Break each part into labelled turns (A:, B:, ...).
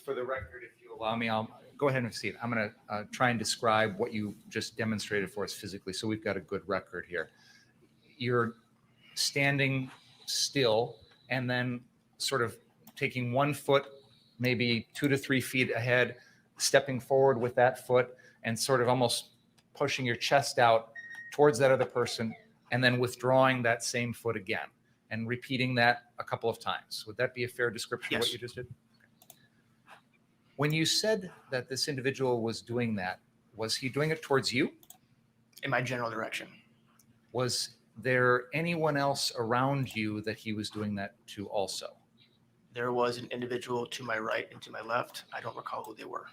A: for the record, if you allow me, I'll go ahead and see it. I'm going to try and describe what you just demonstrated for us physically, so we've got a good record here. You're standing still and then sort of taking 1 foot, maybe 2 to 3 feet ahead, stepping forward with that foot and sort of almost pushing your chest out towards that other person, and then withdrawing that same foot again and repeating that a couple of times. Would that be a fair description of what you just did? When you said that this individual was doing that, was he doing it towards you?
B: In my general direction.
A: Was there anyone else around you that he was doing that to also?
B: There was an individual to my right and to my left. I don't recall who they were.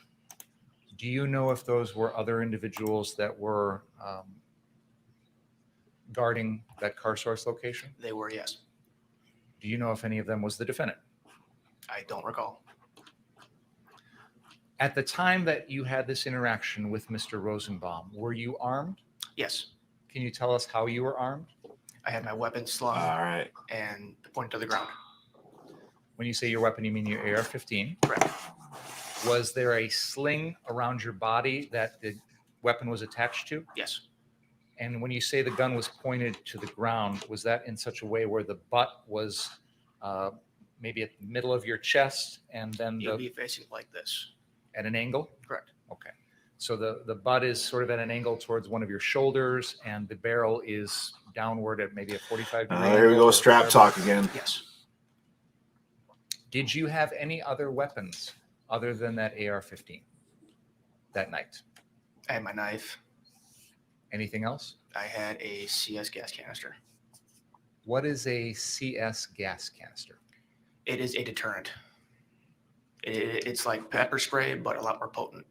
A: Do you know if those were other individuals that were guarding that car source location?
B: They were, yes.
A: Do you know if any of them was the defendant?
B: I don't recall.
A: At the time that you had this interaction with Mr. Rosenbaum, were you armed?
B: Yes.
A: Can you tell us how you were armed?
B: I had my weapon slung and pointed to the ground.
A: When you say your weapon, you mean your AR-15?
B: Correct.
A: Was there a sling around your body that the weapon was attached to?
B: Yes.
A: And when you say the gun was pointed to the ground, was that in such a way where the butt was maybe at the middle of your chest and then
B: You'd be facing like this.
A: At an angle?
B: Correct.
A: Okay. So the butt is sort of at an angle towards one of your shoulders, and the barrel is downward at maybe a 45 degree
C: Here we go, strap talk again.
B: Yes.
A: Did you have any other weapons other than that AR-15 that night?
B: I had my knife.
A: Anything else?
B: I had a CS gas canister.
A: What is a CS gas canister?
B: It is a deterrent. It's like pepper spray, but a lot more potent.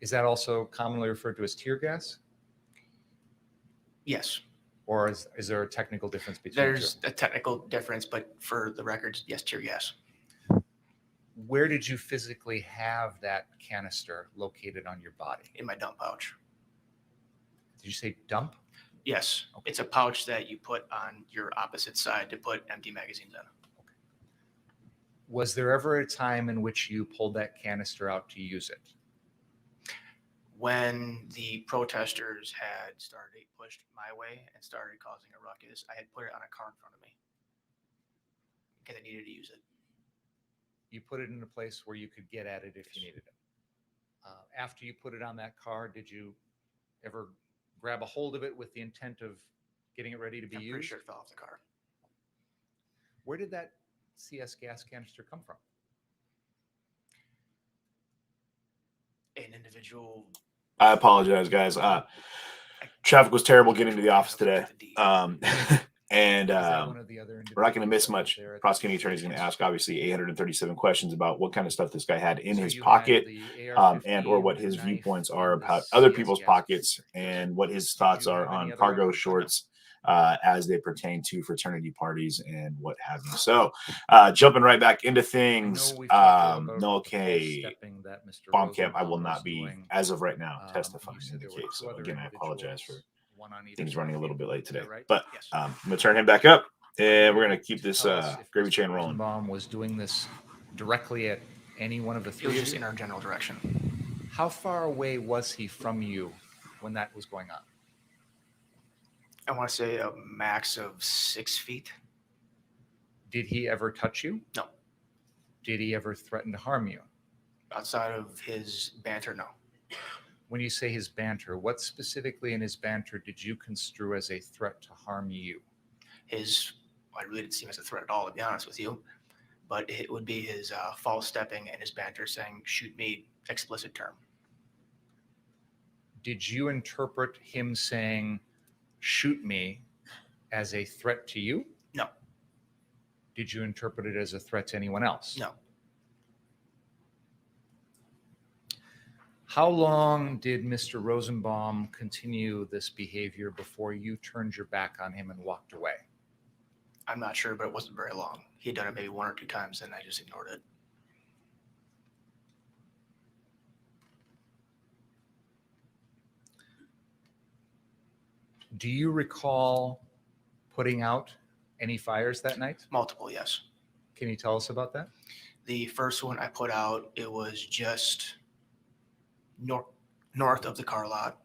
A: Is that also commonly referred to as tear gas?
B: Yes.
A: Or is there a technical difference between
B: There's a technical difference, but for the record, yes, tear gas.
A: Where did you physically have that canister located on your body?
B: In my dump pouch.
A: Did you say dump?
B: Yes. Okay. It's a pouch that you put on your opposite side to put empty magazines in.
A: Okay. Was there ever a time in which you pulled that canister out to use it?
B: When the protesters had started pushed my way and started causing a ruckus, I had put it on a car in front of me because I needed to use it.
A: You put it in a place where you could get at it if you needed it. After you put it on that car, did you ever grab a hold of it with the intent of getting it ready to be used?
B: I'm pretty sure it fell off the car.
A: Where did that CS gas canister come from?
B: An individual.
C: I apologize, guys. Traffic was terrible getting to the office today. And we're not going to miss much. Prosecuting attorney is going to ask, obviously, 837 questions about what kind of stuff this guy had in his pocket and or what his viewpoints are about other people's pockets and what his thoughts are on cargo shorts as they pertain to fraternity parties and what have you. So jumping right back into things, okay, bomb camp, I will not be, as of right now, testifying in the case. So again, I apologize for things running a little bit late today, but I'm going to turn him back up, and we're going to keep this gravy train rolling.
A: Rosenbaum was doing this directly at any one of the three.
B: It was just in our general direction.
A: How far away was he from you when that was going on?
B: I want to say a max of 6 feet.
A: Did he ever touch you?
B: No.
A: Did he ever threaten to harm you?
B: Outside of his banter, no.
A: When you say his banter, what specifically in his banter did you construe as a threat to harm you?
B: I really didn't see him as a threat at all, to be honest with you. But it would be his false stepping and his banter saying, shoot me, explicit term.
A: Did you interpret him saying, shoot me, as a threat to you?
B: No.
A: Did you interpret it as a threat to anyone else?
B: No.
A: How long did Mr. Rosenbaum continue this behavior before you turned your back on him and walked away?
B: I'm not sure, but it wasn't very long. He had done it maybe 1 or 2 times, and I just ignored it.
A: Do you recall putting out any fires that night?
B: Multiple, yes.
A: Can you tell us about that?
B: The first one I put out, it was just north of the car lot.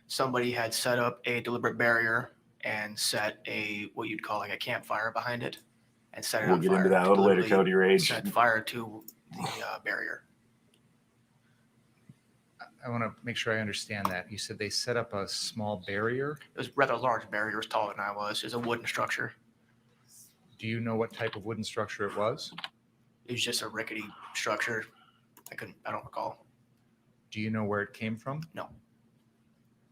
B: Somebody had set up a deliberate barrier and set what you'd call like a campfire behind it, and set it
C: We'll
B: on
C: get
B: fire.
C: into that a
B: to
C: little later,
B: deliberately
C: Cody Rage.
B: Set fire to the barrier.
A: I want to make sure I understand that. You said they set up a small barrier.
B: It was a rather large barrier. It was taller than I was. It was a wooden structure.
A: Do you know what type of wooden structure it was?
B: It was just a rickety structure. I don't recall.
A: Do you know where it came from?
B: No.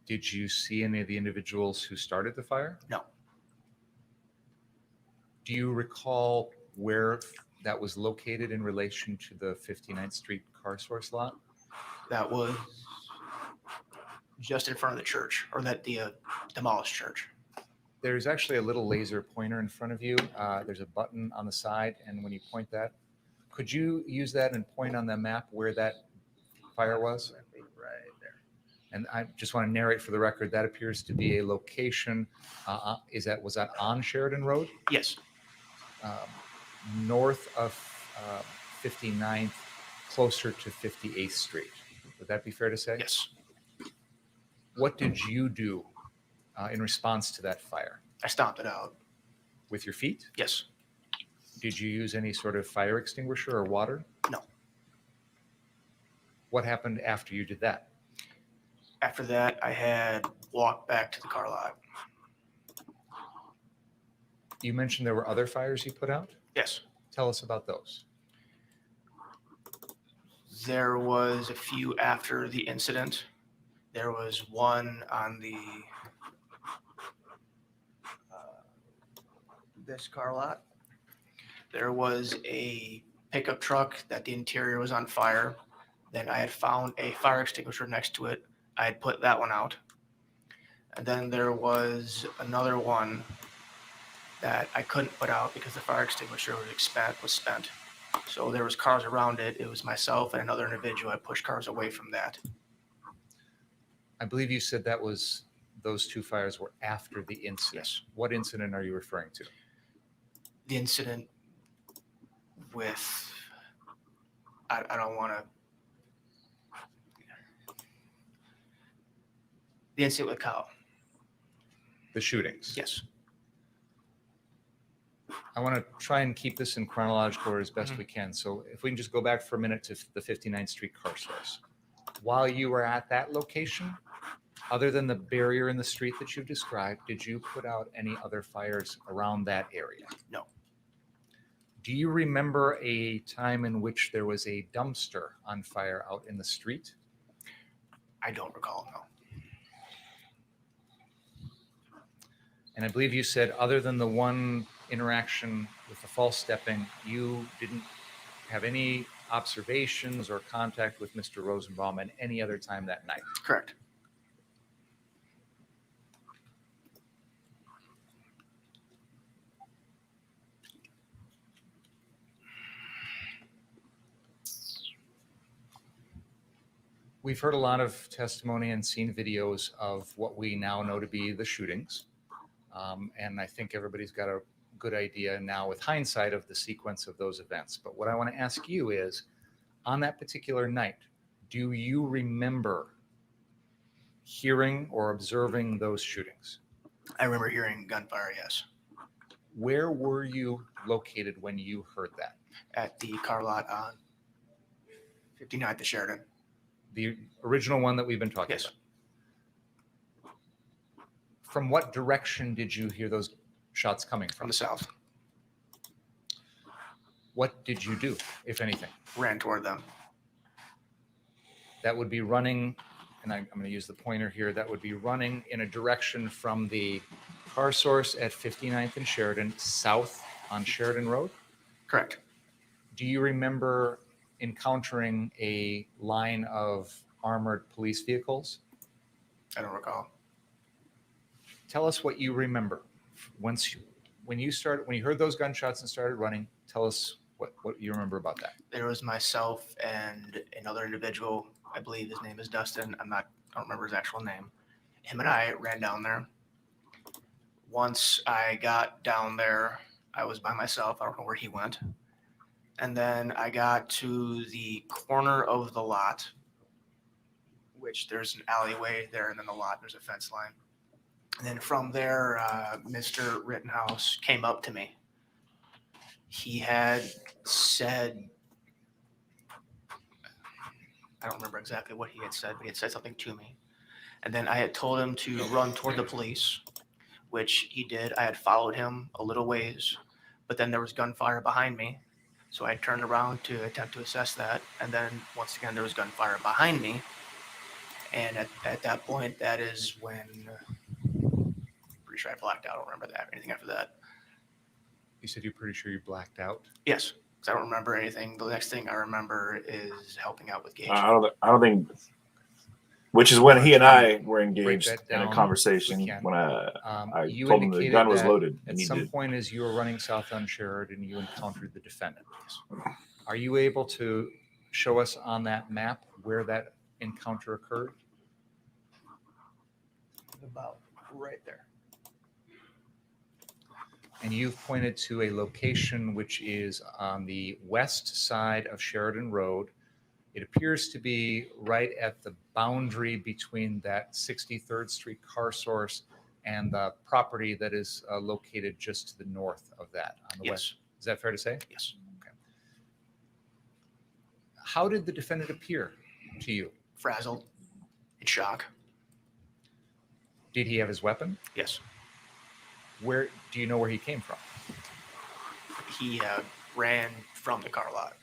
A: Did you see any of the individuals who started the fire?
B: No.
A: Do you recall where that was located in relation to the 59th Street car source lot?
B: That was just in front of the church, or the demolished church.
A: There's actually a little laser pointer in front of you. There's a button on the side, and when you point that, could you use that and point on the map where that fire was?
B: Right there.
A: And I just want to narrate for the record, that appears to be a location, was that on Sheridan Road?
B: Yes.
A: North of 59th, closer to 58th Street. Would that be fair to say?
B: Yes.
A: What did you do in response to that fire?
B: I stomped it out.
A: With your feet?
B: Yes.
A: Did you use any sort of fire extinguisher or water?
B: No.
A: What happened after you did that?
B: After that, I had walked back to the car lot.
A: You mentioned there were other fires you put out?
B: Yes.
A: Tell us about those.
B: There was a few after the incident. There was one on this car lot. There was a pickup truck that the interior was on fire. Then I had found a fire extinguisher next to it. I had put that one out. And then there was another one that I couldn't put out because the fire extinguisher was spent. So there was cars around it. It was myself and another individual. I pushed cars away from that.
A: I believe you said those two fires were after the incident.
B: Yes.
A: What incident are you referring to?
B: The incident with, I don't want to, the incident with Kyle.
A: The shootings.
B: Yes.
A: I want to try and keep this in chronological order as best we can. So if we can just go back for a minute to the 59th Street car source. While you were at that location, other than the barrier in the street that you described, did you put out any other fires around that area?
B: No.
A: Do you remember a time in which there was a dumpster on fire out in the street?
B: I don't recall, no.
A: And I believe you said other than the one interaction with the false stepping, you didn't have any observations or contact with Mr. Rosenbaum at any other time that night.
B: Correct.
A: We've heard a lot of testimony and seen videos of what we now know to be the shootings. And I think everybody's got a good idea now with hindsight of the sequence of those events. But what I want to ask you is, on that particular night, do you remember hearing or observing those shootings?
B: I remember hearing gunfire, yes.
A: Where were you located when you heard that?
B: At the car lot on 59th to Sheridan.
A: The original one that we've been talking
B: Yes.
A: about. From what direction did you hear those shots coming
B: From
A: from?
B: the south.
A: What did you do, if anything?
B: Ran toward them.
A: That would be running, and I'm going to use the pointer here, that would be running in a direction from the car source at 59th and Sheridan, south on Sheridan Road.
B: Correct.
A: Do you remember encountering a line of armored police vehicles?
B: I don't recall.
A: Tell us what you remember. When you heard those gunshots and started running, tell us what you remember about that.
B: There was myself and another individual. I believe his name is Dustin. I don't remember his actual name. Him and I ran down there. Once I got down there, I was by myself. I don't know where he went. And then I got to the corner of the lot, which there's an alleyway there, and then the lot, there's a fence line. And then from there, Mr. Rittenhouse came up to me. He had said, I don't remember exactly what he had said, but he had said something to me. And then I had told him to run toward the police, which he did. I had followed him a little ways, but then there was gunfire behind me. So I turned around to attempt to assess that. And then once again, there was gunfire behind me. And at that point, that is when, pretty sure I blacked out. I don't remember that anything after that.
A: You said you're pretty sure you blacked out.
B: Yes, because I don't remember anything. The next thing I remember is helping out with Gage.
C: I don't think. Which is when he and I were engaged
A: that
C: in a
A: down
C: conversation
A: if we can.
C: when I
A: You
C: told him the
A: indicated
C: gun was
A: that
C: loaded.
A: At some point, as you were running south on Sheridan, you encountered the defendant. Are you able to show us on that map where that encounter occurred?
B: About right there.
A: And you've pointed to a location which is on the west side of Sheridan Road. It appears to be right at the boundary between that 63rd Street car source and the property that is located just to the north of that on the west.
B: Yes.
A: Is that fair to say?
B: Yes.
A: Okay. How did the defendant appear to you?
B: Frazzled. In shock.
A: Did he have his weapon?
B: Yes.
A: Where do you know where he came from?
B: He ran from the car lot.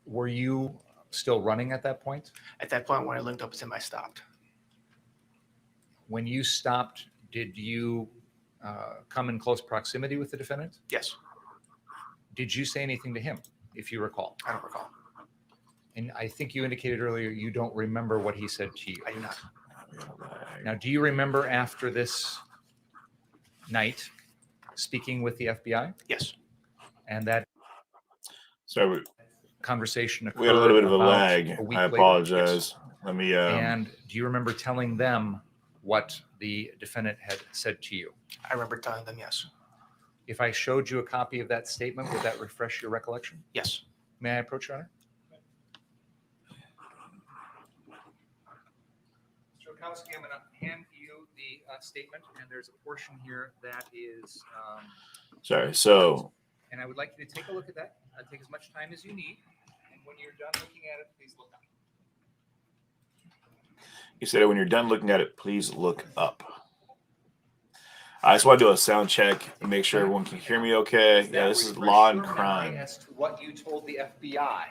A: Were you still running at that point?
B: At that point, when I linked up with him, I stopped.
A: When you stopped, did you come in close proximity with the defendant?
B: Yes.
A: Did you say anything to him, if you recall?
B: I don't recall.
A: And I think you indicated earlier you don't remember what he said to you.
B: I do not.
A: Now, do you remember after this night speaking with the FBI?
B: Yes.
A: And that
C: Sorry,
A: conversation occurred
C: we had a little bit of a
A: about
C: lag.
A: a week
C: I
A: later?
C: apologize. Let me.
A: And do you remember telling them what the defendant had said to you?
B: I remember telling them yes.
A: If I showed you a copy of that statement, would that refresh your recollection?
B: Yes.
A: May I approach, Your Honor? Mr. Okowski, I'm going to hand you the statement, and there's a portion here that is,
C: Sorry. So
A: and I would like you to take a look at that. Take as much time as you need, and when you're done looking at it, please look up.
C: you said when you're done looking at it, please look up. I just want to do a sound check and make sure everyone can hear me okay. Yeah, this is law and crime.
A: As to what you told the FBI.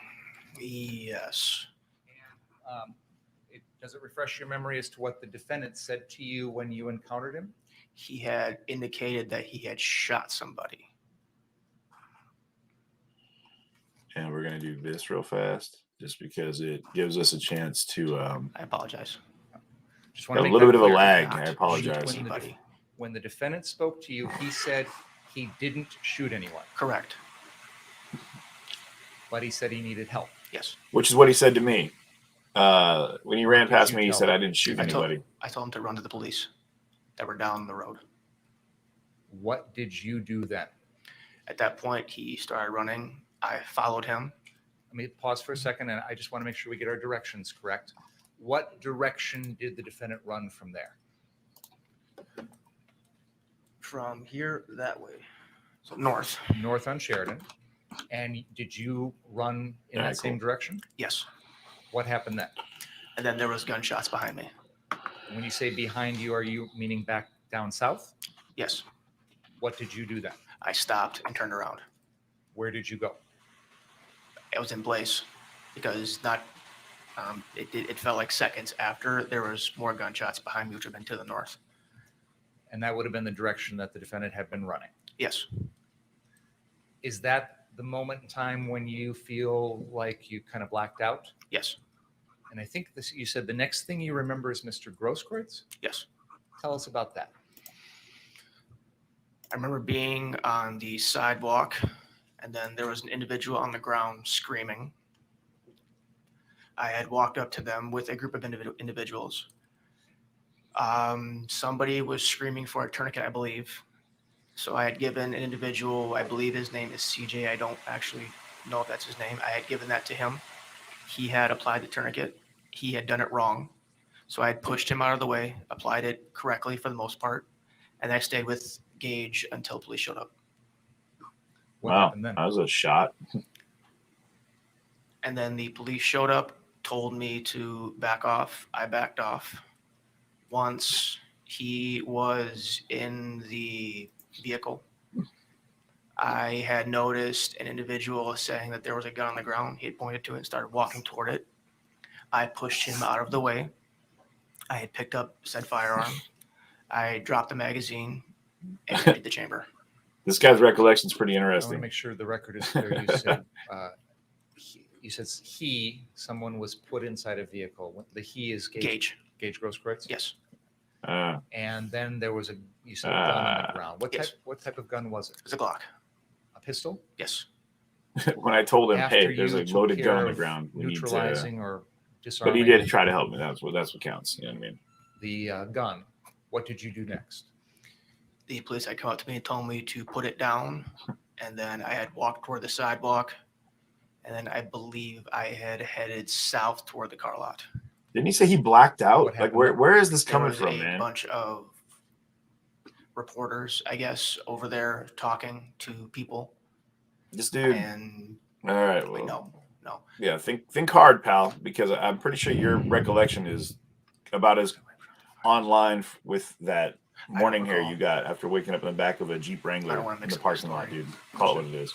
B: Yes.
A: And does it refresh your memory as to what the defendant said to you when you encountered him?
B: He had indicated that he had shot somebody.
C: And we're going to do this real fast just because it gives us a chance to
B: I apologize.
A: Just
C: got
A: want
C: a
A: to
C: little bit of a
A: clear.
C: lag.
B: Not
C: I
B: shoot
C: apologize.
B: anybody.
A: When the defendant spoke to you, he said he didn't shoot anyone,
B: Correct.
A: but he said he needed help.
B: Yes.
C: Which is what he said to me. When he ran past
A: you
C: me, he
A: tell
C: said,
A: him?
C: I didn't shoot anybody.
B: I told him to run to the police that were down the road.
A: What did you do then?
B: At that point, he started running. I followed him.
A: Let me pause for a second, and I just want to make sure we get our directions correct. What direction did the defendant run from there?
B: From here that way. So north.
A: North on Sheridan. And did you run in
C: Yeah,
A: that same
C: cool.
A: direction?
B: Yes.
A: What happened then?
B: And then there was gunshots behind me.
A: When you say behind you, are you meaning back down south?
B: Yes.
A: What did you do then?
B: I stopped and turned around.
A: Where did you go?
B: I was in place because it felt like seconds after there was more gunshots behind me, which would have been to the north.
A: And that would have been the direction that the defendant had been running.
B: Yes.
A: Is that the moment in time when you feel like you kind of blacked out?
B: Yes.
A: And I think this, you said the next thing you remember is Mr. Grosskreutz?
B: Yes.
A: Tell us about that.
B: I remember being on the sidewalk, and then there was an individual on the ground screaming. I had walked up to them with a group of individuals. Somebody was screaming for a tourniquet, I believe. So I had given an individual, I believe his name is CJ. I don't actually know if that's his name. I had given that to him. He had applied the tourniquet. He had done it wrong. So I had pushed him out of the way, applied it correctly for the most part, and I stayed with Gage until police showed up.
A: What
C: Wow,
A: happened then?
C: that was a shot.
B: And then the police showed up, told me to back off. I backed off. Once he was in the vehicle, I had noticed an individual saying that there was a gun on the ground. He had pointed to it and started walking toward it. I pushed him out of the way. I had picked up said firearm. I dropped the magazine and emptied the chamber.
C: This guy's recollection is pretty
A: I want to
C: interesting.
A: make sure the record is clear. You said someone was put inside a vehicle. The he is
B: Gage.
A: Gage Grosskreutz?
B: Yes.
A: And then there was you said a gun on the ground.
B: Yes.
A: What type of gun was it?
B: It was a Glock.
A: A pistol?
B: Yes.
C: When I told him,
A: After
C: hey, there's
A: you
C: a
A: took
C: loaded
A: care
C: gun on the
A: of
C: ground. We need to.
A: neutralizing or
C: But
A: disarming
C: he did try to help me. That's what counts. You know what I mean?
A: the gun. What did you do next?
B: The police had come up to me and told me to put it down. And then I had walked toward the sidewalk. And then I believe I had headed south toward the car lot.
C: Didn't he say he blacked out?
A: What
C: Like,
A: happened?
C: where is this
B: There
C: coming
B: was
C: from,
B: a
C: man?
B: bunch of reporters, I guess, over there talking to people.
C: This dude.
B: And
C: All right.
B: wait,
C: Well,
B: no.
C: yeah. Think hard, pal, because I'm pretty sure your recollection is about as online with that morning hair you got after waking up in the back of a Jeep
B: I
C: Wrangler
B: don't wanna
C: in
B: mix
C: the
B: up my
C: parking lot,
B: story.
C: dude. Call it what it is.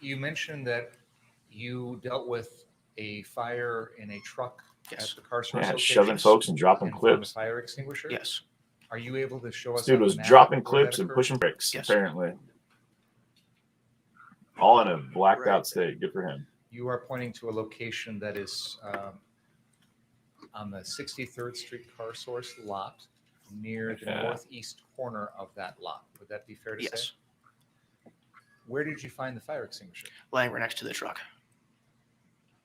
A: You mentioned that you dealt with a fire in a truck
B: Yes.
A: at the car source
C: Yeah,
A: location
C: shoving folks and dropping
A: and found a
C: clips.
A: fire extinguisher.
B: Yes.
A: Are you able to show us?
C: This dude
A: on the
C: was
A: map
C: dropping
A: where that
C: clips and
A: occurred?
C: pushing bricks,
B: Yes.
C: apparently. All in a blacked
B: Right.
C: out state. Good for him.
A: You are pointing to a location that is on the 63rd Street car source lot near the
C: Yeah.
A: northeast corner of that lot. Would that be fair to say?
B: Yes.
A: Where did you find the fire extinguisher?
B: Laying right next to the truck.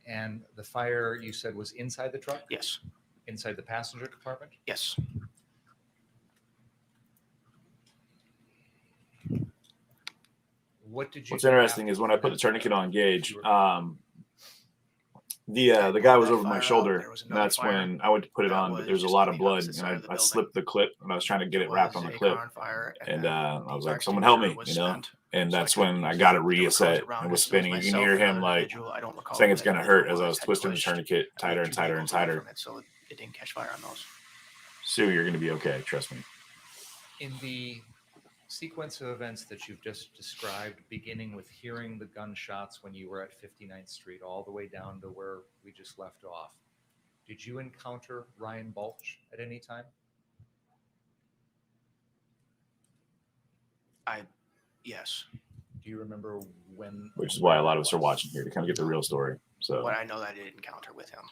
A: And the fire you said was inside the truck?
B: Yes.
A: Inside the passenger compartment?
B: Yes.
A: What did you
C: What's
A: do
C: interesting
A: after
C: is when I put the
A: that
C: tourniquet
A: fire?
C: on Gage,
A: You were-
C: the guy was
B: That
C: over my
B: fire out,
C: shoulder.
B: there was
C: And
B: another
C: that's
B: fire
C: when I went to put it
B: that
C: on, but
B: was
C: there's a
B: just
C: lot
B: on
C: of
B: the
C: blood,
B: opposite
C: and
B: side of the
C: I
B: building.
C: slipped the clip, and I was trying to get it wrapped on the
B: Was a
C: clip,
B: car on fire,
C: and
B: then
C: I
B: the
C: was
B: fire
C: like, "Someone help me!"
B: extinguisher
C: You know.
B: spent.
C: And
B: So
C: that's
B: couldn't
C: when I
B: use
C: got
B: it.
C: it
B: There were cars
C: reset
B: around
C: and was
B: us. It
C: spinning. You can
B: myself
C: hear
B: and
C: him
B: another
C: like
B: individual. I don't recall
C: saying
B: who
C: it's
B: that
C: gonna hurt
B: individual
C: as I
B: was,
C: was
B: had
C: twisting the
B: pushed
C: tourniquet
B: at
C: tighter
B: least
C: and
B: 2
C: tighter and
B: vehicles away
C: tighter.
B: from it, so it didn't catch fire on those.
C: Sue, you're gonna be okay. Trust me.
A: In the sequence of events that you've just described, beginning with hearing the gunshots when you were at 59th Street all the way down to where we just left off, did you encounter Ryan Balch at any time?
B: Yes.
A: Do you remember when?
C: Which is why a lot of us are watching here to kind of get the real story. So
B: What I know that I did encounter with him.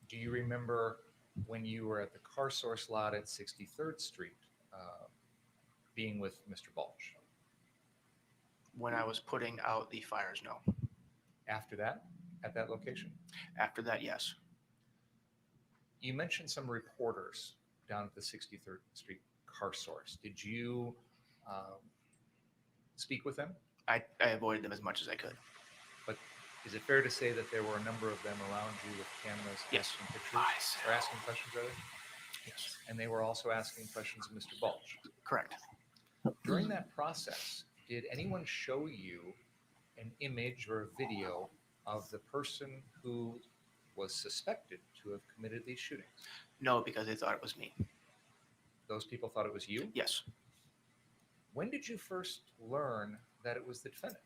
A: Do you remember when you were at the car source lot at 63rd Street being with Mr. Balch?
B: When I was putting out the fires, no.
A: After that, at that location?
B: After that, yes.
A: You mentioned some reporters down at the 63rd Street car source. Did you speak with them?
B: I avoided them as much as I could.
A: But is it fair to say that there were a number of them around you with cameras
B: Yes.
A: asking pictures or asking questions rather?
B: Yes.
A: And they were also asking questions of Mr. Balch.
B: Correct.
A: During that process, did anyone show you an image or a video of the person who was suspected to have committed these shootings?
B: No, because they thought it was me.
A: Those people thought it was you?
B: Yes.
A: When did you first learn that it was the defendant?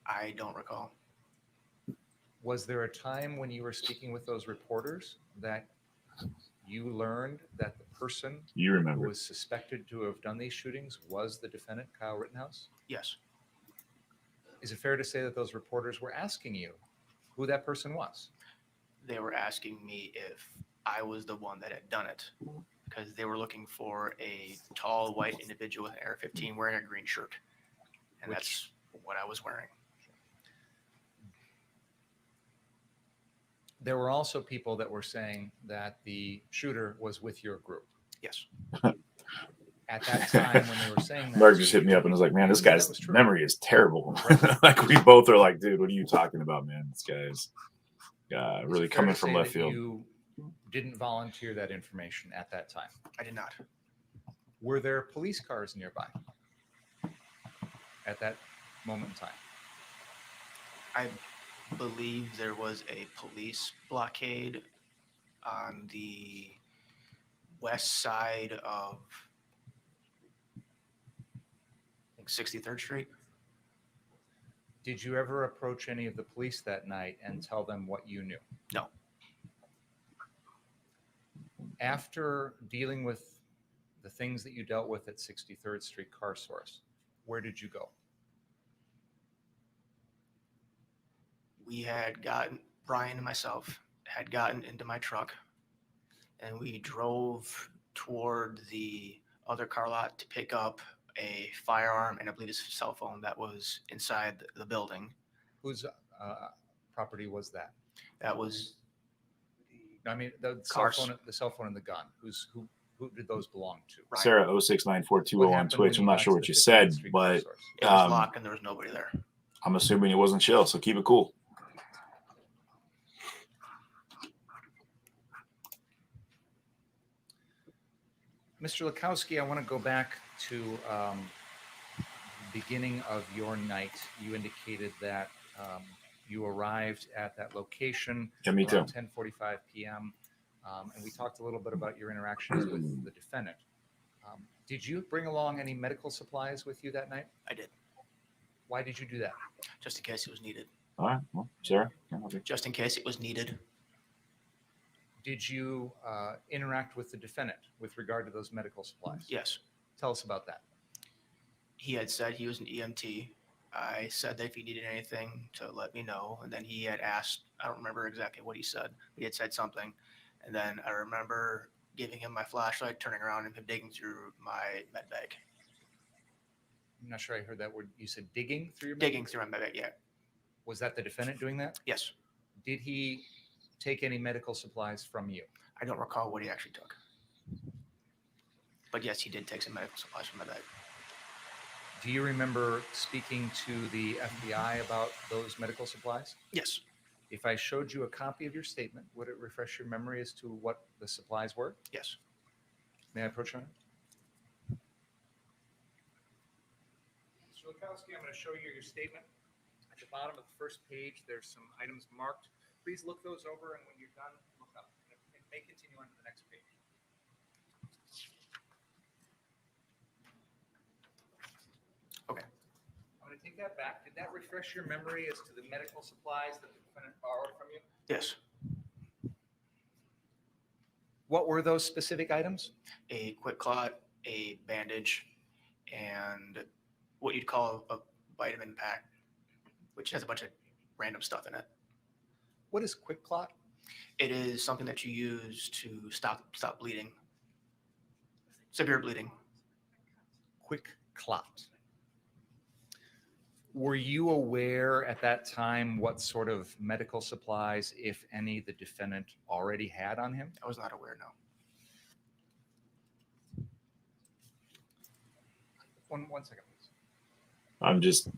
B: I don't recall.
A: Was there a time when you were speaking with those reporters that you learned that the person
C: you
A: who
C: remember.
A: was suspected to have done these shootings was the defendant, Kyle Rittenhouse?
B: Yes.
A: Is it fair to say that those reporters were asking you who that person was?
B: They were asking me if I was the one that had done it because they were looking for a tall white individual with an AR-15 wearing a green shirt. And that's what I was wearing.
A: There were also people that were saying that the shooter was with your group.
B: Yes.
A: At that time when they were saying that?
C: Mark just hit me up and was like, man, this guy's memory is terrible. Like we both are like, dude, what are you talking about, man? This guy's really coming from left field.
A: You didn't volunteer that information at that time.
B: I did not.
A: Were there police cars nearby at that moment in time?
B: I believe there was a police blockade on the west side of, I think, 63rd Street.
A: Did you ever approach any of the police that night and tell them what you knew?
B: No.
A: After dealing with the things that you dealt with at 63rd Street Car Source, where did you go?
B: Brian and myself had gotten into my truck, and we drove toward the other car lot to pick up a firearm and I believe his cell phone that was inside the building.
A: Whose property was that?
B: That was
A: I mean, the
B: Cars.
A: cell phone and the gun. Who did those belong to?
B: Ryan.
C: Sarah 069420 on Twitch. I'm not sure what you said, but
B: It was locked and there was nobody there.
C: I'm assuming it wasn't chill, so keep it cool.
A: Mr. Lukowski, I want to go back to the beginning of your night. You indicated that you arrived at that location
C: Yeah, me too.
A: around 10:45 p.m. And we talked a little bit about your interactions with the defendant. Did you bring along any medical supplies with you that night?
B: I did,
A: Why did you do that?
B: just in case it was needed.
C: All right, well, Sarah. Yeah, okay.
B: Just in case it was needed.
A: Did you interact with the defendant with regard to those medical supplies?
B: Yes.
A: Tell us about that.
B: He had said he was an EMT. I said that if he needed anything to let me know. And then he had asked, I don't remember exactly what he said. He had said something. And then I remember giving him my flashlight, turning around and him digging through my med bag.
A: I'm not sure I heard that word. You said digging through your
B: Digging through my med bag, yeah.
A: Was that the defendant doing that?
B: Yes.
A: Did he take any medical supplies from you?
B: I don't recall what he actually took. But yes, he did take some medical supplies from my bag.
A: Do you remember speaking to the FBI about those medical supplies?
B: Yes.
A: If I showed you a copy of your statement, would it refresh your memory as to what the supplies were?
B: Yes.
A: May I approach on it? Mr. Lukowski, I'm going to show you your statement. At the bottom of the first page, there's some items marked. Please look those over, and when you're done, look up. It may continue on to the next page.
B: Okay.
A: I'm going to take that back. Did that refresh your memory as to the medical supplies that the defendant borrowed from you?
B: Yes.
A: What were those specific items?
B: A quick clot, a bandage, and what you'd call a vitamin pack, which has a bunch of random stuff in it.
A: What is quick clot?
B: It is something that you use to stop bleeding, severe bleeding.
A: Quick clot. Were you aware at that time what sort of medical supplies, if any, the defendant already had on him?
B: I was not aware, no.
A: One second, please.
C: I'm just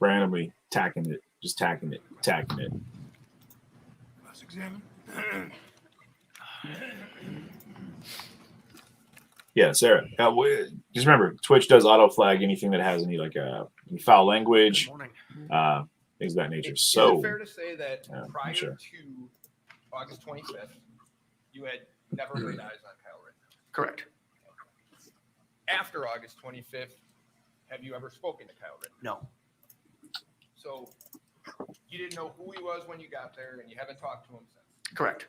C: randomly tacking it.
B: Let's examine.
C: Yeah, Sarah. Just remember, Twitch does auto flag anything that has any like any foul language,
B: Good morning.
C: things of that nature.
D: Is
C: So
D: it fair to say that
C: Yeah,
D: prior
C: sure.
D: to August 25th, you had never laid eyes on Kyle Rittenhouse?
B: Correct.
D: After August 25th, have you ever spoken to Kyle Rittenhouse?
B: No.
D: So you didn't know who he was when you got there, and you haven't talked to him since.
B: Correct.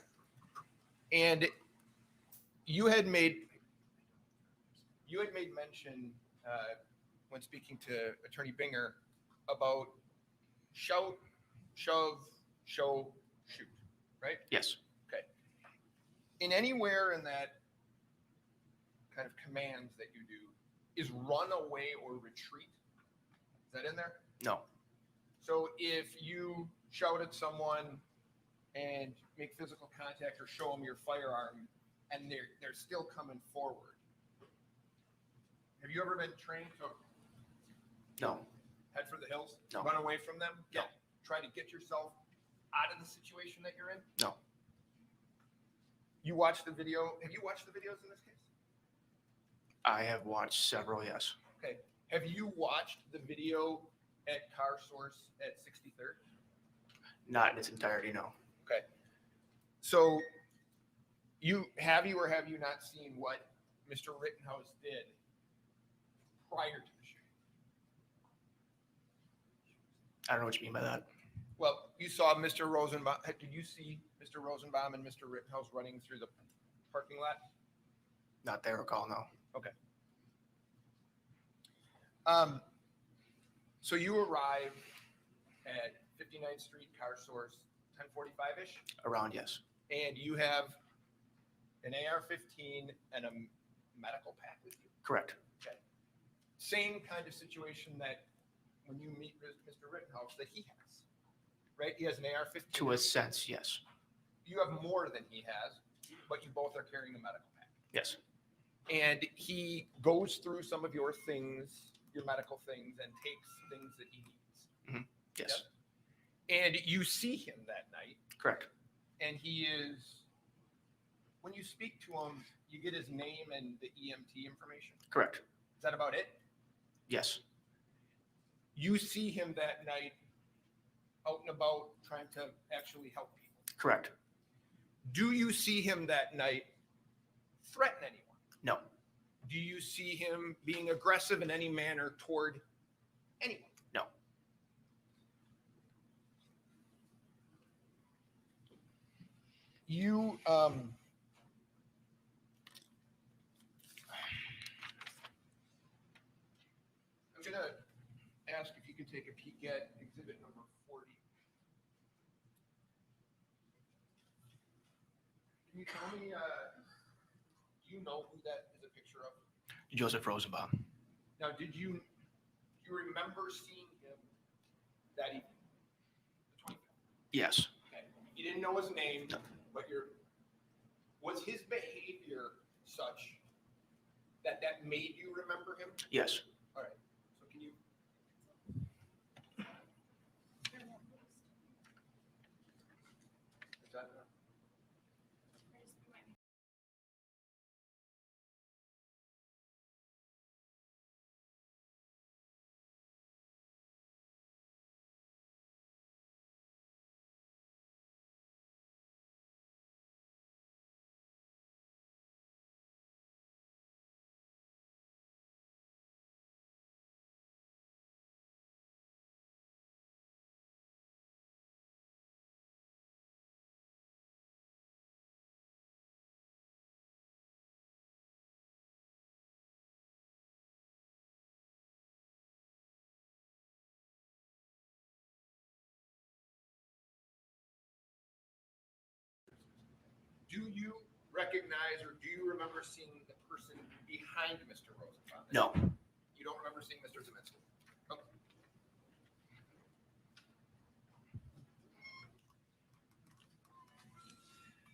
D: And you had made mention when speaking to Attorney Binger about shout, shove, show, shoot, right?
B: Yes.
D: Okay. In anywhere in that kind of commands that you do is run away or retreat. Is that in there?
B: No.
D: So if you shout at someone and make physical contact or show them your firearm, and they're still coming forward. Have you ever been trained to
B: No,
D: head for the hills?
B: No.
D: Run away from them?
B: No.
D: Try to get yourself out of the situation that you're in?
B: No.
D: You watched the video. Have you watched the videos in this case?
B: I have watched several, yes.
D: Okay. Have you watched the video at Car Source at 63rd?
B: Not in its entirety, no.
D: Okay. So have you or have you not seen what Mr. Rittenhouse did prior to the shooting?
B: I don't know what you mean by that.
D: Well, you saw Mr. Rosenbaum. Did you see Mr. Rosenbaum and Mr. Rittenhouse running through the parking lot?
B: Not that I recall, no.
D: Okay. So you arrive at 59th Street Car Source, 10:45-ish,
B: Around, yes.
D: and you have an AR-15 and a medical pack with you.
B: Correct.
D: Okay. Same kind of situation that when you meet Mr. Rittenhouse that he has, right? He has an AR-15.
B: To a sense, yes.
D: You have more than he has, but you both are carrying a medical pack.
B: Yes.
D: And he goes through some of your things, your medical things, and takes things that he needs.
B: Yes.
D: Yep. And you see him that night,
B: Correct.
D: and he is, when you speak to him, you get his name and the EMT information.
B: Correct.
D: Is that about it?
B: Yes.
D: You see him that night out and about trying to actually help people.
B: Correct.
D: Do you see him that night threaten anyone?
B: No.
D: Do you see him being aggressive in any manner toward anyone?
B: No.
D: You, I'm going to ask if you can take a peek at exhibit number 40. Can you tell me, do you know who that is a picture of?
B: Joseph Rosenbaum.
D: Now, do you remember seeing him that evening? The 25th?
B: Yes.
D: Okay. You didn't know his name,
B: No.
D: but was his behavior such that made you remember him?
B: Yes.
D: All right. So can you? Is that enough? Do you recognize or do you remember seeing the person behind Mr. Rosenbaum?
B: No.
D: You don't remember seeing Mr. Zeminski? Okay.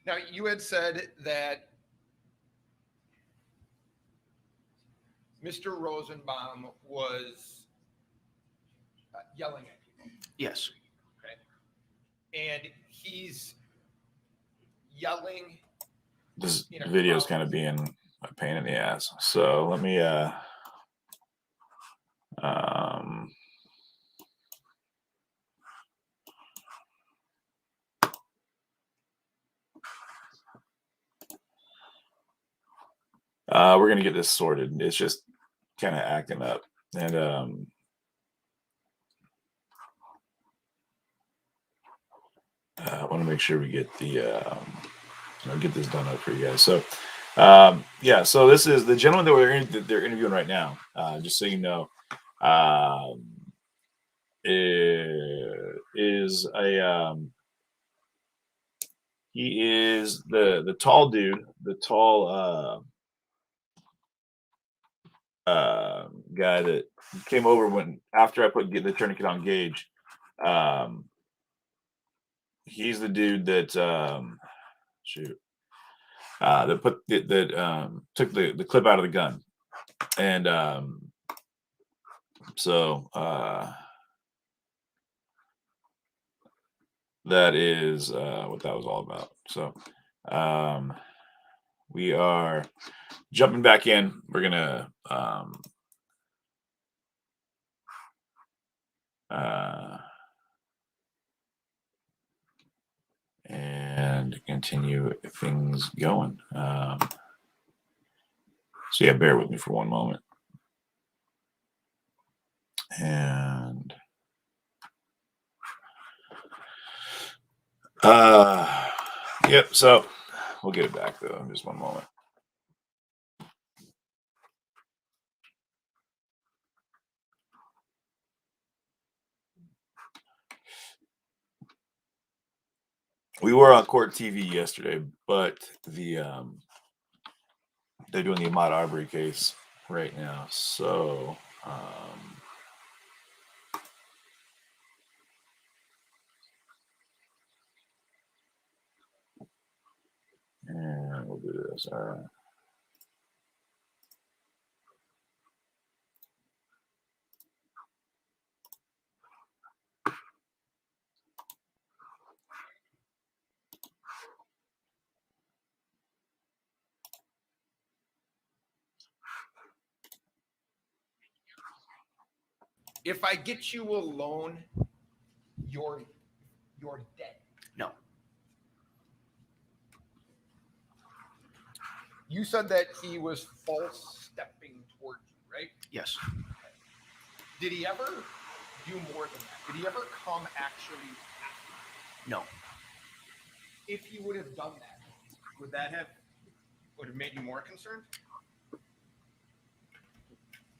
D: Now, you had said that Mr. Rosenbaum was yelling at people.
B: Yes.
D: Okay. And he's yelling.
C: This
D: You know,
C: video is kind of being a pain in the ass. So let me we're gonna get this sorted. It's just kind of acting up, and I want to make sure we get the get this done up for you guys. So yeah, so this is the gentleman that they're interviewing right now. Just so you know, is a he is the tall dude, the tall guy that came over when after I put the tourniquet on Gage. He's the dude that shoot. that took the clip out of the gun, and so that is what that was all about. So we are jumping back in. We're gonna and continue things going. So yeah, bear with me for one moment. And yep, so we'll get it back though in just one moment. We were on court TV yesterday, but they're doing the Ahmaud Arbery case right now. So and we'll do this. All right.
D: If I get you a loan, you're dead.
B: No.
D: You said that he was false stepping towards you, right?
B: Yes.
D: Did he ever do more than that? Did he ever come actually after you?
B: No.
D: If he would have done that, would have made you more concerned?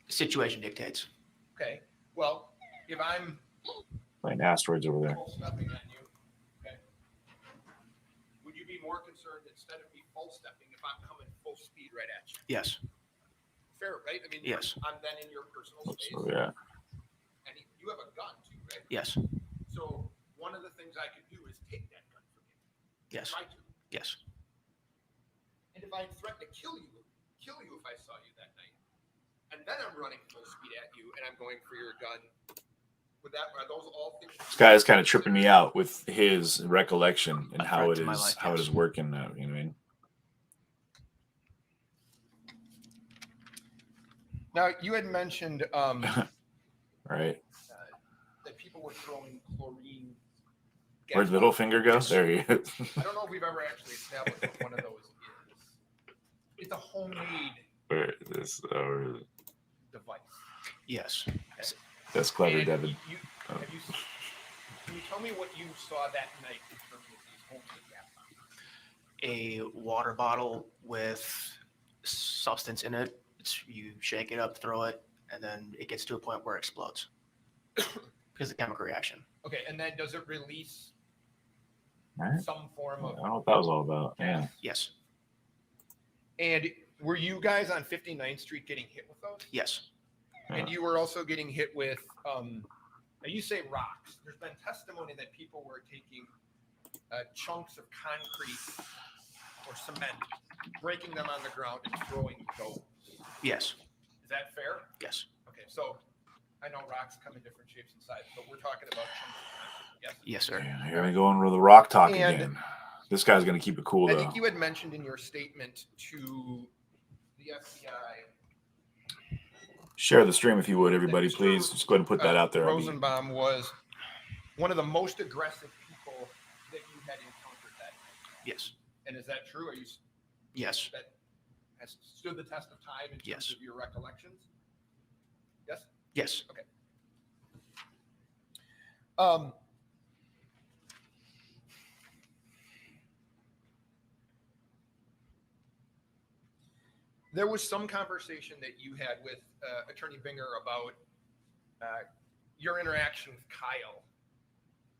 B: The situation dictates.
D: Okay. Well, if I'm
C: Playing asteroids over there.
D: full stepping on you, okay, would you be more concerned instead of me full stepping if I'm coming full speed right at you?
B: Yes.
D: Fair, right? I mean,
B: Yes.
D: I'm then in your personal space.
C: So yeah.
D: And you have a gun too, right?
B: Yes.
D: So one of the things I could do is take that gun from you.
B: Yes.
D: Try to.
B: Yes.
D: And if I threatened to kill you if I saw you that night, and then I'm running full speed at you and I'm going for your gun, are those all things?
C: This guy is kind of tripping me out with his recollection and how it is working now. You know what I mean?
D: Now you had mentioned
C: Right.
D: that people were throwing chlorine.
C: Where'd Littlefinger go? There he is.
D: I don't know if we've ever actually established what one of those is. It's a homemade
C: Where is this?
D: device.
B: Yes.
C: That's clever,
D: And
C: Devin.
D: can you tell me what you saw that night in terms of these homemade gas bombs?
B: A water bottle with substance in it. You shake it up, throw it, and then it gets to a point where it explodes because of the chemical reaction.
D: Okay, and then does it release
C: Right.
D: some form
C: I
D: of
C: don't know what that was all about. Yeah.
B: Yes.
D: And were you guys on 59th Street getting hit with those?
B: Yes.
D: And you were also getting hit with, now you say rocks. There's been testimony that people were taking chunks of concrete or cement, breaking them on the ground and throwing those.
B: Yes.
D: Is that fair?
B: Yes.
D: Okay, so I know rocks come in different shapes and sizes, but we're talking about chunks of concrete. Yes?
B: Yes, sir.
C: Yeah, here we go on with the rock talk
D: And
C: again. This guy's gonna keep it cool
D: I
C: though.
D: think you had mentioned in your statement to the FBI.
C: Share the stream if you would, everybody,
D: Mr.
C: please. Just go ahead and put that out there.
D: Rosenbaum was one of the most aggressive people that you had encountered that night.
B: Yes.
D: And is that true? Are you
B: Yes.
D: that has stood the test of time in terms
B: Yes.
D: of your recollections? Yes.
B: Yes.
D: Okay. There was some conversation that you had with Attorney Binger about your interaction with Kyle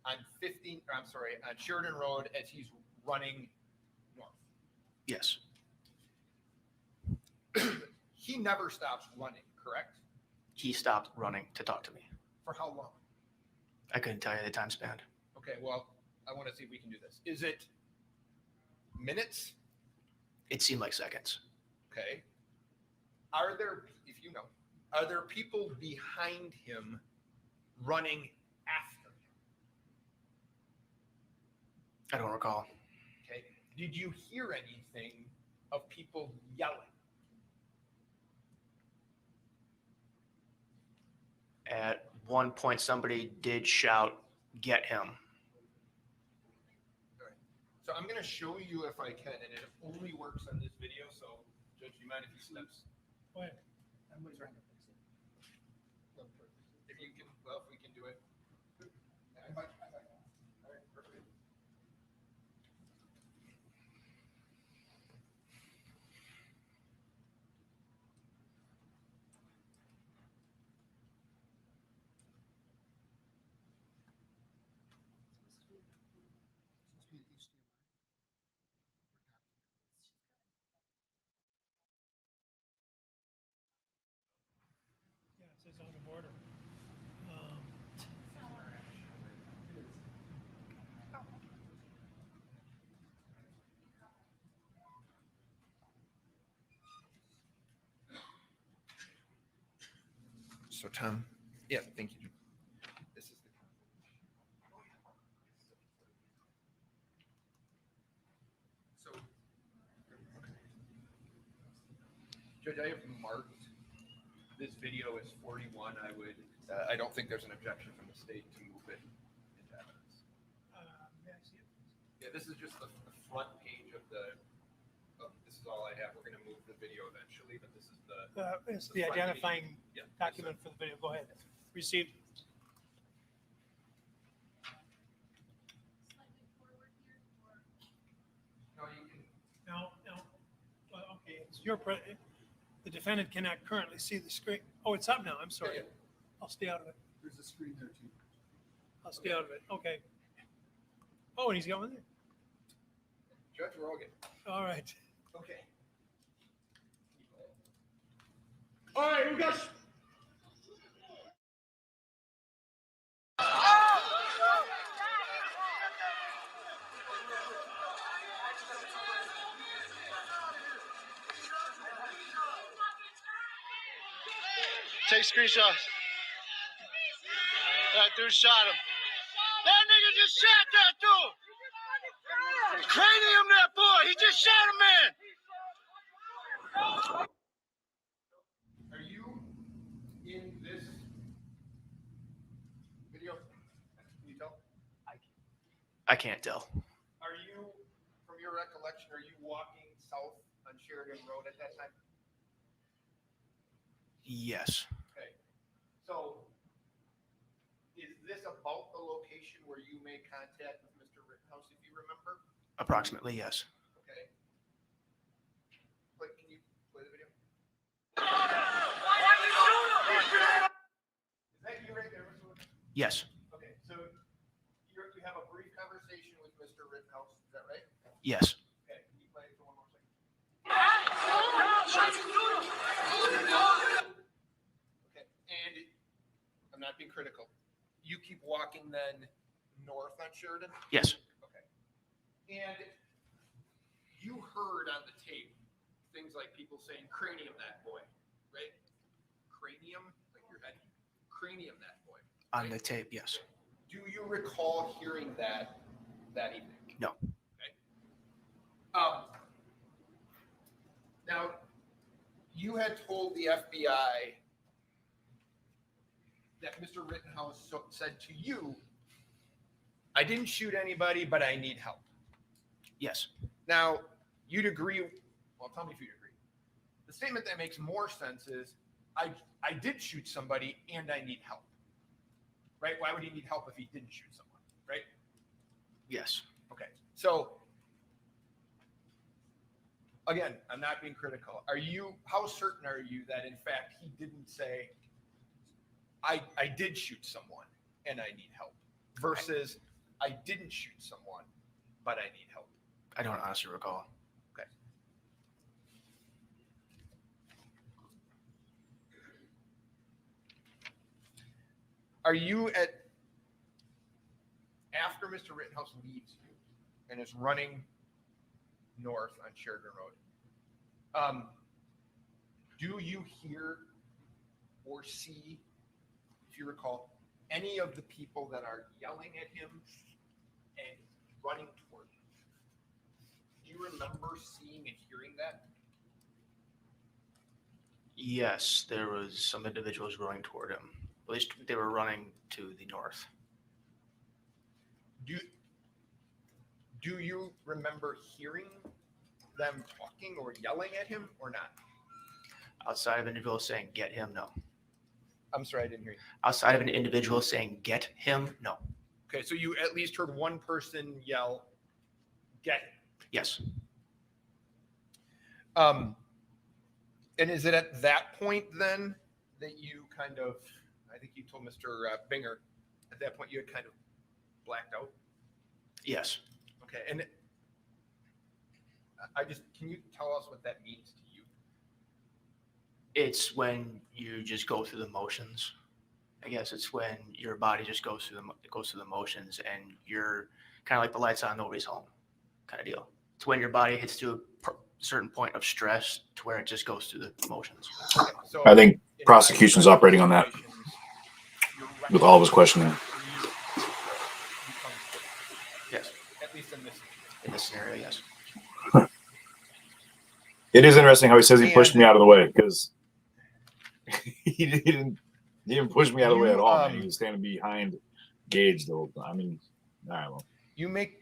D: on on Sheridan Road as he's running north.
B: Yes.
D: He never stops running, correct?
B: He stopped running to talk to me.
D: For how long?
B: I couldn't tell you the time span.
D: Okay, well, I want to see if we can do this. Is it minutes?
B: It seemed like seconds.
D: Okay. If you know, are there people behind him running after him?
B: I don't recall.
D: Okay. Did you hear anything of people yelling?
B: At one point, somebody did shout, "Get him."
D: All right. So I'm going to show you if I can, and it only works on this video. So, Judge, do you mind if he steps?
E: Go ahead.
D: If you can, well, if we can do it. All right, perfect.
E: Yeah, it says on the border.
D: So, Tom, yeah, thank you. This is the so, Judge, I have marked this video as 41. I don't think there's an objection from the state to move it into evidence.
E: May I see it?
D: Yeah, this is just the front page of this is all I have. We're going to move the video eventually, but this is
E: It's the identifying
D: yeah,
E: document for the video. Go ahead. Received.
D: No, you can.
E: No. Well, okay, it's the defendant cannot currently see the screen. Oh, it's up now. I'm sorry.
D: Yeah.
E: I'll stay out of it.
D: There's a screen there too.
E: I'll stay out of it. Okay. Oh, and he's got one there.
D: Judge, we're all good.
E: All right.
D: Okay. All right, we got.
F: Take screenshots. That dude shot him. That nigga just shot that dude. Cranium that boy. He just shot a man.
D: Are you in this video? Can you tell?
B: I can't tell.
D: Are you, from your recollection, are you walking south on Sheridan Road at that time?
B: Yes.
D: Okay. So is this about the location where you made contact with Mr. Rittenhouse, if you remember?
B: Approximately, yes.
D: Okay. Can you play the video? Is that you right there, Mr. Rittenhouse?
B: Yes.
D: Okay, so you have a brief conversation with Mr. Rittenhouse, is that right?
B: Yes.
D: Okay, can you play it for one more second? Okay, and I'm not being critical. You keep walking then north on Sheridan?
B: Yes.
D: Okay. And you heard on the tape things like people saying cranium that boy, right? Cranium, like your head. Cranium that boy.
B: On the tape, yes.
D: Do you recall hearing that evening?
B: No.
D: Okay. Now, you had told the FBI that Mr. Rittenhouse said to you, I didn't shoot anybody, but I need help.
B: Yes.
D: Now, you'd agree, well, tell me if you'd agree. The statement that makes more sense is, I did shoot somebody and I need help. Right? Why would he need help if he didn't shoot someone? Right?
B: Yes.
D: Okay. So, again, I'm not being critical. How certain are you that in fact he didn't say, I did shoot someone and I need help versus I didn't shoot someone, but I need help?
B: I don't honestly recall.
D: Okay. Are you after Mr. Rittenhouse leaves you and is running north on Sheridan Road, Do you hear or see, if you recall, any of the people that are yelling at him and running toward him? Do you remember seeing and hearing that?
B: Yes, there was some individuals running toward him. At least they were running to the north.
D: Do you remember hearing them talking or yelling at him or not?
B: Outside of individuals saying, get him, no.
D: I'm sorry, I didn't hear you.
B: Outside of an individual saying, get him, no.
D: Okay, so you at least heard one person yell, get him.
B: Yes.
D: And is it at that point then that you kind of, I think you told Mr. Binger, at that point you had kind of blacked out?
B: Yes.
D: Okay, and can you tell us what that means to you?
B: It's when you just go through the motions. I guess it's when your body just goes through the motions, and you're kind of like the lights on, nobody's home kind of deal. It's when your body hits to a certain point of stress to where it just goes through the motions.
D: Okay, so
C: I think
D: in
C: prosecution's
D: high-stress
C: operating on that
D: situations, your
C: with all of his questioning.
D: becomes
B: Yes.
D: at least in this.
B: In this scenario, yes.
C: It is interesting how he says he pushed
D: And-
C: me out of the way, because he didn't push me out of the way at all, man.
D: You,
C: He was standing behind Gage the whole time. I mean, all right, well,
D: You make,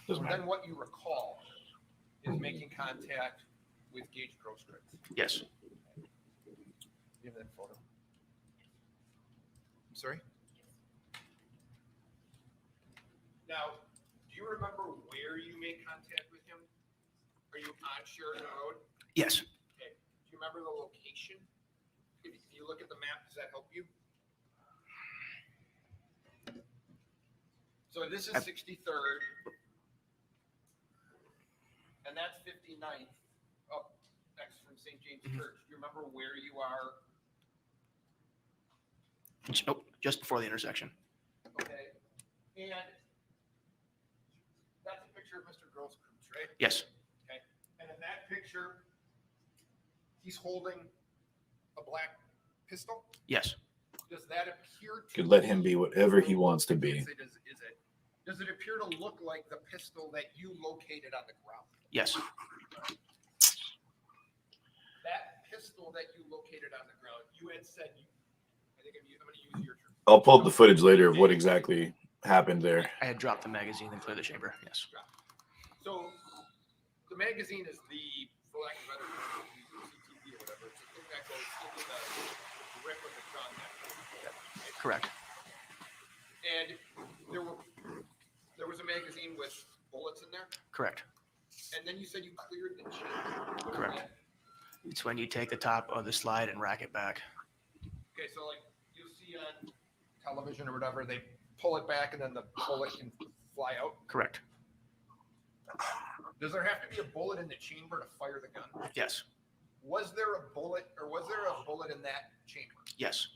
C: doesn't matter.
D: then what you recall is making contact with Gage Grosskreutz.
B: Yes.
D: You have that photo? I'm sorry? Now, do you remember where you made contact with him? Are you on Sheridan Road?
B: Yes.
D: Okay. Do you remember the location? If you look at the map, does that help you? So this is 63rd. And that's 59th up next from St. James Church. Do you remember where you are?
B: Nope. Just before the intersection.
D: Okay. And that's a picture of Mr. Grosskreutz, right?
B: Yes.
D: Okay. And in that picture, he's holding a black pistol.
B: Yes.
D: Does that appear to
C: Could let him be whatever he wants to
D: I
C: be.
D: can't say does it appear to look like the pistol that you located on the ground?
B: Yes.
D: That pistol that you located on the ground, you had said, I think I'm going to use your term.
C: I'll pull up the footage later of what exactly happened there.
B: I had dropped the magazine and cleared the chamber. Yes.
D: So the magazine is the, for lack of a better term, CJTV or whatever. It's the thing that goes into the grip of the gun.
B: Correct.
D: And there was a magazine with bullets in there.
B: Correct.
D: And then you said you cleared the chamber. What is
B: Correct.
D: that?
B: It's when you take the top of the slide and rack it back.
D: Okay, so like you'll see on television or whatever, they pull it back and then the bullet can fly out.
B: Correct.
D: Does there have to be a bullet in the chamber to fire the gun?
B: Yes.
D: Was there a bullet in that chamber?
B: Yes.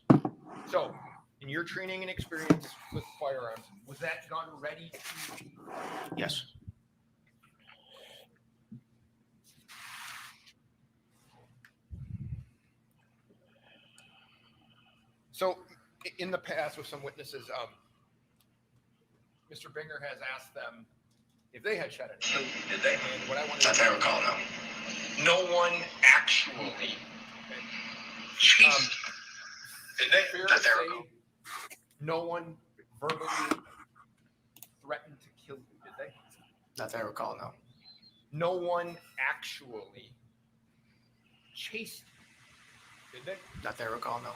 D: So, in your training and experience with firearms, was that gun ready to?
B: Yes.
D: So, in the past with some witnesses, Mr. Binger has asked them if they had shot it.
G: Did they?
D: And what I want
G: Not
D: to
G: that I recall, no. No one actually. Jesus. Did they?
D: fair
G: Not
D: to
G: that I
D: say,
G: recall.
D: no one verbally threatened to kill you, did they?
B: Not that I recall, no.
D: No one actually chased you, did they?
B: Not that I recall, no.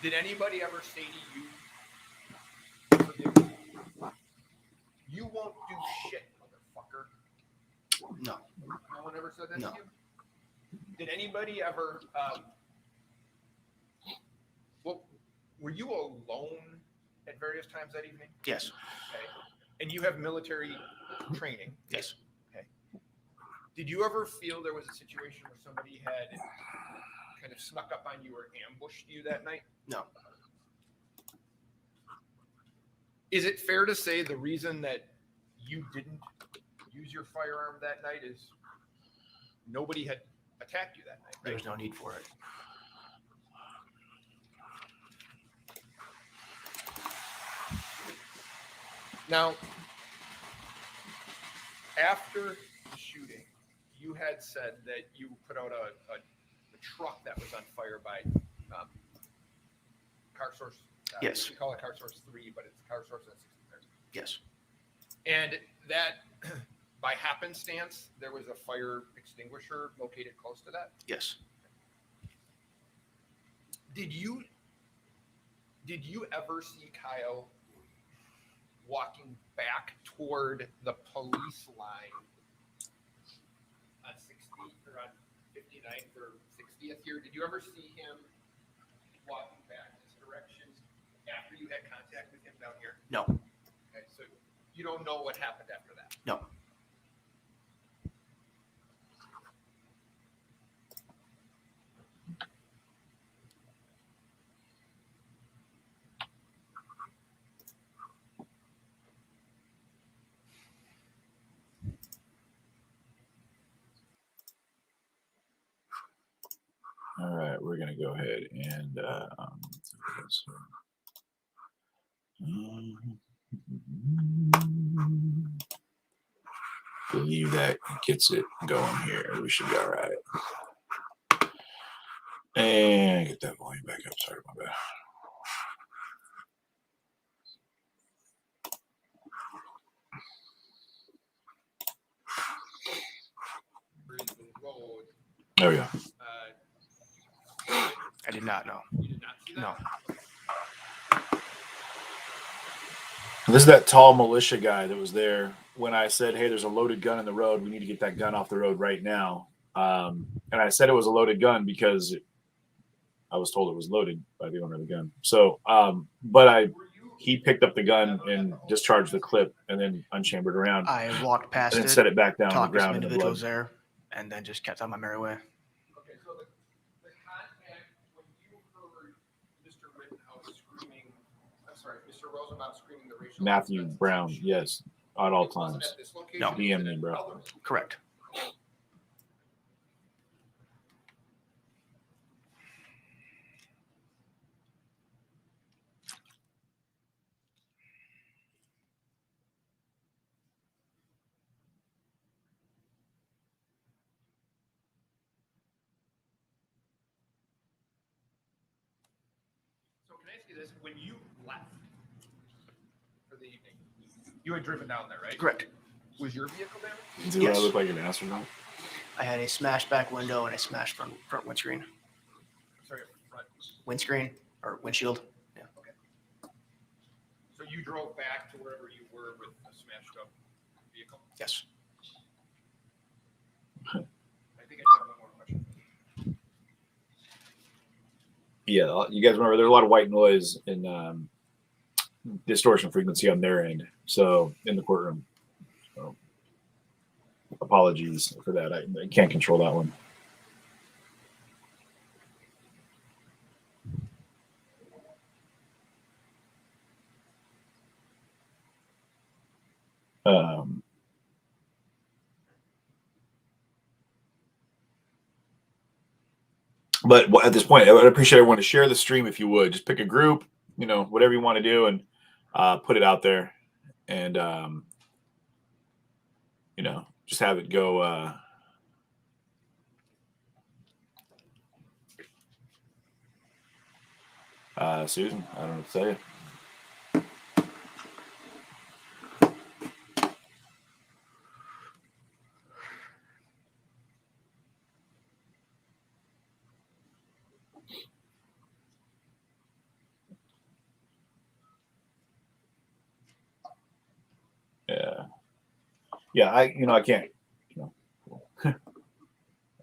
D: Did anybody ever say to you, forgive me, you won't do shit, motherfucker?
B: No.
D: No one ever said that
B: No.
D: to you? Did anybody ever, well, were you alone at various times that evening?
B: Yes.
D: Okay. And you have military training.
B: Yes.
D: Did you ever feel there was a situation where somebody had kind of snuck up on you or ambushed you that night?
B: No.
D: Is it fair to say the reason that you didn't use your firearm that night is nobody had attacked you that night,
B: There
D: right?
B: was no need for it.
D: Now, after the shooting, you had said that you put out a truck that was on fire by Car Source.
B: Yes.
D: We call it Car Source 3, but it's Car Source at 63rd.
B: Yes.
D: And that, by happenstance, there was a fire extinguisher located close to that.
B: Yes.
D: Did you ever see Kyle walking back toward the police line on 60th or on 59th or 60th here? Did you ever see him walking back this direction after you had contact with him down here?
B: No.
D: Okay, so you don't know what happened after that?
B: No.
C: All right, we're gonna go ahead and believe that gets it going here. We should be all right. And get that volume back up. Sorry about that. There we go.
B: I did not know.
D: You did not see that?
B: No.
C: This is that tall militia guy that was there when I said, hey, there's a loaded gun in the road. We need to get that gun off the road right now. And I said it was a loaded gun because I was told it was loaded by the owner of the gun. So, he picked up the gun and discharged the clip and then unchambered around
B: I walked past
C: and then
B: it,
C: set it back down on the
B: talked to some
C: ground in the blood.
B: individuals there, and then just kept on my merry way.
D: Okay, so the contact, when you heard Mr. Rittenhouse screaming, I'm sorry, Mr. Rosenbaum screaming the racial
C: Matthew
D: epithets,
C: Brown, yes, at all
D: it wasn't
C: times.
D: at this location,
B: No.
D: it was
C: DM
D: at
C: me, bro.
D: another-
B: Correct.
D: So can I ask you this? When you left for the evening, you had driven down there, right?
B: Correct.
D: Was your vehicle damaged?
C: Do
B: Yes.
C: I look like an astronaut?
B: I had a smashed back window and a smashed front windscreen.
D: Sorry, front.
B: Windscreen or windshield. Yeah.
D: Okay. So you drove back to wherever you were with a smashed up vehicle?
B: Yes.
D: I think I have one more question.
C: Yeah, you guys remember there's a lot of white noise and distortion frequency on their end. So in the courtroom. So apologies for that. I can't control that one. But at this point, I would appreciate everyone to share the stream if you would. Just pick a group, whatever you want to do, and put it out there, and just have it go. Susan, I don't know what to tell you. Yeah, I can't,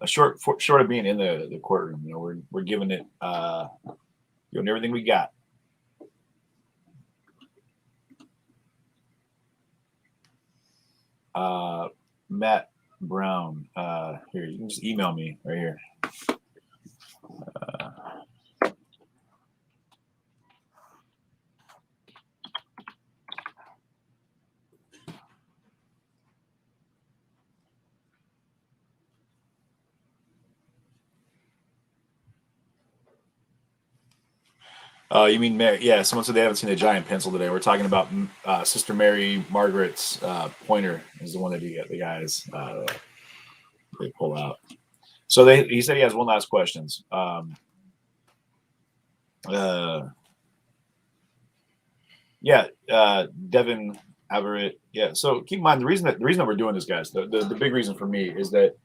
C: short of being in the courtroom, we're giving it, everything we got. Matt Brown, here, you can just email me right here. You mean Mary? Yeah, someone said they haven't seen a giant pencil today. We're talking about Sister Mary Margaret's pointer is the one that the guys they pull out. So he said he has one last questions. Devin Averett. Yeah. So keep in mind the reason that we're doing this, guys. The big reason for me is that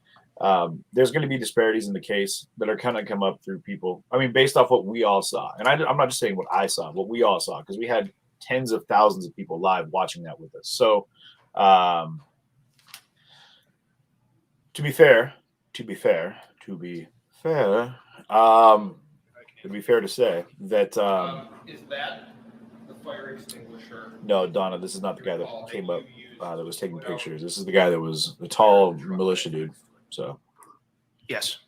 C: there's going to be disparities in the case that are kind of come up through people. I mean, based off what we all saw, and I'm not just saying what I saw, what we all saw, because we had tens of thousands of people live watching that with us. So, to be fair, it'd be fair to say that.
D: Is that the fire extinguisher?
C: No, Donna, this is not the guy that came up that was taking pictures. This is the guy that was the tall militia dude. So,
B: Yes.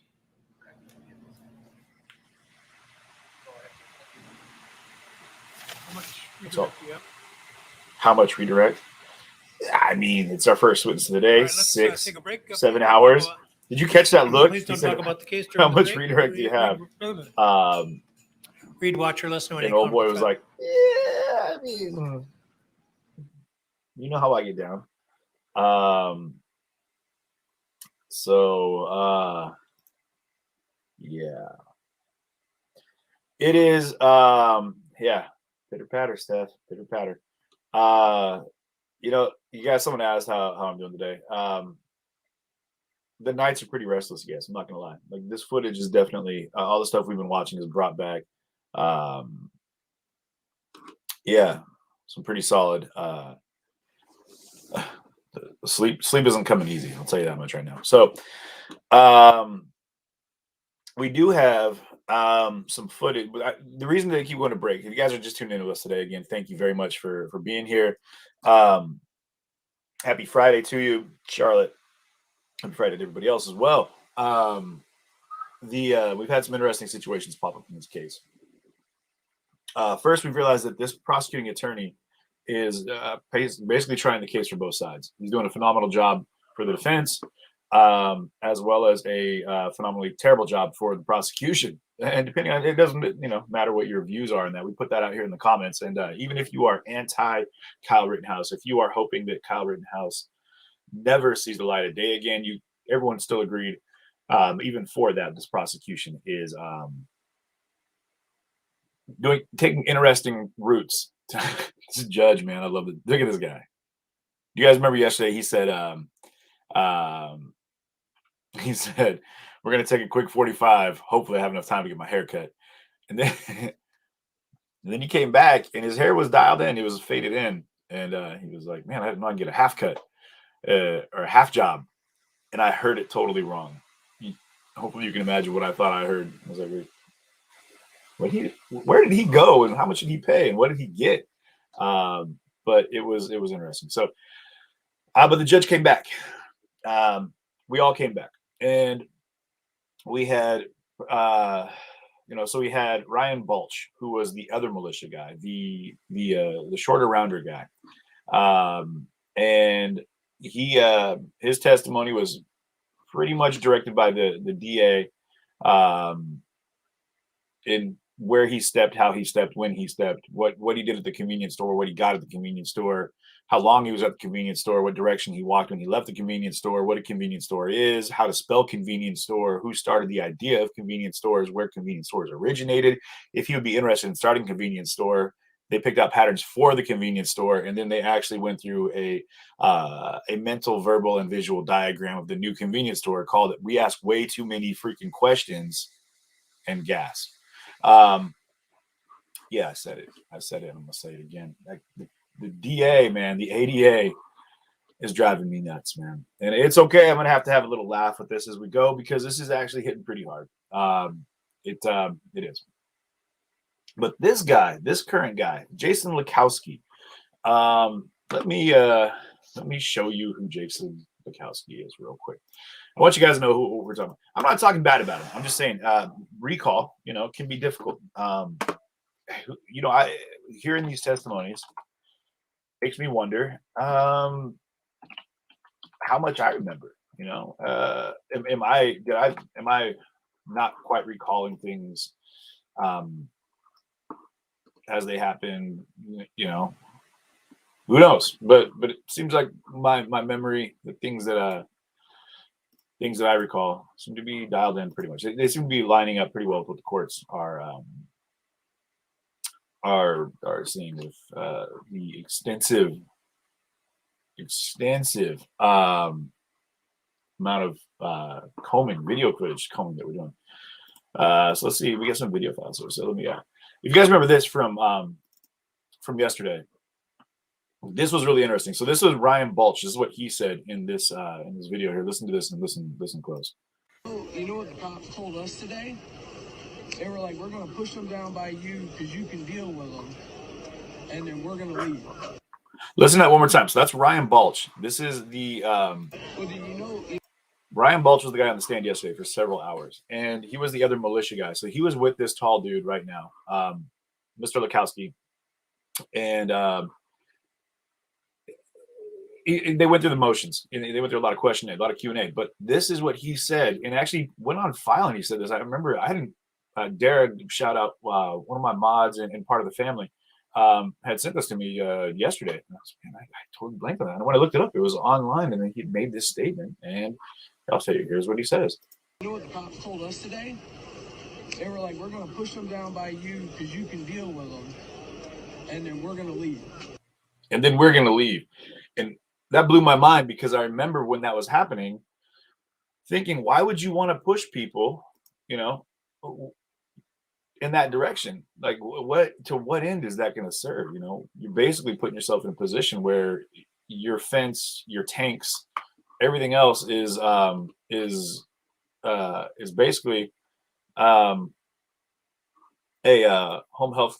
E: How much
C: That's all.
E: redirect do you have?
C: how much redirect? I mean, it's our first witness of the day.
E: All right, let's take a break.
C: 7 hours. Did you catch that look?
E: Please
C: He
E: don't
C: said,
E: talk about the case.
C: how
E: during the
C: much
E: break.
C: redirect do you have?
E: Read, watch, or listen to any
C: And old boy was
E: conference.
C: like, yeah, I mean, you know how I get down. Yeah. It is, yeah. Pitter patter, Steph. Pitter patter. You guys, someone asked how I'm doing today. The nights are pretty restless, yes. I'm not gonna lie. Like, this footage is definitely all the stuff we've been watching is brought back. Yeah, some pretty solid. Sleep isn't coming easy. I'll tell you that much right now. So, we do have some footage. The reason that I keep going to break, if you guys are just tuning in to us today, again, thank you very much for being here. Happy Friday to you, Charlotte. Happy Friday to everybody else as well. We've had some interesting situations pop up in this case. First, we've realized that this prosecuting attorney is basically trying the case for both sides. He's doing a phenomenal job for the defense, as well as a phenomenally terrible job for the prosecution. And depending on it, doesn't matter what your views are in that. We put that out here in the comments. And even if you are anti Kyle Rittenhouse, if you are hoping that Kyle Rittenhouse never sees the light of day again, everyone still agreed. Even for that, this prosecution is taking interesting routes. This judge, man, I love it. Look at this guy. You guys remember yesterday? He said, we're gonna take a quick 45. Hopefully, I have enough time to get my hair cut. And then, he came back, and his hair was dialed in. He was faded in, and he was like, "Man, I didn't want to get a half cut or a half job," and I heard it totally wrong. Hopefully, you can imagine what I thought I heard. I was like, where did he go, and how much did he pay, and what did he get? But it was interesting. So, but the judge came back. We all came back, and we had so we had Ryan Balch, who was the other militia guy, the shorter rounder guy, and he his testimony was pretty much directed by the DA, in where he stepped, how he stepped, when he stepped, what he did at the convenience store, what he got at the convenience store, how long he was at the convenience store, what direction he walked when he left the convenience store, what a convenience store is, how to spell convenience store, who started the idea of convenience stores, where convenience stores originated. If he would be interested in starting a convenience store, they picked out patterns for the convenience store, and then they actually went through a mental, verbal, and visual diagram of the new convenience store called it "We Ask Way Too Many Freaking Questions and Gas." Yeah, I said it. I'm gonna say it again. The DA, man, the ADA is driving me nuts, man. And it's okay. I'm gonna have to have a little laugh with this as we go, because this is actually hitting pretty hard. It is. But this current guy, Jason Lukowski. Let me show you who Jason Lukowski is real quick. I want you guys to know who we're talking about. I'm not talking bad about him. I'm just saying recall, can be difficult. I hearing these testimonies makes me wonder how much I remember. Am I not quite recalling things as they happen, you know, who knows? But it seems like my memory, the things that I recall seem to be dialed in pretty much. They seem to be lining up pretty well with what the courts are seeing with the extensive amount of video footage combing that we're doing. So let's see. We got some video files here. So let me. If you guys remember this from yesterday, this was really interesting. So this was Ryan Balch. This is what he said in this video here. Listen to this and listen close.
H: You know what the cops told us today? They were like, we're going to push them down by you because you can deal with them, and then we're going to leave.
C: Listen to that one more time. So that's Ryan Balch. This is the Ryan Balch was the guy on the stand yesterday for several hours, and he was the other militia guy. So he was with this tall dude right now, Mr. Lukowski, and they went through the motions. And they went through a lot of questioning, a lot of Q&A. But this is what he said, and actually went on file and he said this. I remember I hadn't dared shout out one of my mods and part of the family had sent this to me yesterday. And I was, man, I totally blanked on that. And when I looked it up, it was online, and then he made this statement. And I'll tell you, here's what he says.
H: You know what the cops told us today? They were like, we're going to push them down by you because you can deal with them, and then we're going to leave.
C: And then we're going to leave. And that blew my mind, because I remember when that was happening, thinking, why would you want to push people, you know, in that direction? Like, to what end is that going to serve? You know, you're basically putting yourself in a position where your fence, your tanks, everything else is basically home health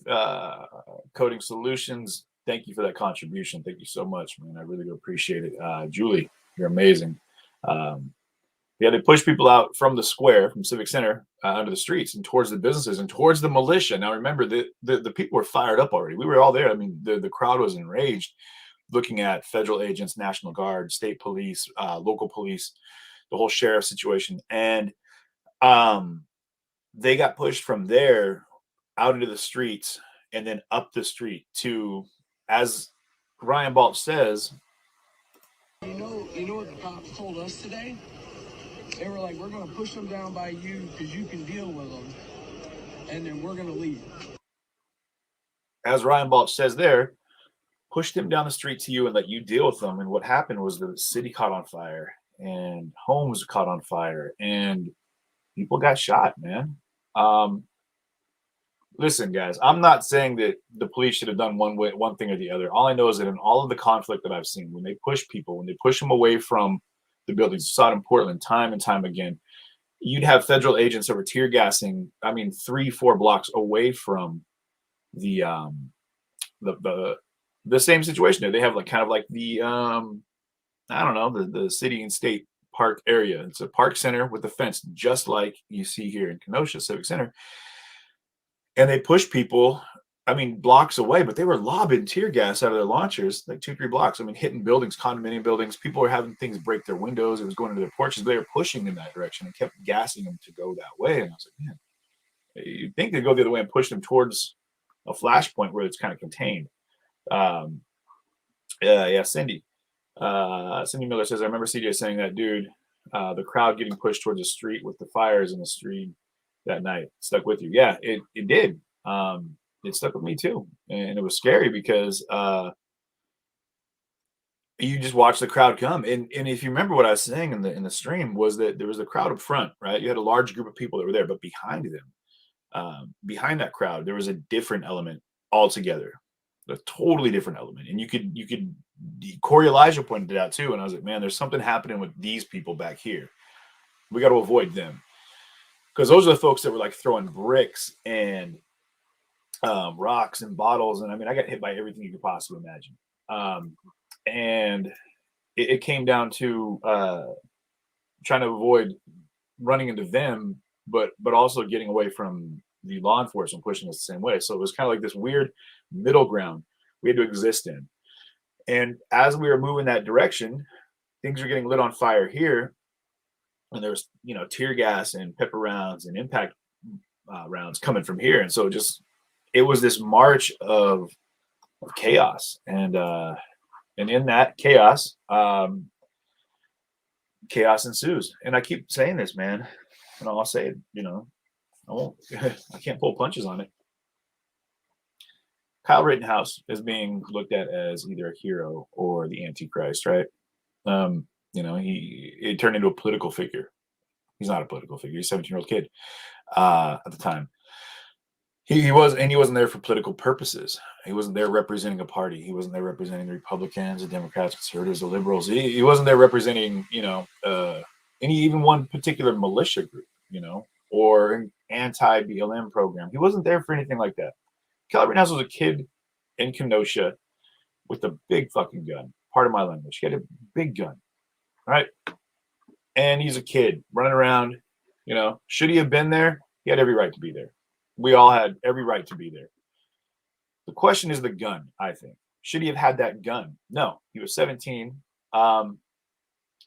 C: coding solutions. Thank you for that contribution. Thank you so much, man. I really do appreciate it. Julie, you're amazing. Yeah, they push people out from the square, from Civic Center, onto the streets and towards the businesses and towards the militia. Now, remember, the people were fired up already. We were all there. I mean, the crowd was enraged, looking at federal agents, National Guard, state police, local police, the whole sheriff situation. And they got pushed from there out into the streets and then up the street to, as Ryan Balch says,
H: You know what the cops told us today? They were like, we're going to push them down by you because you can deal with them, and then we're going to leave.
C: As Ryan Balch says there, push them down the street to you and let you deal with them. And what happened was the city caught on fire, and homes caught on fire, and people got shot, man. Listen, guys, I'm not saying that the police should have done one thing or the other. All I know is that in all of the conflict that I've seen, when they push people, when they push them away from the buildings, saw it in Portland time and time again, you'd have federal agents that were tear gassing, 3-4 blocks away from the same situation there. They have the city and state park area. It's a park center with a fence, just like you see here in Kenosha Civic Center. And they push people, blocks away, but they were lobbing tear gas out of their launchers, like 2-3 blocks. Hitting buildings, condominium buildings. People were having things break their windows. It was going into their porches. They were pushing in that direction and kept gassing them to go that way. And I was like, man, you'd think they'd go the other way and push them towards a flashpoint where it's kind of contained. Cindy. Cindy Miller says, I remember CJ saying that, dude, the crowd getting pushed towards the street with the fires in the street that night stuck with you. Yeah, it did. It stuck with me too. And it was scary because you just watch the crowd come. And if you remember what I was saying in the stream, was that there was a crowd up front, right? You had a large group of people that were there, but behind them, behind that crowd, there was a different element altogether, a totally different element. And you could Corey Elijah pointed it out too. And I was like, man, there's something happening with these people back here. We got to avoid them. Because those are the folks that were like throwing bricks and rocks and bottles. And I got hit by everything you could possibly imagine. And it came down to trying to avoid running into them, but also getting away from the law enforcement pushing us the same way. So it was kind of like this weird middle ground we had to exist in. And as we were moving that direction, things were getting lit on fire here. And there was, tear gas and pepper rounds and impact rounds coming from here. And so just it was this march of chaos, and in that chaos, chaos ensues. And I keep saying this, man, and I'll say it, I won't, I can't pull punches on it. Kyle Rittenhouse is being looked at as either a hero or the Antichrist, right? It turned into a political figure. He's not a political figure. He's a 17-year-old kid at the time. He wasn't there for political purposes. He wasn't there representing a party. He wasn't there representing the Republicans, the Democrats, conservatives, the liberals. He wasn't there representing, even one particular militia group, or an anti-BLM program. He wasn't there for anything like that. Kyle Rittenhouse was a kid in Kenosha with a big fucking gun. Part of my language. He had a big gun, right? And he's a kid running around. Should he have been there? He had every right to be there. We all had every right to be there. The question is the gun, I think. Should he have had that gun? No, he was 17. I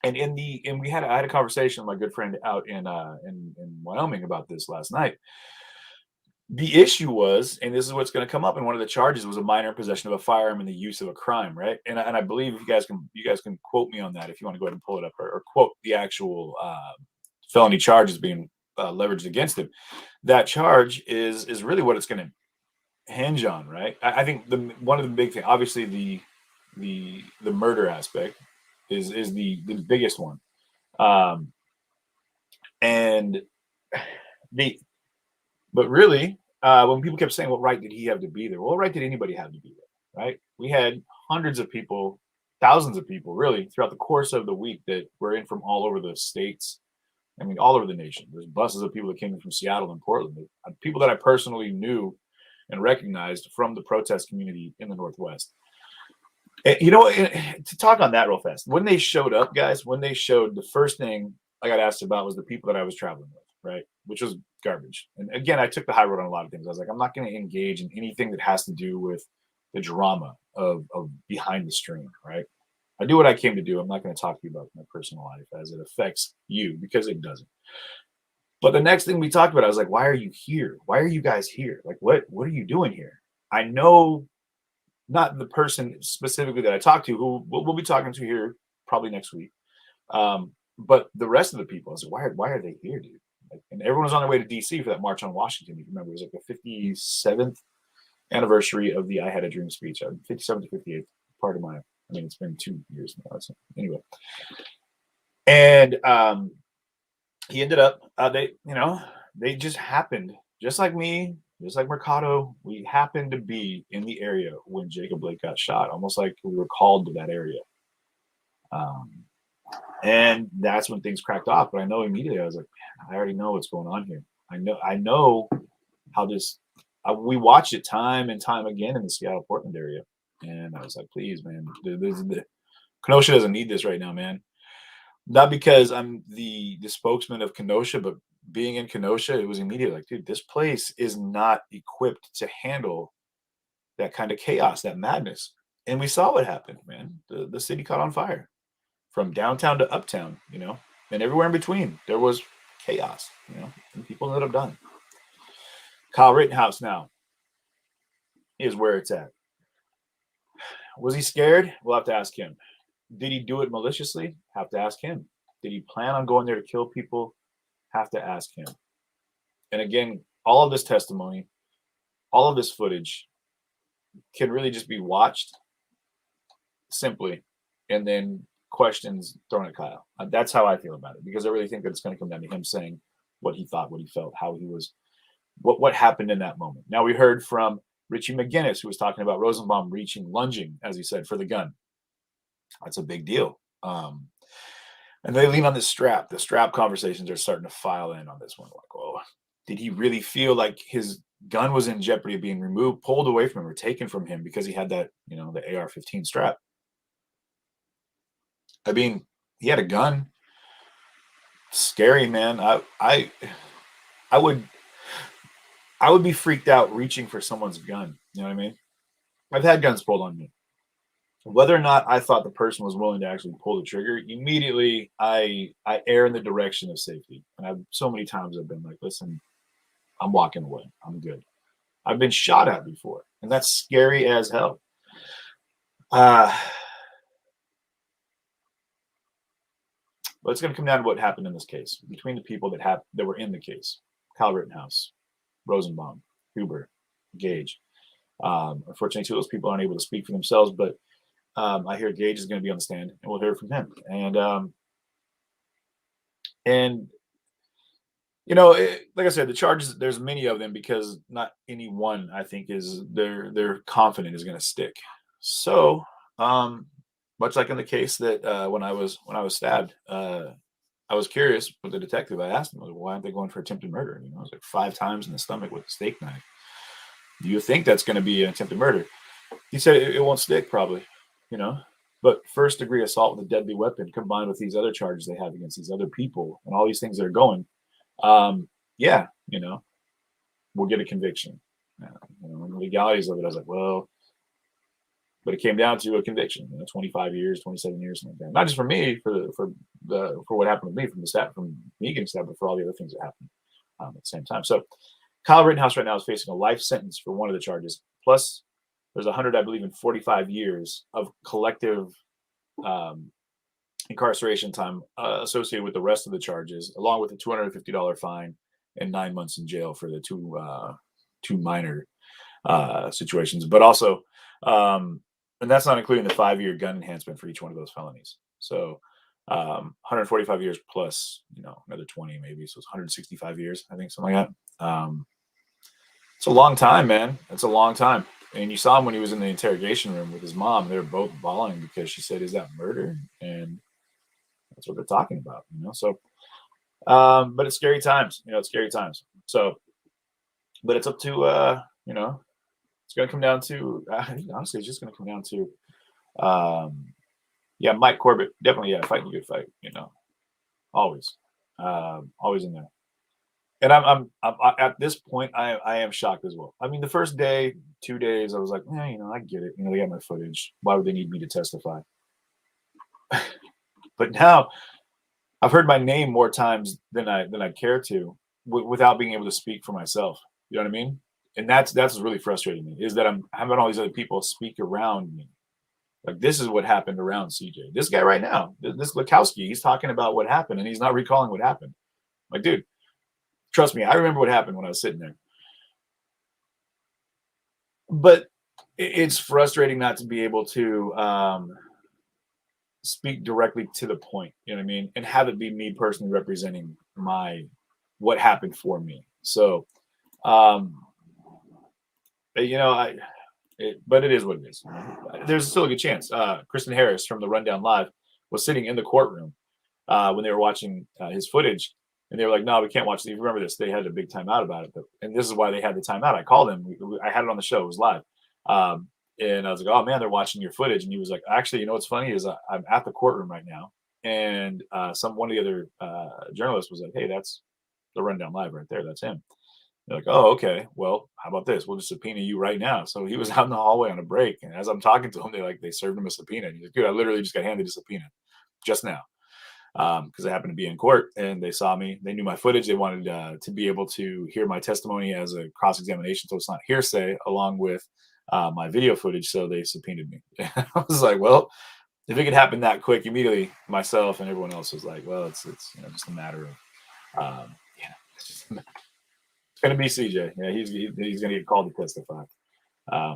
C: had a conversation with my good friend out in Wyoming about this last night. The issue was, and this is what's going to come up in one of the charges, was a minor possession of a firearm and the use of a crime, right? And I believe you guys can quote me on that if you want to go ahead and pull it up, or quote the actual felony charges being leveraged against him. That charge is really what it's going to hinge on, right? I think one of the big things, obviously the murder aspect is the biggest one, but really, when people kept saying, what right did he have to be there? What right did anybody have to be there, right? We had hundreds of people, thousands of people, really, throughout the course of the week that were in from all over the states. I mean, all over the nation. There's buses of people that came in from Seattle and Portland. People that I personally knew and recognized from the protest community in the Northwest. And, to talk on that real fast, when they showed up, guys, the first thing I got asked about was the people that I was traveling with, right? Which was garbage. And again, I took the high road on a lot of things. I was like, I'm not going to engage in anything that has to do with the drama of behind the screen, right? I do what I came to do. I'm not going to talk to you about my personal life as it affects you, because it doesn't. But the next thing we talked about, I was like, why are you here? Why are you guys here? Like, what are you doing here? I know not the person specifically that I talked to, who we'll be talking to here probably next week. But the rest of the people, I was like, why are they here, dude? And everyone was on their way to DC for that March on Washington. You remember, it was like the 57th anniversary of the I Had a Dream speech. 57th to 58th, part of my, it's been 2 years now. So anyway. And he ended up, they just happened, just like me, just like Mercado, we happened to be in the area when Jacob Blake got shot, almost like we were called to that area. And that's when things cracked off. But I know immediately, I was like, man, I already know what's going on here. I know how this, we watch it time and time again in the Seattle, Portland area. And I was like, please, man, Kenosha doesn't need this right now, man. Not because I'm the spokesman of Kenosha, but being in Kenosha, it was immediate. Like, dude, this place is not equipped to handle that kind of chaos, that madness. And we saw what happened, man. The city caught on fire from downtown to uptown, and everywhere in between. There was chaos, and people ended up dying. Kyle Rittenhouse now is where it's at. Was he scared? We'll have to ask him. Did he do it maliciously? Have to ask him. Did he plan on going there to kill people? Have to ask him. And again, all of this testimony, all of this footage can really just be watched simply, and then questions thrown at Kyle. That's how I feel about it, because I really think that it's going to come down to him saying what he thought, what he felt, how he was, what happened in that moment. Now, we heard from Richie McGinnis, who was talking about Rosenbaum lunging, as he said, for the gun. That's a big deal. And they lean on this strap. The strap conversations are starting to file in on this one. Like, oh, did he really feel like his gun was in jeopardy of being removed, pulled away from him, or taken from him because he had that, the AR-15 strap? I mean, he had a gun. Scary, man. I would be freaked out reaching for someone's gun. You know what I mean? I've had guns pulled on me. Whether or not I thought the person was willing to actually pull the trigger, immediately I err in the direction of safety. And so many times I've been like, listen, I'm walking away. I'm good. I've been shot at before, and that's scary as hell. But it's going to come down to what happened in this case between the people that were in the case: Kyle Rittenhouse, Rosenbaum, Huber, Gage. Unfortunately, two of those people aren't able to speak for themselves, but I hear Gage is going to be on the stand, and we'll hear from him. And you know, like I said, the charges, there's many of them because not any one I think is they're confident is going to stick. So, much like in the case that when I was stabbed, I was curious with the detective. I asked him, why aren't they going for attempted murder? You know, it was like 5 times in the stomach with a steak knife. Do you think that's going to be an attempted murder? He said it won't stick, probably. You know, but first degree assault with a deadly weapon combined with these other charges they have against these other people and all these things that are going, yeah, you know, we'll get a conviction. You know, and the legalities of it, I was like, well, but it came down to a conviction. You know, 25 years, 27 years, something like that. Not just for me, for what happened with me, from me getting stabbed, but for all the other things that happened at the same time. So Kyle Rittenhouse right now is facing a life sentence for one of the charges. Plus, there's 100, I believe, in 45 years of collective incarceration time associated with the rest of the charges, along with a $250 fine and 9 months in jail for the two minor situations. But also, and that's not including the 5-year gun enhancement for each one of those felonies. So 145 years plus, you know, another 20 maybe. So it's 165 years, I think, something like that. It's a long time, man. It's a long time. And you saw him when he was in the interrogation room with his mom. They were both bawling because she said, "Is that murder?" And that's what they're talking about, you know. So, but it's scary times, you know. It's scary times. So, but it's up to, you know, it's going to come down to. Honestly, it's just going to come down to, yeah, Mike Corbett, definitely, yeah, fighting a good fight, you know, always, always in there. And I'm at this point, I am shocked as well. I mean, the first day, 2 days, I was like, you know, I get it. You know, they got my footage. Why would they need me to testify? But now I've heard my name more times than I care to, without being able to speak for myself. You know what I mean? And that's what's really frustrating me, is that I'm having all these other people speak around me. Like, this is what happened around CJ. This guy right now, this Lukowski, he's talking about what happened and he's not recalling what happened. Like, dude, trust me, I remember what happened when I was sitting there. But it's frustrating not to be able to speak directly to the point, you know what I mean? And have it be me personally representing what happened for me. So, you know, but it is what it is. There's still a good chance. Kristen Harris from the Rundown Live was sitting in the courtroom when they were watching his footage, and they were like, "No, we can't watch it." You remember this? They had a big timeout about it, and this is why they had the timeout. I called him. I had it on the show. It was live, and I was like, "Oh man, they're watching your footage." And he was like, "Actually, you know what's funny is I'm at the courtroom right now," and one of the other journalists was like, "Hey, that's the Rundown Live right there. That's him." They're like, "Oh, okay. Well, how about this? We'll just subpoena you right now." So he was out in the hallway on a break, and as I'm talking to him, they served him a subpoena. And he's like, "Dude, I literally just got handed a subpoena just now because I happened to be in court and they saw me. They knew my footage. They wanted to be able to hear my testimony as a cross examination, so it's not hearsay, along with my video footage. So they subpoenaed me." I was like, "Well, if it could happen that quick," immediately myself and everyone else was like, "Well, it's you know, just a matter of yeah." It's going to be CJ. Yeah, he's going to get called to testify,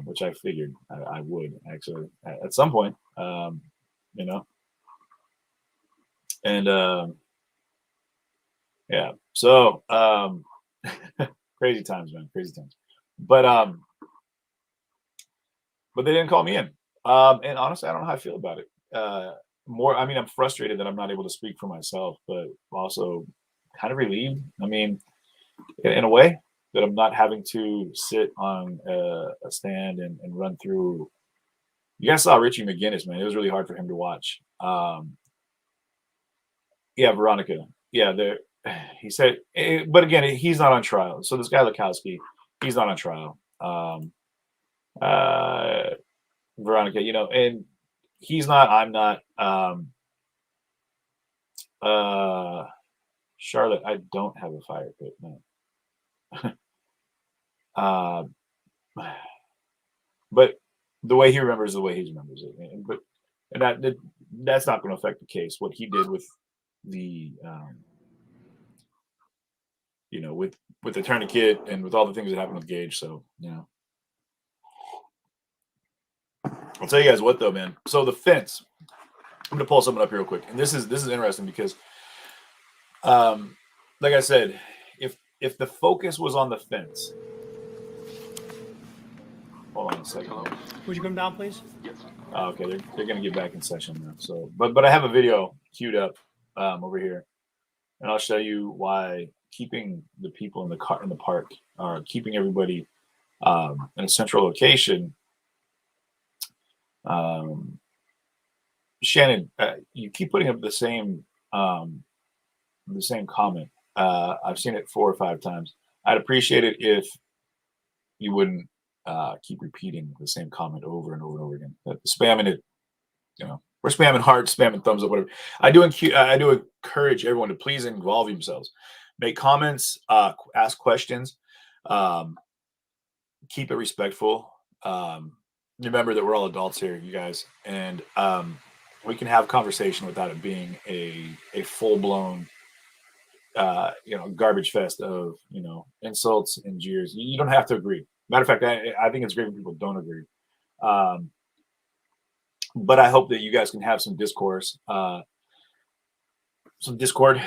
C: which I figured I would actually at some point, you know. And yeah, so crazy times, man, crazy times. But they didn't call me in. And honestly, I don't know how I feel about it. I mean, I'm frustrated that I'm not able to speak for myself, but also kind of relieved. I mean, in a way, that I'm not having to sit on a stand and run through. You guys saw Richie McGinnis, man. It was really hard for him to watch. Yeah, Veronica. Yeah, there. He said, but again, he's not on trial. So this guy Lukowski, he's not on trial. Veronica, you know, and he's not. I'm not. Charlotte, I don't have a fire pit. No. but the way he remembers the way he remembers it. And that's not going to affect the case. What he did with the, with the tourniquet and with all the things that happened with Gage. So, I'll tell you guys what though, man. So the fence, I'm going to pull something up here real quick. And this is interesting because, like I said, if the focus was on the fence, hold on a second.
E: Would you come down, please?
C: Okay, they're going to get back in session now. So, but I have a video queued up over here, and I'll show you why keeping the people in the park, or keeping everybody in a central location. Shannon, you keep putting up the same comment. I've seen it 4 or 5 times. I'd appreciate it if you wouldn't keep repeating the same comment over and over and over again. Spamming it, we're spamming hearts, spamming thumbs up, whatever. I do encourage everyone to please involve themselves, make comments, ask questions, keep it respectful. Remember that we're all adults here, you guys, and we can have conversation without it being a full-blown garbage fest of insults and jeers. You don't have to agree. Matter of fact, I think it's great when people don't agree. But I hope that you guys can have some discourse, some discord.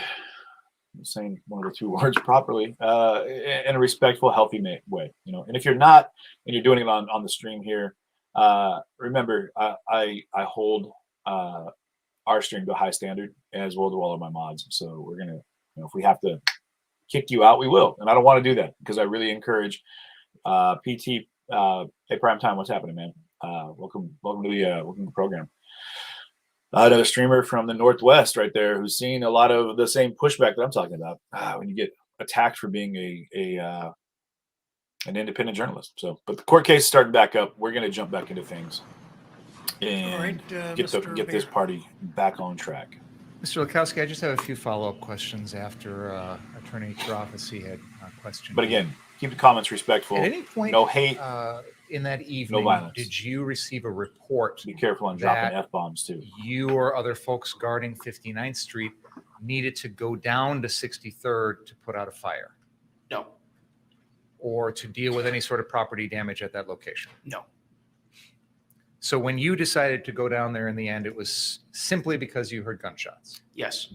C: I'm saying one of the 2 words properly, in a respectful, healthy way. And if you're not, and you're doing it on the stream here, remember, I hold our stream to a high standard, as well do all of my mods. So we're gonna, if we have to kick you out, we will. And I don't want to do that because I really encourage PT. Hey, Prime Time, what's happening, man? Welcome to the program. Another streamer from the Northwest right there who's seen a lot of the same pushback that I'm talking about when you get attacked for being an independent journalist. So, but the court case is starting back up. We're going to jump back into things and get this party back on track.
A: Mr. Lukowski, I just have a few follow-up questions after Attorney Prophecy had questioned.
C: But again, keep the comments respectful.
A: At any point,
C: no hate.
A: In that evening,
C: no violence.
A: Did you receive a report?
C: Be careful on dropping F-bombs too.
A: You or other folks guarding 59th Street needed to go down to 63rd to put out a fire?
B: No.
A: Or to deal with any sort of property damage at that location?
B: No.
A: So when you decided to go down there in the end, it was simply because you heard gunshots?
B: Yes.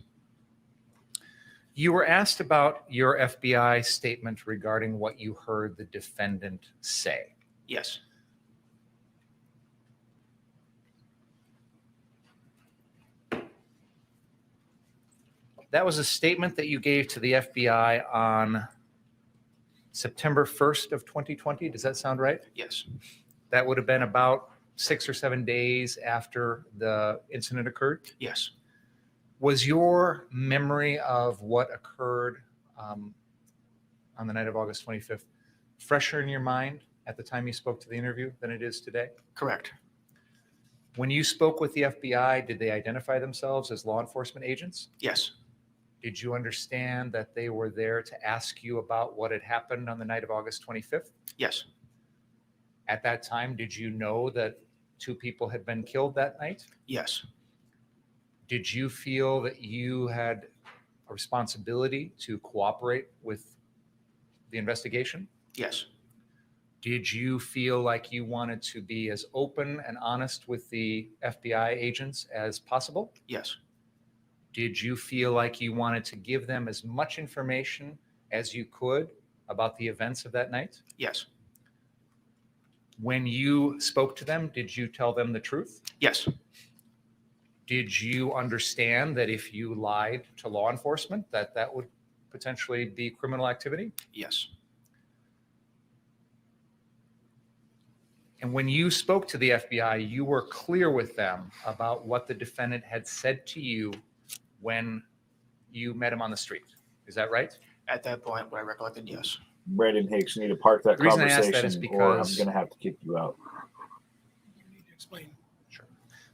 A: You were asked about your FBI statement regarding what you heard the defendant say.
B: Yes.
A: That was a statement that you gave to the FBI on September 1st of 2020. Does that sound right?
B: Yes.
A: That would have been about 6 or 7 days after the incident occurred?
B: Yes.
A: Was your memory of what occurred on the night of August 25th fresher in your mind at the time you spoke to the interview than it is today?
B: Correct.
A: When you spoke with the FBI, did they identify themselves as law enforcement agents?
B: Yes.
A: Did you understand that they were there to ask you about what had happened on the night of August 25th?
B: Yes.
A: At that time, did you know that 2 people had been killed that night?
B: Yes.
A: Did you feel that you had a responsibility to cooperate with the investigation?
B: Yes.
A: Did you feel like you wanted to be as open and honest with the FBI agents as possible?
B: Yes.
A: Did you feel like you wanted to give them as much information as you could about the events of that night?
B: Yes.
A: When you spoke to them, did you tell them the truth?
B: Yes.
A: Did you understand that if you lied to law enforcement, that would potentially be criminal activity?
B: Yes.
A: And when you spoke to the FBI, you were clear with them about what the defendant had said to you when you met him on the street. Is that right?
B: At that point, what I recollected, yes.
C: Brandon Hicks, you need to park that
A: The reason I ask
C: conversation,
A: that is
C: or I'm
A: because-
C: going to have to kick you out.
E: You need to explain.
A: Sure.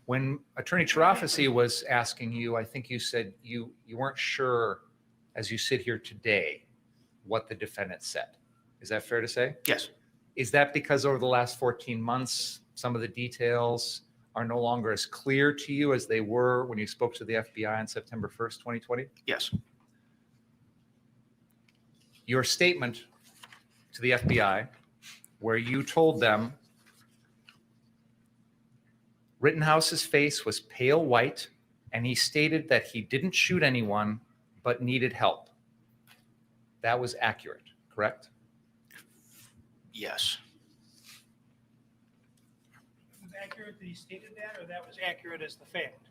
A: When Attorney Chirafisi was asking you, I think you said you weren't sure, as you sit here today, what the defendant said. Is that fair to say?
B: Yes.
A: Is that because over the last 14 months, some of the details are no longer as clear to you as they were when you spoke to the FBI on September 1st, 2020?
B: Yes.
A: Your statement to the FBI, where you told them Rittenhouse's face was pale white, and he stated that he didn't shoot anyone but needed help. That was accurate, correct?
B: Yes.
E: Was it accurate that he stated that, or that was accurate as the fact?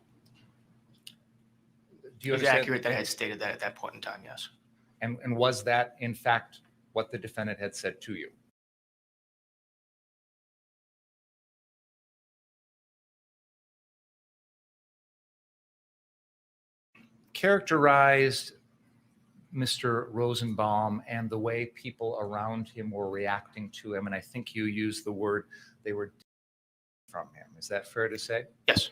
A: Do
B: It
A: you
B: was
A: understand?
B: accurate that I had stated that at that point in time, yes.
A: And was that, in fact, what the defendant had said to you? Characterized Mr. Rosenbaum and the way people around him were reacting to him, and I think you used the word they were from him. Is that fair to say?
B: Yes.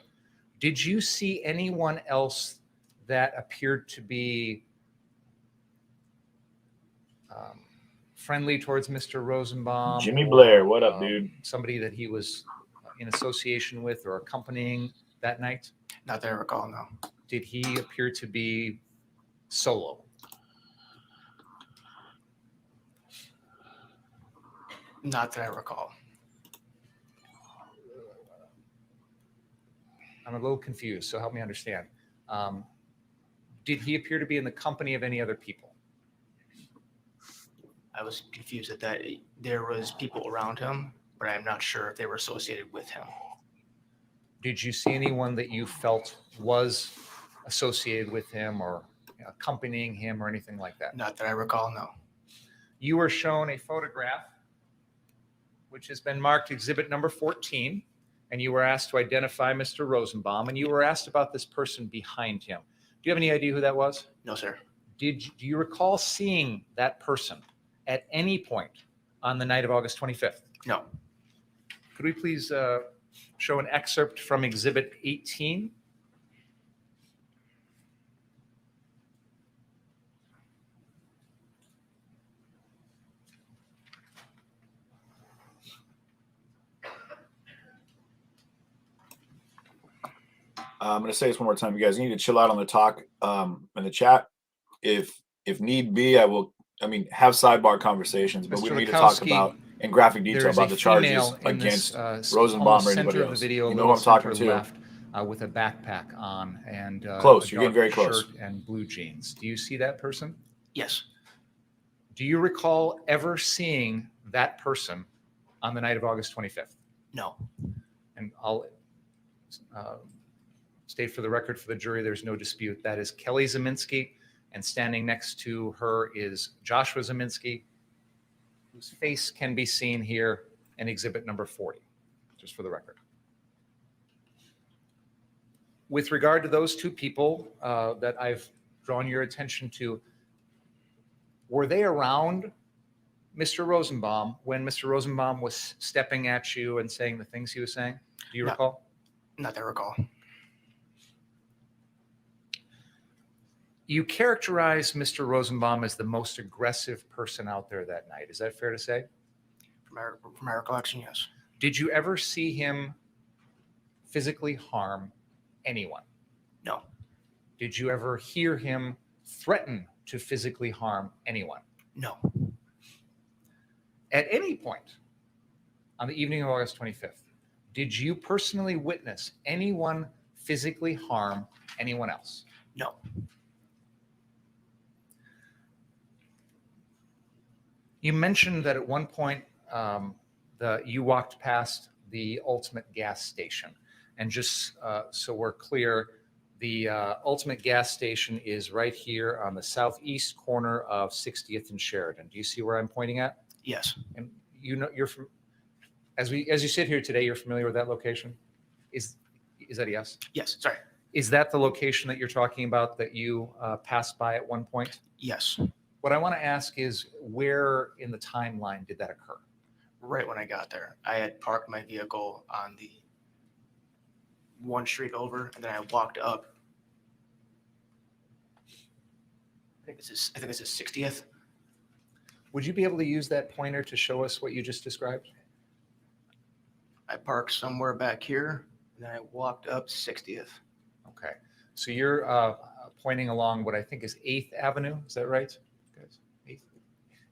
A: Did you see anyone else that appeared to be friendly towards Mr. Rosenbaum?
C: Jimmy
A: or,
C: Blair, what up, dude?
A: Somebody that he was in association with or accompanying that night?
B: Not that I recall, no.
A: Did he appear to be solo?
B: Not that I recall.
A: I'm a little confused, so help me understand. Did he appear to be in the company of any other people?
B: I was confused at that. There was people around him, but I'm not sure if they were associated with him.
A: Did you see anyone that you felt was associated with him or accompanying him or anything like that?
B: Not that I recall, no.
A: You were shown a photograph which has been marked exhibit number 14, and you were asked to identify Mr. Rosenbaum, and you were asked about this person behind him. Do you have any idea who that was?
B: No, sir.
A: Do you recall seeing that person at any point on the night of August 25th?
B: No.
A: Could we please show an excerpt from exhibit 18?
C: I'm going to say this one more time. You guys need to chill out on the talk in the chat. If need be, I will. I mean, have sidebar conversations, but we
A: Mr.
C: need to talk
A: Lukowski,
C: about in graphic detail
A: There is
C: about
A: a
C: the charges
A: female in
C: against
A: this,
C: Rosenbaum
A: almost
C: or anybody
A: center of
C: else.
A: the video,
C: You
A: a
C: know
A: little
C: who I'm talking
A: center
C: to.
A: left, with a backpack on and
C: Close.
A: a
C: You're getting
A: dark
C: very close.
A: shirt and blue jeans. Do you see that person?
B: Yes.
A: Do you recall ever seeing that person on the night of August 25th?
B: No.
A: And I'll state for the record for the jury, there's no dispute. That is Kelly Zeminski, and standing next to her is Joshua Zeminski, whose face can be seen here in exhibit number 40, just for the record. With regard to those two people that I've drawn your attention to, were they around Mr. Rosenbaum when Mr. Rosenbaum was stepping at you and saying the things he was saying? Do you
B: No.
A: recall?
B: Not that I recall.
A: You characterize Mr. Rosenbaum as the most aggressive person out there that night. Is that fair to say?
B: From my recollection, yes.
A: Did you ever see him physically harm anyone?
B: No.
A: Did you ever hear him threaten to physically harm anyone?
B: No.
A: At any point on the evening of August 25th, did you personally witness anyone physically harm anyone else?
B: No.
A: You mentioned that at one point you walked past the Ultimate gas station. And just so we're clear, the Ultimate gas station is right here on the southeast corner of 60th and Sheridan. Do you see where I'm pointing at?
B: Yes.
A: And you know, you're from, as you sit here today, you're familiar with that location? Is that a yes?
B: Yes. Sorry.
A: Is that the location that you're talking about that you passed by at one point?
B: Yes.
A: What I want to ask is, where in the timeline did that occur?
B: Right when I got there, I had parked my vehicle on the one street over, and then I walked up. I think this is 60th.
A: Would you be able to use that pointer to show us what you just described?
B: I parked somewhere back here, and then I walked up 60th.
A: Okay. So you're pointing along what I think is 8th Avenue. Is that right? Guys?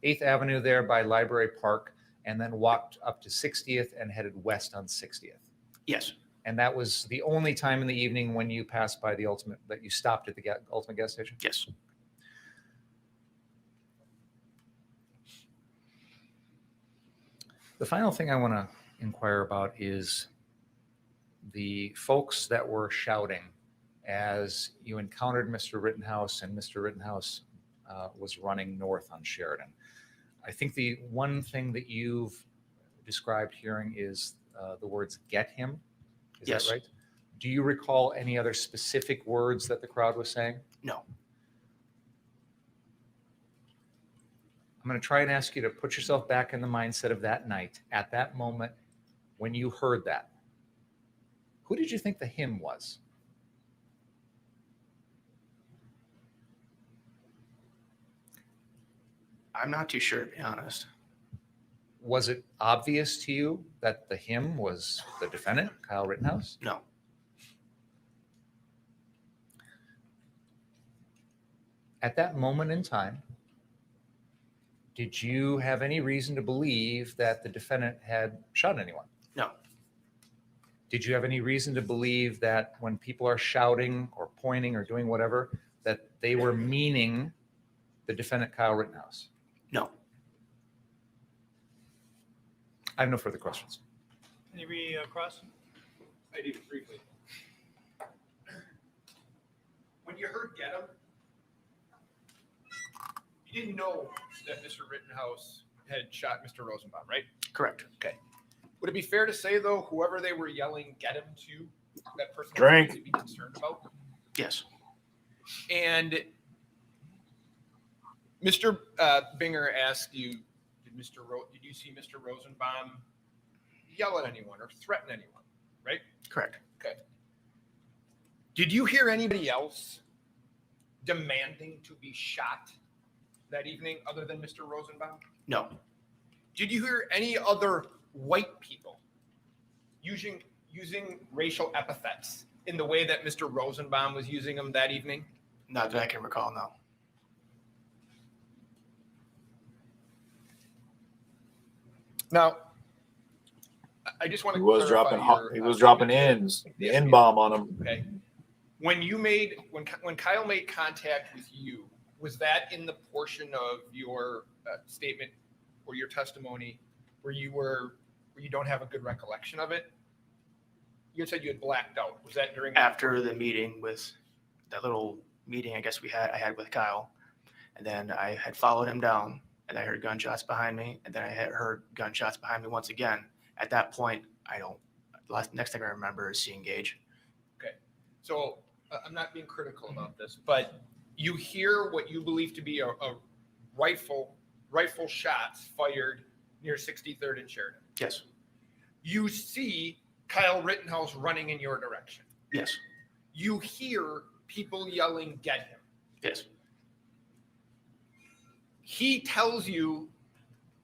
A: 8th Avenue there by Library Park, and then walked up to 60th and headed west on 60th.
B: Yes,
A: And that was the only time in the evening when you passed by the that you stopped at the Ultimate gas station?
B: yes.
A: The final thing I want to inquire about is the folks that were shouting as you encountered Mr. Rittenhouse and Mr. Rittenhouse was running north on Sheridan. I think the one thing that you've described hearing is the words "get him." Is
B: Yes.
A: that right? Do you recall any other specific words that the crowd was saying?
B: No.
A: I'm going to try and ask you to put yourself back in the mindset of that night, at that moment when you heard that. Who did you think the him was?
B: I'm not too sure, to be honest.
A: Was it obvious to you that the him was the defendant, Kyle Rittenhouse?
B: No.
A: At that moment in time, did you have any reason to believe that the defendant had shot anyone?
B: No.
A: Did you have any reason to believe that when people are shouting or pointing or doing whatever, that they were meaning the defendant, Kyle Rittenhouse?
B: No.
A: I have no further questions.
E: Any cross?
D: I do briefly. When you heard "get him," you didn't know that Mr. Rittenhouse had shot Mr. Rosenbaum, right?
B: Correct.
D: Okay. Would it be fair to say, though, whoever they were yelling "get him" to, that person
C: Drink.
D: to be concerned about?
B: Yes.
D: And Mr. Binger asked you, did you see Mr. Rosenbaum yell at anyone or threaten anyone, right?
B: Correct.
D: Okay. Did you hear anybody else demanding to be shot that evening other than Mr. Rosenbaum?
B: No.
D: Did you hear any other white people using racial epithets in the way that Mr. Rosenbaum was using them that evening?
B: Not that I can recall, no.
D: Now, I just want
C: He
D: to
C: was
D: clarify
C: dropping.
D: your,
C: He was dropping
D: statement.
C: ins. The
D: Yes,
C: N
D: yes.
C: bomb on him.
D: Okay. When Kyle made contact with you, was that in the portion of your statement or your testimony where you don't have a good recollection of it? You said you had blacked out. Was that during
B: After the meeting with that little meeting, I guess I had with Kyle, and then I had followed him down, and I heard gunshots behind me, and then I had heard gunshots behind me once again. At that point, next thing I remember is seeing Gage.
D: Okay. So I'm not being critical about this, but you hear what you believe to be a rifle shots fired near 63rd and Sheridan.
B: Yes.
D: You see Kyle Rittenhouse running in your direction.
B: Yes.
D: You hear people yelling, "Get him."
B: Yes.
D: He tells you,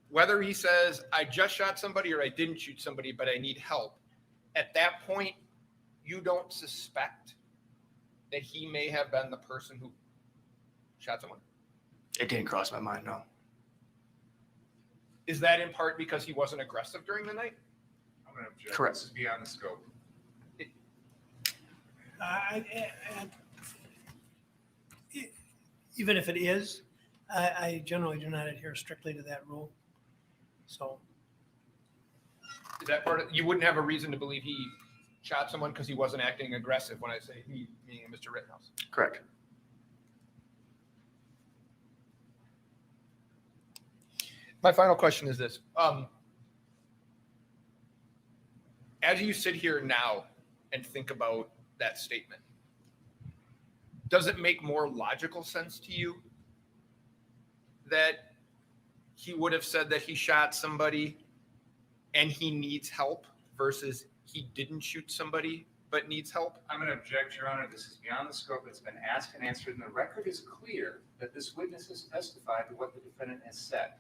D: whether he says, "I just shot somebody" or "I didn't shoot somebody, but I need help." At that point, you don't suspect that he may have been the person who shot someone.
B: It didn't cross my mind, no.
D: Is that in part because he wasn't aggressive during the night?
A: I'm going to object.
B: Correct.
A: This is beyond the scope.
E: Even if it is, I generally do not adhere strictly to that rule. So,
D: Is that part of, you wouldn't have a reason to believe he shot someone because he wasn't acting aggressive when I say he, meaning Mr. Rittenhouse?
B: Correct.
D: My final question is this. As you sit here now and think about that statement, does it make more logical sense to you that he would have said that he shot somebody and he needs help versus he didn't shoot somebody but needs help?
A: I'm going to object, Your Honor. This is beyond the scope. It's been asked and answered, and the record is clear that this witness has testified to what the defendant has said.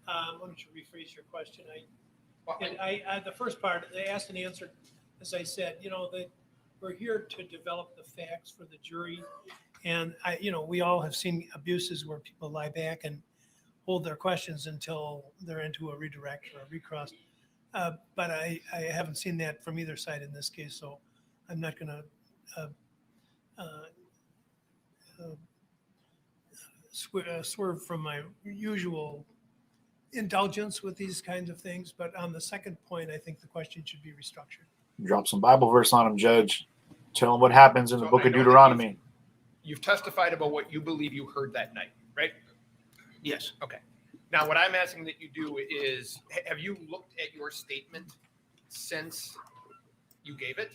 E: Why don't you rephrase your question? I the first part, they asked and answered, as I said, that we're here to develop the facts for the jury. And we all have seen abuses where people lie back and hold their questions until they're into a redirect or a recross. But I haven't seen that from either side in this case, so I'm not going to swerve from my usual indulgence with these kinds of things. But on the second point, I think the question should be restructured.
C: Drop some Bible verse on him, Judge. Tell him what happens in the
D: So
C: book
D: I
C: of
D: know that
C: Deuteronomy.
D: You've testified about what you believe you heard that night, right?
B: Yes.
D: Okay. Now, what I'm asking that you do is, have you looked at your statement since you gave it?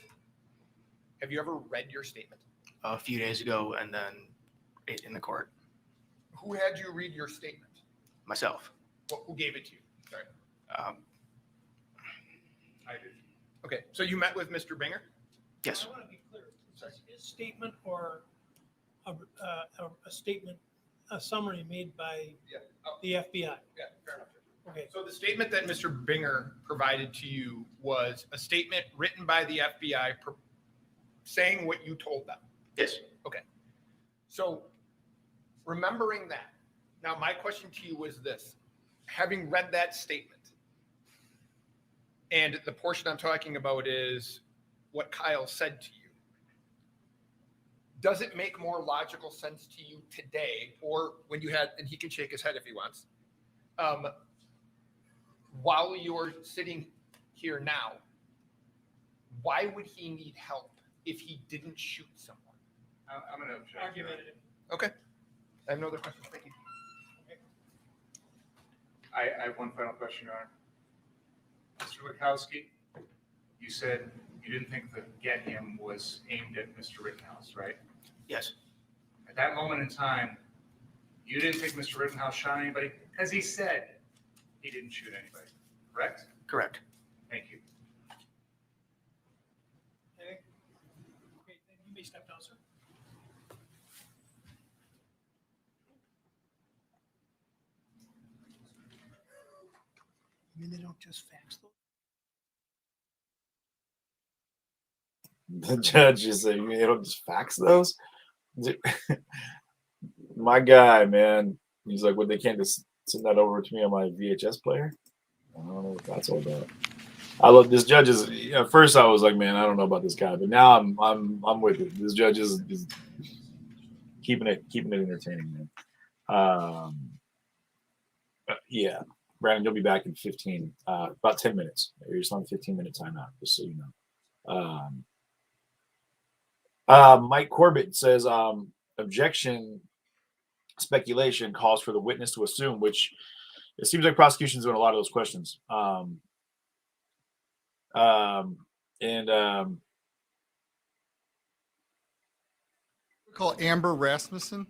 D: Have you ever read your statement?
B: A few days ago, and then in the court
D: Who had you read your statement?
B: myself.
D: Who gave it to you? Sorry.
A: I did.
D: Okay. So you met with Mr. Binger?
B: Yes.
E: I want to be clear. Is this his statement or a statement, a summary made by
D: Yeah. Oh,
E: the FBI?
D: yeah. Fair enough.
E: Okay.
D: So the statement that Mr. Binger provided to you was a statement written by the FBI saying what you told them.
B: Yes.
D: Okay. So remembering that, now my question to you was this: having read that statement, and the portion I'm talking about is what Kyle said to you, does it make more logical sense to you today, or when you had, and he can shake his head if he wants, while you're sitting here now, why would he need help if he didn't shoot someone?
A: I'm going to object.
E: Argumentative.
D: Okay. I have no other questions. Thank you.
A: I have one final question, Your Honor. Mr. Witkowski, you said you didn't think the get him was aimed at Mr. Rittenhouse, right?
B: Yes.
A: At that moment in time, you didn't think Mr. Rittenhouse shot anybody because he said he didn't shoot anybody, correct?
B: Correct.
A: Thank you.
E: Okay, then you may step down, sir. I mean, they don't just fax those.
C: The judge is saying, you don't just fax those? My guy, man. He's like, what, they can't just send that over to me on my VHS player? I don't know what that's all about. I love this judge is, at first I was like, man, I don't know about this guy, but now I'm with it. This judge is keeping it entertaining, man. Yeah. Brandon, you'll be back in 15, about 10 minutes. You're just on a 15-minute timeout, just so you know. Mike Corbett says, objection speculation calls for the witness to assume, which it seems like prosecution's doing a lot of those questions.
I: Call Amber Rasmussen.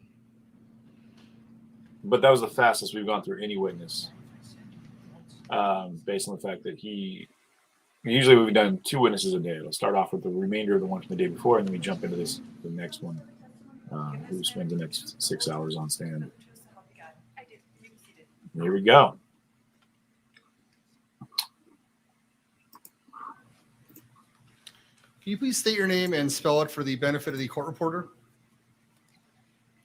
C: But that was the fastest we've gone through any witness, based on the fact that usually we've done 2 witnesses a day. It'll start off with the remainder of the one from the day before, and then we jump into the next one, who spends the next 6 hours on stand. Here we go.
I: Can you please state your name and spell it for the benefit of the court reporter?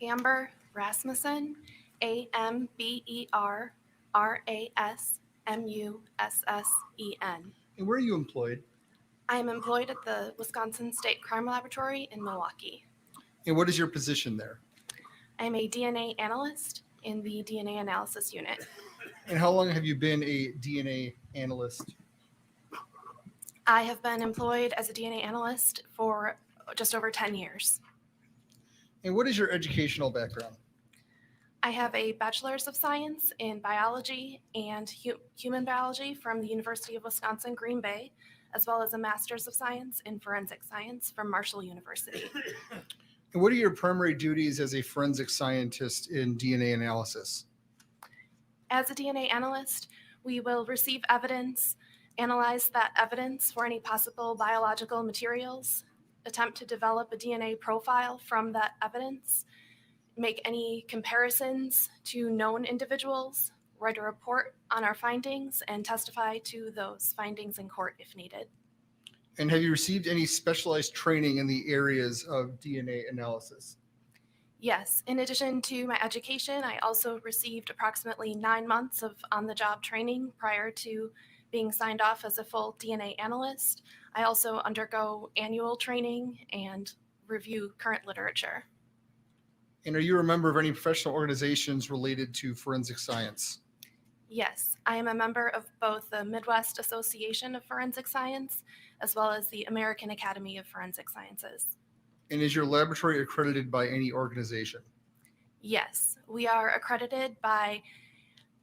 J: Amber Rasmussen, AmberRasmussen.
I: And where are you employed?
J: I am employed at the Wisconsin State Crime Laboratory in Milwaukee.
I: And what is your position there?
J: I am a DNA analyst in the DNA analysis unit.
I: And how long have you been a DNA analyst?
J: I have been employed as a DNA analyst for just over 10 years.
I: And what is your educational background?
J: I have a Bachelor's of Science in Biology and Human Biology from the University of Wisconsin, Green Bay, as well as a Master's of Science in Forensic Science from Marshall University.
I: And what are your primary duties as a forensic scientist in DNA analysis?
J: As a DNA analyst, we will receive evidence, analyze that evidence for any possible biological materials, attempt to develop a DNA profile from that evidence, make any comparisons to known individuals, write a report on our findings and testify to those findings in court if needed.
I: And have you received any specialized training in the areas of DNA analysis?
J: Yes, in addition to my education, I also received approximately 9 months of on-the-job training prior to being signed off as a full DNA analyst. I also undergo annual training and review current literature.
I: And are you a member of any professional organizations related to forensic science?
J: Yes, I am a member of both the Midwest Association of Forensic Science as well as the American Academy of Forensic Sciences.
I: And is your laboratory accredited by any organization?
J: Yes, we are accredited by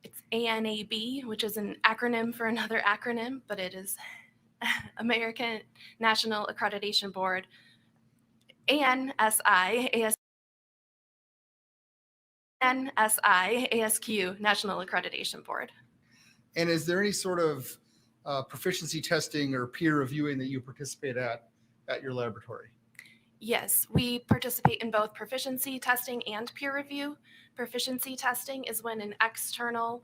J: it's ANAB, which is an acronym for another acronym, but it is American National Accreditation Board, ANSI, ASQ, National Accreditation Board.
I: And is there any sort of proficiency testing or peer reviewing that you participate at your laboratory?
J: Yes, we participate in both proficiency testing and peer review. Proficiency testing is when an external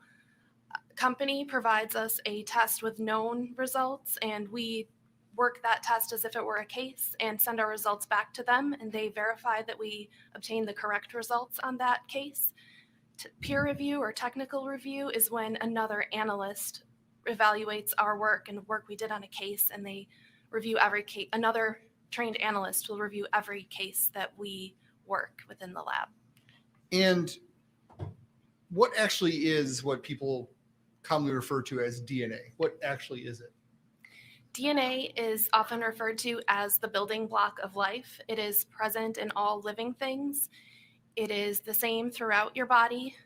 J: company provides us a test with known results, and we work that test as if it were a case and send our results back to them, and they verify that we obtain the correct results on that case. Peer review or technical review is when another analyst evaluates our work and work we did on a case, and they review every case. Another trained analyst will review every case that we work within the lab.
I: And what actually is what people commonly refer to as DNA? What actually is it?
J: DNA is often referred to as the building block of life. It is present in all living things. It is the same throughout your body.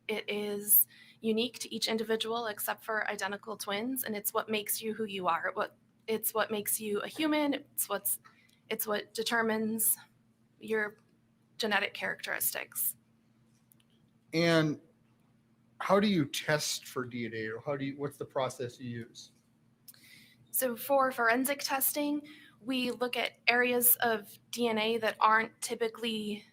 J: It is unique to each individual except for identical twins, and it's what makes you who you are. It's what makes you a human. It's what determines your genetic characteristics.
I: And how do you test for DNA, or what's the process you use?
J: So for forensic testing, we look at areas of DNA that aren't typically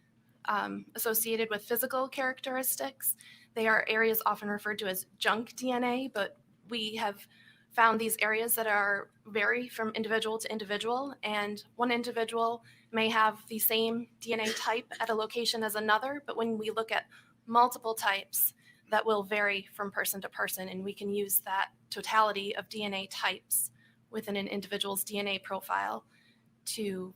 J: associated with physical characteristics. They are areas often referred to as junk DNA, but we have found these areas that vary from individual to individual, and one individual may have the same DNA type at a location as another, but when we look at multiple types, that will vary from person to person, and we can use that totality of DNA types within an individual's DNA profile to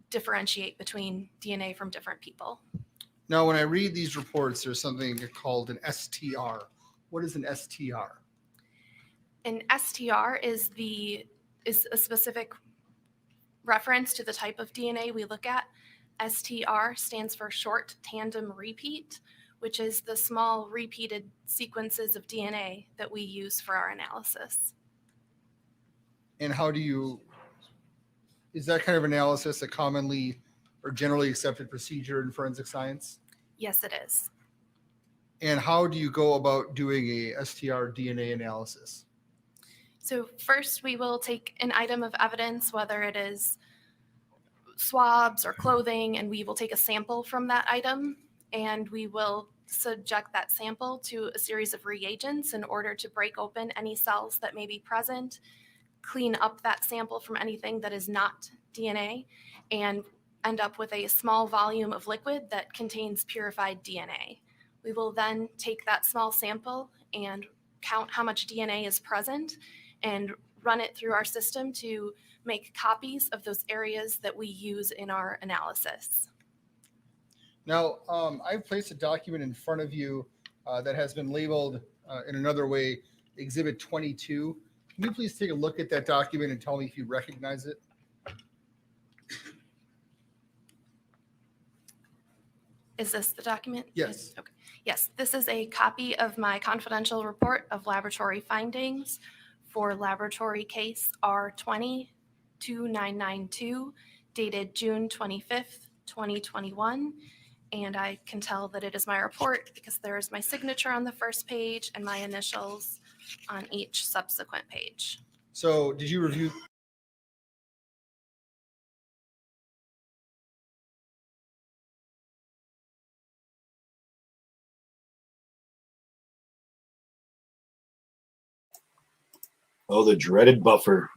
J: differentiate between DNA from different people.
I: Now, when I read these reports, there's something called an STR. What is an STR?
J: An STR is a specific reference to the type of DNA we look at. STR stands for short tandem repeat, which is the small repeated sequences of DNA that we use for our analysis.
I: And is that kind of analysis a commonly or generally accepted procedure in forensic science?
J: Yes, it is.
I: And how do you go about doing a STR DNA analysis?
J: So first we will take an item of evidence, whether it is swabs or clothing, and we will take a sample from that item, and we will subject that sample to a series of reagents in order to break open any cells that may be present, clean up that sample from anything that is not DNA, and end up with a small volume of liquid that contains purified DNA. We will then take that small sample and count how much DNA is present and run it through our system to make copies of those areas that we use in our analysis.
I: Now, I've placed a document in front of you that has been labeled in another way, Exhibit 22. Can you please take a look at that document and tell me if you recognize it?
J: Is this the document?
I: Yes.
J: Okay. Yes, this is a copy of my confidential report of laboratory findings for laboratory case R20-2992, dated June 25th, 2021. And I can tell that it is my report because there is my signature on the first page and my initials on each subsequent page.
I: So did you review
C: Oh, the dreaded buffer.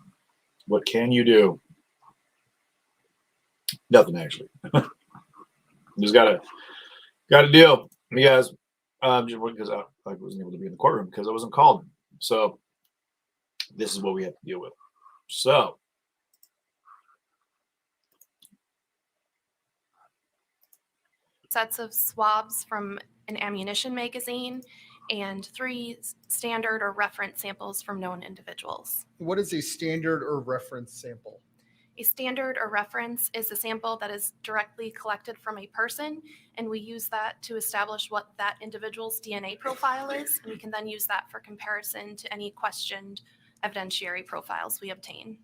C: What can you do? Nothing, actually. Just gotta deal. You guys, just because I wasn't able to be in the courtroom because I wasn't called. So this is what we have to deal with. So
J: sets of swabs from an ammunition magazine and 3 standard or reference samples from known individuals.
I: What is a standard or reference sample?
J: A standard or reference is a sample that is directly collected from a person, and we use that to establish what that individual's DNA profile is, and we can then use that for comparison to any questioned evidentiary profiles we obtain.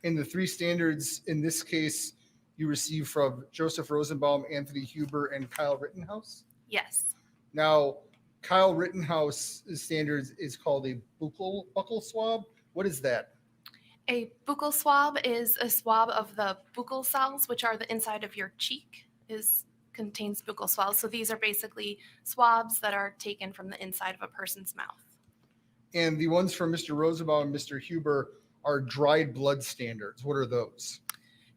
I: And the 3 standards in this case you received from Joseph Rosenbaum, Anthony Huber, and Kyle Rittenhouse?
J: Yes.
I: Now, Kyle Rittenhouse's standards is called a buccal swab. What is that?
J: A buccal swab is a swab of the buccal cells, which are the inside of your cheek, contains buccal swabs. So these are basically swabs that are taken from the inside of a person's mouth.
I: And the ones from Mr. Rosenbaum and Mr. Huber are dried blood standards. What are those?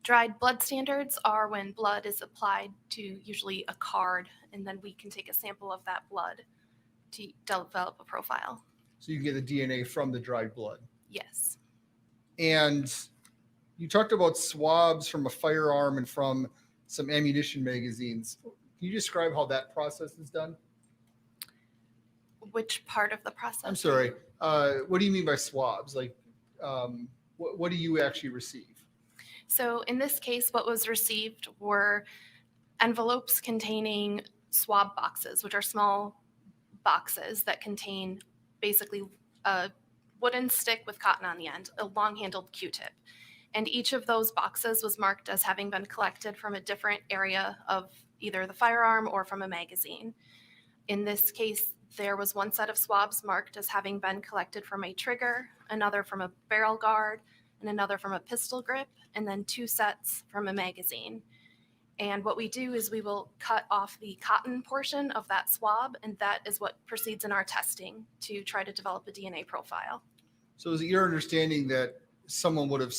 J: Dried blood standards are when blood is applied to usually a card, and then we can take a sample of that blood to develop a profile.
I: So you get the DNA from the dried blood.
J: Yes.
I: And you talked about swabs from a firearm and from some ammunition magazines. Can you describe how that process is done?
J: Which part of the process?
I: I'm sorry. What do you mean by swabs? Like, what do you actually receive?
J: So in this case, what was received were envelopes containing swab boxes, which are small boxes that contain basically a wooden stick with cotton on the end, a long-handled Q-tip. And each of those boxes was marked as having been collected from a different area of either the firearm or from a magazine. In this case, there was one set of swabs marked as having been collected from a trigger, another from a barrel guard, and another from a pistol grip, and then 2 sets from a magazine. And what we do is we will cut off the cotton portion of that swab, and that is what proceeds in our testing to try to develop a DNA profile.
I: So is it your understanding that someone would have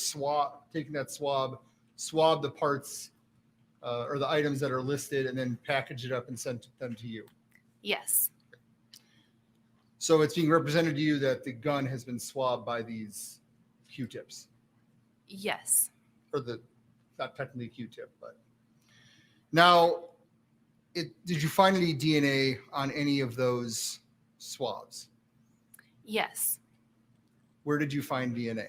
I: taken that swab the parts or the items that are listed, and then package it up and sent them to you?
J: Yes.
I: So it's being represented to you that the gun has been swabbed by these Q-tips?
J: Yes.
I: Or not technically Q-tip, but. Now, did you find any DNA on any of those swabs?
J: Yes.
I: Where did you find DNA?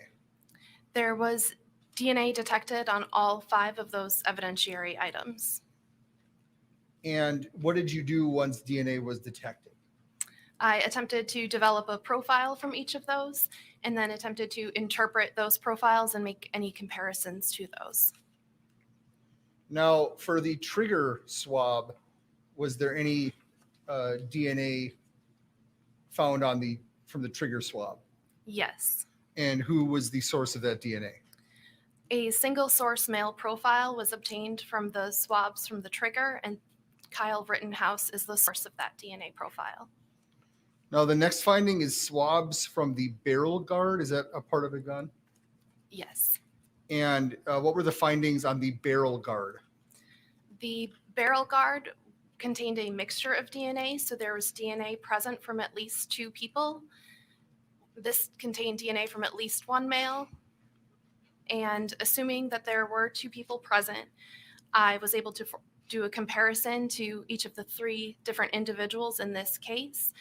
J: There was DNA detected on all 5 of those evidentiary items.
I: And what did you do once DNA was detected?
J: I attempted to develop a profile from each of those, and then attempted to interpret those profiles and make any comparisons to those.
I: Now, for the trigger swab, was there any DNA found from the trigger swab?
J: Yes.
I: And who was the source of that DNA?
J: A single source male profile was obtained from the swabs from the trigger, and Kyle Rittenhouse is the source of that DNA profile.
I: Now, the next finding is swabs from the barrel guard. Is that a part of a gun?
J: Yes.
I: And what were the findings on the barrel guard?
J: The barrel guard contained a mixture of DNA, so there was DNA present from at least 2 people. This contained DNA from at least 1 male. And assuming that there were 2 people present, I was able to do a comparison to each of the 3 different individuals in this case.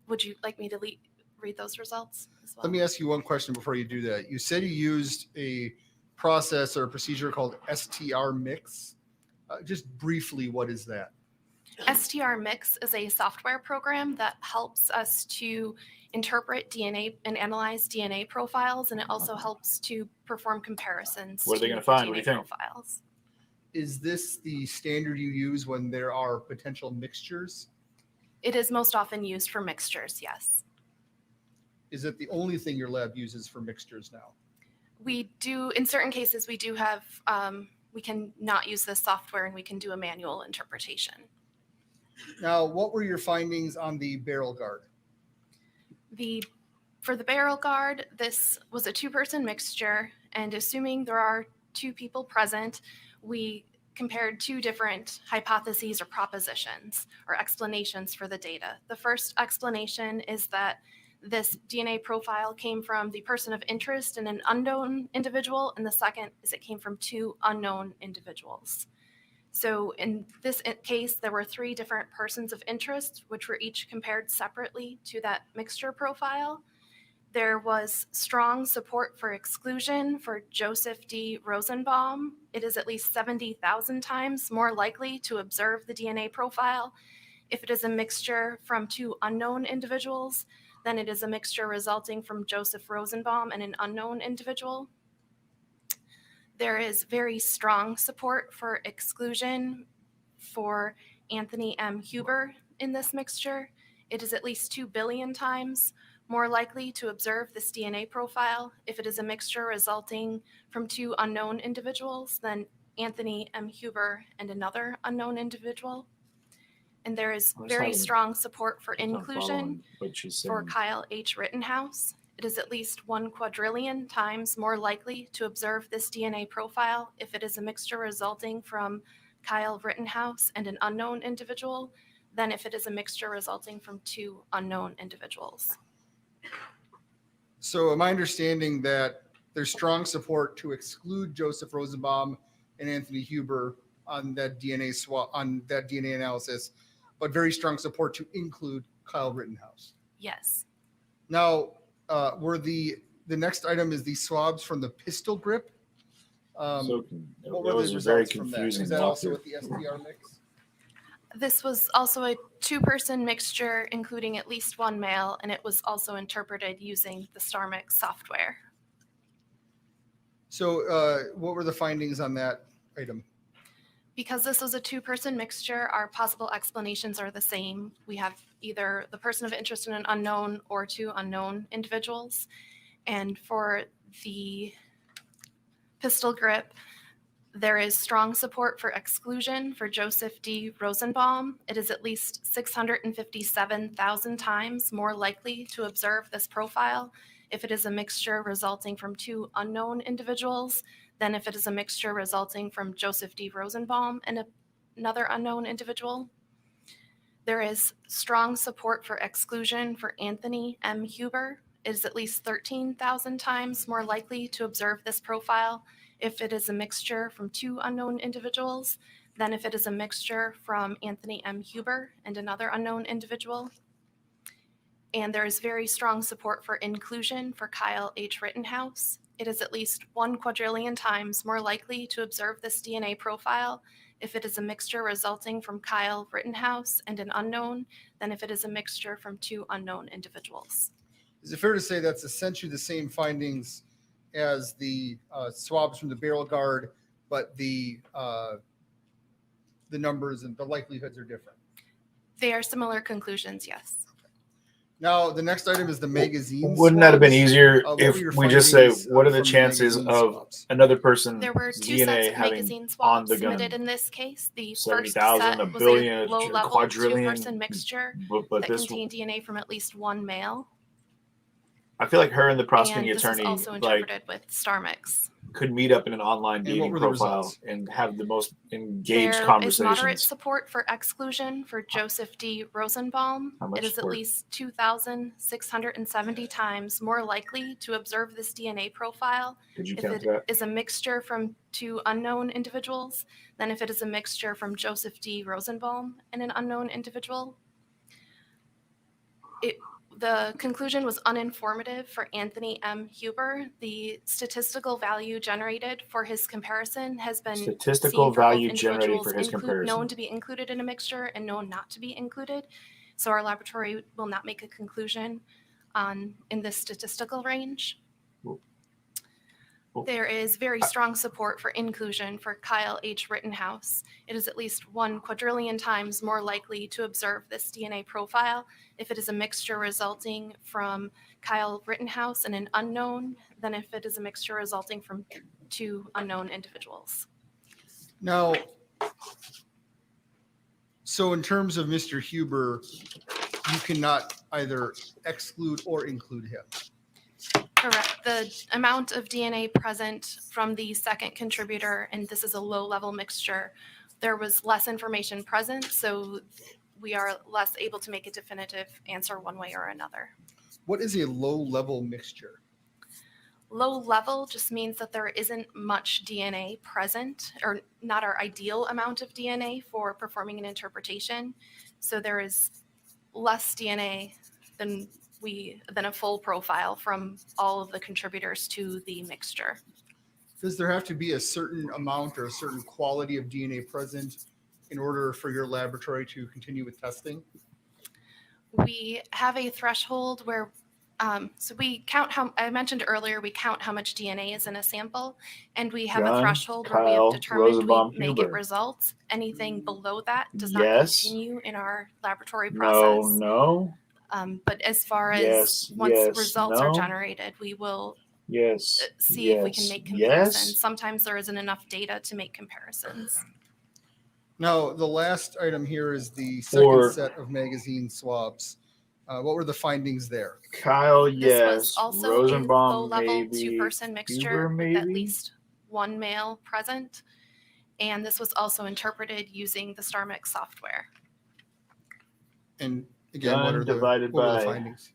J: Would you like me to read those results as well?
I: Let me ask you one question before you do that. You said you used a process or a procedure called STR mix. Just briefly, what is that?
J: STR Mix is a software program that helps us to interpret DNA and analyze DNA profiles, and it also helps to perform comparisons.
C: What are they
J: to
C: going to find?
J: DNA
C: What do you think?
J: Profiles.
I: Is this the standard you use when there are potential mixtures?
J: It is most often used for mixtures, yes.
I: Is it the only thing your lab uses for mixtures now?
J: We do, in certain cases, we do have, we can not use this software and we can do a manual interpretation.
I: Now, what were your findings on the barrel guard?
J: The For the barrel guard, this was a two-person mixture, and assuming there are two people present, we compared two different hypotheses or propositions or explanations for the data. The first explanation is that this DNA profile came from the person of interest in an unknown individual, and the second is it came from two unknown individuals. So in this case, there were three different persons of interest, which were each compared separately to that mixture profile. There was strong support for exclusion for Joseph D. Rosenbaum. It is at least 70,000 times more likely to observe the DNA profile if it is a mixture from two unknown individuals than it is a mixture resulting from Joseph Rosenbaum and an unknown individual. There is very strong support for exclusion for Anthony M. Huber in this mixture. It is at least 2 billion times more likely to observe this DNA profile if it is a mixture resulting from two unknown individuals than Anthony M. Huber and another unknown individual. And there is very strong support for inclusion for Kyle H. Rittenhouse. It is at least 1 quadrillion times more likely to observe this DNA profile if it is a mixture resulting from Kyle Rittenhouse and an unknown individual than if it is a mixture resulting from two unknown individuals.
I: So am I understanding that there's strong support to exclude Joseph Rosenbaum and Anthony Huber on that DNA swap, on that DNA analysis, but very strong support to include Kyle Rittenhouse?
J: Yes.
I: Now, were the next item is the swabs from the pistol grip.
C: So
I: What were
C: those
I: the
C: are very
I: results from that?
C: confusing.
I: Is that also with the STR mix?
J: This was also a two-person mixture, including at least one male, and it was also interpreted using the StarMix software.
I: So what were the findings on that item?
J: Because this was a two-person mixture, our possible explanations are the same. We have either the person of interest in an unknown or two unknown individuals. And for the pistol grip, there is strong support for exclusion for Joseph D. Rosenbaum. It is at least 657,000 times more likely to observe this profile if it is a mixture resulting from two unknown individuals than if it is a mixture resulting from Joseph D. Rosenbaum and another unknown individual. There is strong support for exclusion for Anthony M. Huber. It is at least 13,000 times more likely to observe this profile if it is a mixture from two unknown individuals than if it is a mixture from Anthony M. Huber and another unknown individual. And there is very strong support for inclusion for Kyle H. Rittenhouse. It is at least 1 quadrillion times more likely to observe this DNA profile if it is a mixture resulting from Kyle Rittenhouse and an unknown than if it is a mixture from two unknown individuals.
I: Is it fair to say that's essentially the same findings as the swabs from the barrel guard, but the numbers and the likelihoods are different?
J: They are similar conclusions, yes.
I: Now, the next item is the magazine.
C: Wouldn't that have been
I: swabs.
C: easier
I: What
C: if
I: were your
C: we just say,
I: findings,
C: what are the
I: from
C: chances
I: magazine
C: of
I: swabs?
C: another person's
J: There were two
C: DNA
J: sets of
C: having
J: magazine
C: on
J: swabs
C: the gun?
J: submitted in this case. The first
C: 70,000,
J: set
C: a
J: was
C: billion,
J: a
C: a
J: low-level
C: quadrillion,
J: two-person mixture
C: but
J: that
C: this
J: contained DNA from at least one male.
C: I feel like her and the prosecuting
J: And this was
C: attorney
J: also
C: like
J: interpreted with StarMix.
C: could meet up in an online
I: And
C: dating
I: what were the
C: profile
I: results?
C: and have the most engaged
J: There is
C: conversations.
J: moderate support for exclusion for Joseph D. Rosenbaum.
C: How much
J: It is at
C: support?
J: least 2,670 times more likely to observe this DNA profile
C: Did you
J: if
C: count
J: it
C: that?
J: is a mixture from two unknown individuals than if it is a mixture from Joseph D. Rosenbaum and an unknown individual. The conclusion was uninformative for Anthony M. Huber. The statistical value generated for his comparison has been
C: Statistical
J: seen for both
C: value generated for his
J: individuals
C: comparison.
J: known to be included in a mixture and known not to be included. So our laboratory will not make a conclusion in this statistical range. There is very strong support for inclusion for Kyle H. Rittenhouse. It is at least 1 quadrillion times more likely to observe this DNA profile if it is a mixture resulting from Kyle Rittenhouse and an unknown than if it is a mixture resulting from two unknown individuals.
I: Now, so in terms of Mr. Huber, you cannot either exclude or include him.
J: Correct. The amount of DNA present from the second contributor, and this is a low-level mixture, there was less information present, so we are less able to make a definitive answer one way or another.
I: What is a low-level mixture?
J: Low level just means that there isn't much DNA present, or not our ideal amount of DNA for performing an interpretation. So there is less DNA than a full profile from all of the contributors to the mixture.
I: Does there have to be a certain amount or a certain quality of DNA present in order for your laboratory to continue with testing?
J: We have a threshold where, so we count how, I mentioned earlier, we count how much DNA is in a sample, and we have a
C: John,
J: threshold where we
C: Kyle,
J: have determined
C: Rosenbaum,
J: we may get
C: Huber.
J: results. Anything below that does not
C: Yes.
J: continue in our laboratory
C: No,
J: process.
C: no,
J: But as far as
C: Yes,
J: once
C: yes,
J: results are
C: no.
J: generated, we will
C: yes,
J: see if we can
C: yes,
J: make comparisons.
C: yes.
J: Sometimes there isn't enough data to make comparisons.
I: Now, the last item here is the second
C: For
I: set of magazine swabs. What were the findings there?
C: Kyle,
J: This
C: yes.
J: was also a
C: Rosenbaum,
J: low-level
C: maybe.
J: two-person mixture
C: Huber,
J: with
C: maybe.
J: at least one male present. And this was also interpreted using the StarMix software.
I: And again,
C: Done,
I: what were the
C: by
I: findings?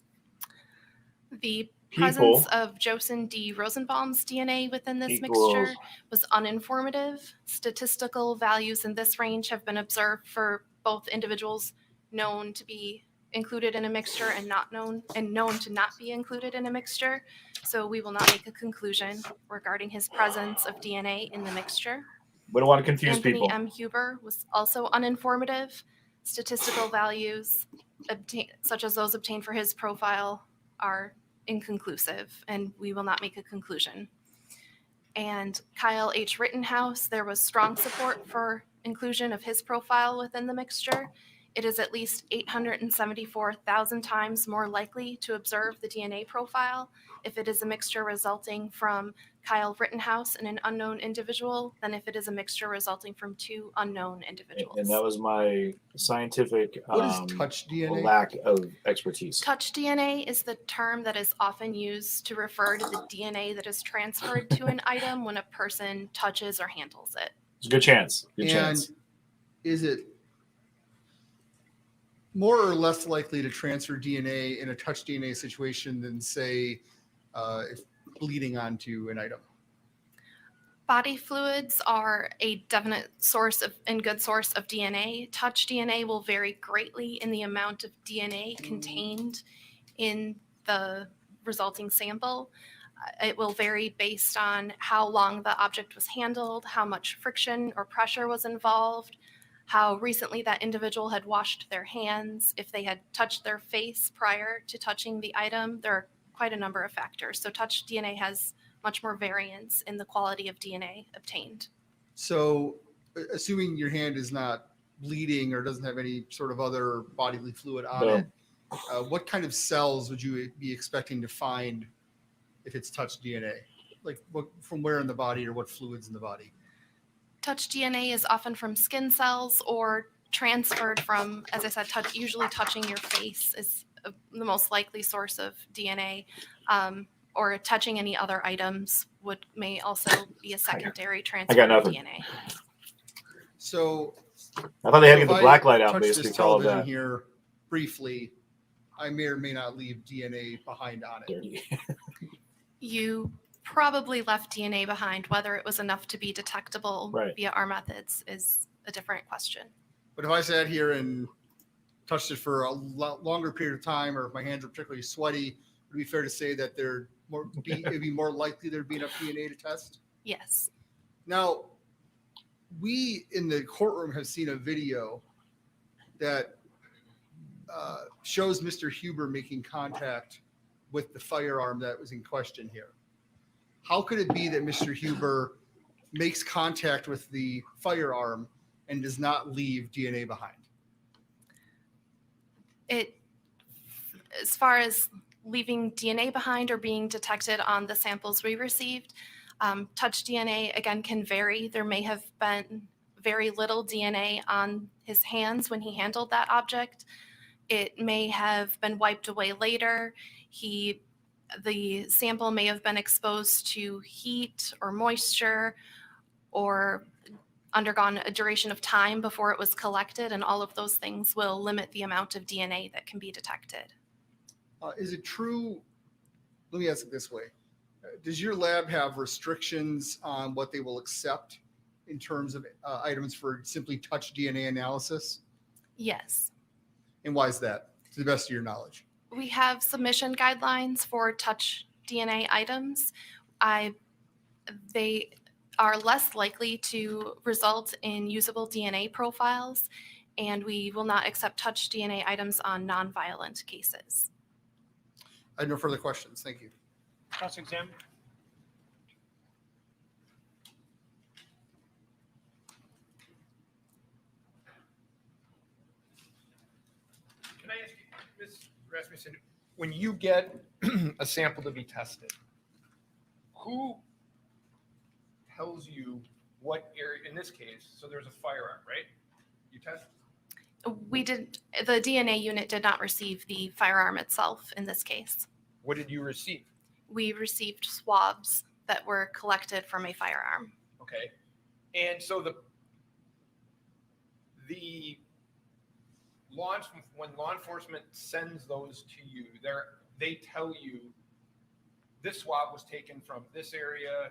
J: The
C: people
J: presence of Josen D. Rosenbaum's DNA within this
C: equals
J: mixture was uninformative. Statistical values in this range have been observed for both individuals known to be included in a mixture and known to not be included in a mixture. So we will not make a conclusion regarding his presence of DNA in the mixture.
C: We don't want to confuse
J: Anthony
C: people.
J: M. Huber was also uninformative. Statistical values such as those obtained for his profile are inconclusive, and we will not make a conclusion. And Kyle H. Rittenhouse, there was strong support for inclusion of his profile within the mixture. It is at least 874,000 times more likely to observe the DNA profile if it is a mixture resulting from Kyle Rittenhouse and an unknown individual than if it is a mixture resulting from two unknown individuals.
C: And that was my scientific
I: What is touch DNA?
C: lack of expertise.
J: Touch DNA is the term that is often used to refer to the DNA that is transferred to an item when a person touches or handles it.
C: It's a good chance. Good
I: And
C: chance.
I: is it more or less likely to transfer DNA in a touch DNA situation than, say, if bleeding onto an item?
J: Body fluids are a definite source of and good source of DNA. Touch DNA will vary greatly in the amount of DNA contained in the resulting sample. It will vary based on how long the object was handled, how much friction or pressure was involved, how recently that individual had washed their hands, if they had touched their face prior to touching the item. There are quite a number of factors. So touch DNA has much more variance in the quality of DNA obtained.
I: So assuming your hand is not bleeding or doesn't have any sort of other bodily fluid on it, what kind of cells would you be expecting to find if it's touch DNA? Like from where in the body or what fluids in the body?
J: Touch DNA is often from skin cells or transferred from, as I said, usually touching your face is the most likely source of DNA, or touching any other items may also be a secondary transfer of
C: nothing.
J: DNA.
I: So
C: I thought they had to
I: if
C: get the
I: I
C: black light out
I: touch
C: basically
I: this
C: for all of
I: television
C: that.
I: here briefly, I may or may not leave DNA behind on it.
J: You probably left DNA behind. Whether it was enough to be detectable via our methods is a different question.
I: But if I sat here and touched it for a longer period of time, or if my hands are particularly sweaty, would it be fair to say that it'd be more likely there'd be enough DNA to test?
J: Yes.
I: Now, we in the courtroom have seen a video that shows Mr. Huber making contact with the firearm that was in question here. How could it be that Mr. Huber makes contact with the firearm and does not leave DNA behind?
J: As far as leaving DNA behind or being detected on the samples we received, touch DNA, again, can vary. There may have been very little DNA on his hands when he handled that object. It may have been wiped away later. He the sample may have been exposed to heat or moisture or undergone a duration of time before it was collected, and all of those things will limit the amount of DNA that can be detected.
I: Is it true? Let me ask it this way. Does your lab have restrictions on what they will accept in terms of items for simply touch DNA analysis?
J: Yes.
I: And why is that, to the best of your knowledge?
J: We have submission guidelines for touch DNA items. They are less likely to result in usable DNA profiles, and we will not accept touch DNA items on nonviolent cases.
I: I have no further questions. Thank you.
E: Cross-examine.
D: Can I ask you, Ms. Rasmussen, when you get a sample to be tested, who tells you what area, in this case, so there's a firearm, right? You test?
J: The DNA unit did not receive the firearm itself in this case.
D: What did you receive?
J: We received swabs that were collected from a firearm.
D: Okay. And so when law enforcement sends those to you, they tell you this swab was taken from this area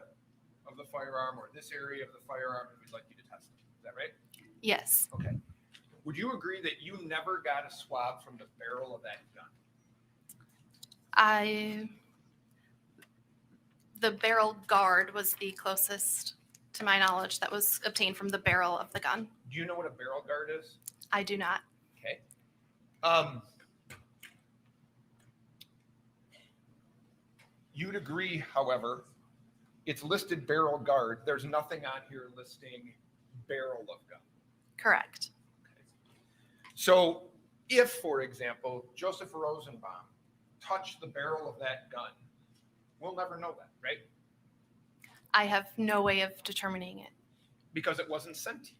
D: of the firearm or this area of the firearm, and we'd like you to test it. Is that right?
J: Yes.
D: Okay. Would you agree that you never got a swab from the barrel of that gun?
J: The barrel guard was the closest to my knowledge that was obtained from the barrel of the gun.
D: Do you know what a barrel guard is?
J: I do not.
D: Okay. You'd agree, however, it's listed barrel guard. There's nothing on here listing barrel of gun.
J: Correct.
D: So if, for example, Joseph Rosenbaum touched the barrel of that gun, we'll never know that, right?
J: I have no way of determining it.
D: Because it wasn't sent to you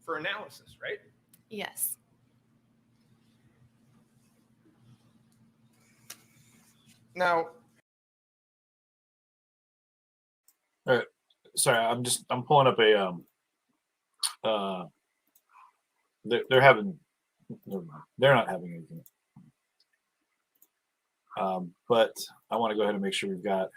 D: for analysis, right?
J: Yes.
D: Now,
C: Sorry, I'm pulling up a they're having, never mind. They're not having anything. But I want to go ahead and make sure we've got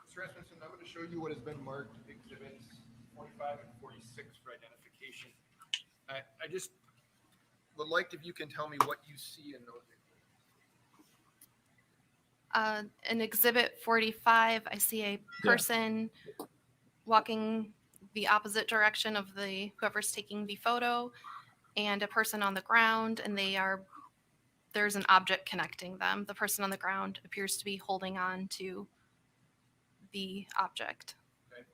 D: Mr. Rasmussen, I'm going to show you what has been marked exhibits 45 and 46 for identification. I just would like if you can tell me what you see in those exhibits.
J: In Exhibit 45, I see a person walking the opposite direction of whoever's taking the photo, and a person on the ground, and there's an object connecting them. The person on the ground appears to be holding on to the object.
D: Okay.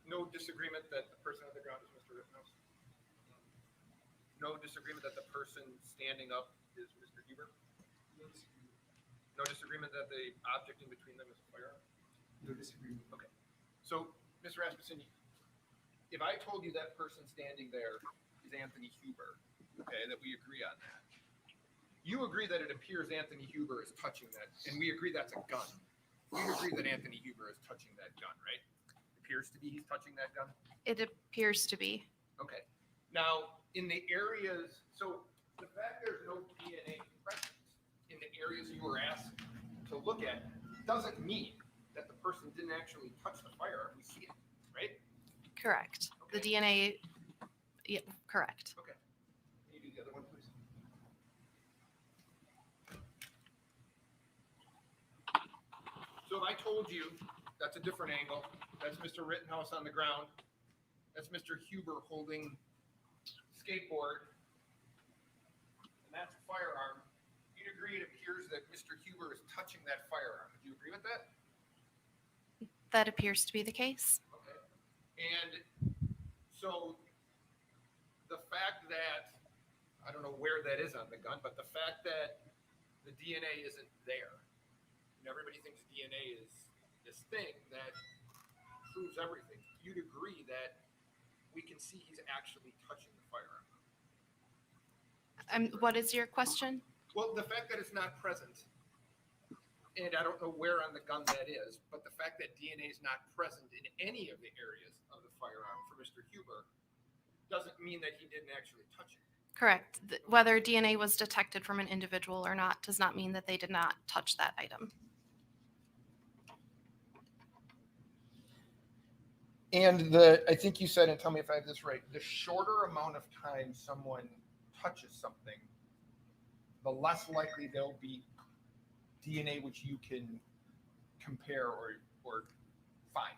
D: No disagreement that the person on the ground is Mr. Rittenhouse? No disagreement that the person standing up is Mr. Huber? No disagreement that the object in between them is a firearm?
I: No disagreement.
D: Okay. So, Mr. Rasmussen, if I told you that person standing there is Anthony Huber, okay, that we agree on that, you agree that it appears Anthony Huber is touching that, and we agree that's a gun. We agree that Anthony Huber is touching that gun, right? Appears to be he's touching that gun?
J: It appears to be.
D: Okay. Now, in the areas, so the fact there's no DNA present in the areas you were asked to look at doesn't mean that the person didn't actually touch the firearm. We see it, right?
J: Correct.
D: Okay.
J: The DNA, yeah, correct.
D: Okay. Can you do the other one, please? So if I told you that's a different angle, that's Mr. Rittenhouse on the ground, that's Mr. Huber holding skateboard, and that's a firearm, you'd agree it appears that Mr. Huber is touching that firearm. Would you agree with that?
J: That appears to be the case.
D: Okay. And so the fact that, I don't know where that is on the gun, but the fact that the DNA isn't there, and everybody thinks DNA is this thing that proves everything. You'd agree that we can see he's actually touching the firearm.
J: What is your question?
D: Well, the fact that it's not present, and I don't know where on the gun that is, but the fact that DNA is not present in any of the areas of the firearm for Mr. Huber doesn't mean that he didn't actually touch it.
J: Correct. Whether DNA was detected from an individual or not does not mean that they did not touch that item.
D: And I think you said, and tell me if I have this right, the shorter amount of time someone touches something, the less likely there'll be DNA which you can compare or find.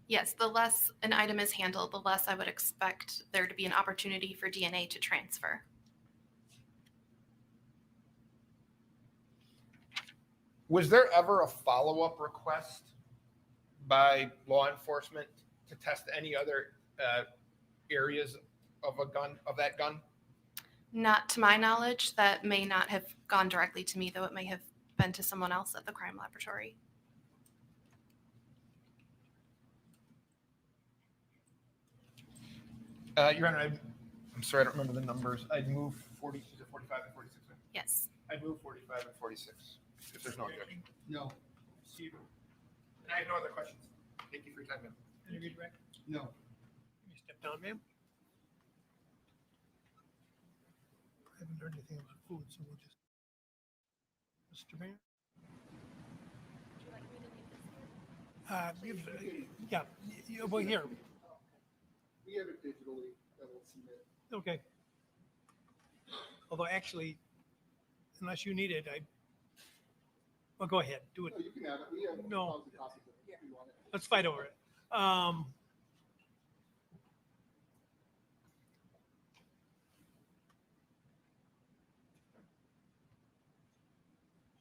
J: Yes, the less an item is handled, the less I would expect there to be an opportunity for DNA to transfer.
D: Was there ever a follow-up request by law enforcement to test any other areas of that gun?
J: Not to my knowledge. That may not have gone directly to me, though it may have been to someone else at the crime laboratory.
D: Your Honor, I'm sorry, I don't remember the numbers. I'd move 40 to 45 and 46. Right?
J: Yes.
D: I'd move 45 and 46 if there's no objection.
I: No.
D: And I have no other questions. Thank you for your time, ma'am.
E: Any redirect?
I: No.
E: You step down, ma'am. I haven't heard anything about food, so we'll just. Mr. Mayor? Well, here,
I: We have it digitally that will submit.
E: okay. Although actually, unless you need it, well, go ahead, do it.
I: No, you can have it. We have
E: No.
I: copies of it if you want it.
E: Let's fight over it.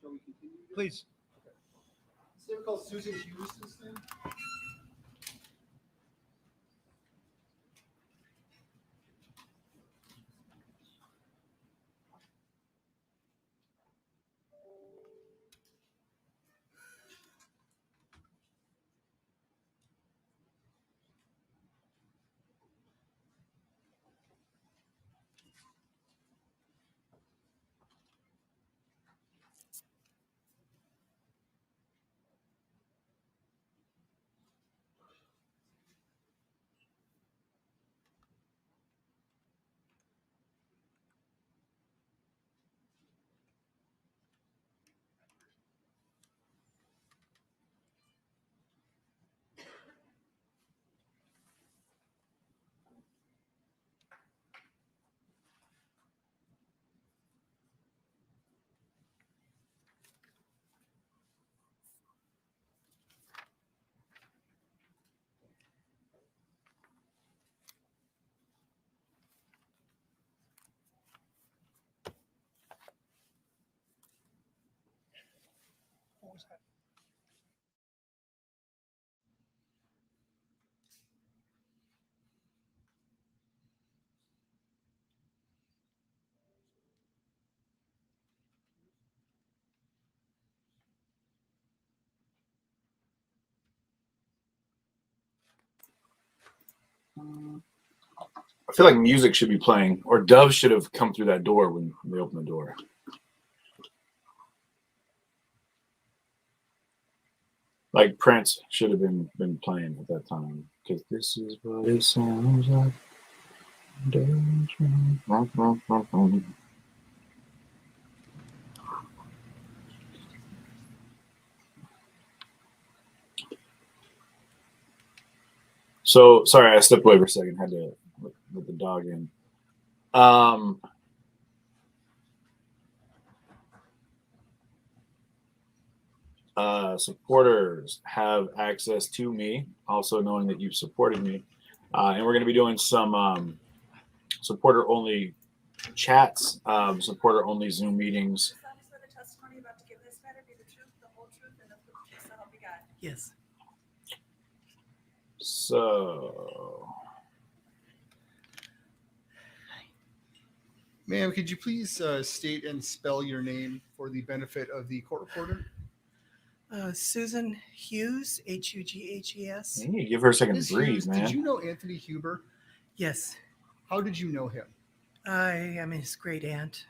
I: Shall we continue?
E: Please.
I: Is there called Susan Hughes this thing?
E: What was that?
C: I feel like music should be playing, or Dove should have come through that door when they opened the door. Like Prince should have been playing at that time, because this is what it sounds like. So sorry, I stepped away for a second. Had to let the dog in. Supporters have access to me, also knowing that you've supported me, and we're going to be doing some supporter only chats, supporter only Zoom meetings.
E: Yes.
C: So,
I: Ma'am, could you please state and spell your name for the benefit of the court reporter?
K: Susan Hughes, Hughes.
C: You give her a second
I: Ms.
C: to breathe,
I: Hughes,
C: man.
I: did you know Anthony Huber?
K: Yes,
I: How did you know him?
K: I am his great aunt.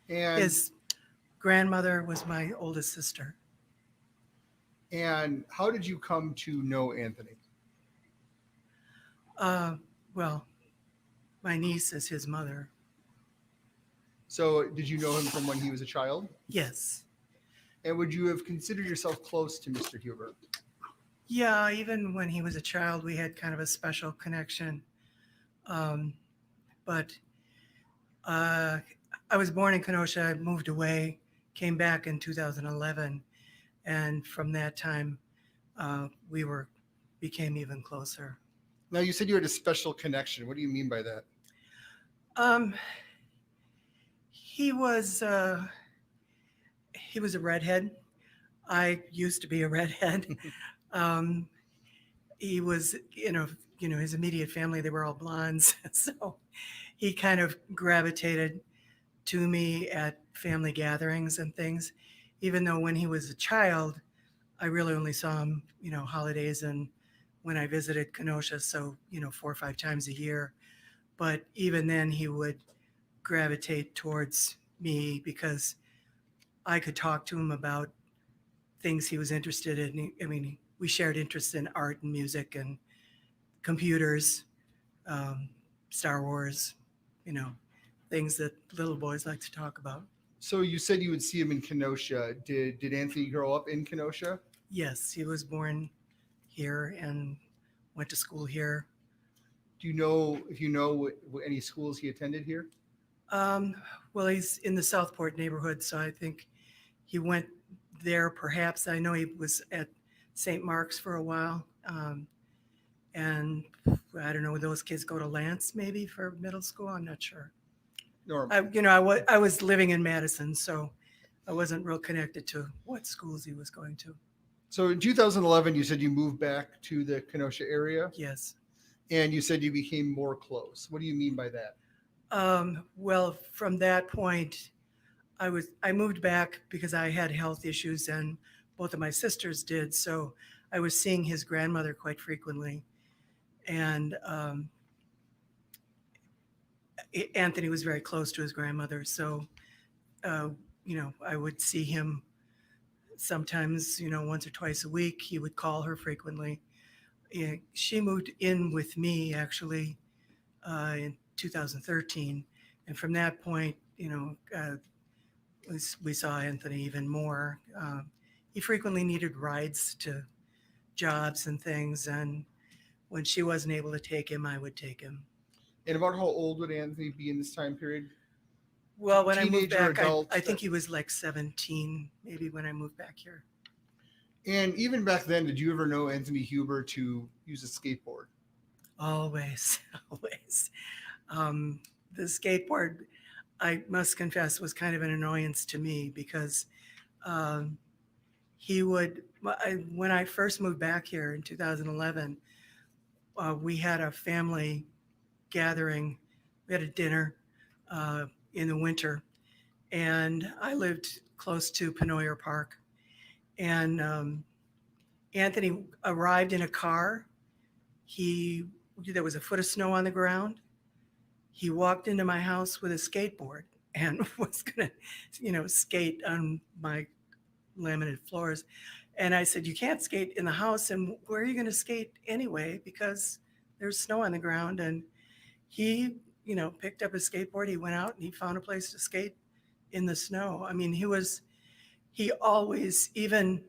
I: And
K: His grandmother was my oldest sister.
I: and how did you come to know Anthony?
K: Well, my niece is his mother.
I: So did you know him from when he was a child?
K: Yes.
I: And would you have considered yourself close to Mr. Huber?
K: Yeah, even when he was a child, we had kind of a special connection. But I was born in Kenosha. I moved away, came back in 2011, and from that time, we became even closer.
I: Now you said you had a special connection. What do you mean by that?
K: He was a redhead. I used to be a redhead. He was, his immediate family, they were all blondes. So he kind of gravitated to me at family gatherings and things, even though when he was a child, I really only saw him, holidays and when I visited Kenosha. So, 4 or 5 times a year. But even then he would gravitate towards me because I could talk to him about things he was interested in. I mean, we shared interests in art and music and computers, Star Wars, things that little boys like to talk about.
I: So you said you would see him in Kenosha. Did Anthony grow up in Kenosha?
K: Yes, he was born here and went to school here.
I: Do you know if you know any schools he attended here?
K: Well, he's in the Southport neighborhood, so I think he went there perhaps. I know he was at St. Mark's for a while. And I don't know, those kids go to Lance maybe for middle school? I'm not sure.
I: Norm.
K: I was living in Madison, so I wasn't real connected to what schools he was going to.
I: So in 2011, you said you moved back to the Kenosha area,
K: Yes.
I: and you said you became more close. What do you mean by that?
K: Well, from that point, I moved back because I had health issues and both of my sisters did. So I was seeing his grandmother quite frequently. And Anthony was very close to his grandmother. So, I would see him sometimes, once or twice a week. He would call her frequently. Yeah, she moved in with me actually in 2013. And from that point, we saw Anthony even more. He frequently needed rides to jobs and things. And when she wasn't able to take him, I would take him.
I: And about how old would Anthony be in this time period?
K: Well, when I moved
I: Teenager,
K: back,
I: adult?
K: I think he was like 17, maybe when I moved back here.
I: And even back then, did you ever know Anthony Huber to use a skateboard?
K: Always, always. The skateboard, I must confess, was kind of an annoyance to me because when I first moved back here in 2011, we had a family gathering. We had a dinner in the winter, and I lived close to Penoyer Park. And Anthony arrived in a car. There was a foot of snow on the ground. He walked into my house with a skateboard and was gonna, skate on my laminated floors. And I said, "You can't skate in the house. And where are you going to skate anyway? Because there's snow on the ground." And he, picked up his skateboard. He went out and he found a place to skate in the snow. I mean, he always, even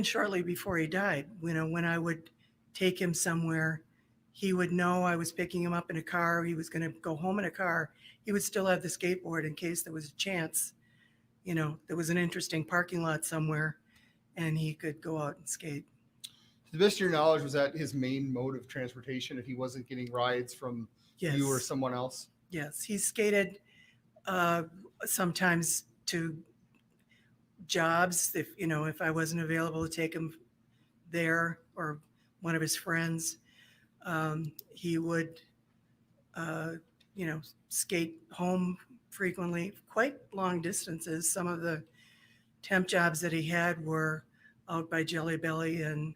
K: shortly before he died, when I would take him somewhere, he would know I was picking him up in a car. He was going to go home in a car. He would still have the skateboard in case there was a chance, there was an interesting parking lot somewhere and he could go out and skate.
I: To the best of your knowledge, was that his main mode of transportation if he wasn't getting rides from
K: Yes.
I: you or someone else?
K: Yes, he skated sometimes to jobs if I wasn't available to take him there or one of his friends. He would, skate home frequently, quite long distances. Some of the temp jobs that he had were out by Jelly Belly and,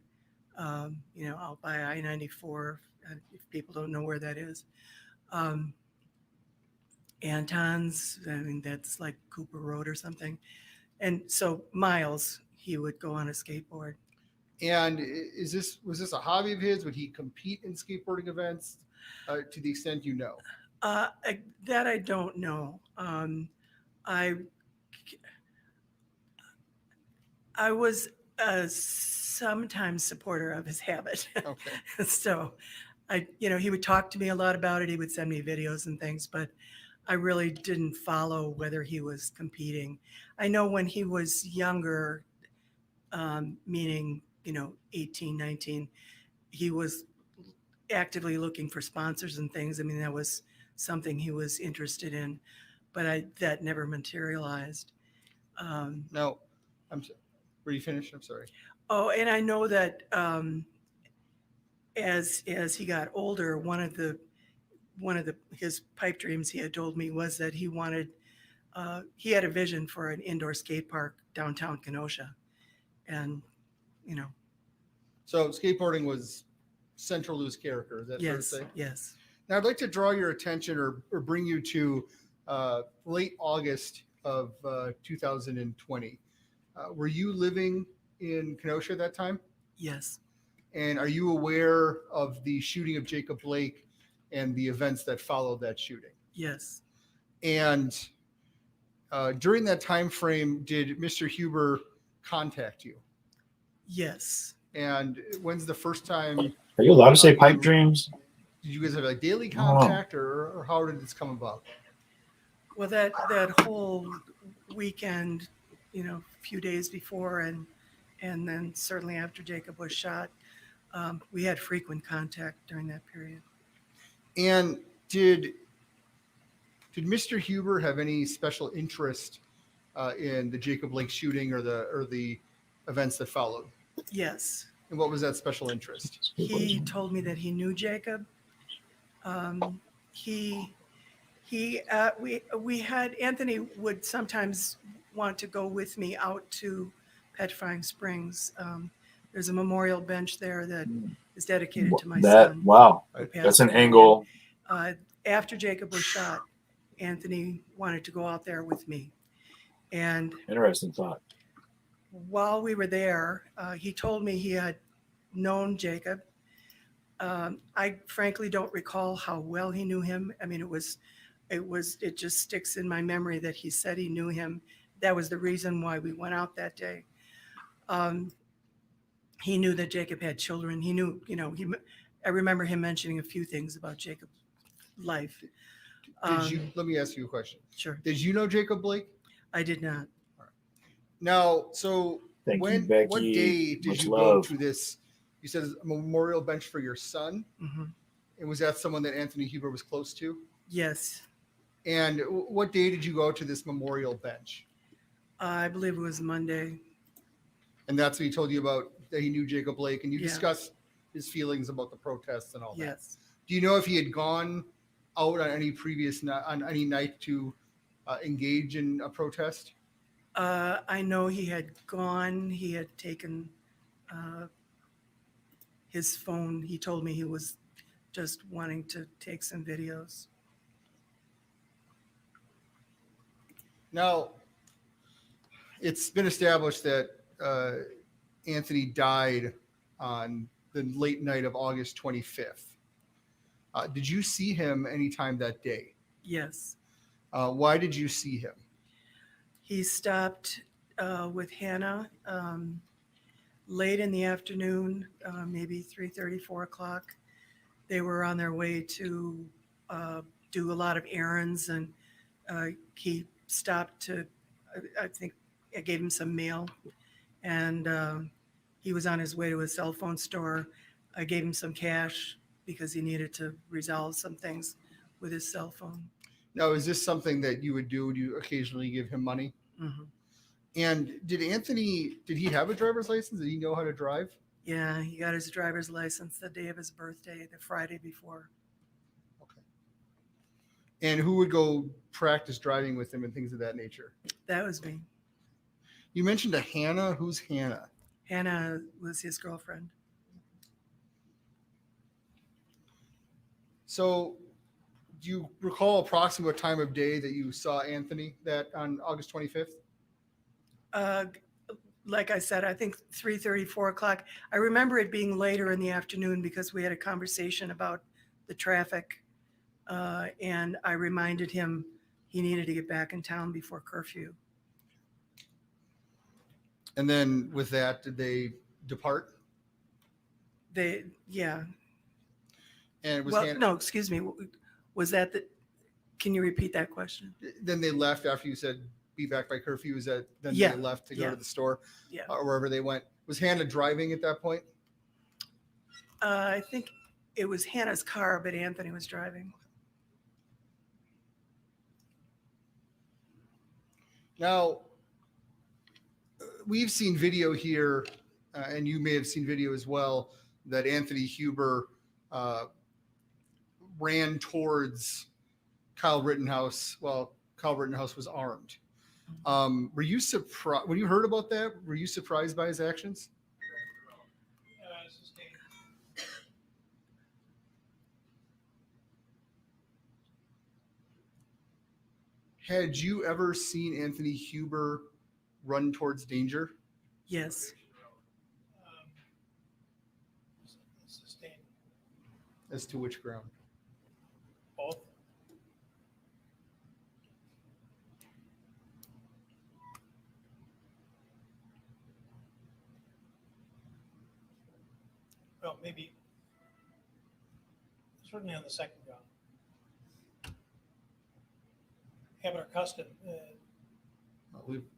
K: out by I-94, if people don't know where that is. Anton's, I mean, that's like Cooper Road or something. And so miles, he would go on a skateboard.
I: And was this a hobby of his? Would he compete in skateboarding events to the extent you know?
K: That I don't know. I was a sometimes supporter of his habit.
I: Okay.
K: So he would talk to me a lot about it. He would send me videos and things, but I really didn't follow whether he was competing. I know when he was younger, meaning, 18, 19, he was actively looking for sponsors and things. I mean, that was something he was interested in, but that never materialized.
I: No, were you finished? I'm sorry.
K: Oh, and I know that as he got older, one of his pipe dreams he had told me was that he had a vision for an indoor skate park downtown Kenosha, and
I: So skateboarding was central to his character. Is that fair to
K: yes,
I: say?
K: yes,
I: Now I'd like to draw your attention or bring you to late August of 2020. Were you living in Kenosha at that time?
K: yes,
I: And are you aware of the shooting of Jacob Blake and the events that followed that shooting?
K: yes,
I: And during that time frame, did Mr. Huber contact you?
K: yes.
I: And when's the first time?
C: Are you allowed to say pipe
I: you-
C: dreams?
I: Did you guys have like daily
C: I don't know.
I: contact, or how did this come about?
K: Well, that whole weekend, a few days before, and then certainly after Jacob was shot, we had frequent contact during that period.
I: And did Mr. Huber have any special interest in the Jacob Blake shooting or the events that followed?
K: Yes,
I: And what was that special interest?
K: he told me that he knew Jacob. We had Anthony would sometimes want to go with me out to Petrifying Springs. There's a memorial bench there that is dedicated to my son.
C: Wow,
K: who passed
C: that's an
K: away.
C: angle.
K: After Jacob was shot, Anthony wanted to go out there with me. And
C: Interesting thought.
K: while we were there, he told me he had known Jacob. I frankly don't recall how well he knew him. I mean, it just sticks in my memory that he said he knew him. That was the reason why we went out that day. He knew that Jacob had children. He knew, I remember him mentioning a few things about Jacob's life.
I: Let me ask you a question.
K: Sure.
I: Did you know Jacob Blake?
K: I did not.
I: Now, so
C: Thank you,
I: what
C: Becky.
I: day did
C: Much
I: you
C: love.
I: go to this? You said a memorial bench for your son.
K: Hmm.
I: And was that someone that Anthony Huber was close to?
K: Yes.
I: And what day did you go to this memorial bench?
K: I believe it was Monday.
I: And that's what he told you about, that he knew Jacob Blake, and you
K: Yeah.
I: discussed his feelings about the protests and all that.
K: Yes.
I: Do you know if he had gone out on any night to engage in a protest?
K: I know he had gone. He had taken his phone. He told me he was just wanting to take some videos.
I: Now, it's been established that Anthony died on the late night of August 25th. Did you see him anytime that day?
K: Yes.
I: Why did you see him?
K: He stopped with Hannah late in the afternoon, maybe 3:30, 4 o'clock. They were on their way to do a lot of errands, and he stopped to, I think I gave him some mail, and he was on his way to a cell phone store. I gave him some cash because he needed to resolve some things with his cell phone.
I: Now, is this something that you would do? Would you occasionally give him money?
K: Mm-hmm.
I: And did he have a driver's license? Did he know how to drive?
K: Yeah, he got his driver's license the day of his birthday, the Friday before.
I: Okay. And who would go practice driving with him and things of that nature?
K: That was me.
I: You mentioned a Hannah. Who's Hannah?
K: Hannah was his girlfriend.
I: So, do you recall approximately what time of day that you saw Anthony that on August 25th?
K: Like I said, I think 3:30, 4 o'clock. I remember it being later in the afternoon because we had a conversation about the traffic. And I reminded him he needed to get back in town before curfew.
I: And then with that, did they depart?
K: Yeah.
I: And it was
K: Well, no, excuse me. Was that can you repeat that question?
I: Then they left after you said be back by curfew. Is that then
K: Yeah.
I: they left to go
K: Yeah.
I: to the store
K: Yeah.
I: or wherever they went? Was Hannah driving at that point?
K: I think it was Hannah's car, but Anthony was driving.
I: Now, we've seen video here, and you may have seen video as well, that Anthony Huber ran towards Kyle Rittenhouse while Kyle Rittenhouse was armed. Were you surprised when you heard about that? Were you surprised by his actions? Had you ever seen Anthony Huber run towards danger?
K: Yes.
I: As to which ground?
E: Both. Well, maybe certainly on the second ground. Having a custom.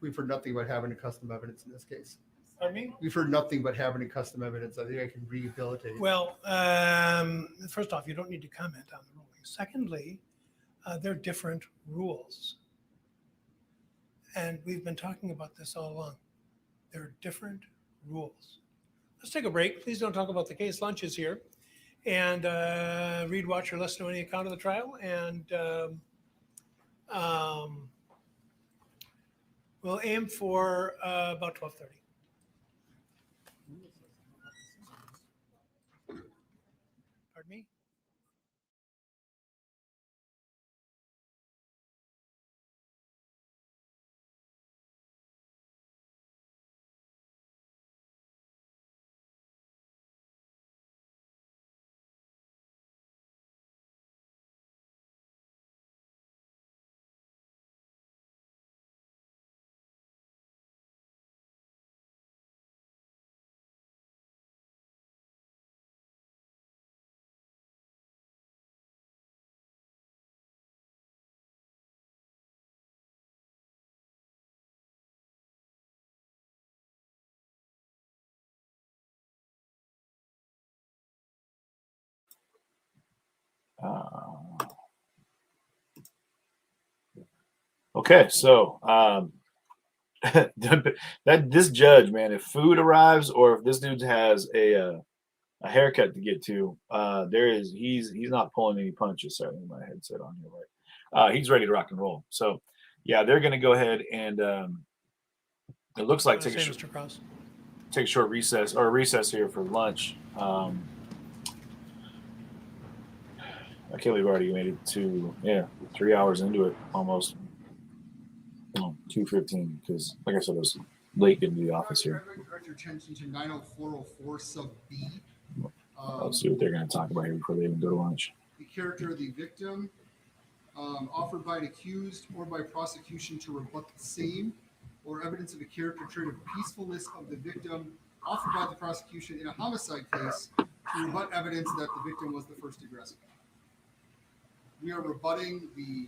I: We've heard nothing about having a custom evidence in this case.
E: Pardon me?
I: We've heard nothing but having a custom evidence. I think I can rehabilitate.
E: Well, first off, you don't need to comment on the ruling. Secondly, they're different rules. And we've been talking about this all along. There are different rules. Let's take a break. Please don't talk about the case. Lunch is here. And read, watch, or listen to any account of the trial. And we'll aim for about 12:30. Pardon me?
C: Okay, so that this judge, man, if food arrives or if this dude has a haircut to get to, he's not pulling any punches. Sorry, my headset on here, right? He's ready to rock and roll. So, yeah, they're going to go ahead and it looks like take a short recess or a recess here for lunch. I can't believe we already made it to 3 hours into it almost. 2:15 because, like I said, I was late getting to the office here.
I: Direct your attention to 90404 sub B.
C: Let's see what they're going to talk about here before they even go to lunch.
I: The character of the victim, offered by an accused or by prosecution to rebut the same, or evidence of a character trait of peacefulness of the victim, offered by the prosecution in a homicide case to rebut evidence that the victim was the first aggressor. We are rebutting the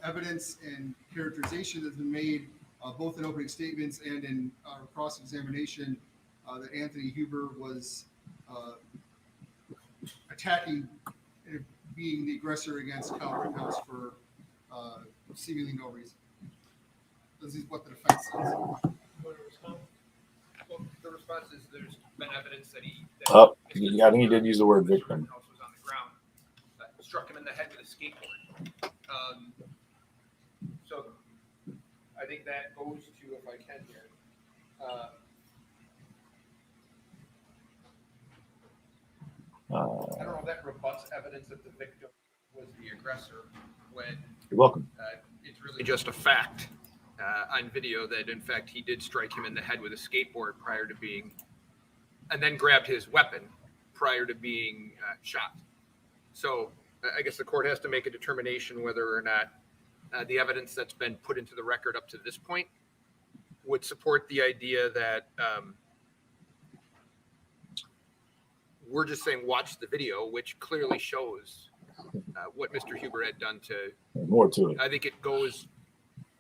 I: evidence and characterization that's been made both in opening statements and in our cross-examination that Anthony Huber was attacking and being the aggressor against Kyle Rittenhouse for seemingly no reason. This is what the defense says.
D: Well, the response is there's been evidence that
C: I think he did use the word victim.
D: Was on the ground, struck him in the head with a skateboard. So I think that goes to, if I can here, I don't know if that rebuts evidence that the victim was the aggressor when
C: You're welcome.
D: it's really just a fact on video that in fact he did strike him in the head with a skateboard prior to being, and then grabbed his weapon prior to being shot. So I guess the court has to make a determination whether or not the evidence that's been put into the record up to this point would support the idea that we're just saying watch the video, which clearly shows what Mr. Huber had done to.
C: More to it.
D: I think it goes.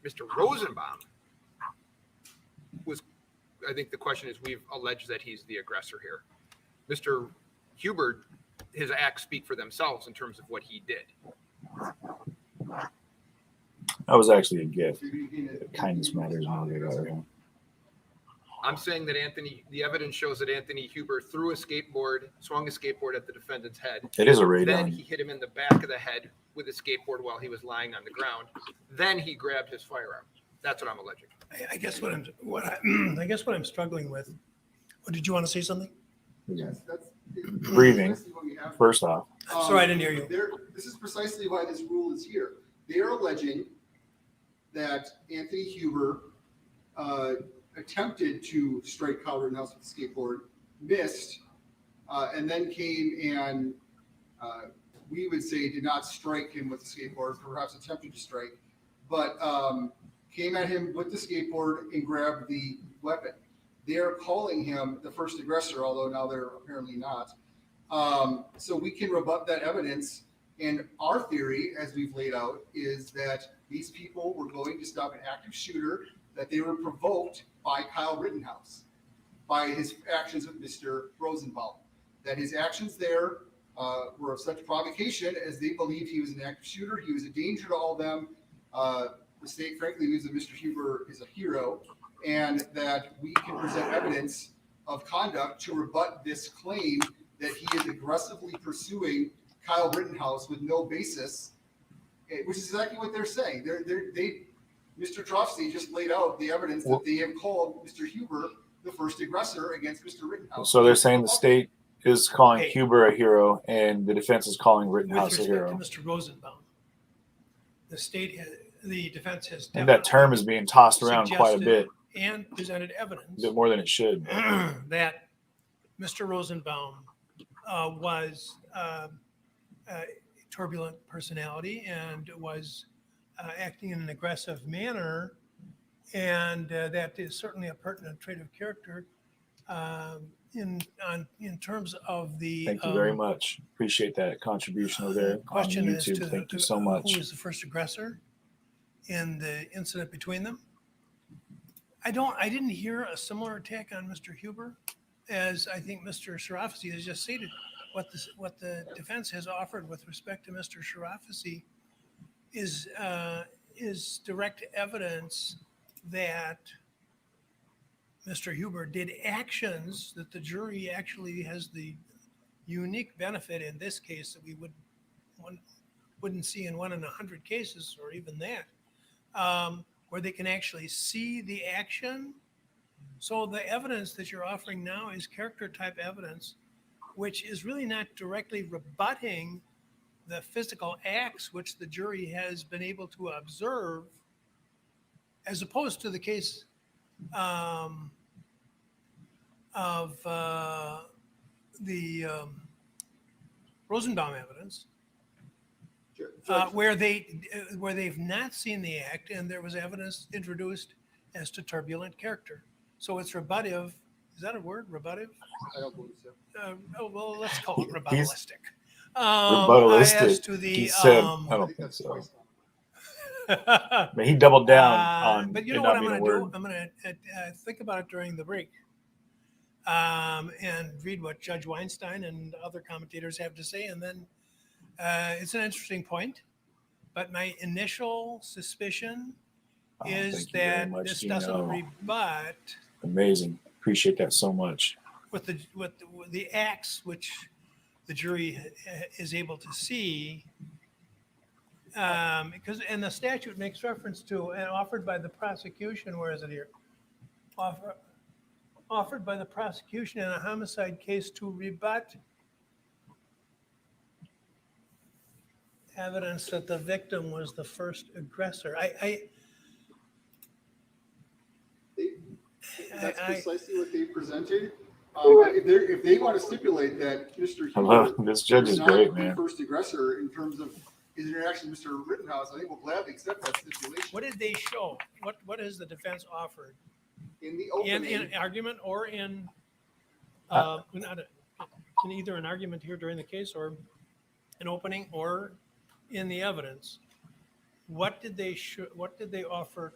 D: Mr. Rosenbaum was. I think the question is we've alleged that he's the aggressor here. Mr. Huber, his acts speak for themselves in terms of what he did.
C: That was actually a gift. Kindness matters more than everything.
D: I'm saying that the evidence shows that Anthony Huber swung a skateboard at the defendant's head.
C: It is a
D: Then
C: radon.
D: he hit him in the back of the head with a skateboard while he was lying on the ground. Then he grabbed his firearm. That's what I'm alleging.
E: I guess what I'm struggling with. Oh, did you want to say something?
I: Yes, that's
C: Breathing,
I: precisely what we have.
C: first off.
E: Sorry, I didn't hear you.
I: This is precisely why this rule is here. They are alleging that Anthony Huber attempted to strike Kyle Rittenhouse with a skateboard, missed, and then came and we would say did not strike him with the skateboard, perhaps attempted to strike, but came at him with the skateboard and grabbed the weapon. They're calling him the first aggressor, although now they're apparently not. So we can rebut that evidence. And our theory, as we've laid out, is that these people were going to stop an active shooter, that they were provoked by Kyle Rittenhouse, by his actions with Mr. Rosenbaum, that his actions there were of such provocation as they believed he was an active shooter. He was a danger to all of them. The state, frankly, views that Mr. Huber is a hero, and that we can present evidence of conduct to rebut this claim that he is aggressively pursuing Kyle Rittenhouse with no basis, which is exactly what they're saying. Mr. Trofsky just laid out the evidence that they have called Mr. Huber the first aggressor against Mr. Rittenhouse.
C: So they're saying the state is calling Huber a hero and the defense is calling Rittenhouse a
E: With
C: hero.
E: respect to Mr. Rosenbaum, the defense has
C: And that term is being tossed around quite a bit.
E: and presented evidence
C: A bit more than it should.
E: that Mr. Rosenbaum was a turbulent personality and was acting in an aggressive manner, and that is certainly a pertinent trait of character in terms of the.
C: Thank you very much. Appreciate that contribution over there on
E: Question is
C: YouTube. Thank you so
E: who
C: much.
E: was the first aggressor in the incident between them. I didn't hear a similar attack on Mr. Huber, as I think Mr. Sharafi has just stated. What the defense has offered with respect to Mr. Sharafi is direct evidence that Mr. Huber did actions that the jury actually has the unique benefit in this case that we wouldn't see in 1 in 100 cases, or even that, where they can actually see the action. So the evidence that you're offering now is character type evidence, which is really not directly rebutting the physical acts which the jury has been able to observe, as opposed to the case of the Rosenbaum evidence, where they've not seen the act and there was evidence introduced as to turbulent character. So it's rebuttive. Is that a word? Rebuttive?
I: I don't believe so.
E: Well, let's call it rebuttalistic.
C: Rebuttalistic.
E: As to the,
C: He said, I don't think so. I mean, he doubled down on
E: but you
C: it
E: know
C: not
E: what I'm
C: being a
E: going to
C: word.
E: do? I'm going to think about it during the break and read what Judge Weinstein and other commentators have to say. And then it's an interesting point. But my initial suspicion is
C: thank you very
E: that
C: much,
E: this
C: Gino.
E: doesn't rebut
C: Amazing. Appreciate that so much.
E: with the acts which the jury is able to see, because the statute makes reference to and offered by the prosecution. Where is it here? offered by the prosecution in a homicide case to rebut evidence that the victim was the first aggressor.
I: That's precisely what they presented. If they want to stipulate that Mr. Huber
C: This judge is
I: not
C: great,
I: the
C: man.
I: first aggressor in terms of his interaction with Mr. Rittenhouse, I think we'll gladly accept that stipulation.
E: What did they show? What has the defense offered?
I: In the opening,
E: In argument or in in either an argument here during the case or an opening or in the evidence, what did they offer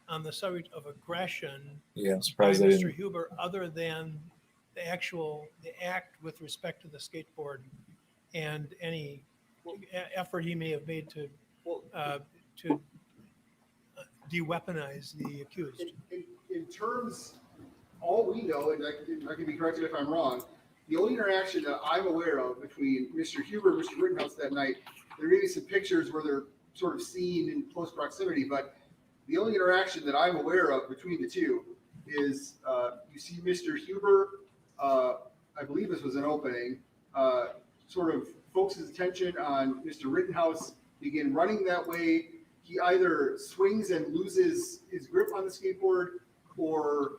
E: on the subject of aggression
C: Yeah, I'm
E: by
C: surprised they
E: Mr.
C: didn't.
E: Huber other than the act with respect to the skateboard and any effort he may have made to de-weaponize the accused?
I: in terms, all we know, and I can be corrected if I'm wrong, the only interaction that I'm aware of between Mr. Huber and Mr. Rittenhouse that night, there may be some pictures where they're sort of seen in close proximity, but the only interaction that I'm aware of between the two is you see Mr. Huber, I believe this was an opening, sort of focuses attention on Mr. Rittenhouse, begin running that way. He either swings and loses his grip on the skateboard or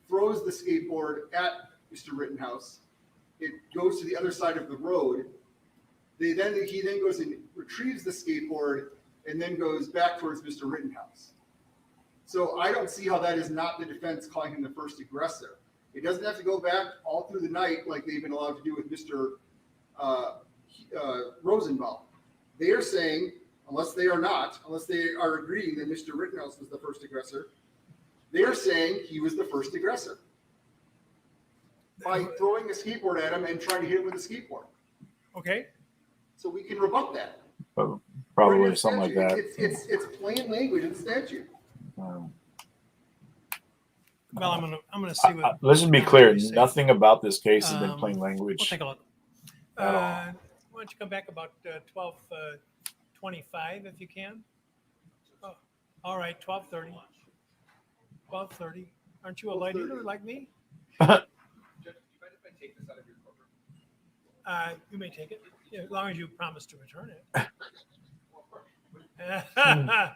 I: throws the skateboard at Mr. Rittenhouse. It goes to the other side of the road. He then goes and retrieves the skateboard and then goes back towards Mr. Rittenhouse. So I don't see how that is not the defense calling him the first aggressor. It doesn't have to go back all through the night like they've been allowed to do with Mr. Rosenbaum. They are saying, unless they are agreeing that Mr. Rittenhouse was the first aggressor, they are saying he was the first aggressor by throwing a skateboard at him and trying to hit him with a skateboard.
E: Okay.
I: So we can rebut that.
C: Probably something like that.
I: It's plain language in the statute.
E: Well, I'm gonna see what.
C: Let's just be clear. Nothing about this case has been plain
E: We'll
C: language.
E: take a look.
C: At all.
E: Why don't you come back about 12:25 if you can? Oh, all right, 12:30. 12:30. Aren't you a light eater like me?
D: Judge, do you mind if I take this out of your courtroom?
E: You may take it, as long as you promise to return it.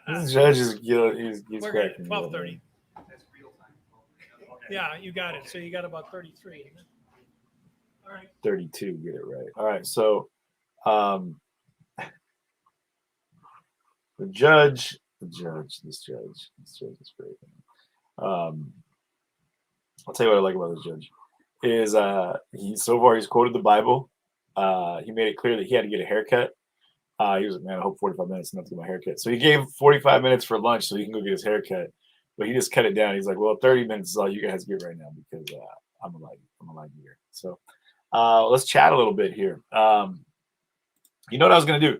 C: This judge is he's
E: We're
C: cracking
E: good.
C: me up,
E: 12:30.
D: That's real time.
E: Yeah, you got it. So you got about 33. Isn't it? All right.
C: 32, get it right. All right, so this judge is great. I'll tell you what I like about this judge is he's quoted the Bible. He made it clear that he had to get a haircut. He was like, man, I hope 45 minutes enough to get my haircut. So he gave 45 minutes for lunch so he can go get his haircut. But he just cut it down. He's like, well, 30 minutes is all you guys get right now because I'm a light eater. So let's chat a little bit here. You know what I was going to do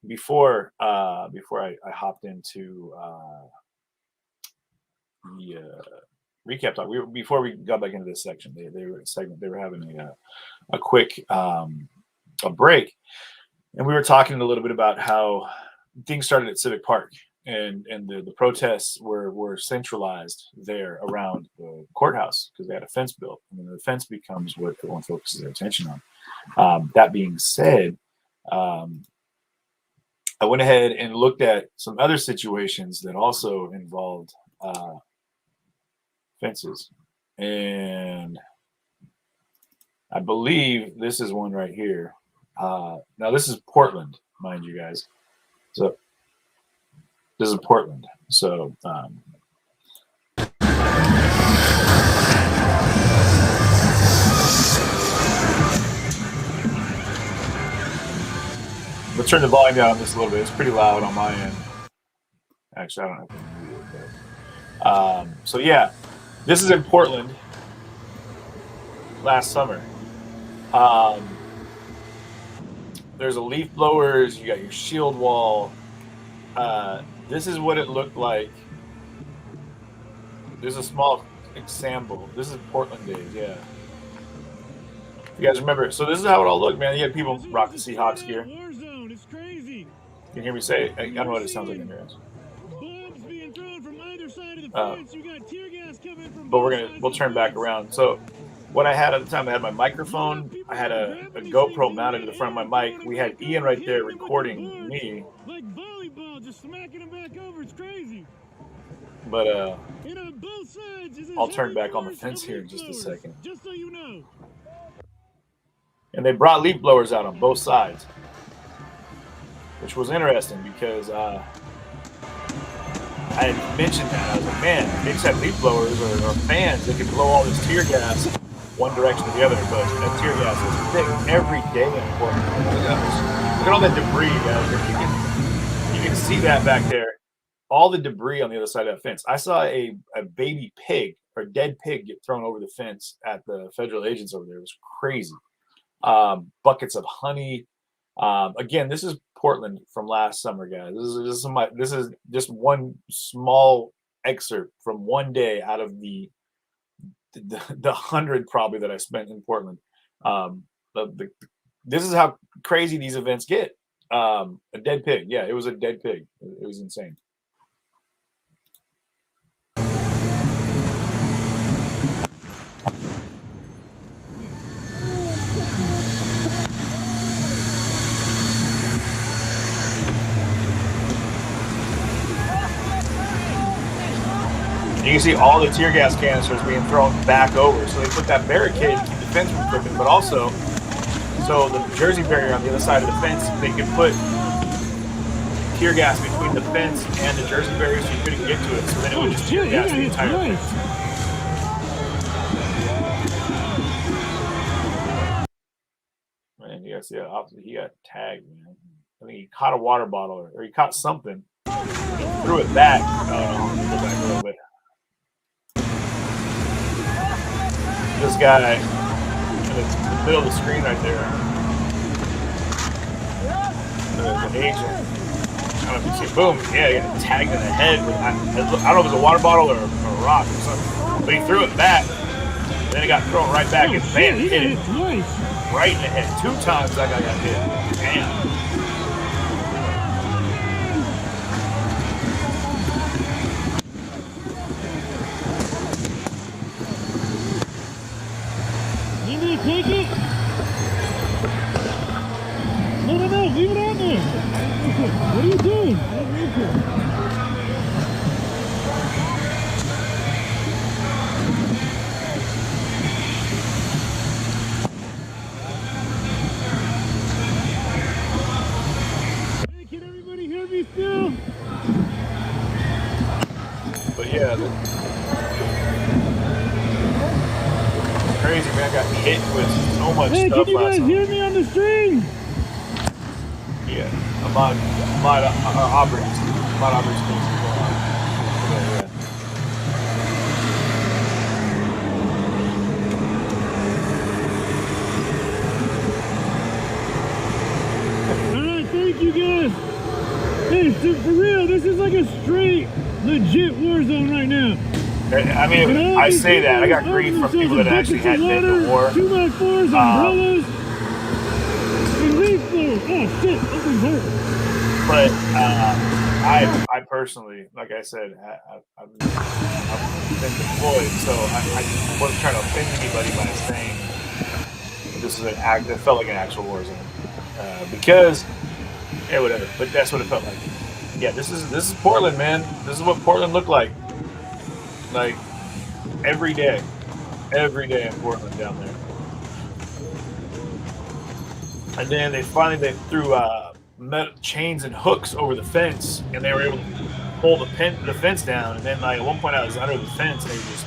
C: before I hopped into the recap talk. Before we got back into this section, they were having a quick a break, and we were talking a little bit about how things started at Civic Park, and the protests were centralized there around the courthouse because they had a fence built, and then the fence becomes what everyone focuses their attention on. That being said, I went ahead and looked at some other situations that also involved fences, and I believe this is one right here. Now this is Portland, mind you guys. So this is Portland. So let's turn the volume down on this a little bit. It's pretty loud on my end. Actually, I don't have to mute it. But, so yeah, this is in Portland last summer. There's a leaf blowers. You got your shield wall. This is what it looked like. There's a small example. This is Portland days, yeah. You guys remember? So this is how it all looked, man. You had people rock the Seahawks gear.
F: It's crazy.
C: You can hear me say it? I don't know what it sounds like in your ears.
F: Bombs being thrown from either side of the fence. You got tear gas coming
C: but we'll turn back around. So what I had at the time, I had my microphone, I had a GoPro mounted to the front of my mic. We had Ian right there recording me.
F: Like volleyball, just smacking them back over. It's crazy.
C: But
F: And on both sides is
C: I'll turn back on the fence here in just a second.
F: Just so you know.
C: And they brought leaf blowers out on both sides, which was interesting because I had mentioned that. I was like, man, they just had leaf blowers or fans that could blow all this tear gas one direction or the other, but that tear gas is thick every day in Portland. Look at all that debris, guys. If you can see that back there, all the debris on the other side of that fence. I saw a baby pig or dead pig get thrown over the fence at the federal agents over there. It was crazy. Buckets of honey. Again, this is Portland from last summer, guys. This is just one small excerpt from one day out of the 100 probably that I spent in Portland. This is how crazy these events get. A dead pig. Yeah, it was a dead pig. It was insane. You can see all the tear gas canisters being thrown back over. So they put that barricade to keep the fence from flipping, but also, so the Jersey barrier on the other side of the fence, they could put tear gas between the fence and the Jersey barrier so you couldn't get to it. So then it would just tear gas the entire fence. Man, you guys see that officer, he got tagged, man. I think he caught a water bottle or he caught something. He threw it back. Oh, no, go back a little bit. This guy in the middle of the screen right there, the agent, I don't know if you see, boom, yeah, he got tagged in the head with, I don't know if it was a water bottle or a rock or something, but he threw it back, then it got thrown right back, and bam, hit it right in the head. 2 times that guy got hit. Damn.
F: Take it. No, leave it out there. What are you doing? Hey, can everybody hear me still?
C: But yeah, crazy, man. I got hit with so much
F: hey,
C: stuff
F: can you guys hear me on the stream?
C: Yeah, a lot of operating things going on. Yeah.
F: Alright, thank you guys. Hey, so for real, this is like a straight, legit war zone right now.
C: I mean, I say that. I got grief from people that actually had been to war.
F: 2x4s, umbrellas, and leaf blowers. Oh shit, something's hurt.
C: But I personally, like I said, I've been deployed, so I wasn't trying to offend anybody by saying this is an act that felt like an actual war zone. Because, yeah, whatever. But that's what it felt like. Yeah, this is Portland, man. This is what Portland looked like. Like every day in Portland down there. And then they threw metal chains and hooks over the fence, and they were able to pull the fence down. And then like at one point I was under the fence, and they were just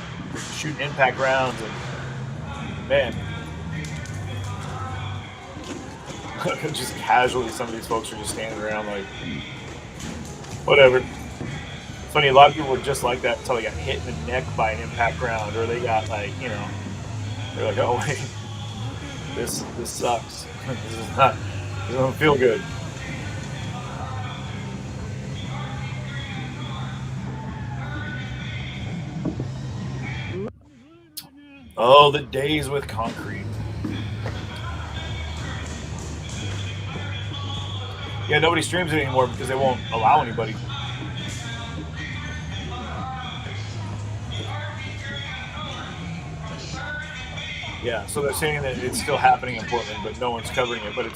C: shooting impact rounds, and man, just casually some of these folks are just standing around like whatever. Funny, a lot of people were just like that until they got hit in the neck by an impact round, or they got like, you know, they're like, oh wait, this sucks. This doesn't feel good. Oh, the days with concrete. Yeah, nobody streams it anymore because they won't allow anybody. Yeah, so they're saying that it's still happening in Portland, but no one's covering it. But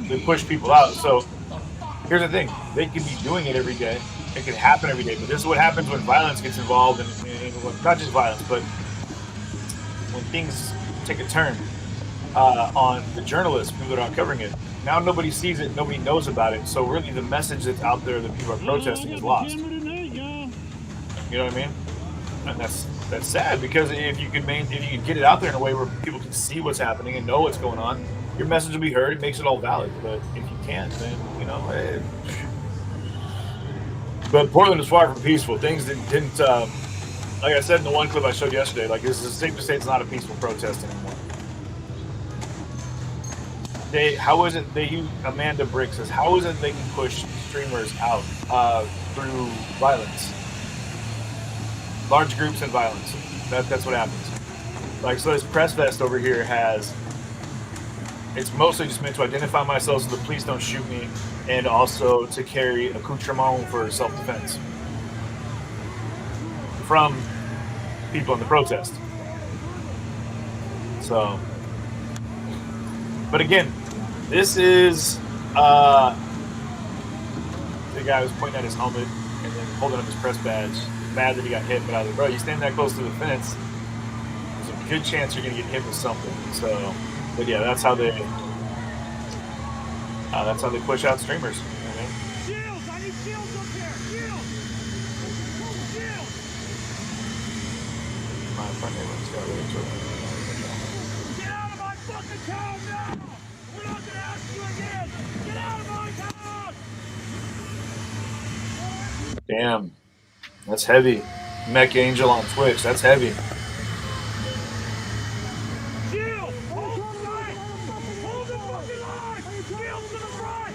C: they push people out. So here's the thing: they could be doing it every day. It could happen every day. But this is what happens when violence gets involved, and not just violence, but when things take a turn on the journalists, people that aren't covering it. Now nobody sees it, nobody knows about it. So really, the message that's out there that people are protesting is lost. You know what I mean? And that's sad, because if you could get it out there in a way where people can see what's happening and know what's going on, your message will be heard. It makes it all valid. But if you can't, then But Portland is far from peaceful. Things didn't like I said in the one clip I showed yesterday. Like, this is safe to say it's not a peaceful protest anymore. Amanda Brick says, how is it they can push streamers out through violence? Large groups and violence. That's what happens. Like, so this press vest over here it's mostly just meant to identify myself so the police don't shoot me, and also to carry accoutrement for self-defense from people in the protest. So, but again, this is the guy was pointing at his helmet and then holding up his press badge. Mad that he got hit, but I was like, bro, you stand that close to the fence, there's a good chance you're gonna get hit with something. So, but yeah, that's how they push out streamers. You know what I mean?
F: Shields! I need shields up here! Shields! Shields!
C: My front neighbor's got really trouble.
F: Get out of my fucking town now! We're not gonna ask you again! Get out of my town!
C: Damn, that's heavy. Mech Angel on Twitch, that's heavy.
F: Shield! Hold tight! Hold the fucking line! Shield to the front!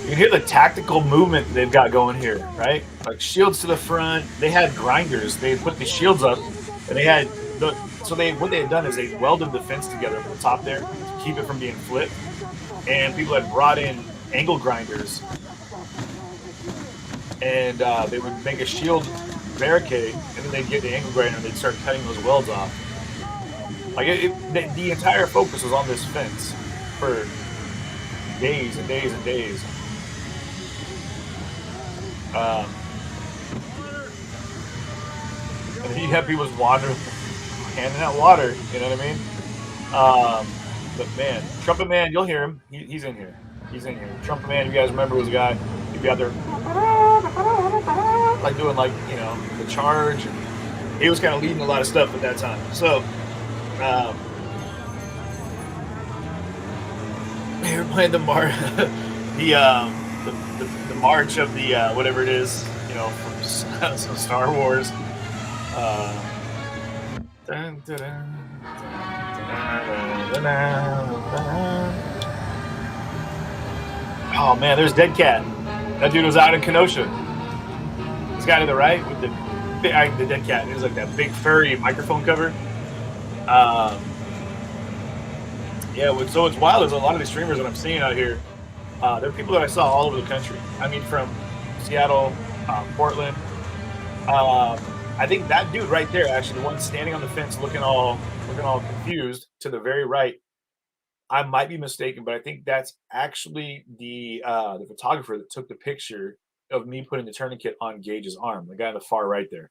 C: You can hear the tactical movement they've got going here, right? Like, shields to the front. They had grinders. They put the shields up, and they had what they had done is they welded the fence together from the top there to keep it from being flipped. And people had brought in angle grinders, and they would make a shield barricade, and then they'd get the angle grinder and they'd start cutting those welds off. Like, the entire focus was on this fence for days and days and days. And then you have people just wandering, handing out water. You know what I mean? But man, Trumpet Man, you'll hear him. He's in here. He's in here. Trumpet Man, you guys remember, was a guy. He'd be out there, like doing the charge. And he was kind of leading a lot of stuff at that time. So, they were playing the march of the whatever it is, from some Star Wars. Oh man, there's Dead Cat. That dude was out in Kenosha. This guy to the right with the Dead Cat. It was like that big furry microphone cover. Yeah, so it's wild. There's a lot of these streamers that I'm seeing out here. There are people that I saw all over the country. I mean, from Seattle, Portland. I think that dude right there, actually, the one standing on the fence, looking all confused, to the very right. I might be mistaken, but I think that's actually the photographer that took the picture of me putting the tourniquet on Gage's arm. The guy on the far right there.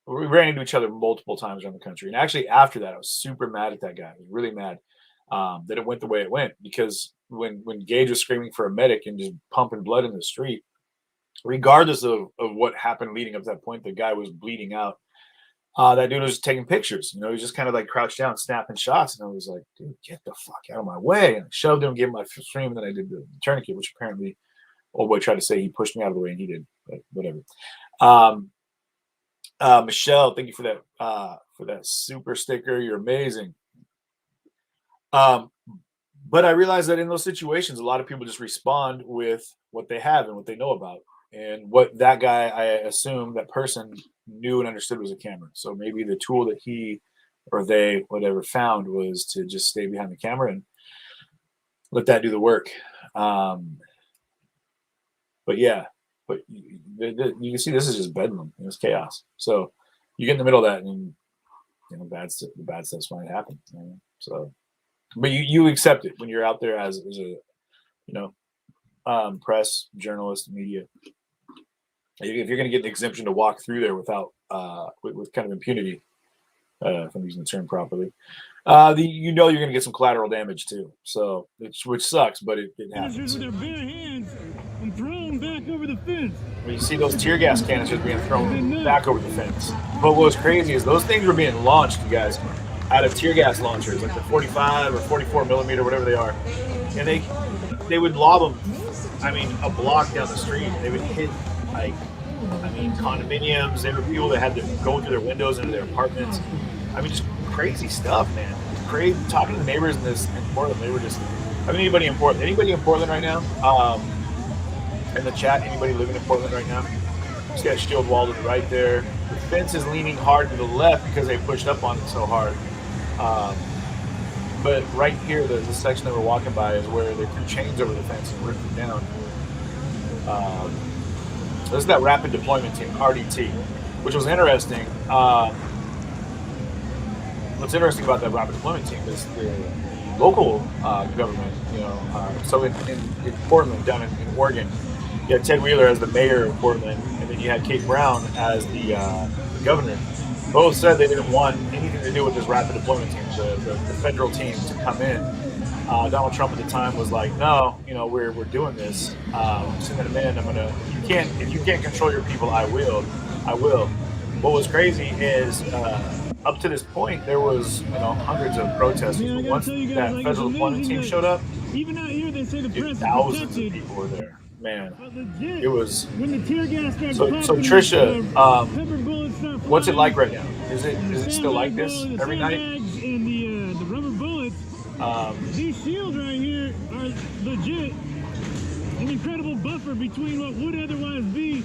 C: We ran into each other multiple times around the country, and actually after that, I was super mad at that guy. I was really mad that it went the way it went, because when Gage was screaming for a medic and just pumping blood in the street, regardless of what happened leading up to that point, the guy was bleeding out. That dude was taking pictures. He was just kind of like crouched down, snapping shots, and I was like, "Dude, get the fuck out of my way!" And I shoved him, gave him my stream, and then I did the tourniquet, which apparently, old boy tried to say he pushed me out of the way, and he did, but whatever. Michelle, thank you for that super sticker. You're amazing. But I realized that in those situations, a lot of people just respond with what they have and what they know about. And what that guy, I assume that person knew and understood, was a camera. So maybe the tool that he or they, whatever, found was to just stay behind the camera and let that do the work. But yeah, but you can see this is just bedlam. It's chaos. So you get in the middle of that, and you know, the bad stuff's might happen. You know? So, but you accept it when you're out there as a, you know, press, journalist, media. If you're going to get an exemption to walk through there without with kind of impunity, if I'm using the term properly, you know you're going to get some collateral damage too. So which sucks, but it happens.
F: With their bare hands and thrown back over the fence.
C: When you see those tear gas canisters being thrown back over the fence. But what was crazy is those things were being launched, you guys, out of tear gas launchers, like the 45 or 44 millimeter, whatever they are, and they would lob them. I mean, a block down the street. They would hit like, I mean, condominiums. There were people that had to go through their windows into their apartments. I mean, just crazy stuff, man. Crazy. Talking to the neighbors in Portland, they were just. I mean, anybody in Portland right now? In the chat, anybody living in Portland right now? Just got a shield wall to the right there. The fence is leaning hard to the left because they pushed up on it so hard. But right here, the section that we're walking by is where they threw chains over the fence and ripped it down. This is that rapid deployment team, RDT, which was interesting. What's interesting about that rapid deployment team is the local government, you know, so in Portland, down in Oregon, you had Ted Wheeler as the mayor of Portland, and then you had Kate Brown as the governor. Both said they didn't want anything to do with this rapid deployment team, the federal team to come in. Donald Trump at the time was like, no, you know, we're doing this. Sending them in. I'm gonna. If you can't control your people, I will. What was crazy is up to this point there was, you know, hundreds of protesters. But once that federal deployment team showed up,
F: even out here they say the press
C: thousands of people were there. Man, it was.
F: When the tear gas starts
C: So
F: popping,
C: Trisha,
F: pepper bullets start
C: what's it
F: flying,
C: like right now? Is it still like this every night?
F: sandbags and the rubber bullets. These shields right here are legit an incredible buffer between what would otherwise be.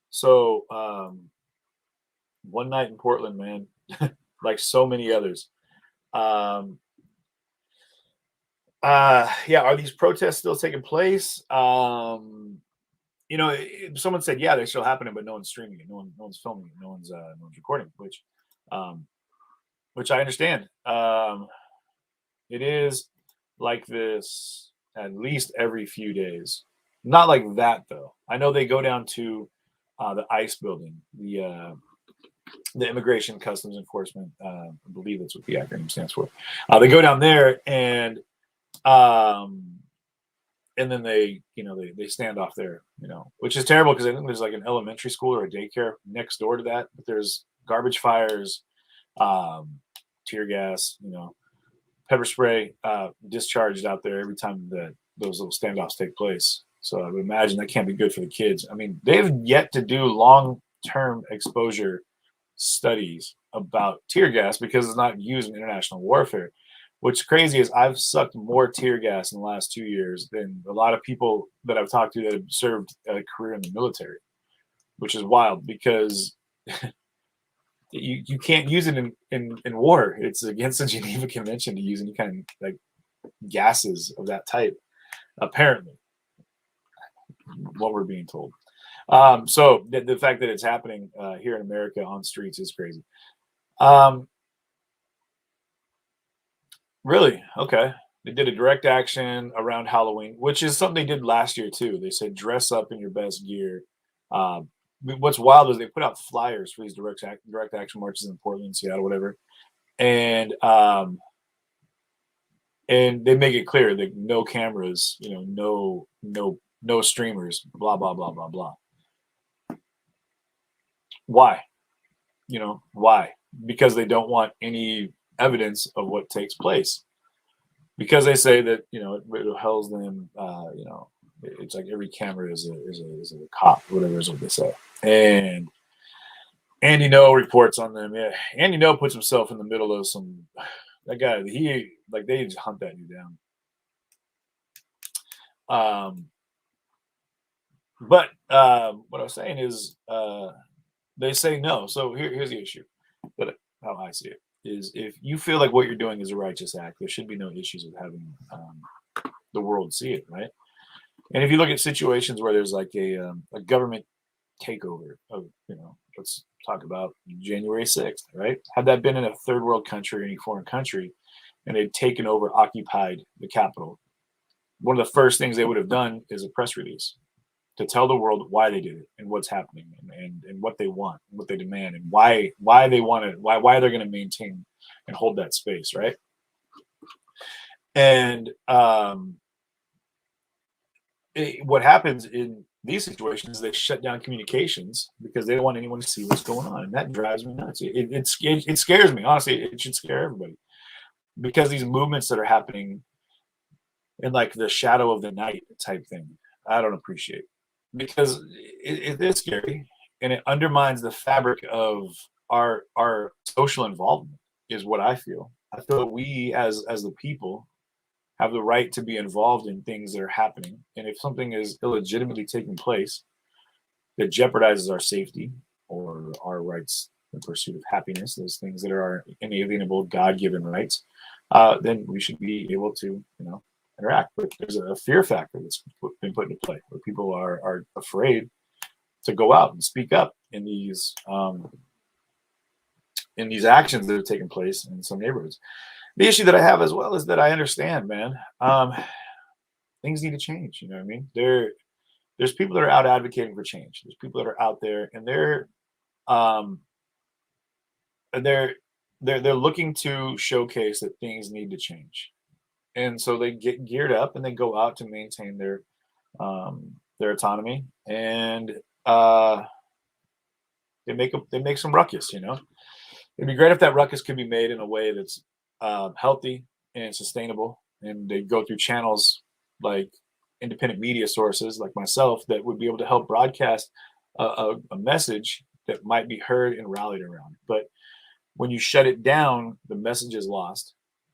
C: So one night in Portland, man, like so many others. Yeah, are these protests still taking place? You know, someone said, yeah, they're still happening, but no one's streaming it, no one's filming it, no one's recording, which I understand. It is like this at least every few days. Not like that though. I know they go down to the ICE building, the Immigration Customs Enforcement. I believe that's what the acronym stands for. They go down there and then they, you know, they stand off there, you know, which is terrible because I think there's like an elementary school or a daycare next door to that. But there's garbage fires, tear gas, you know, pepper spray discharged out there every time that those little standoffs take place. So I would imagine that can't be good for the kids. I mean, they've yet to do long-term exposure studies about tear gas because it's not used in international warfare. What's crazy is I've sucked more tear gas in the last 2 years than a lot of people that I've talked to that have served a career in the military, which is wild because you can't use it in war. It's against the Geneva Convention to use any kind of like gases of that type, apparently, what we're being told. So the fact that it's happening here in America on streets is crazy. Really? Okay. They did a direct action around Halloween, which is something they did last year too. They said dress up in your best gear. What's wild is they put out flyers for these direct action marches in Portland, Seattle, whatever, and they make it clear that no cameras, you know, no streamers, blah blah blah blah blah. Why? You know, why? Because they don't want any evidence of what takes place. Because they say that, you know, it hells them. You know, it's like every camera is a cop, whatever is what they say. And Andy No reports on them. Yeah, Andy No puts himself in the middle of some. That guy, they just hunt that dude down. But what I was saying is, they say no. So here's the issue. But how I see it is, if you feel like what you're doing is a righteous act, there should be no issues with having the world see it, right? And if you look at situations where there's like a government takeover of, you know, let's talk about January 6th, right? Had that been in a third world country or any foreign country and they'd taken over, occupied the Capitol, one of the first things they would have done is a press release to tell the world why they did it and what's happening and what they want, and what they demand, and why they want it, why they're going to maintain and hold that space, right? And what happens in these situations is they shut down communications because they don't want anyone to see what's going on, and that drives me nuts. It scares me, honestly. It should scare everybody, because these movements that are happening in like the shadow of the night type thing, I don't appreciate, because it is scary and it undermines the fabric of our social involvement, is what I feel. I feel that we as the people have the right to be involved in things that are happening. And if something is illegitimately taking place that jeopardizes our safety or our rights, the pursuit of happiness, those things that are our inalienable God-given rights, then we should be able to, interact. But there's a fear factor that's been put into play where people are afraid to go out and speak up in these actions that have taken place in some neighborhoods. The issue that I have as well is that I understand, man, things need to change. You know what I mean? There's people that are out advocating for change. There's people that are out there and they're looking to showcase that things need to change. And so they get geared up and they go out to maintain their autonomy, and they make some ruckus. It'd be great if that ruckus could be made in a way that's healthy and sustainable, and they go through channels like independent media sources like myself that would be able to help broadcast a message that might be heard and rallied around. But when you shut it down, the message is lost,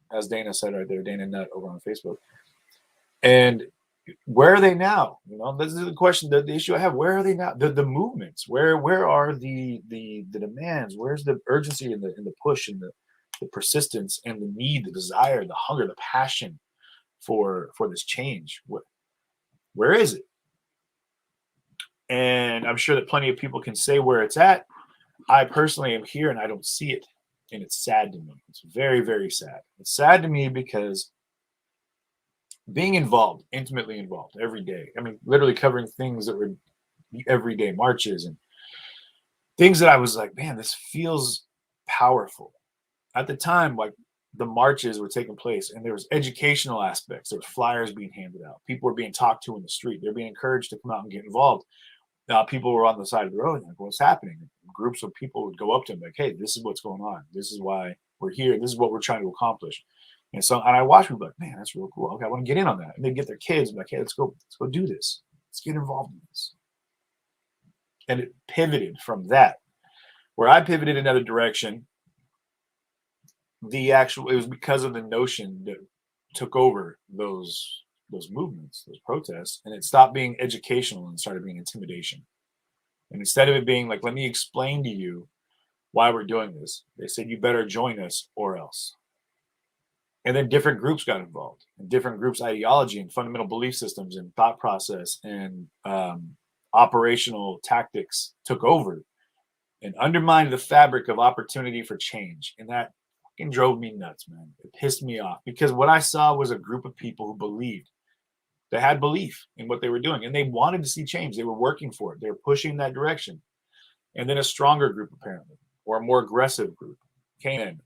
C: as Dana said right there, Dana Nutt over on Facebook. And where are they now? This is the question, the issue I have. Where are they now? The movements, where are the demands? Where's the urgency and the push and the persistence and the need, the desire, the hunger, the passion for this change? Where is it? And I'm sure that plenty of people can say where it's at. I personally am here and I don't see it. And it's sad to me. It's very, very sad. It's sad to me because being involved, intimately involved every day. I mean, literally covering things that were everyday marches and things that I was like, man, this feels powerful. At the time, like the marches were taking place and there was educational aspects. There was flyers being handed out. People were being talked to in the street. They're being encouraged to come out and get involved. People were on the side of the road, like, what's happening? Groups of people would go up to them like, hey, this is what's going on. This is why we're here. This is what we're trying to accomplish. And I watch people like, man, that's real cool. Okay, I want to get in on that. And they get their kids like, hey, let's go do this. Let's get involved in this. And it pivoted from that. Where I pivoted another direction, it was because of the notion that took over those movements, those protests, and it stopped being educational and started being intimidation. And instead of it being like, let me explain to you why we're doing this, they said, you better join us or else. And then different groups got involved, and different groups' ideology and fundamental belief systems and thought process and operational tactics took over and undermined the fabric of opportunity for change. And that fucking drove me nuts, man. It pissed me off because what I saw was a group of people who believed. They had belief in what they were doing and they wanted to see change. They were working for it. They were pushing in that direction. And then a stronger group, apparently, or a more aggressive group came in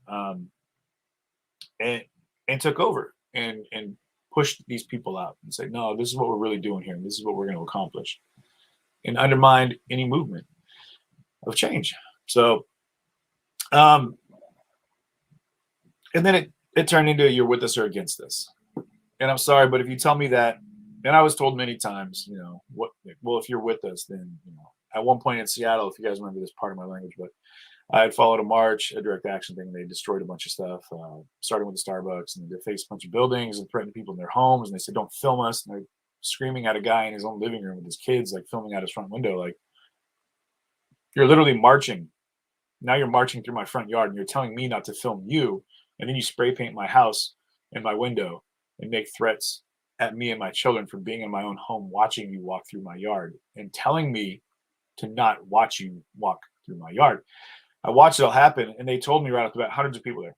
C: and took over and pushed these people out and said, no, this is what we're really doing here. And this is what we're going to accomplish, and undermined any movement of change. So, and then it turned into you're with us or against us. And I'm sorry, but if you tell me that, and I was told many times, if you're with us, then, at one point in Seattle, if you guys remember this part of my language, but I had followed a march, a direct action thing. They destroyed a bunch of stuff, starting with the Starbucks, and they faced a bunch of buildings and threatened people in their homes. And they said, don't film us. And they're screaming at a guy in his own living room with his kids, like filming out his front window. Like, you're literally marching. Now you're marching through my front yard and you're telling me not to film you. And then you spray paint my house and my window and make threats at me and my children for being in my own home, watching you walk through my yard and telling me to not watch you walk through my yard. I watched it all happen, and they told me right off the bat, hundreds of people there.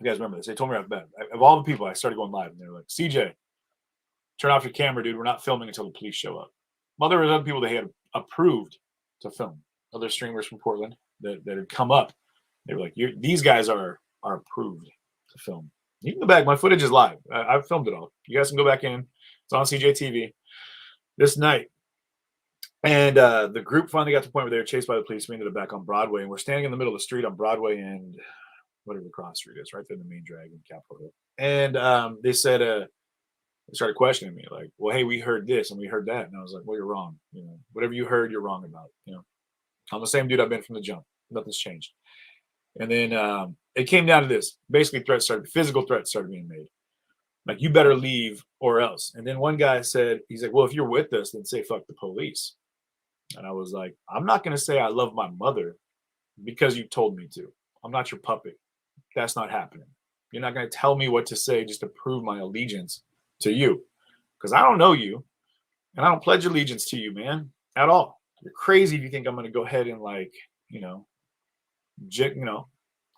C: You guys remember this? They told me right off the bat. Of all the people, I started going live, and they were like, CJ, turn off your camera, dude. We're not filming until the police show up. Well, there were other people they had approved to film, other streamers from Portland that had come up. They were like, these guys are approved to film. You can go back. My footage is live. I've filmed it all. You guys can go back in. It's on CJTV this night. And the group finally got to the point where they were chased by the police. We ended up back on Broadway, and we're standing in the middle of the street on Broadway and whatever the cross street is, right there in the main drag in Capitol Hill. And they said, they started questioning me, like, well, hey, we heard this and we heard that. And I was like, well, you're wrong. You know, whatever you heard, you're wrong about. You know, I'm the same dude I've been from the jump. Nothing's changed. And then it came down to this. Basically, physical threats started being made. Like, you better leave or else. And then one guy said, he's like, well, if you're with us, then say fuck the police. And I was like, I'm not going to say I love my mother because you told me to. I'm not your puppet. That's not happening. You're not going to tell me what to say just to prove my allegiance to you, because I don't know you and I don't pledge allegiance to you, man, at all. You're crazy if you think I'm going to go ahead and, like,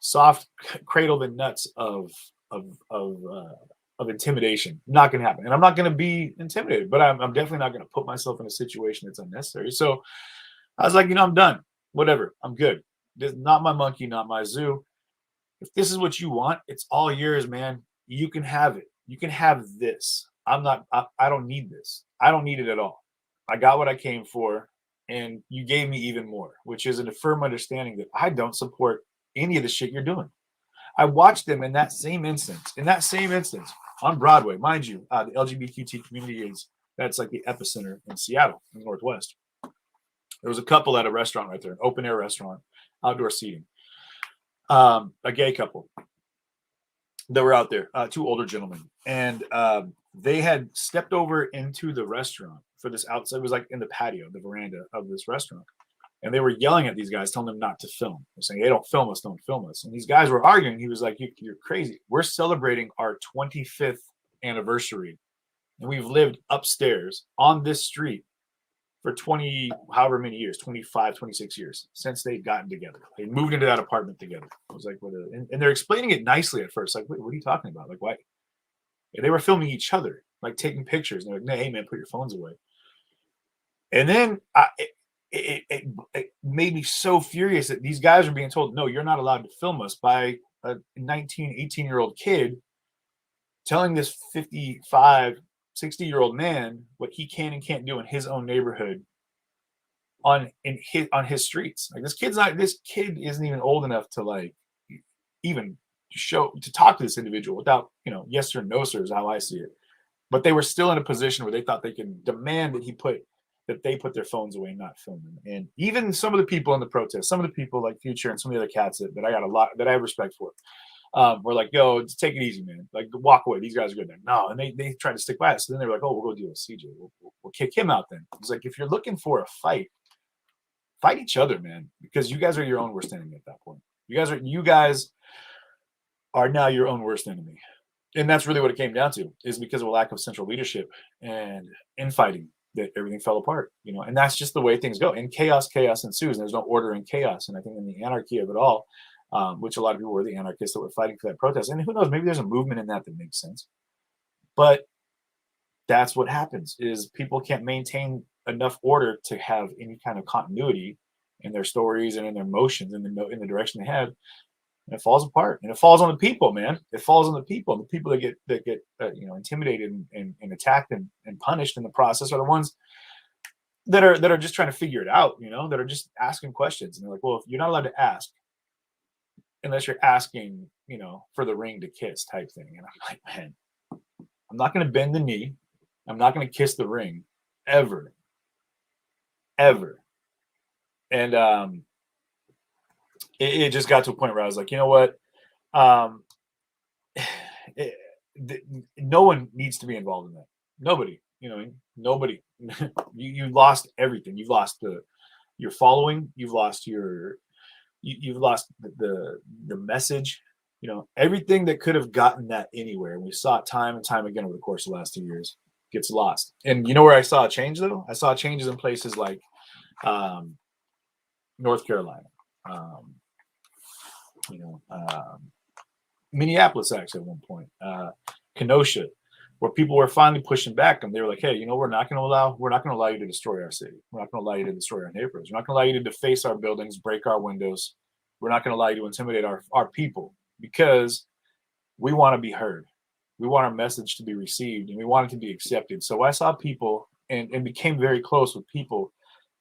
C: soft cradle the nuts of intimidation. Not going to happen. And I'm not going to be intimidated, but I'm definitely not going to put myself in a situation that's unnecessary. So I was like, I'm done. Whatever. I'm good. This is not my monkey, not my zoo. If this is what you want, it's all yours, man. You can have it. You can have this. I don't need this. I don't need it at all. I got what I came for, and you gave me even more, which is a firm understanding that I don't support any of the shit you're doing. I watched them in that same instance on Broadway. Mind you, the LGBTQ community that's like the epicenter in Seattle, in the Northwest. There was a couple at a restaurant right there, an open air restaurant, outdoor seating. A gay couple that were out there, two older gentlemen, and they had stepped over into the restaurant for this outside. It was like in the patio, the veranda of this restaurant, and they were yelling at these guys, telling them not to film. They're saying, "Hey, don't film us, don't film us." And these guys were arguing. He was like, "You're crazy. We're celebrating our 25th anniversary, and we've lived upstairs on this street for 20, however many years, 25, 26 years since they'd gotten together. They moved into that apartment together." I was like, and they're explaining it nicely at first. Like, wait, what are you talking about? Like, why? And they were filming each other, like taking pictures. And they're like, hey, man, put your phones away. And then it made me so furious that these guys are being told, no, you're not allowed to film us, by a 19, 18-year-old kid telling this 55, 60-year-old man what he can and can't do in his own neighborhood on his streets. Like, this kid isn't even old enough to, like, even to talk to this individual without, yes or no sir is how I see it. But they were still in a position where they thought they could demand that they put their phones away and not film them. And even some of the people in the protest, some of the people like Future and some of the other cats that I got a lot, that I have respect for, were like, yo, just take it easy, man. Like, walk away. These guys are good. No, and they tried to stick by us. So then they were like, oh, we'll go deal with CJ. We'll kick him out then. It's like, if you're looking for a fight each other, man, because you guys are your own worst enemy at that point. You guys are now your own worst enemy. And that's really what it came down to, is because of a lack of central leadership and infighting that everything fell apart, and that's just the way things go. And chaos ensues, and there's no order in chaos. And I think in the anarchy of it all, which a lot of people were the anarchists that were fighting for that protest. And who knows, maybe there's a movement in that makes sense. But that's what happens, is people can't maintain enough order to have any kind of continuity in their stories and in their motions in the direction they have. And it falls apart, and it falls on the people, man. It falls on the people, and the people that get intimidated and attacked and punished in the process are the ones that are just trying to figure it out, that are just asking questions. And they're like, well, if you're not allowed to ask unless you're asking, for the ring to kiss type thing. And I'm like, man, I'm not going to bend the knee. I'm not going to kiss the ring ever. And it just got to a point where I was like, you know what? No one needs to be involved in that. Nobody, nobody. You lost everything. You've lost your following. You've lost you've lost the message. Everything that could have gotten that anywhere. And we saw it time and time again over the course of the last 2 years gets lost. And you know where I saw a change though? I saw changes in places like North Carolina, Minneapolis actually at one point, Kenosha, where people were finally pushing back, and they were like, "Hey, we're not going to allow you to destroy our city. We're not going to allow you to destroy our neighborhoods. We're not going to allow you to deface our buildings, break our windows. We're not going to allow you to intimidate our people, because we want to be heard. We want our message to be received, and we want it to be accepted." So I saw people and became very close with people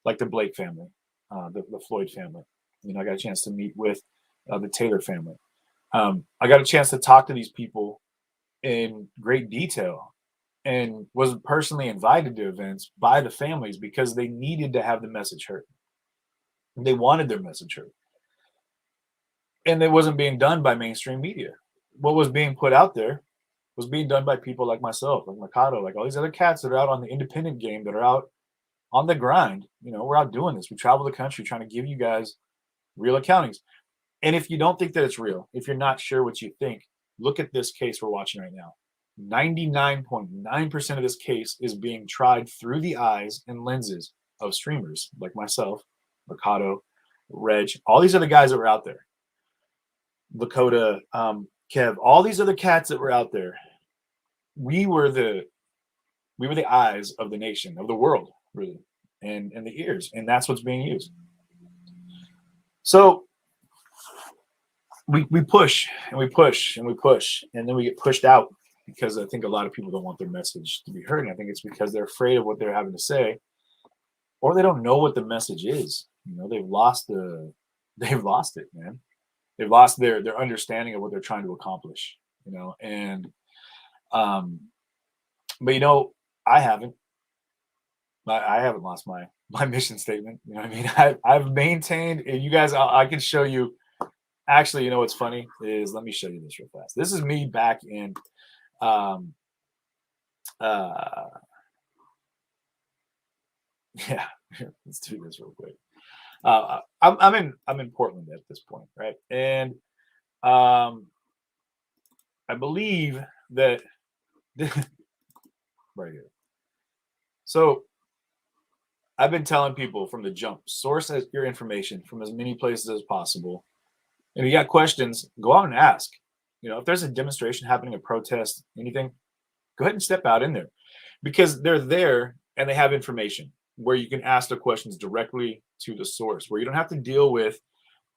C: like the Blake family, the Floyd family. I got a chance to meet with the Taylor family. I got a chance to talk to these people in great detail, and was personally invited to events by the families because they needed to have the message heard. They wanted their message heard. And it wasn't being done by mainstream media. What was being put out there was being done by people like myself, like Mikado, like all these other cats that are out on the independent game, that are out on the grind. We're out doing this. We travel the country trying to give you guys real accountings. And if you don't think that it's real, if you're not sure what you think, look at this case we're watching right now. 99.9% of this case is being tried through the eyes and lenses of streamers like myself, Mikado, Reg, all these other guys that were out there. Lakota, Kev, all these other cats that were out there. We were the eyes of the nation, of the world, really, and the ears, and that's what's being used. So we push and we push and we push, and then we get pushed out, because I think a lot of people don't want their message to be heard. And I think it's because they're afraid of what they're having to say, or they don't know what the message is. They've lost it, man. They've lost their understanding of what they're trying to accomplish, and but I haven't lost my mission statement. I mean, I've maintained, and you guys, I can show you. Actually, what's funny is, let me show you this real fast. This is me back in yeah, let's do this real quick. I'm in Portland at this point, right? And I believe that right here. So I've been telling people from the jump, source your information from as many places as possible. And if you got questions, go out and ask. If there's a demonstration happening, a protest, anything, go ahead and step out in there, because they're there and they have information where you can ask the questions directly to the source, where you don't have to deal with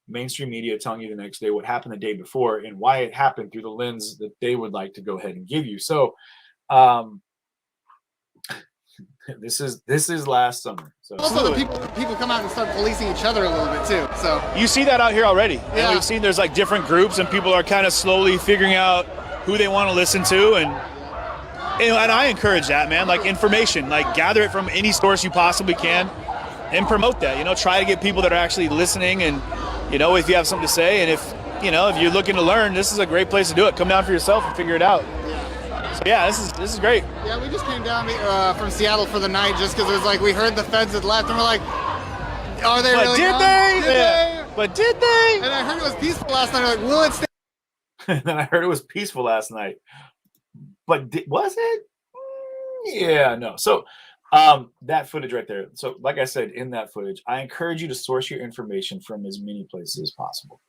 C: mainstream media telling you the next day what happened the day before and why it happened through the lens that they would like to go ahead and give you. So this is last summer. So
I: Also, the people come out and start policing each other a little bit too. So
L: you see that out here already.
I: Yeah.
L: And we've seen there's like different groups, and people are kind of slowly figuring out who they want to listen to, and I encourage that, man. Like, information, like, gather it from any source you possibly can and promote that. Try to get people that are actually listening, and if you have something to say, and if you're looking to learn, this is a great place to do it. Come down for yourself and figure it out. So yeah, this is great.
I: Yeah, we just came down from Seattle for the night just because it was like we heard the feds had left, and we're like, are they really?
L: Did they? But did they?
I: And I heard it was peaceful last night. I'm like, will it stay?
C: And then I heard it was peaceful last night, but was it? Yeah, no. So that footage right there. So like I said, in that footage, I encourage you to source your information from as many places as possible.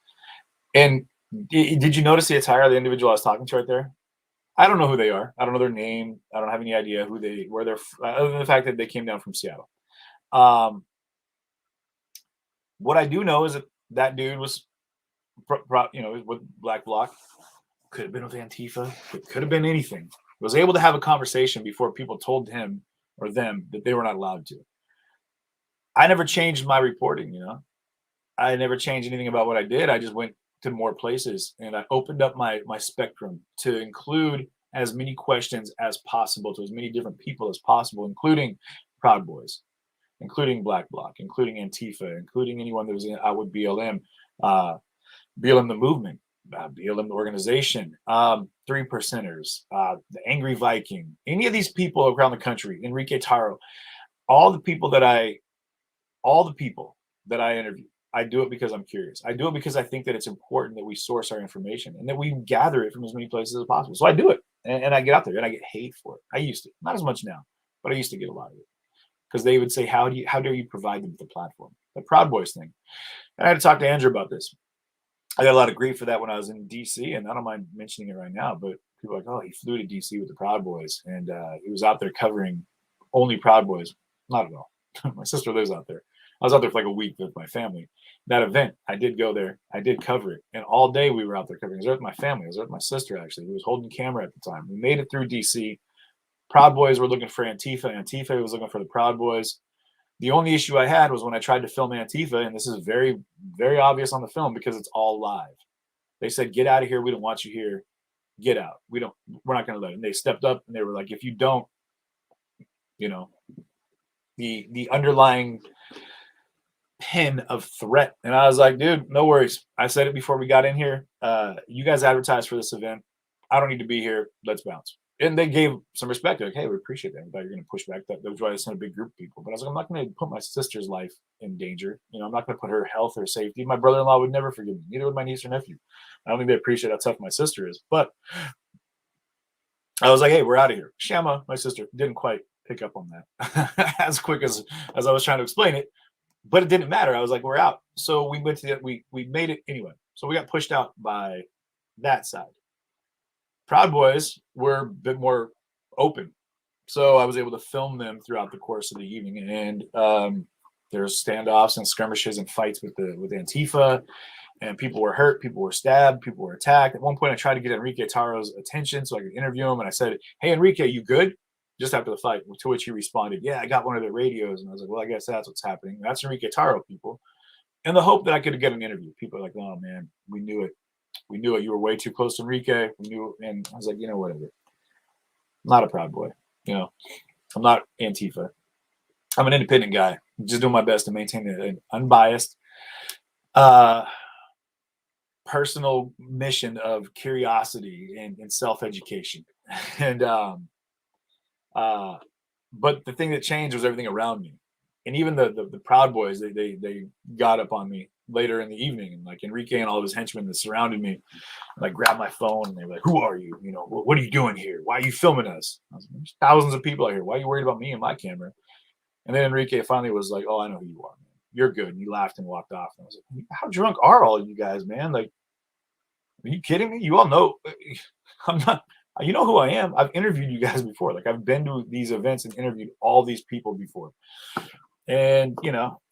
C: And did you notice the attire of the individual I was talking to right there? I don't know who they are. I don't know their name. I don't have any idea where they're, other than the fact that they came down from Seattle. What I do know is that dude was, with Black Bloc. Could have been with Antifa. It could have been anything. Was able to have a conversation before people told him or them that they were not allowed to. I never changed my reporting. I never changed anything about what I did. I just went to more places, and I opened up my spectrum to include as many questions as possible to as many different people as possible, including Proud Boys, including Black Bloc, including Antifa, including anyone that was out with BLM, BLM the movement, BLM the organization, 3%ers, the Angry Viking, any of these people around the country, Enrique Taro, all the people that I interview. I do it because I'm curious. I do it because I think that it's important that we source our information and that we gather it from as many places as possible. So I do it, and I get out there, and I get hate for it. I used to, not as much now, but I used to get a lot of it, because they would say, how dare you provide them with a platform? the Proud Boys thing. And I had to talk to Andrew about this. I got a lot of grief for that when I was in DC, and I don't mind mentioning it right now, but people are like, oh, he flew to DC with the Proud Boys, and he was out there covering only Proud Boys. Not at all. My sister lives out there. I was out there for like a week with my family. That event, I did go there. I did cover it. And all day we were out there covering. I was there with my family. I was there with my sister, actually, who was holding camera at the time. We made it through DC. Proud Boys were looking for Antifa. Antifa was looking for the Proud Boys. The only issue I had was when I tried to film Antifa, and this is very, very obvious on the film because it's all live. They said, get out of here. We don't want you here. Get out. We're not going to let it. And they stepped up and they were like, if you don't, the underlying pin of threat. And I was like, dude, no worries. I said it before we got in here. You guys advertised for this event. I don't need to be here. Let's bounce. And they gave some respect. They're like, hey, we appreciate that. I thought you're going to push back. That was why I sent a big group of people. But I was like, I'm not going to put my sister's life in danger. I'm not going to put her health or safety. My brother-in-law would never forgive me. Neither would my niece or nephew. I don't think they appreciate how tough my sister is. But I was like, hey, we're out of here. Shama, my sister, didn't quite pick up on that as quick as I was trying to explain it. But it didn't matter. I was like, we're out. So we went to it. We made it anyway. So we got pushed out by that side. Proud Boys were a bit more open. So I was able to film them throughout the course of the evening. And there's standoffs and skirmishes and fights with Antifa. And people were hurt. People were stabbed. People were attacked. At one point, I tried to get Enrique Taro's attention so I could interview him. And I said, hey, Enrique, you good? Just after the fight, to which he responded, yeah, I got one of their radios. And I was like, well, I guess that's what's happening. That's Enrique Taro, people. And the hope that I could get an interview. People are like, oh, man, we knew it. We knew it. You were way too close to Enrique. We knew it. And I was like, whatever. I'm not a Proud Boy. I'm not Antifa. I'm an independent guy. I'm just doing my best to maintain an unbiased personal mission of curiosity and self-education. And but the thing that changed was everything around me. And even the Proud Boys, they got up on me later in the evening, and like Enrique and all of his henchmen that surrounded me, like grabbed my phone and they were like, who are you? What are you doing here? Why are you filming us? I was like, there's thousands of people out here. Why are you worried about me and my camera? And then Enrique finally was like, oh, I know who you are, man. You're good. And he laughed and walked off. And I was like, how drunk are all of you guys, man? Like, are you kidding me? You all know I'm not. You know who I am. I've interviewed you guys before. Like, I've been to these events and interviewed all these people before. And,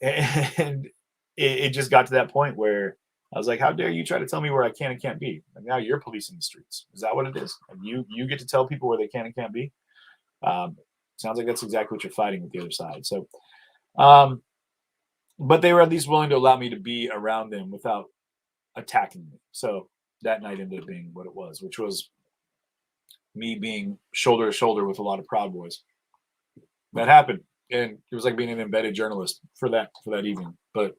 C: and it just got to that point where I was like, how dare you try to tell me where I can and can't be? And now you're policing the streets. Is that what it is? And you get to tell people where they can and can't be? Sounds like that's exactly what you're fighting with the other side. So, but they were at least willing to allow me to be around them without attacking me. So that night ended up being what it was, which was me being shoulder to shoulder with a lot of Proud Boys. That happened. And it was like being an embedded journalist for that evening. And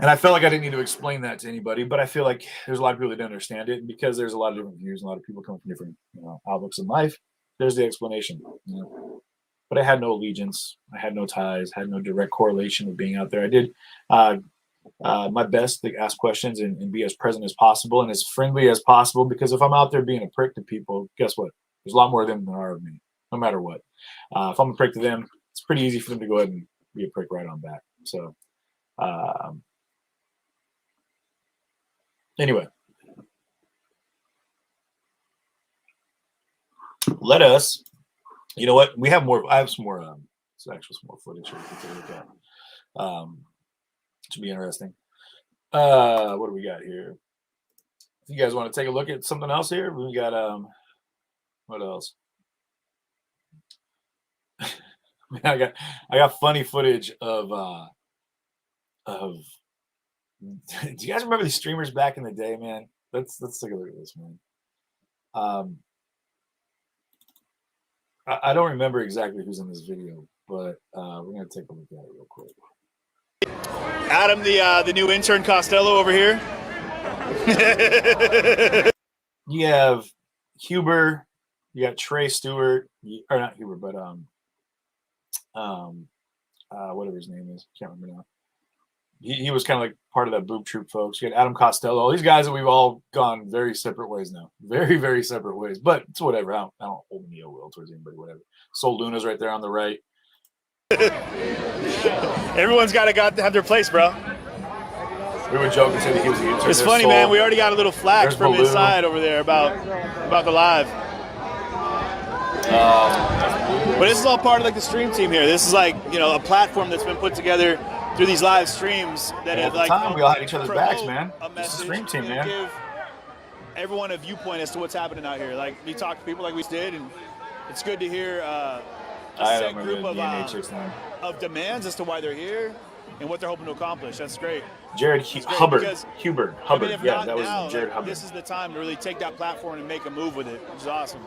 C: I felt like I didn't need to explain that to anybody, but I feel like there's a lot of people that don't understand it. And because there's a lot of different views, and a lot of people coming from different outlooks in life, there's the explanation. But I had no allegiance. I had no ties, had no direct correlation with being out there. I did my best to ask questions and be as present as possible and as friendly as possible, because if I'm out there being a prick to people, guess what? There's a lot more of them than there are of me, no matter what. If I'm a prick to them, it's pretty easy for them to go ahead and be a prick right on back. So anyway, let us, you know what? We have more. I have some more. It's actually some more footage here we can look at. Should be interesting. What do we got here? If you guys want to take a look at something else here, we got what else? I got funny footage of do you guys remember these streamers back in the day, man? Let's take a look at this, man. I don't remember exactly who's in this video, but we're gonna take a look at it real quick.
L: Adam, the new intern Costello over here.
C: You have Huber, you got Trey Stewart, or not Huber, but whatever his name is, can't remember now. He was kind of like part of that Boob Troop folks. You got Adam Costello, all these guys that we've all gone very separate ways now, very, very separate ways. But it's whatever. I don't hold any ill will towards anybody. Whatever. Sol Luna's right there on the right.
L: Everyone's got to have their place, bro.
C: We were joking, saying that he was the intern.
L: It's funny, man. We already got a little flack from inside over there about the live. But this is all part of like the stream team here. This is like, you know, a platform that's been put together through these live streams that
C: at
L: have
C: the
L: like
C: time we all had each other's backs, man. It's a stream team, man.
L: Give everyone a viewpoint as to what's happening out here. Like we talk to people like we did, and it's good to hear a set group of demands as to why they're here and what they're hoping to accomplish. That's great.
C: Hubbard.
L: I mean, if
C: Yeah,
L: not
C: that was
L: now,
C: Jared
L: like,
C: Hubbard.
L: this is the time to really take that platform and make a move with it, which is awesome.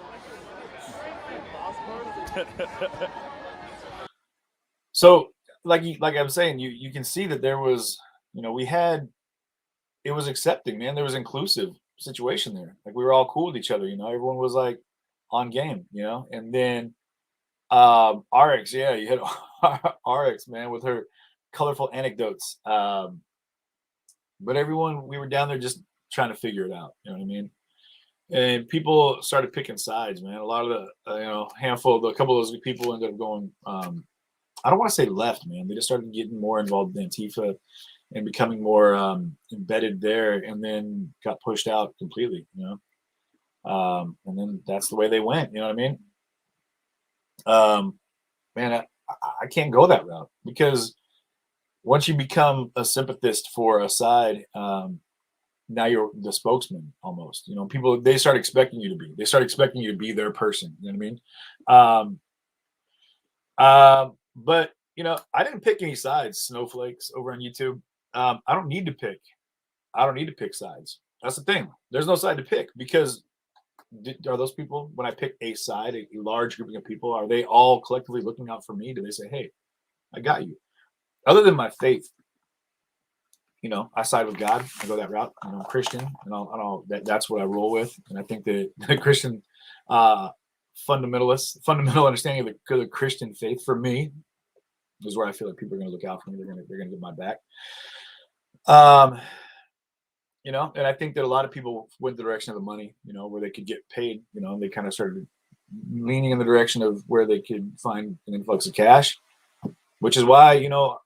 C: So, like I was saying, you can see that there was, you know, it was accepting, man. There was inclusive situation there. Like we were all cool with each other, you know. Everyone was like on game, you know. And then RX, yeah, you had RX, man, with her colorful anecdotes. But everyone, we were down there just trying to figure it out. You know what I mean? And people started picking sides, man. A lot of the, a couple of those people ended up going, I don't want to say left, man. They just started getting more involved in Antifa and becoming more embedded there, and then got pushed out completely, you know. And then that's the way they went. You know what I mean? Man, I can't go that route, because once you become a sympathist for a side, now you're the spokesman almost. You know, people, they start expecting you to be. They start expecting you to be their person. You know what I mean? But you know, I didn't pick any sides, snowflakes over on YouTube. I don't need to pick. I don't need to pick sides. That's the thing. There's no side to pick, because are those people, when I pick a side, a large grouping of people, are they all collectively looking out for me? Do they say, hey, I got you? Other than my faith, you know, I side with God. I go that route. You know, I'm Christian, and that's what I roll with. And I think that the Christian fundamental understanding of the Christian faith, for me, is where I feel like people are going to look out for me. They're going to get my back. You know, and I think that a lot of people went the direction of the money, you know, where they could get paid. You know, they kind of started leaning in the direction of where they could find an influx of cash, which is why, you know,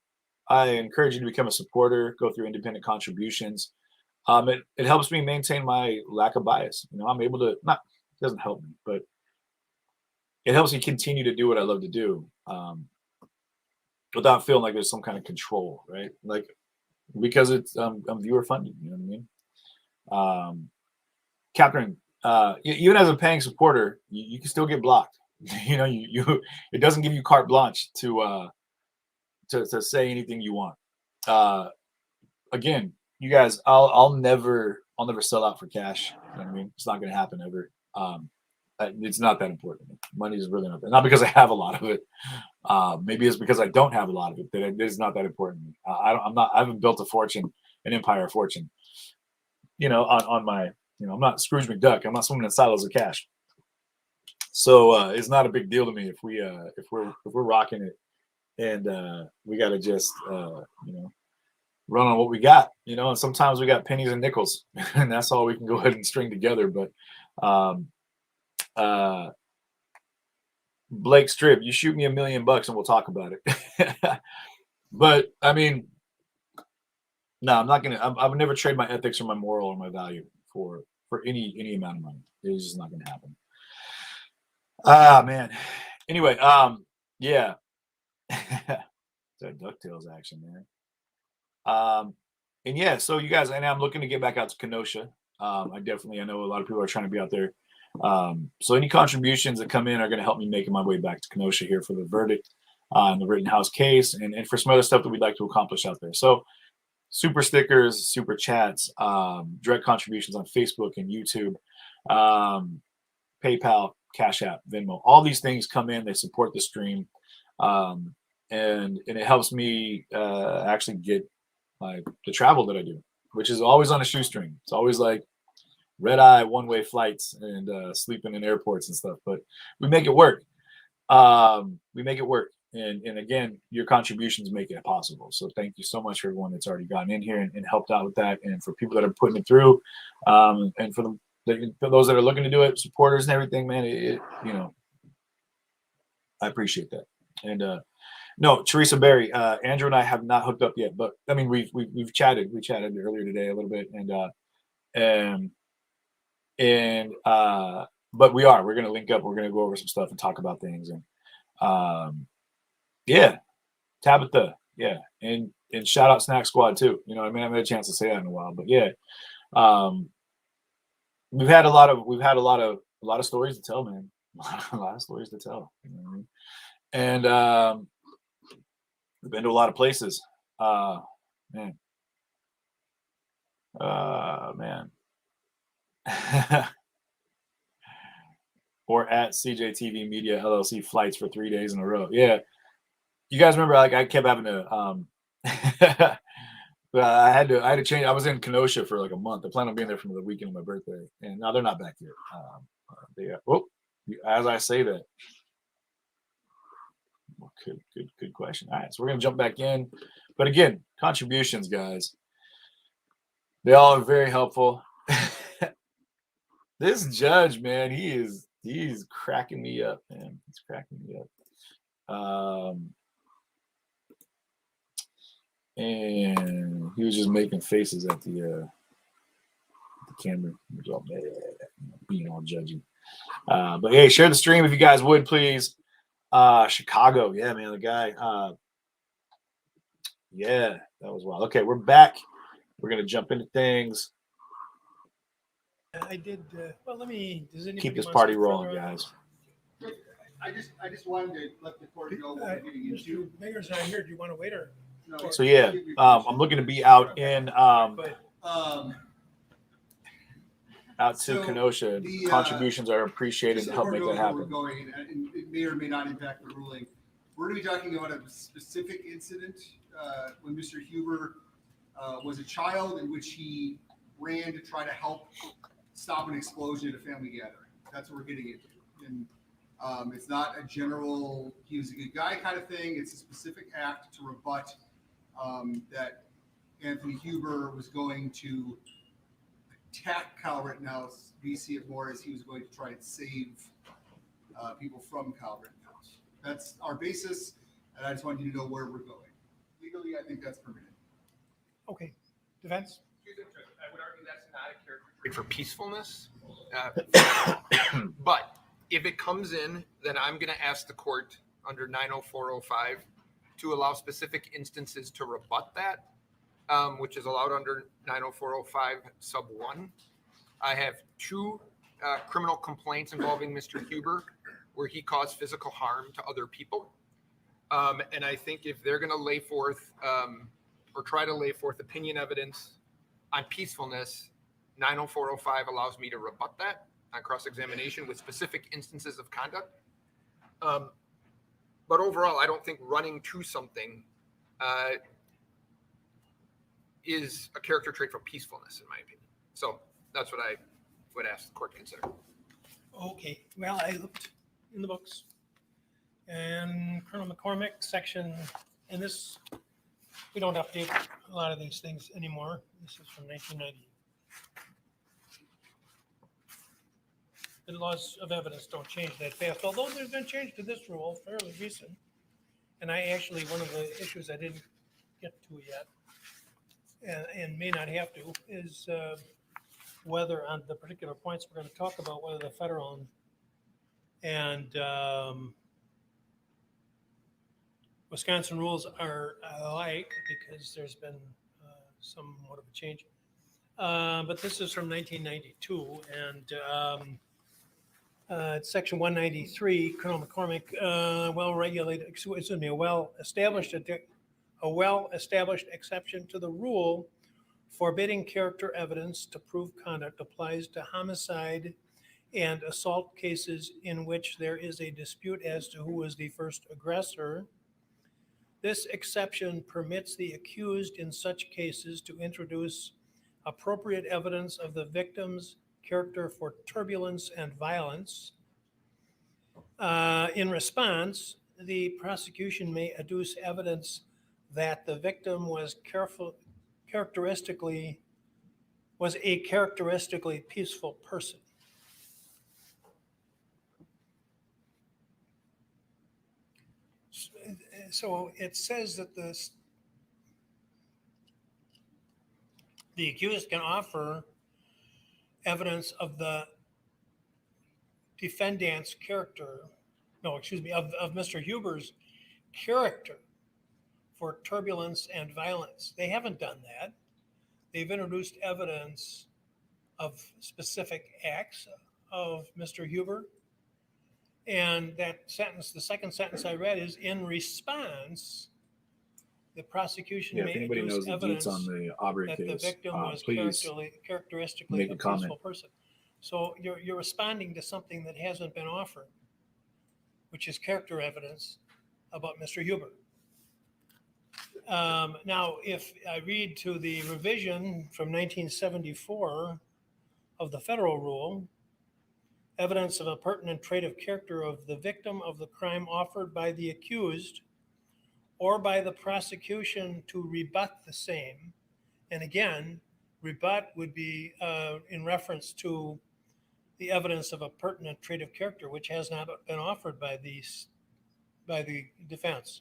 C: I encourage you to become a supporter, go through independent contributions. It helps me maintain my lack of bias. You know, I'm able to, it doesn't help me, but it helps me continue to do what I love to do, without feeling like there's some kind of control, right? Like, because it's I'm viewer funded, you know what I mean? Catherine, even as a paying supporter, you can still get blocked. You know, it doesn't give you carte blanche to say anything you want. Again, you guys, I'll never sell out for cash. You know what I mean? It's not going to happen ever. It's not that important. Money is really not because I have a lot of it. Maybe it's because I don't have a lot of it that it is not that important. I haven't built a fortune, an empire of fortune. You know, on my, you know, I'm not Scrooge McDuck. I'm not swimming in silos of cash. So it's not a big deal to me if we're rocking it, and we got to just you know, run on what we got. You know, and sometimes we got pennies and nickels, and that's all we can go ahead and string together. But Blake Strip, you shoot me $1 million and we'll talk about it. But I mean, no, I'm not gonna. I would never trade my ethics or my moral or my value for any amount of money. It's just not gonna happen. Man. Anyway, yeah. That DuckTales action, man. And yeah, so you guys, and I'm looking to get back out to Kenosha. I know a lot of people are trying to be out there. So any contributions that come in are going to help me making my way back to Kenosha here for the verdict on the Rittenhouse case, and for some other stuff that we'd like to accomplish out there. So super stickers, super chats, direct contributions on Facebook and YouTube, PayPal, Cash App, Venmo, all these things come in. They support the stream. And it helps me actually get the travel that I do, which is always on a shoestring. It's always like red eye, one-way flights, and sleeping in airports and stuff. But we make it work. We make it work. And again, your contributions make it possible. So thank you so much for everyone that's already gotten in here and helped out with that, and for people that are putting it through, and for those that are looking to do it, supporters and everything, man. You know, I appreciate that. And No, Teresa Berry, Andrew and I have not hooked up yet, but I mean, we've chatted. We chatted earlier today a little bit, but we're going to link up. We're going to go over some stuff and talk about things. And, yeah, Tabitha. Yeah. And shout out Snack Squad too. You know, I mean, I haven't had a chance to say that in a while, but yeah. We've had a lot of stories to tell, man. A lot of stories to tell. You know what I mean? And we've been to a lot of places. Man. Man. Or at CJTV Media LLC flights for 3 days in a row. Yeah. You guys remember, like, I kept having to I had to change. I was in Kenosha for like a month. I plan on being there for the weekend of my birthday. And now they're not back yet. As I say that. Good question. All right, so we're gonna jump back in. But again, contributions, guys. They all are very helpful. This judge, man, he's cracking me up, man. He's cracking me up. And he was just making faces at the camera. He was all mad, being all judgy. But hey, share the stream if you guys would, please. Chicago, yeah, man, the guy. Yeah, that was wild. Okay, we're back. We're gonna jump into things.
E: I did. Well, let me. Does anybody
C: Keep this
E: want
C: party
E: to
C: rolling,
E: further on
C: guys.
I: I just wanted to let the court know what we're getting into.
E: Mr. Mayor's not here. Do you want to wait or?
I: No,
C: So yeah, I'm looking to be out in out to
I: So
C: Kenosha.
I: the,
C: Contributions are appreciated
I: just
C: to
I: so
C: help
I: the
C: make
I: court
C: that
I: knows where
C: happen.
I: we're going, and it may or may not impact the ruling. We're going to be talking about a specific incident when Mr. Huber was a child, in which he ran to try to help stop an explosion at a family gathering. That's what we're getting into. And it's not a general, he was a good guy kind of thing. It's a specific act to rebut that Anthony Huber was going to attack Kyle Rittenhouse, VC of Morris. He was going to try and save people from Kyle Rittenhouse. That's our basis, and I just wanted you to know where we're going. Legally, I think that's permitted.
E: Okay. Defense?
D: I would argue that's not a character trait for peacefulness. But if it comes in, then I'm going to ask the court under 90405 to allow specific instances to rebut that, which is allowed under 90405 sub 1. I have 2 criminal complaints involving Mr. Huber where he caused physical harm to other people. And I think if they're going to lay forth or try to lay forth opinion evidence on peacefulness, 90405 allows me to rebut that on cross-examination with specific instances of conduct. But overall, I don't think running to something is a character trait for peacefulness, in my opinion. So that's what I would ask the court to consider.
E: Okay. Well, I looked in the books. And Colonel McCormick section, and this, we don't update a lot of these things anymore. This is from 1990. The laws of evidence don't change that fast, although there's been change to this rule fairly recent. And I actually, one of the issues I didn't get to yet, and may not have to, is whether on the particular points we're going to talk about, whether the federal and Wisconsin rules are alike, because there's been somewhat of a change. But this is from 1992, and Section 193, Colonel McCormick, a well-established exception to the rule forbidding character evidence to prove conduct applies to homicide and assault cases in which there is a dispute as to who was the first aggressor. This exception permits the accused in such cases to introduce appropriate evidence of the victim's character for turbulence and violence. In response, the prosecution may adduce evidence that the victim was a characteristically peaceful person. so it says that the accused can offer evidence of the defendant's character, no, excuse me, of Mr. Huber's character for turbulence and violence. They haven't done that. They've introduced evidence of specific acts of Mr. Huber. And that sentence, the second sentence I read, is in response, the prosecution may
C: if anybody knows
E: introduce
C: the
E: evidence
C: deets on the Aubrey
E: that the
C: case,
E: victim was
C: please
E: characteristically
C: make
E: a
C: a comment.
E: peaceful person. So you're responding to something that hasn't been offered, which is character evidence about Mr. Huber. Now, if I read to the revision from 1974 of the federal rule, evidence of a pertinent trait of character of the victim of the crime offered by the accused or by the prosecution to rebut the same. And again, rebut would be in reference to the evidence of a pertinent trait of character, which has not been offered by the defense.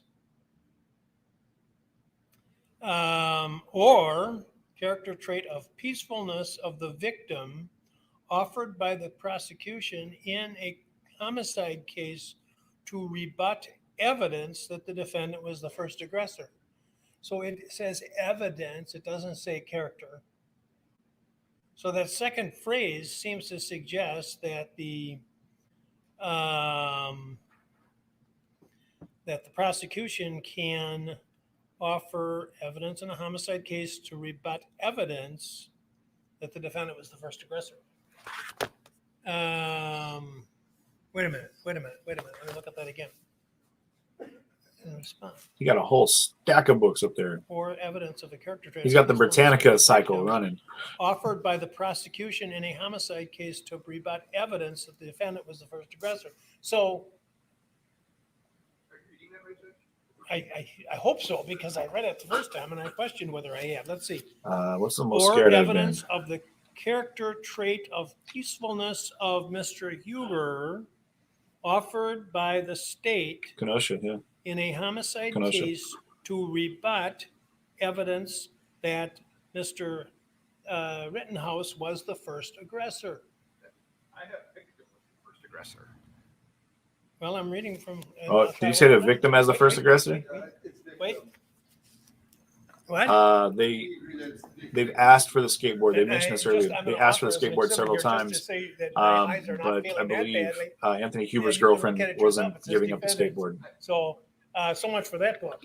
E: Or character trait of peacefulness of the victim offered by the prosecution in a homicide case to rebut evidence that the defendant was the first aggressor. So it says evidence, it doesn't say character. So that second phrase seems to suggest that the prosecution can offer evidence in a homicide case to rebut evidence that the defendant was the first aggressor. Wait a minute. Let me look at that again. In response.
C: You got a whole stack of books up there.
E: Or evidence of a character trait.
C: He's got the Britannica cycle running.
E: Offered by the prosecution in a homicide case to rebut evidence that the defendant was the first aggressor. So I hope so, because I read it the first time and I questioned whether I have. Let's see.
C: What's the most
E: Or
C: scared I've been?
E: evidence of the character trait of peacefulness of Mr. Huber offered by the state
C: Kenosha, yeah.
E: in a homicide
C: Kenosha.
E: case to rebut evidence that Mr. Rittenhouse was the first aggressor.
D: I have victim was the first aggressor.
E: Well, I'm reading from.
C: Oh, did you say the victim as the first aggressor?
E: Wait. What?
C: They've asked for the skateboard. They mentioned this earlier. They asked for the skateboard several times. But I believe Anthony Huber's girlfriend wasn't giving up the skateboard.
E: So, so much for that book.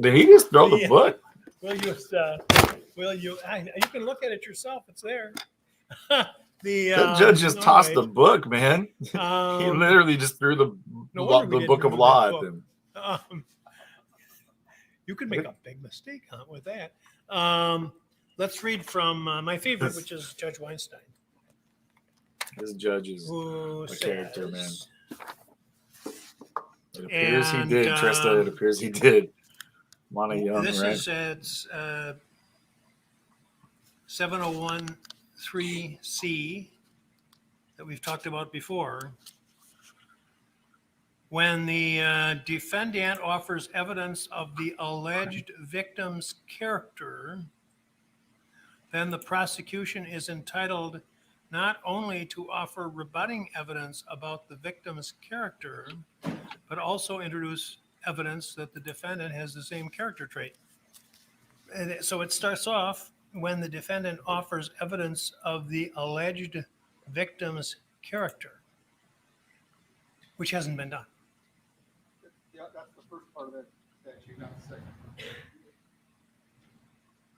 C: Did he just throw the book?
E: Will you? You can look at it yourself. It's there.
C: The judge just tossed the book, man. He literally just threw the book of law at them.
E: You could make a big mistake with that. Let's read from my favorite, which is Judge Weinstein.
C: This judge is a character, man. It appears he did, Trista. It appears he did. Lana Young,
E: this
C: right?
E: is at 701(3)(c) that we've talked about before. When the defendant offers evidence of the alleged victim's character, then the prosecution is entitled not only to offer rebutting evidence about the victim's character, but also introduce evidence that the defendant has the same character trait. And so it starts off when the defendant offers evidence of the alleged victim's character, which hasn't been done.
I: Yeah, that's the first part of that statute, not the second.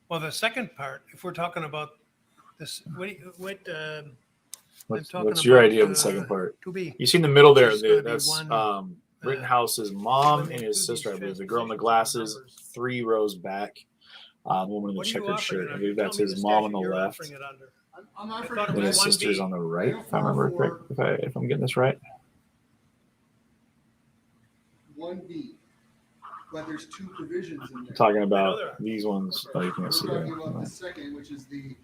E: Well, the second part, if we're talking about this,
C: What's your idea of the second part? You see in the middle there, that's Rittenhouse's mom and his sister, I believe. The girl in the glasses, 3 rows back. The woman in the checkered shirt. I believe that's his mom on the left. And his sister's on the right, if I remember correct. If I'm getting this right.
I: 1B, but there's 2 provisions in there.
C: I'm talking about these ones. Oh, you can't see
I: We're
C: that.
I: talking about the second, which is the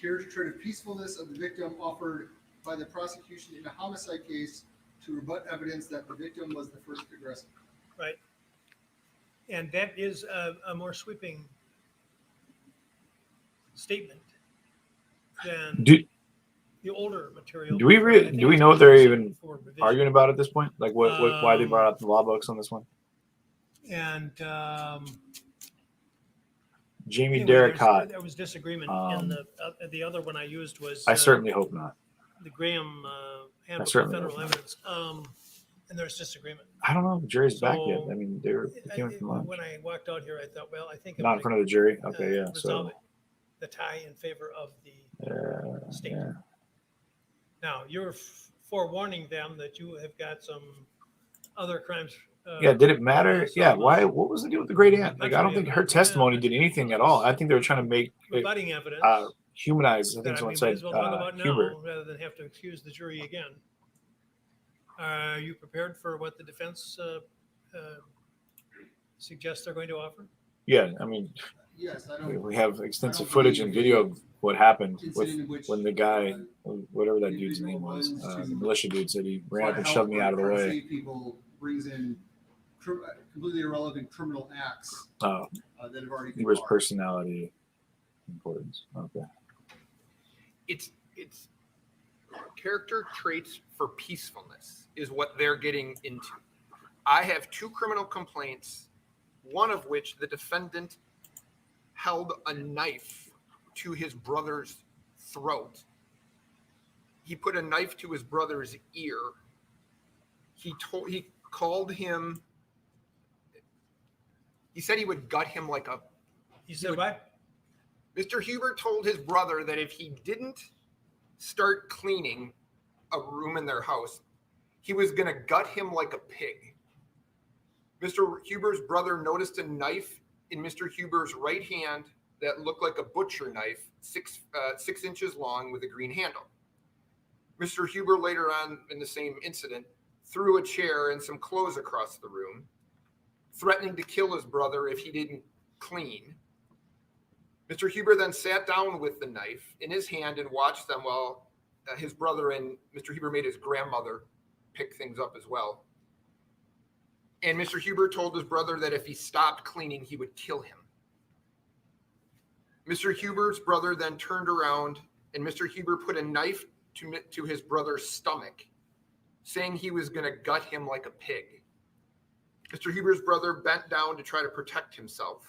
I: character trait of peacefulness of the victim offered by the prosecution in a homicide case to rebut evidence that the victim was the first aggressor.
E: Right. And that is a more sweeping statement than the older material.
C: Do we know what they're even arguing about at this point? Like why they brought up the law books on this one?
E: And
C: Jamie
E: anyway,
C: Derrick Hott.
E: there was disagreement. And the other one I used was.
C: I certainly hope not.
E: The Graham Handbook of Federal Evidence. And there's disagreement.
C: I don't know if the jury's back yet. I mean, they came from lunch.
E: When I walked out here, I thought, well, I think
C: not in front of the jury. Okay, yeah.
E: So the tie in favor of the state. Yeah. Now you're forewarning them that you have got some other crimes.
C: Did it matter? Yeah. Why? What was the deal with the great aunt? Like, I don't think her testimony did anything at all. I think they were trying to make
E: rebutting evidence.
C: Humanize. I think someone said Huber.
E: Rather than have to accuse the jury again. Are you prepared for what the defense suggests they're going to offer?
C: Yeah, I mean,
I: yes,
C: we have extensive footage and video of what happened when the guy, whatever that dude's name was, the militia dude said he ran up and shoved me out of the way.
I: People brings in completely irrelevant criminal acts that have already been
C: Huber's personality importance. Okay.
D: It's character traits for peacefulness is what they're getting into. I have 2 criminal complaints, one of which the defendant held a knife to his brother's throat. He put a knife to his brother's ear. He called him. He said he would gut him like a.
E: He said what?
D: Mr. Huber told his brother that if he didn't start cleaning a room in their house, he was going to gut him like a pig. Mr. Huber's brother noticed a knife in Mr. Huber's right hand that looked like a butcher knife, 6 inches long with a green handle. Mr. Huber later on in the same incident threw a chair and some clothes across the room, threatening to kill his brother if he didn't clean. Mr. Huber then sat down with the knife in his hand and watched them while his brother and Mr. Huber made his grandmother pick things up as well. And Mr. Huber told his brother that if he stopped cleaning, he would kill him. Mr. Huber's brother then turned around and Mr. Huber put a knife to his brother's stomach, saying he was going to gut him like a pig. Mr. Huber's brother bent down to try to protect himself.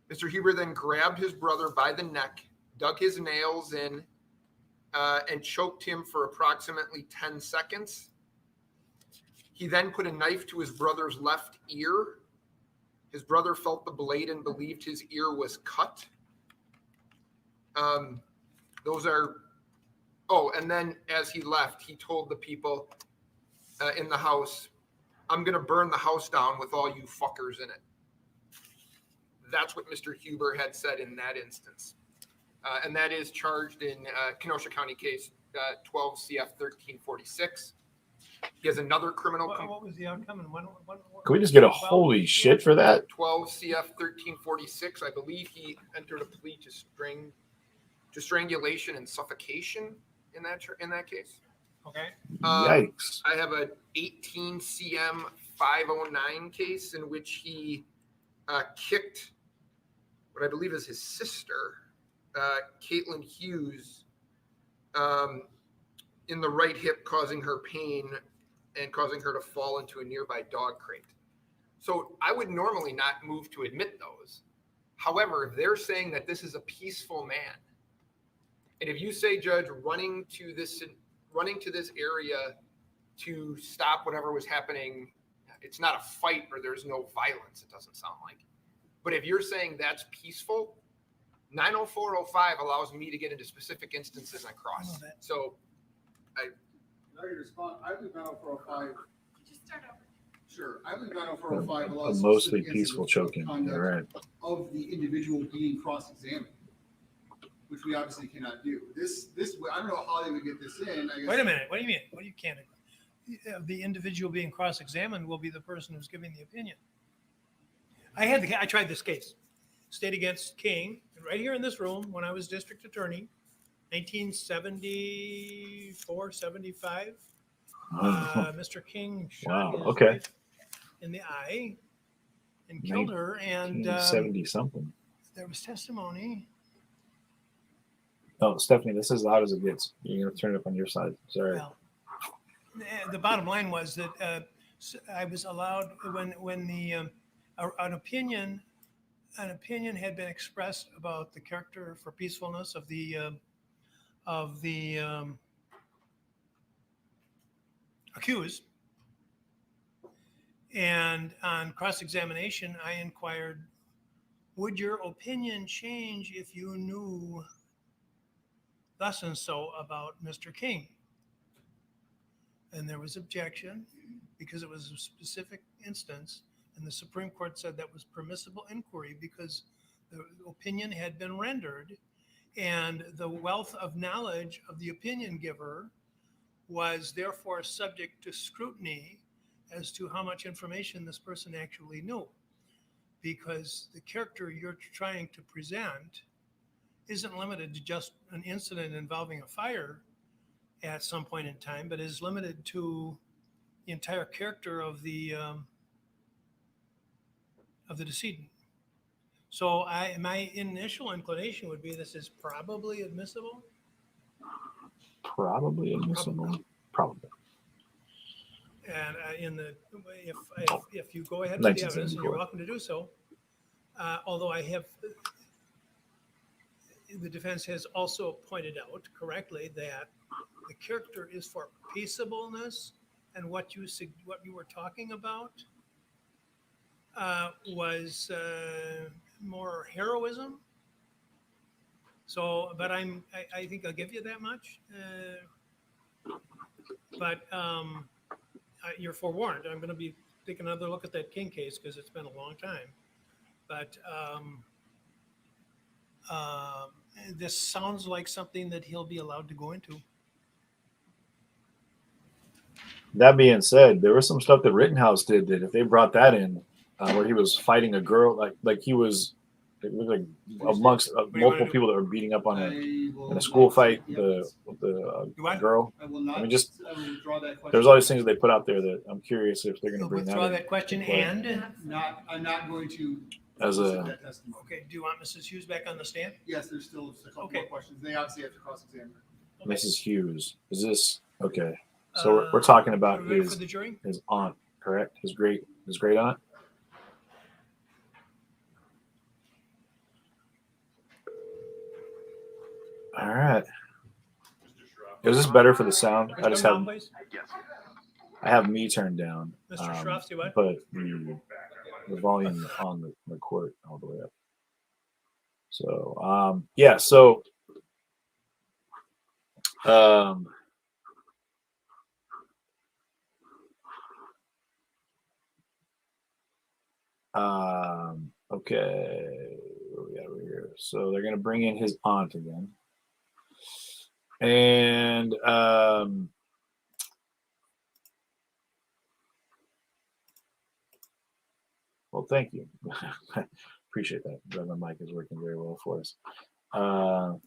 D: Mr. Huber then grabbed his brother by the neck, dug his nails in, and choked him for approximately 10 seconds. He then put a knife to his brother's left ear. His brother felt the blade and believed his ear was cut. And then as he left, he told the people in the house, "I'm going to burn the house down with all you fuckers in it." That's what Mr. Huber had said in that instance. And that is charged in Kenosha County case 12 CF 1346. He has another criminal.
E: What was the outcome? And when
C: Can we just get a holy shit for that?
D: 12 CF 1346. I believe he entered a plea to strangulation and suffocation in that case.
E: Okay.
C: Yikes.
D: I have a 18 CM 509 case in which he kicked what I believe is his sister, Caitlin Hughes, in the right hip, causing her pain and causing her to fall into a nearby dog crate. So I would normally not move to admit those. However, if they're saying that this is a peaceful man, and if you say, Judge, running to this area to stop whatever was happening, it's not a fight or there's no violence, it doesn't sound like. But if you're saying that's peaceful, 90405 allows me to get into specific instances on cross. So
I: I believe 90405.
J: Just start over.
I: Sure. I believe 90405 allows
C: Mostly
I: specific
C: peaceful
I: instances of
C: choking.
I: conduct
C: All right.
I: of the individual being cross-examined, which we obviously cannot do. This I don't know how they would get this in. I guess.
E: Wait a minute. What do you mean? What do you can't? The individual being cross-examined will be the person who's giving the opinion. I tried this case, State against King, right here in this room when I was district attorney, 1974, 75. Mr. King
C: Wow,
E: shot his
C: okay.
E: wife in the eye and killed her. And
C: 70 something.
E: there was testimony.
C: Oh, Stephanie, this is as loud as it gets. You're going to turn it up on your side. Sorry.
E: Well, the bottom line was that I was allowed when the an opinion had been expressed about the character for peacefulness of the accused, and on cross-examination, I inquired, "Would your opinion change if you knew thus and so about Mr. King?" And there was objection because it was a specific instance, and the Supreme Court said that was permissible inquiry because the opinion had been rendered, and the wealth of knowledge of the opinion giver was therefore subject to scrutiny as to how much information this person actually knew, because the character you're trying to present isn't limited to just an incident involving a fire at some point in time, but is limited to the entire character of the decedent. So my initial inclination would be this is probably admissible.
C: Probably admissible. Probably.
E: And if you go ahead with the evidence, and you're welcome to do so, although the defense has also pointed out correctly that the character is for peaceableness, and what you were talking about was more heroism. So, but I think I'll give you that much. But you're forewarned. I'm going to be taking another look at that King case because it's been a long time. But this sounds like something that he'll be allowed to go into.
C: That being said, there was some stuff that Rittenhouse did that if they brought that in, where he was fighting a girl, like he was, it was like amongst multiple people that were beating up on in a school fight, the girl. I mean, just there's all these things that they put out there that I'm curious if they're going to bring that.
E: Withdraw that question and
I: I'm not going to.
C: As a
E: okay, do you want Mrs. Hughes back on the stand?
I: Yes, there's still a couple more questions. They obviously have to cross-examine her.
C: Mrs. Hughes, is this okay? So we're talking about his aunt, correct? His great aunt. All right. Is this better for the sound? I just have me turned down,
E: Mr. Schroff, do what?
C: but the volume on the record all the way up. So yeah, so okay, what we got over here? So they're gonna bring in his aunt again, and well, thank you. Appreciate that. My mic is working very well for us. And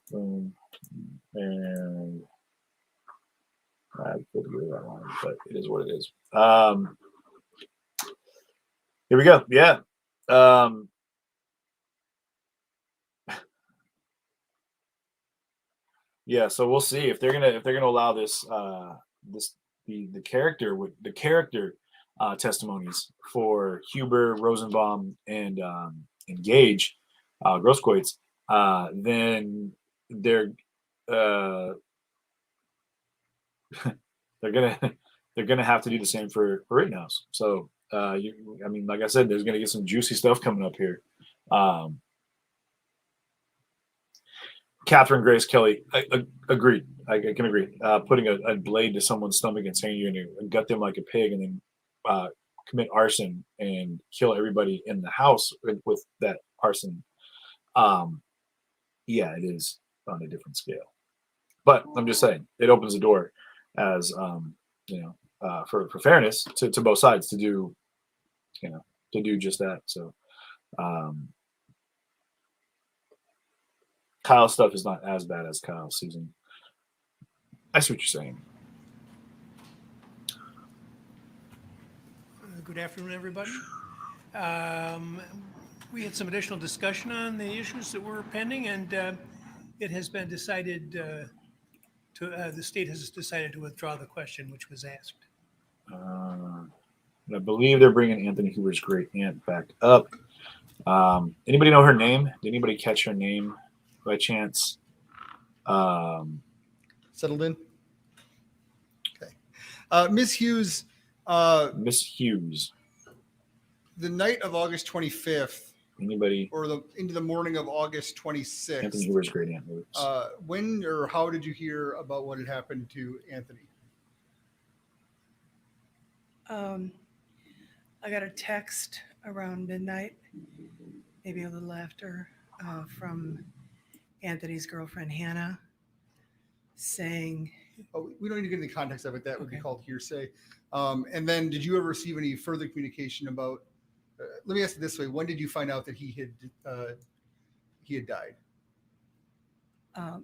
C: I put together that line, but it is what it is. Here we go. Yeah. Yeah. So we'll see if they're gonna allow this the character testimonies for Huber, Rosenbaum, and Gage, Grosskreutz, then they're they're gonna have to do the same for Rittenhouse. So I mean, like I said, there's gonna get some juicy stuff coming up here. Catherine Grace Kelly, agreed. I can agree. Putting a blade to someone's stomach and saying you're gonna gut them like a pig, and then commit arson and kill everybody in the house with that arson. Yeah, it is on a different scale. But I'm just saying, it opens the door as for fairness to both sides to do just that. So Kyle's stuff is not as bad as Kyle's season. I see what you're saying.
E: Good afternoon, everybody. We had some additional discussion on the issues that were pending, and it has been decided the state has decided to withdraw the question which was asked.
C: I believe they're bringing Anthony Huber's great aunt back up. Anybody know her name? Did anybody catch her name by chance?
I: Settled in? Okay. Ms. Hughes.
C: Miss Hughes.
I: The night of August 25th.
C: Anybody?
I: Or into the morning of August 26th.
C: Anthony Huber's great aunt.
I: When or how did you hear about what had happened to Anthony?
K: I got a text around midnight, maybe a little after, from Anthony's girlfriend, Hannah, saying...
I: Oh, we don't need to get into the context of it. That would be called hearsay. And then did you ever receive any further communication about, let me ask it this way. When did you find out that he had died?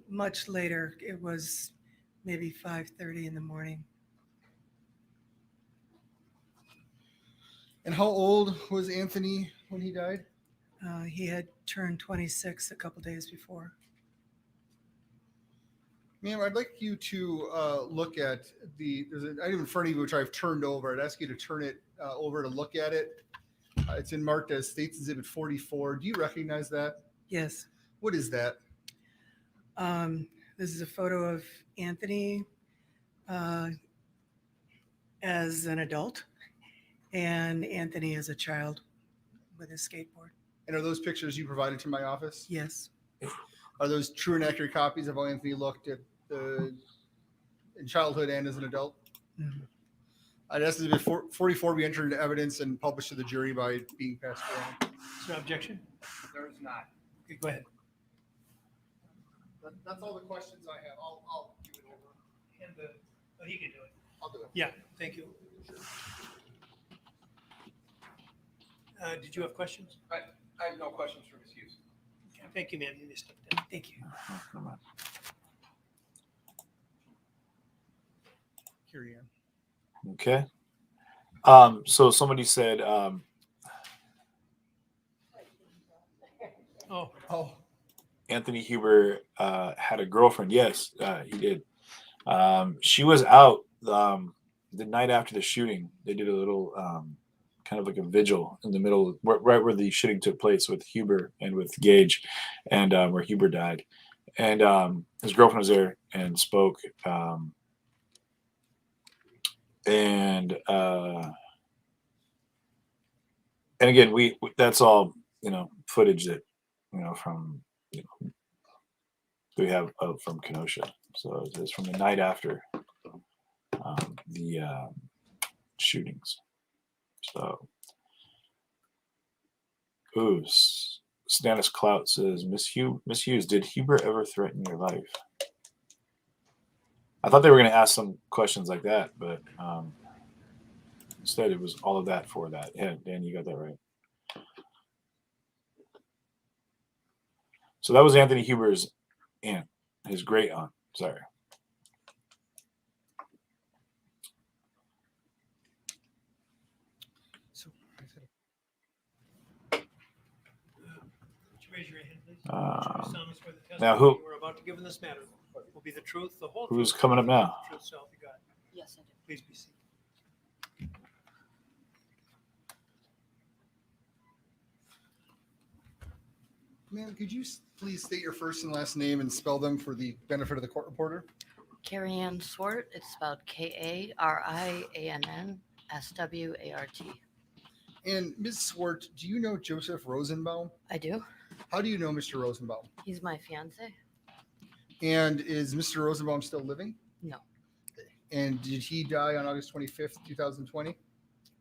K: Much later. It was maybe 5:30 in the morning.
I: And how old was Anthony when he died?
K: He had turned 26 a couple days before.
I: Ma'am, I'd like you to look at there's an item in front of you which I've turned over. I'd ask you to turn it over to look at it. It's marked as States Exhibit 44. Do you recognize that?
K: Yes.
I: What is that?
K: This is a photo of Anthony as an adult and Anthony as a child with his skateboard.
I: And are those pictures you provided to my office?
K: Yes.
I: Are those true and accurate copies of how Anthony looked at in childhood and as an adult?
K: Mm-hmm.
I: I'd ask that 44 be entered into evidence and published to the jury by being passed around.
E: Is there an objection?
D: There is not.
E: Okay, go ahead.
I: That's all the questions I have. I'll give it over.
E: And he can do it.
I: I'll do it.
E: Yeah, thank you. Did you have questions?
D: I have no questions for Ms. Hughes.
E: Okay, thank you, ma'am. You may step down. Thank you.
I: Carry on.
C: Okay. So somebody said,
E: Oh,
C: Anthony Huber had a girlfriend. Yes, he did. She was out the night after the shooting. They did a little kind of like a vigil in the middle, right where the shooting took place with Huber and with Gage, and where Huber died. And his girlfriend was there and spoke. And again, we that's all, footage that, from, we have from Kenosha. So it's from the night after the shootings. So, Stannis Clout says, Miss Hughes, did Huber ever threaten your life? I thought they were going to ask some questions like that, but instead it was all of that for that. Yeah, Dan, you got that right. So that was Anthony Huber's aunt, his great aunt. Sorry.
E: would you raise your hand, please?
C: Now who?
E: We're about to give in this matter will be the truth, the whole
C: Who's
E: truth,
C: coming up now?
E: truth, so help you God.
M: Yes, I do.
E: Please be seated.
I: Ma'am, could you please state your first and last name and spell them for the benefit of the court reporter?
M: Carrie Ann Swart. It's spelled KARIANNSWART.
I: And Ms. Swart, do you know Joseph Rosenbaum?
M: I do.
I: How do you know Mr. Rosenbaum?
M: He's my fiance.
I: And is Mr. Rosenbaum still living?
M: No.
I: And did he die on August 25th, 2020?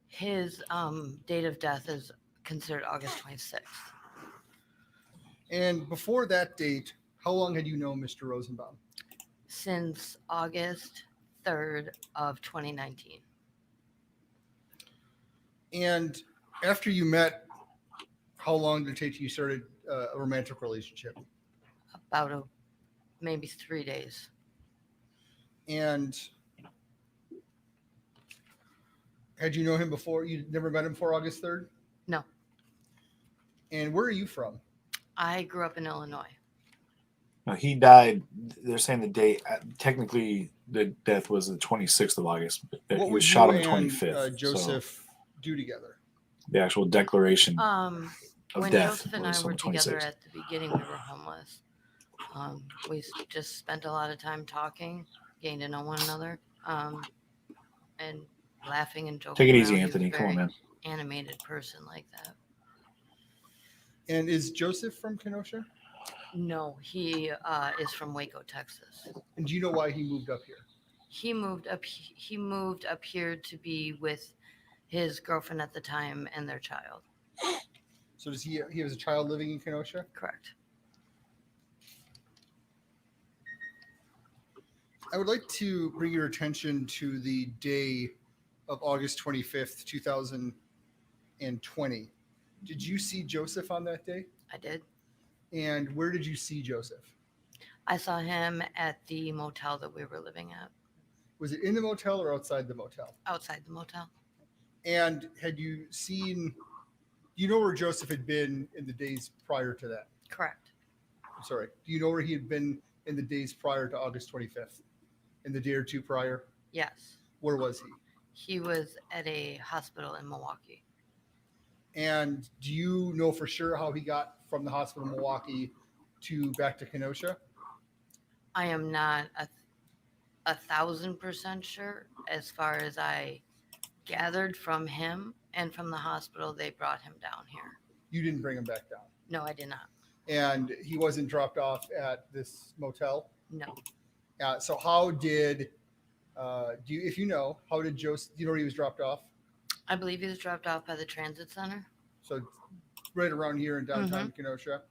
M: His date of death is considered August 26th.
I: And before that date, how long had you known Mr. Rosenbaum?
M: Since August 3rd of 2019.
I: And after you met, how long did it take till you started a romantic relationship?
M: About maybe 3 days.
I: And Had you known him before? You never met him before August 3rd?
M: No.
I: And where are you from?
M: I grew up in Illinois.
C: No, he died. They're saying the date. Technically, the death was the 26th of August. But
I: What
C: he
I: would
C: was shot
I: you
C: on the
I: and
C: 25th.
I: Joseph do together?
C: So the actual declaration of
M: When
C: death
M: Joseph and I
C: was on
M: were
C: the
M: together
C: 26th.
M: at the beginning, we were homeless. We just spent a lot of time talking, getting to know one another, and laughing and joking.
C: Take it easy,
M: around. He was a
C: Anthony. Come on,
M: very
C: man.
M: Animated person like that.
I: And is Joseph from Kenosha?
M: No, he is from Waco, Texas.
I: And do you know why he moved up here?
M: He moved up. He moved up here to be with his girlfriend at the time and their child.
I: So does he has a child living in Kenosha?
M: Correct.
I: I would like to bring your attention to the day of August 25th, 2020. Did you see Joseph on that day?
M: I did.
I: And where did you see Joseph?
M: I saw him at the motel that we were living at.
I: Was it in the motel or outside the motel?
M: Outside the motel.
I: And had you seen, you know where Joseph had been in the days prior to that?
M: Correct.
I: I'm sorry. Do you know where he had been in the days prior to August 25th? In the day or two prior?
M: Yes.
I: Where was he?
M: He was at a hospital in Milwaukee.
I: And do you know for sure how he got from the hospital in Milwaukee to back to Kenosha?
M: I am not 1,000% sure. As far as I gathered from him and from the hospital, they brought him down here.
I: You didn't bring him back down.
M: No, I did not.
I: And he wasn't dropped off at this motel?
M: No.
I: So how did, if you know, how did Joseph, do you know where he was dropped off?
M: I believe he was dropped off by the transit center.
I: So right around here in downtown Kenosha.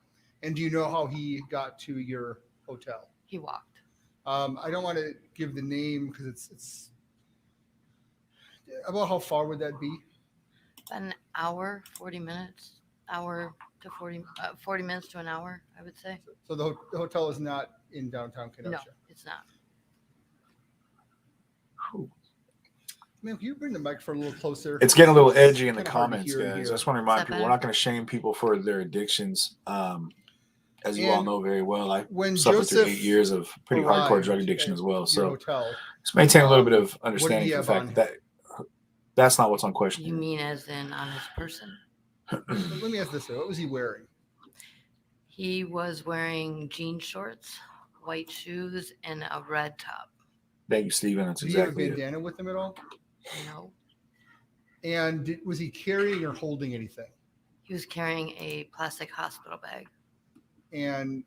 I: And do you know how he got to your hotel?
M: He walked.
I: I don't want to give the name because it's about how far would that be?
M: About an hour, 40 minutes, hour to 40 minutes to an hour, I would say.
I: So the hotel is not in downtown Kenosha?
M: No, it's not.
I: Man, can you bring the microphone a little closer?
C: It's getting a little edgy in the
I: Kinda hard to
C: comments,
I: hear in
C: guys.
I: here.
C: I just want to remind
M: Is that
C: people we're not going to shame people for their addictions. As you all
I: And
C: know very well, I
I: when
C: suffered through
I: Joseph
C: 8 years of pretty hardcore
I: arrived
C: drug addiction
I: at
C: as well.
I: your
C: So
I: hotel,
C: just maintain a little bit of
I: what did
C: understanding
I: he
C: for the
I: have
C: fact that that's not what's on question.
M: You mean as in on his person?
I: let me ask this way. What was he wearing?
M: He was wearing jean shorts, white shoes, and a red top.
C: Thank you, Stephen. That's
I: Did he have a
C: exactly it.
I: bandana with him at all?
M: No.
I: And was he carrying or holding anything?
M: He was carrying a plastic hospital bag.
I: And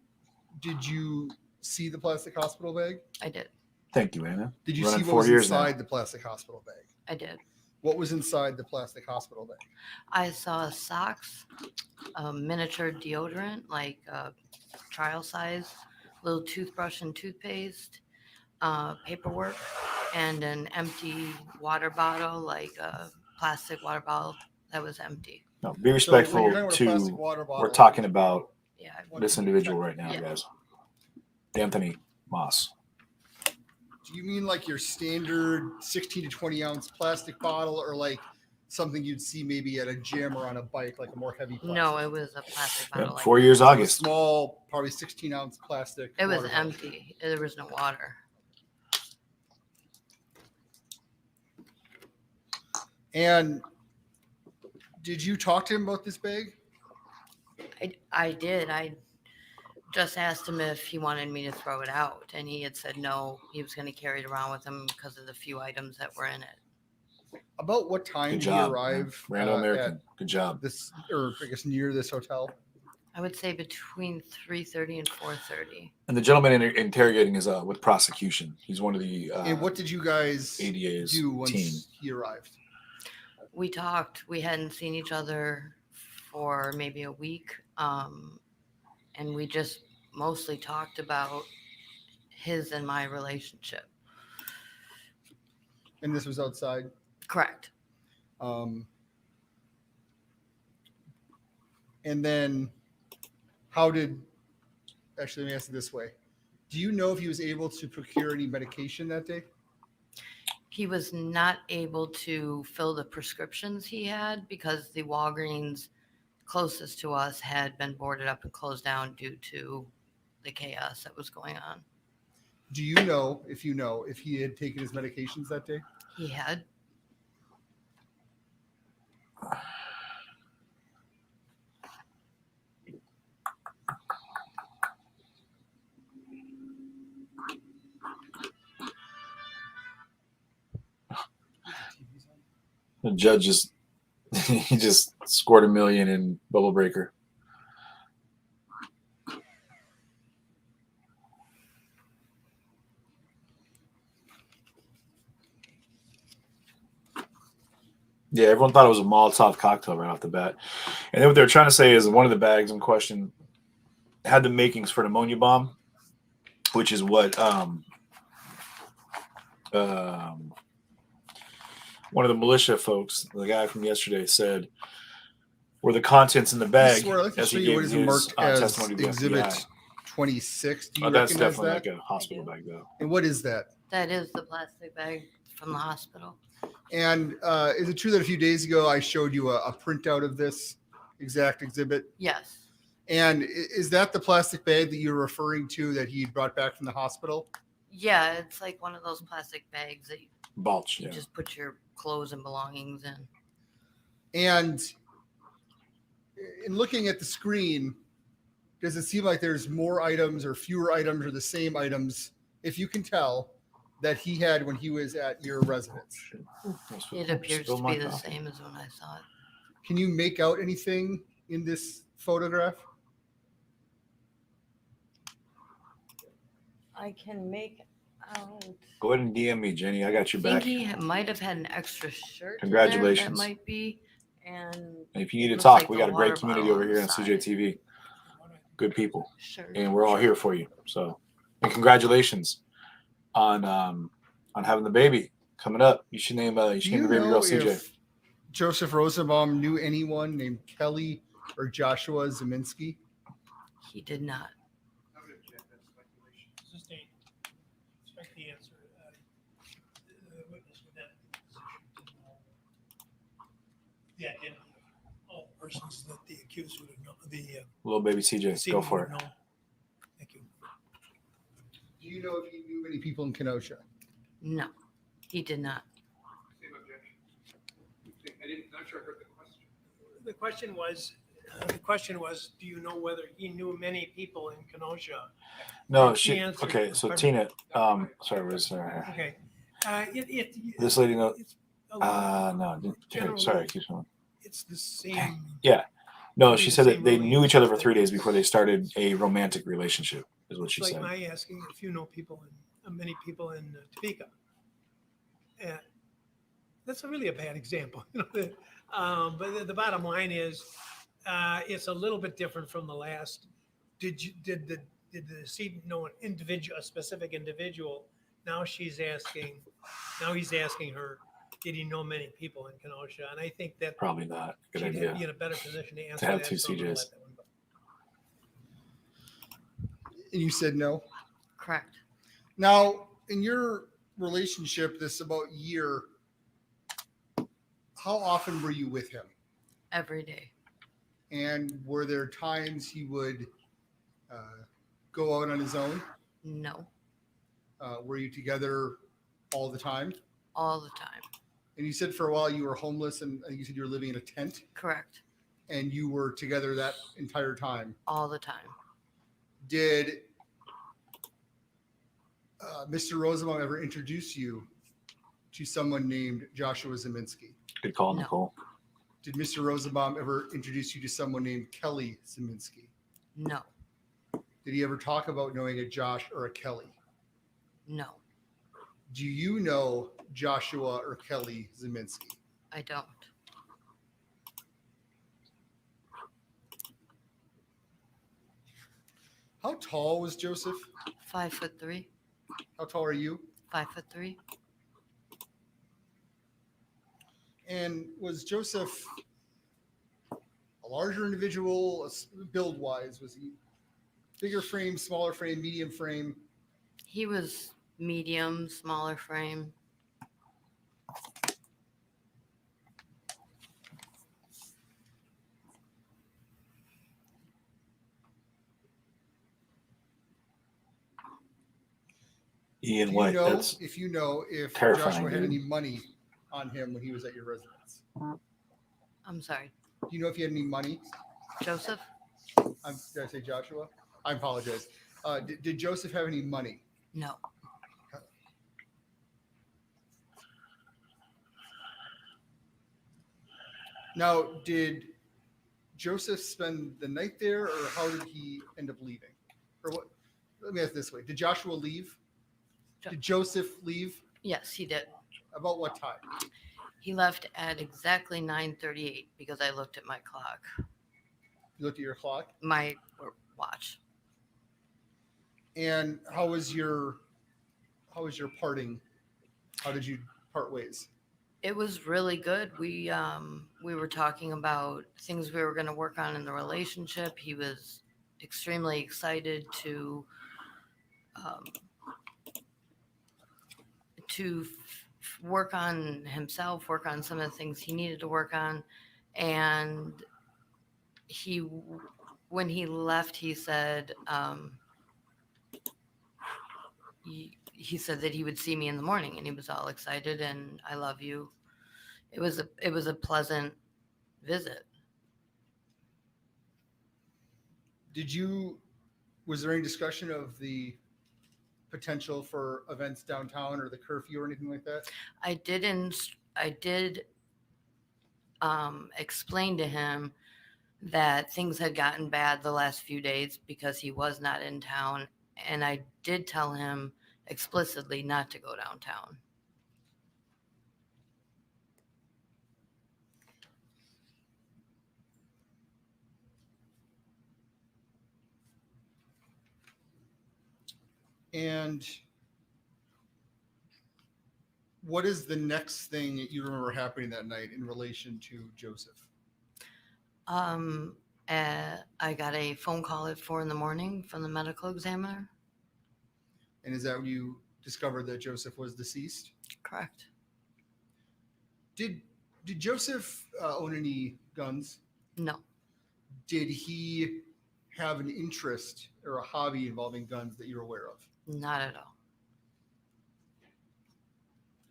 I: did you see the plastic hospital bag?
M: I did.
C: Thank you, Anna.
I: Did you
C: Running
I: see what
C: 4
I: was
C: years now.
I: inside the plastic hospital bag?
M: I did.
I: What was inside the plastic hospital bag?
M: I saw socks, a miniature deodorant, like trial size, little toothbrush and toothpaste, paperwork, and an empty water bottle, like a plastic water bottle that was empty.
C: No, be
I: So
C: respectful
I: when you're talking about a
C: to.
I: plastic water bottle,
C: We're talking about
M: Yeah.
C: this individual right now,
M: Yeah.
C: guys. Anthony Moss.
I: do you mean like your standard 16 to 20 ounce plastic bottle, or like something you'd see maybe at a gym or on a bike, like a more heavy plastic?
M: No, it was a plastic
C: Yeah,
M: bottle. like
C: 4
M: that.
C: years
I: So a
C: August.
I: small, probably 16 ounce plastic.
M: It was
I: water bottle.
M: empty. There was no water.
I: And did you talk to him about this bag?
M: I did. I just asked him if he wanted me to throw it out, and he had said no. He was going to carry it around with him because of the few items that were in it.
I: About what time
C: Good
I: did
C: job.
I: he arrive?
C: Random
I: at
C: American. Good job.
I: this, or I guess near this hotel?
M: I would say between 3:30 and 4:30.
C: And the gentleman interrogating is with prosecution. He's one of the
I: And what did you guys
C: ADA's
I: do once
C: team.
I: he arrived?
M: We talked. We hadn't seen each other for maybe a week, and we just mostly talked about his and my relationship.
I: And this was outside.
M: Correct.
I: And then how did, actually, let me ask it this way. Do you know if he was able to procure any medication that day?
M: He was not able to fill the prescriptions he had because the Walgreens closest to us had been boarded up and closed down due to the chaos that was going on.
I: Do you know, if he had taken his medications that day?
M: He had.
C: The judge just he just scored $1 million in Bubble Breaker. Yeah, everyone thought it was a Molotov cocktail right off the bat. And then what they're trying to say is one of the bags in question had the makings for an ammonia bomb, which is what one of the militia folks, the guy from yesterday, said were the contents in the bag.
I: I'd like to
C: as
I: show
C: he
I: you
C: gave
I: what is
C: his
I: marked as
C: testimony to the
I: Exhibit
C: FBI.
I: 26. Do you
C: That's
I: recognize
C: definitely
I: that?
C: like a hospital bag, though.
I: And what is that?
M: That is the plastic bag from the hospital.
I: And is it true that a few days ago I showed you a printout of this exact exhibit?
M: Yes.
I: And is that the plastic bag that you're referring to that he brought back from the hospital?
M: Yeah, it's like one of those plastic bags that
C: Bulge,
M: you
C: yeah.
M: just put your clothes and belongings in.
I: And in looking at the screen, does it seem like there's more items or fewer items or the same items, if you can tell, that he had when he was at your residence?
M: It appears to be the same as when I saw it.
I: Can you make out anything in this photograph?
M: I can make out.
C: Go ahead and DM me, Jenny. I got your
M: I
C: back.
M: think he might have had an extra shirt. in
C: Congratulations.
M: there, that might be. And
C: If you need to
M: looks
C: talk,
M: like
C: we
M: the
C: got a great
M: water
C: community
M: bottle
C: over
M: on
C: here
M: the
C: on
M: side.
C: CJTV. Good people.
M: Sure.
C: And we're all here for you. So, and congratulations on having the baby coming up. You should name the baby girl CJ.
I: If Joseph Rosenbaum knew anyone named Kelly or Joshua Zeminski?
M: He did not.
E: Sustained. Expect the answer. The witness with that position didn't know. Yeah, didn't. All persons that the accused would have known. The
C: Little baby CJ, go
E: decedent
C: for
E: would
C: it.
E: have known. Thank you.
I: Do you know if he knew any people in Kenosha?
M: No, he did not.
D: Same objection. Not sure I heard the question.
E: The question was, do you know whether he knew many people in Kenosha?
C: No,
E: And
C: she.
E: answered-
C: Okay, so
E: pardon?
C: Tina. Sorry, where's
E: Okay.
C: this lady? No.
E: It's a lot-
C: No.
E: generally,
C: Sorry, keep going.
E: It's the same.
C: Yeah. No,
E: Maybe
C: she
E: the
C: said that
E: same
C: they
E: rule
C: knew
E: you
C: each other
E: said
C: for
E: that
C: 3 days
E: it's-
C: before they started a romantic relationship, is what
E: It's
C: she
E: like
C: said.
E: my asking if you know people many people in Topeka. And that's really a bad example. But the bottom line is, it's a little bit different from the last. Did the decedent know a specific individual? Now he's asking her, did he know many people in Kenosha? And I think that
C: Probably not. Good
E: she'd
C: idea.
E: be in a better position to answer
C: have
E: that.
C: two
E: so I'm gonna
C: CJs.
E: let that one go.
I: And you said no?
M: Correct.
I: Now, in your relationship, this about year, how often were you with him?
M: Every day.
I: And were there times he would go out on his own?
M: No,
I: Were you together all the time?
M: all the time.
I: And you said for a while you were homeless, and I think you said you were living in a tent,
M: Correct.
I: and you were together that entire time.
M: All the time.
I: Did Mr. Rosenbaum ever introduce you to someone named Joshua Zeminski?
C: Good call,
M: No.
C: Nicole.
I: Did Mr. Rosenbaum ever introduce you to someone named Kelly Zeminski?
M: No,
I: Did he ever talk about knowing a Josh or a Kelly?
M: no,
I: Do you know Joshua or Kelly Zeminski?
M: I don't.
I: How tall was Joseph?
M: 5'3".
I: How tall are you?
M: 5'3".
I: And was Joseph a larger individual, build wise? Was he bigger frame, smaller frame, medium frame?
M: He was medium, smaller frame.
C: Ian,
I: Do
C: what?
I: you know
C: That's
I: if
C: terrifying,
I: Joshua had
C: dude.
I: any money on him when he was at your residence?
M: I'm sorry,
I: Do you know if he had any money?
M: Joseph?
I: Did I say Joshua? I apologize. Did Joseph have any money?
M: No.
I: Now, did Joseph spend the night there, or how did he end up leaving? Or what? Let me ask this way: did Joshua leave? Did Joseph leave?
M: Yes, he did.
I: About what time?
M: He left at exactly 9:38 because I looked at my clock,
I: You looked at your clock.
M: my watch.
I: And how was your parting? How did you part ways?
M: It was really good. We were talking about things we were going to work on in the relationship. He was extremely excited to work on himself, work on some of the things he needed to work on, and when he left, he said he said that he would see me in the morning, and he was all excited, and I love you. It was a pleasant visit.
I: Was there any discussion of the potential for events downtown or the curfew or anything like that?
M: I did explain to him that things had gotten bad the last few days because he was not in town, and I did tell him explicitly not to go downtown.
I: And what is the next thing that you remember happening that night in relation to Joseph?
M: I got a phone call at 4 a.m. from the medical examiner.
I: And is that when you discovered that Joseph was deceased?
M: Correct.
I: Did Joseph own any guns?
M: No.
I: Did he have an interest or a hobby involving guns that you're aware of?
M: Not at all.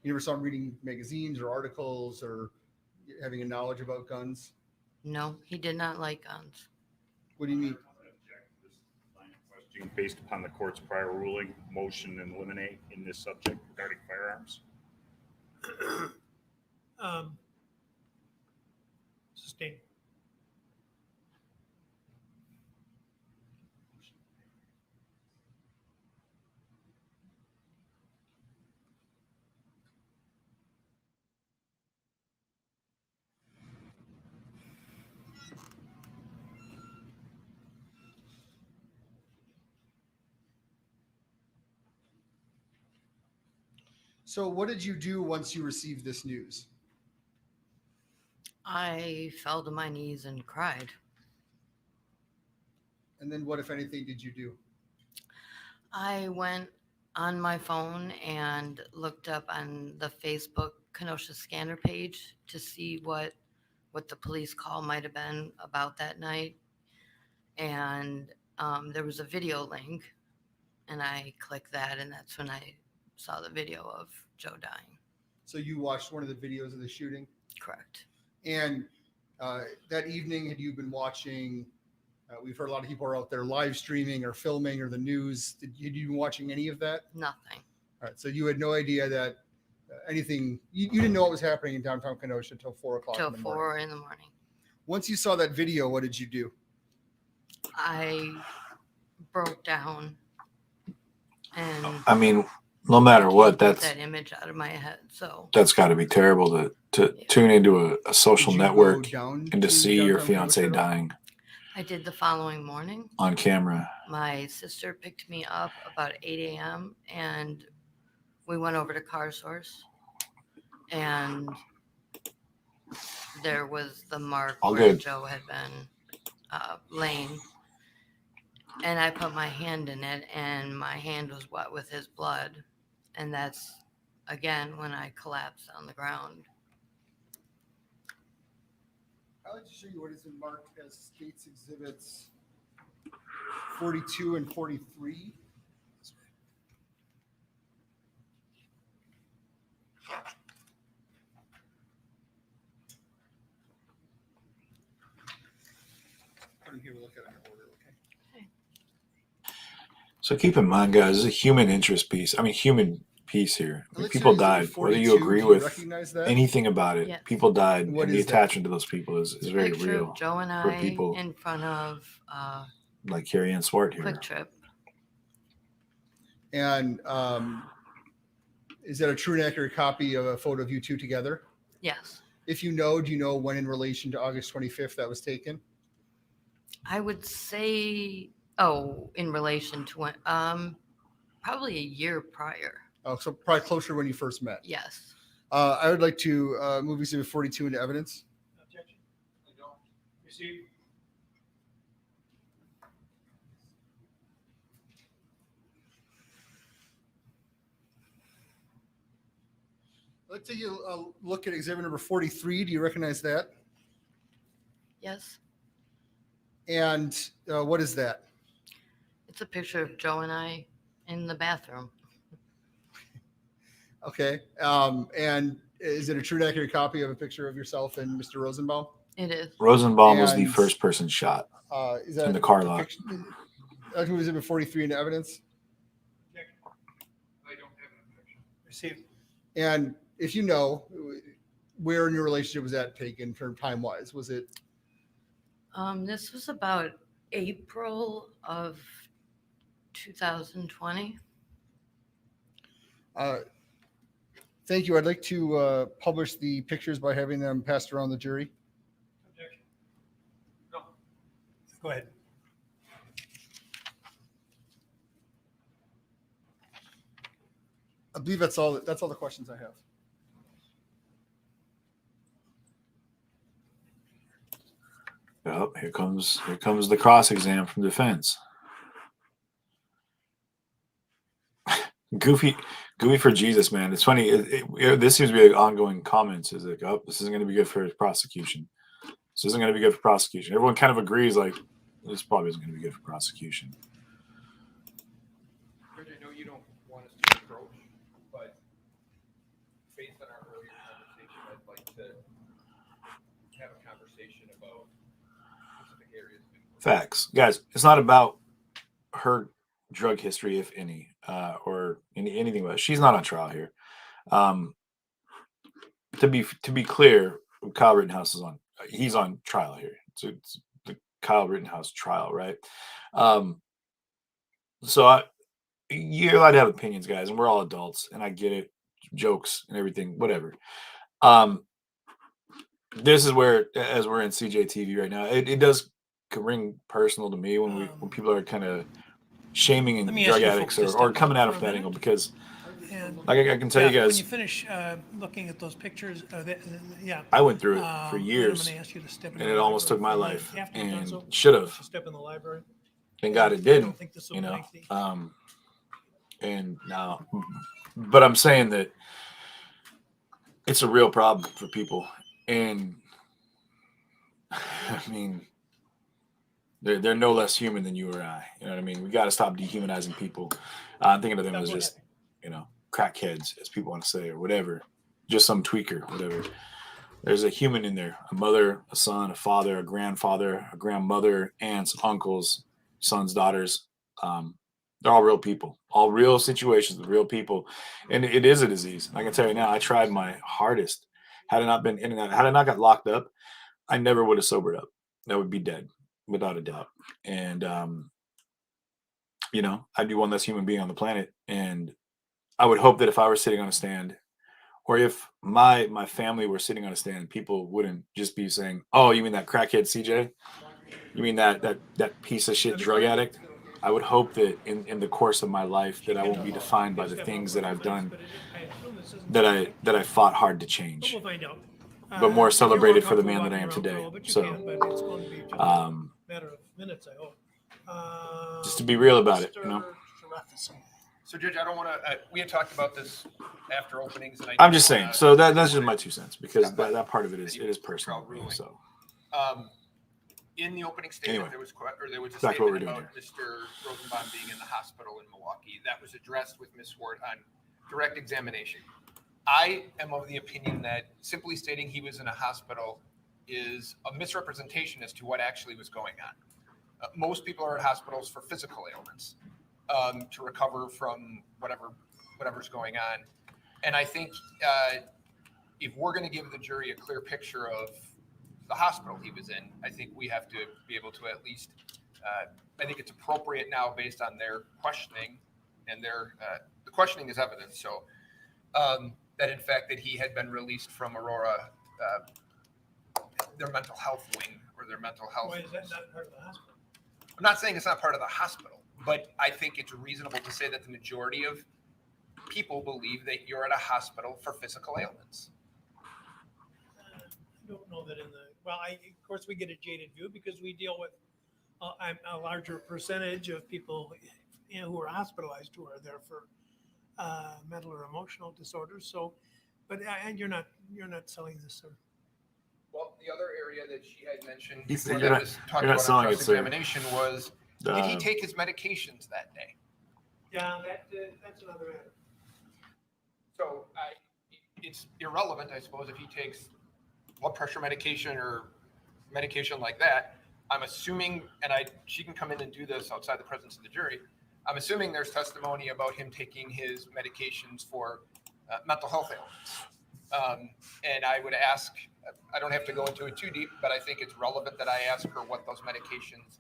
I: You never saw him reading magazines or articles or having a knowledge about guns?
M: No, he did not like guns.
I: What do you mean?
N: Question based upon the court's prior ruling, motion and eliminate in this subject regarding firearms.
E: Sustain.
I: So what did you do once you received this news?
M: I fell to my knees and cried.
I: And then what, if anything, did you do?
M: I went on my phone and looked up on the Facebook Kenosha scanner page to see what the police call might have been about that night. And there was a video link, and I clicked that, and that's when I saw the video of Joe dying.
I: So you watched one of the videos of the shooting?
M: Correct.
I: And that evening, had you been watching, we've heard a lot of people are out there live streaming or filming or the news. Had you been watching any of that?
M: Nothing.
I: All right. So you had no idea that anything, you didn't know what was happening in downtown Kenosha until 4 o'clock
M: Till
I: in the morning.
M: 4 in the morning.
I: Once you saw that video, what did you do?
M: I broke down, and
C: I mean, no matter what,
M: get that image out of my head. So
C: that's got to be terrible to tune into a social
I: Did you go
C: network
I: down
C: and to see your
I: downtown
C: fiance
I: Kenosha?
C: dying
M: I did the following morning.
C: on camera.
M: My sister picked me up about 8 a.m. and we went over to Car Source, and there was the mark
C: All
M: where
C: good.
M: Joe had been laying. And I put my hand in it, and my hand was wet with his blood. And that's again when I collapsed on the ground.
I: I'd like to show you what has been marked as States Exhibits 42 and 43. Here, we'll look at it in order, okay?
C: So keep in mind, guys, this is a human interest piece. I mean, human piece here. I mean,
I: Let's
C: people
I: say
C: died.
I: exhibit
C: Whether you
I: 42,
C: agree
I: do you
C: with
I: recognize that?
C: anything about it,
M: Yes.
C: people died,
I: What
C: and the
I: is that?
C: attachment to those people is very
M: Picture
C: real
M: of Joe and
C: for
M: I
C: people
M: in front of
C: like Carrie Ann Swart here.
M: Quick Trip.
I: And is that a true and accurate copy of a photo of you two together?
M: Yes.
I: If you know, do you know when in relation to August 25th that was taken?
M: I would say, in relation to when, probably a year prior.
I: Oh, so probably closer when you first met.
M: Yes.
I: I would like to move exhibit 42 into evidence.
E: Objection. Receive.
I: Let's take a look at exhibit number 43. Do you recognize that?
M: Yes.
I: And what is that?
M: It's a picture of Joe and I in the bathroom.
I: Okay. And is it a true and accurate copy of a picture of yourself and Mr. Rosenbaum?
M: It is.
C: Rosenbaum was the
I: And,
C: first person shot
I: Is that
C: in the car lot.
I: I'd like to move exhibit 43 into evidence.
E: Receive.
I: And if you know, where in your relationship was that taken from time wise? Was it?
M: This was about April of 2020.
I: Thank you. I'd like to publish the pictures by having them passed around the jury.
E: Objection. No. Go ahead.
I: I believe that's all the questions I have.
C: Oh, here comes the cross exam from defense. Goofy for Jesus, man. It's funny. This seems to be like ongoing comments. Is like, oh, this isn't going to be good for prosecution. This isn't going to be good for prosecution. Everyone kind of agrees, like, this probably isn't going to be good for prosecution.
D: Rich, I know you don't want us to approach, but based on our earlier conversation, I'd like to have a conversation about specific areas.
C: Facts, guys. It's not about her drug history, if any, or anything about it. She's not on trial here. To be clear, Kyle Rittenhouse he's on trial here. It's the Kyle Rittenhouse trial, right? So you're allowed to have opinions, guys, and we're all adults, and I get it, jokes and everything, whatever. This is where, as we're in CJTV right now, it does ring personal to me when people are kind of shaming and drug addicts or coming at them from that angle, because like I can tell you guys,
E: When you finish looking at those pictures,
C: I went through it for years, and it almost took my life, and should have.
E: Step in the library.
C: Thank God it didn't, you know. And now, but I'm saying that it's a real problem for people, and I mean, they're no less human than you or I. You know what I mean? We got to stop dehumanizing people. I'm thinking of them as just, you know, crackheads, as people want to say, or whatever, just some tweaker, whatever. There's a human in there, a mother, a son, a father, a grandfather, a grandmother, aunts, uncles, sons, daughters. They're all real people, all real situations with real people. And it is a disease. I can tell you now, I tried my hardest. Had it not been in and out, had I not got locked up, I never would have sobered up. That would be dead, without a doubt. And, you know, I'd be one less human being on the planet. And I would hope that if I were sitting on a stand, or if my family were sitting on a stand, people wouldn't just be saying, "Oh, you mean that crackhead CJ? You mean that piece of shit drug addict?" I would hope that in the course of my life that I won't be defined by the things that I've done, that I fought hard to change, but more celebrated for the man that I am today. So, just to be real about it, you know.
D: So, Judge, I don't want to. We had talked about this after openings, and
C: I'm just saying. So that's just my 2 cents because that part of it is personal.
D: Ruling.
C: So
D: In the opening statement,
C: Anyway,
D: there was a
C: back to what we're
D: statement
C: doing
D: about Mr. Rosenbaum being in the hospital in Milwaukee. That was addressed with Ms. Ward on direct examination. I am of the opinion that simply stating he was in a hospital is a misrepresentation as to what actually was going on. Most people are at hospitals for physical ailments, to recover from whatever's going on. And I think if we're going to give the jury a clear picture of the hospital he was in, I think we have to be able to at least, I think it's appropriate now based on their questioning and the questioning is evidence. So that in fact that he had been released from Aurora, their mental health wing or their mental health.
E: Why is that not part of the hospital?
D: I'm not saying it's not part of the hospital, but I think it's reasonable to say that the majority of people believe that you're at a hospital for physical ailments.
E: I don't know that of course we get a jaded view because we deal with a larger percentage of people who are hospitalized who are there for mental or emotional disorders. So, but and you're not selling this, sir.
D: Well, the other area that she had mentioned
C: He's-
D: before
C: you're
D: that
C: not-
D: was talked
C: you're not
D: about
C: selling
D: on
C: it, sir.
D: cross-examination was, did he take his medications that day?
E: Yeah, that's another matter.
D: So it's irrelevant, I suppose, if he takes blood pressure medication or medication like that. I'm assuming, and she can come in and do this outside the presence of the jury. I'm assuming there's testimony about him taking his medications for mental health ailments. And I would ask, I don't have to go into it too deep, but I think it's relevant that I ask her what those medications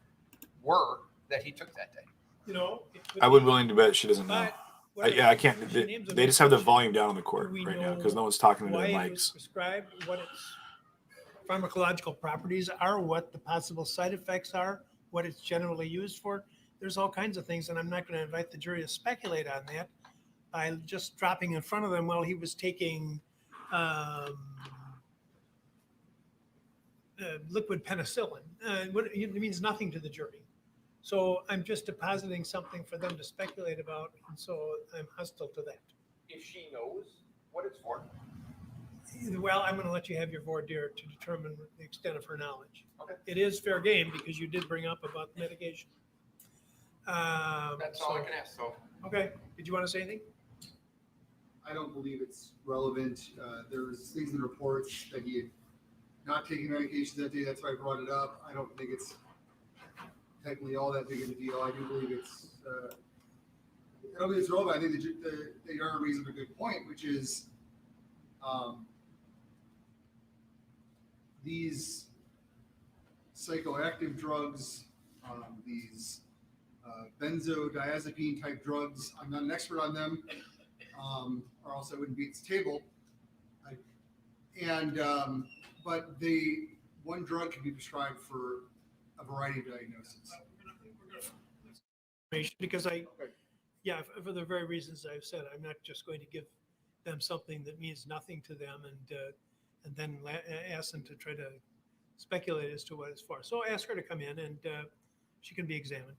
D: were that he took that day.
E: You know,
C: I would be willing to bet she doesn't know.
E: But
C: I can't. They just have the volume down on the court
E: we
C: right now
E: know
C: because no one's talking into
E: why
C: their
E: it was
C: mics.
E: prescribed, what its pharmacological properties are, what the possible side effects are, what it's generally used for. There's all kinds of things, and I'm not going to invite the jury to speculate on that by just dropping in front of them while he was taking liquid penicillin. It means nothing to the jury. So I'm just depositing something for them to speculate about, and so I'm hostile to that.
D: If she knows what it's for.
E: Well, I'm going to let you have your voir dire to determine the extent of her knowledge.
D: Okay.
E: It is fair game because you did bring up about medication.
D: That's all I can ask. So.
E: Okay. Did you want to say anything?
I: I don't believe it's relevant. There's things in the reports that he had not taken medication that day. That's why I brought it up. I don't think it's technically all that big of a deal. I do believe it's. I don't think it's relevant. I think that you are raising a good point, which is these psychoactive drugs, these benzodiazepine type drugs. I'm not an expert on them, or else I wouldn't be at this table. But one drug can be prescribed for a variety of diagnoses.
E: Because for the very reasons I've said, I'm not just going to give them something that means nothing to them and then ask them to try to speculate as to what it's for. So ask her to come in and she can be examined.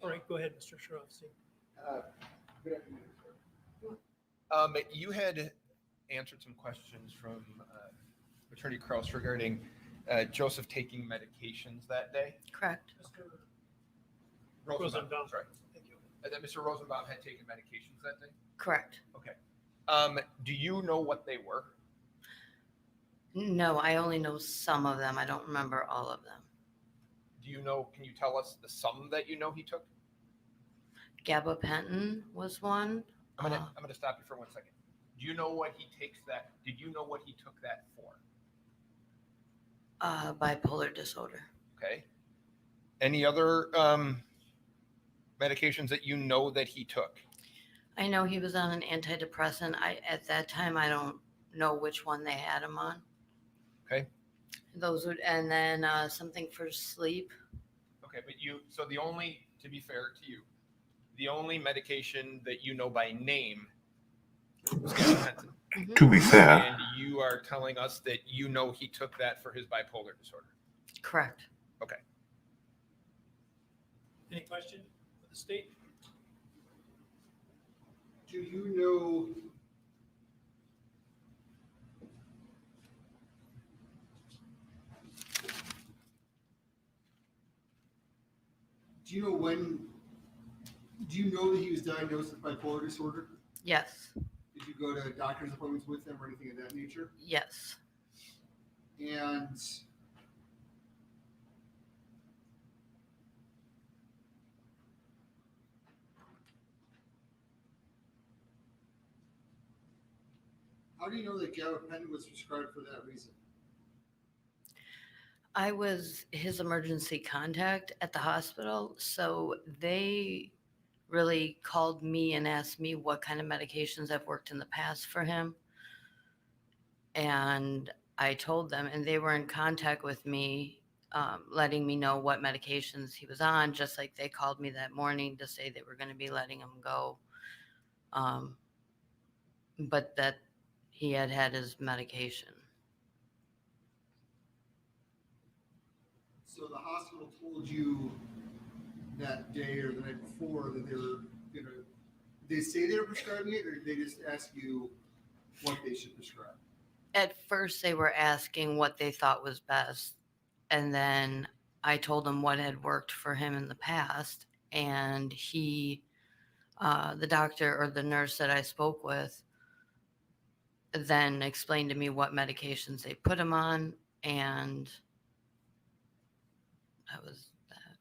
E: All right, go ahead, Mr. Sharofsky.
I: Good afternoon, sir.
D: You had answered some questions from Attorney Kraus regarding Joseph taking medications that day.
M: Correct.
E: Rosenbaum.
D: Sorry.
E: Thank you.
D: That Mr. Rosenbaum had taken medications that day?
M: Correct.
D: Okay. Do you know what they were?
M: No, I only know some of them. I don't remember all of them.
D: Do you know, can you tell us the sum that you know he took?
M: Gabapentin was one.
D: I'm gonna stop you for 1 second. Do you know what he takes that? Did you know what he took that for?
M: Bipolar disorder.
D: Okay. Any other medications that you know that he took?
M: I know he was on an antidepressant. At that time, I don't know which one they had him on.
D: Okay.
M: Those would, and then something for sleep.
D: Okay, but so the only, to be fair to you, the only medication that you know by name was gabapentin.
C: To be fair.
D: And you are telling us that you know he took that for his bipolar disorder.
M: Correct.
D: Okay.
E: Any question for the state?
I: Do you know? Do you know when? Do you know that he was diagnosed with bipolar disorder?
M: Yes.
I: Did you go to doctor's appointments with him or anything of that nature?
M: Yes.
I: And how do you know that gabapentin was prescribed for that reason?
M: I was his emergency contact at the hospital, so they really called me and asked me what kind of medications I've worked in the past for him. And I told them, and they were in contact with me, letting me know what medications he was on, just like they called me that morning to say they were going to be letting him go. But that he had had his medication.
I: So the hospital told you that day or the night before that they were gonna. Did they say they were prescribing it, or did they just ask you what they should prescribe?
M: At first, they were asking what they thought was best. And then I told them what had worked for him in the past. And he, the doctor or the nurse that I spoke with, then explained to me what medications they put him on. And that was that.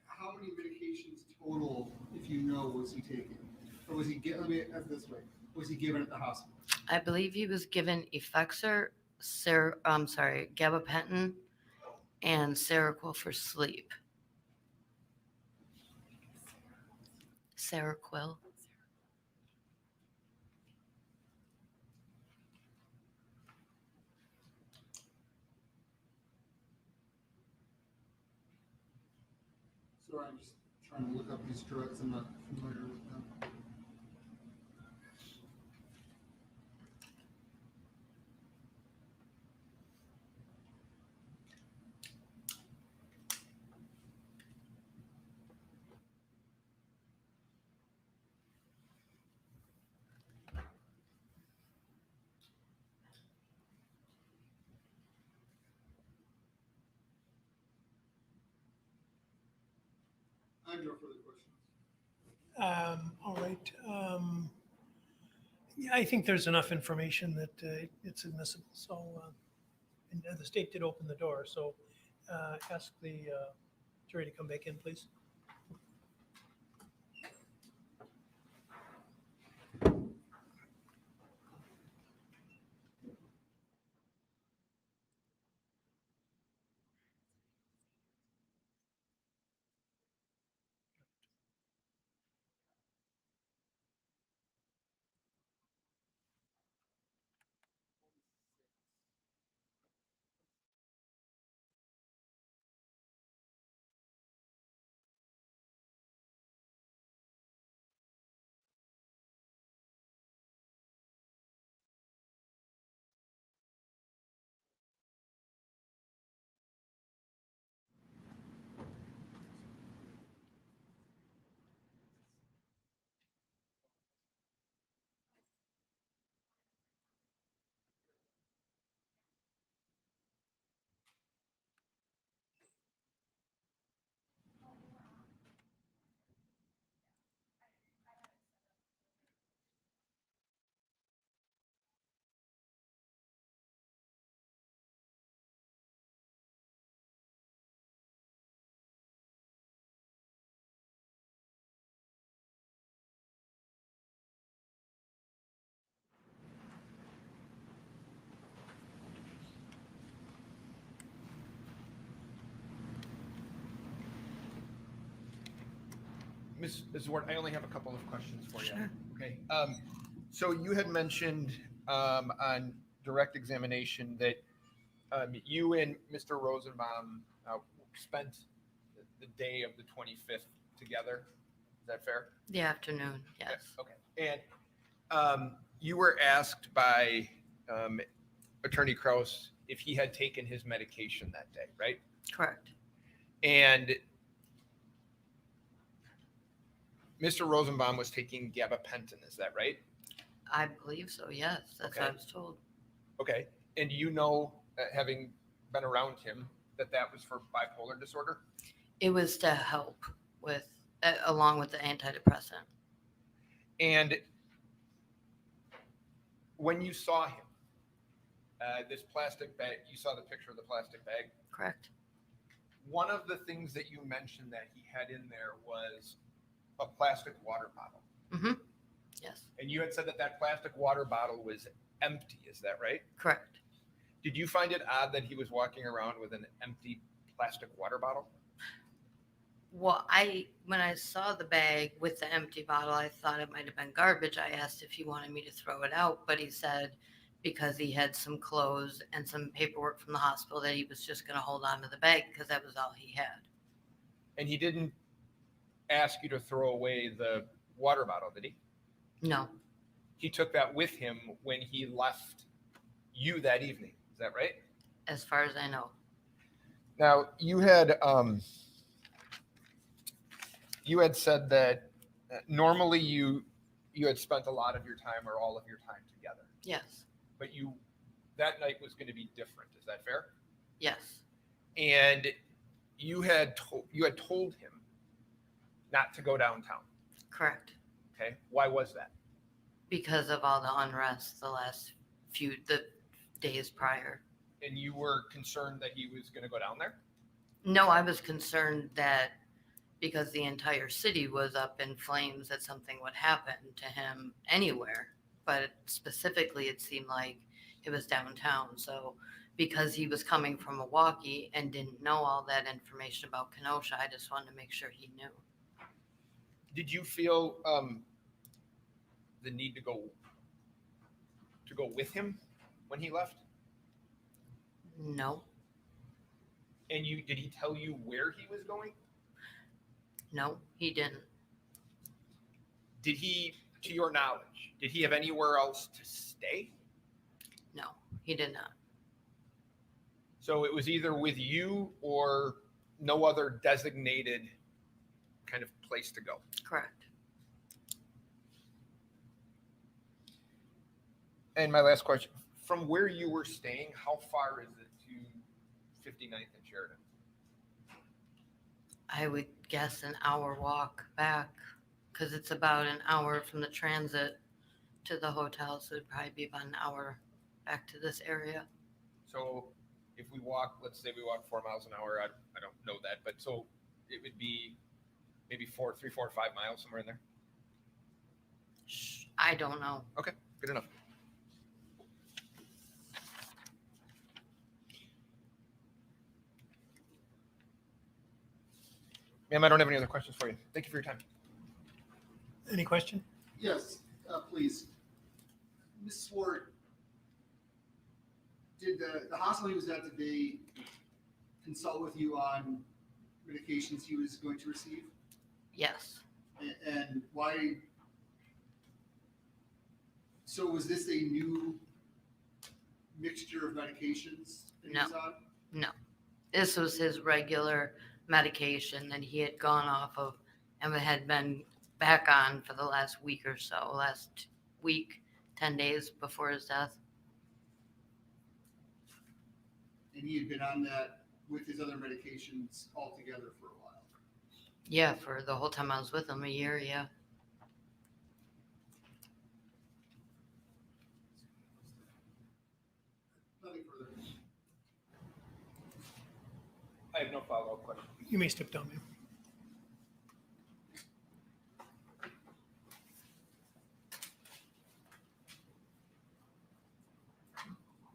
I: How many medications total, if you know, was he taking? Or was he given, let me ask it this way, was he given at the hospital?
M: I believe he was given Effexor, gabapentin, and Seroquel for sleep. Seroquel.
I: Sorry, I'm just trying to look up these drugs. I'm not familiar with them. I have no further questions.
E: All right. Yeah, I think there's enough information that it's admissible. So, and the state did open the door. So, ask the jury to come back in, please.
D: Ms. Ward, I only have a couple of questions for you.
K: Sure.
D: Okay. So you had mentioned on direct examination that you and Mr. Rosenbaum spent the day of the 25th together. Is that fair?
M: The afternoon, yes.
D: Okay. And you were asked by Attorney Kraus if he had taken his medication that day, right?
M: Correct.
D: And Mr. Rosenbaum was taking gabapentin, is that right?
M: I believe so, yes. That's what I was told.
D: Okay. And you know, having been around him, that was for bipolar disorder?
M: It was to help with, along with the antidepressant.
D: And when you saw him, this plastic bag, you saw the picture of the plastic bag?
M: Correct.
D: One of the things that you mentioned that he had in there was a plastic water bottle.
M: Mm-hmm. Yes.
D: And you had said that plastic water bottle was empty, is that right?
M: Correct.
D: Did you find it odd that he was walking around with an empty plastic water bottle?
M: Well, when I saw the bag with the empty bottle, I thought it might have been garbage. I asked if he wanted me to throw it out, but he said because he had some clothes and some paperwork from the hospital that he was just going to hold on to the bag because that was all he had.
D: And he didn't ask you to throw away the water bottle, did he?
M: No.
D: He took that with him when he left you that evening. Is that right?
M: As far as I know.
D: Now, you had said that normally you had spent a lot of your time or all of your time together.
M: Yes.
D: But that night was going to be different. Is that fair?
M: Yes.
D: And you had told him not to go downtown.
M: Correct.
D: Okay. Why was that?
M: Because of all the unrest the days prior.
D: And you were concerned that he was going to go down there?
M: No, I was concerned that because the entire city was up in flames that something would happen to him anywhere. But specifically, it seemed like it was downtown. So because he was coming from Milwaukee and didn't know all that information about Kenosha, I just wanted to make sure he knew.
D: Did you feel the need to go with him when he left?
M: No.
D: And did he tell you where he was going?
M: No, he didn't.
D: Did he, to your knowledge, did he have anywhere else to stay?
M: No, he did not.
D: So it was either with you or no other designated kind of place to go.
M: Correct.
D: And my last question, from where you were staying, how far is it to 59th and Sheridan?
M: I would guess an hour walk back because it's about an hour from the transit to the hotel. So it'd probably be about an hour back to this area.
D: So if we walk, let's say we walk 4 miles an hour, I don't know that, but so it would be maybe 3, 4, 5 miles, somewhere in there.
M: I don't know.
D: Okay, good enough. Ma'am, I don't have any other questions for you. Thank you for your time.
E: Any question?
I: Yes, please. Ms. Swart, did the hospital he was at today consult with you on medications he was going to receive?
M: Yes.
I: And why? So was this a new mixture of medications that he was on?
M: No. This was his regular medication that he had gone off of and had been back on for the last week or so, last week, 10 days before his death.
I: And he had been on that with his other medications altogether for a while.
M: Yeah, for the whole time I was with him, a year, yeah.
I: Nothing further.
D: I have no follow-up questions.
E: You may step down, ma'am.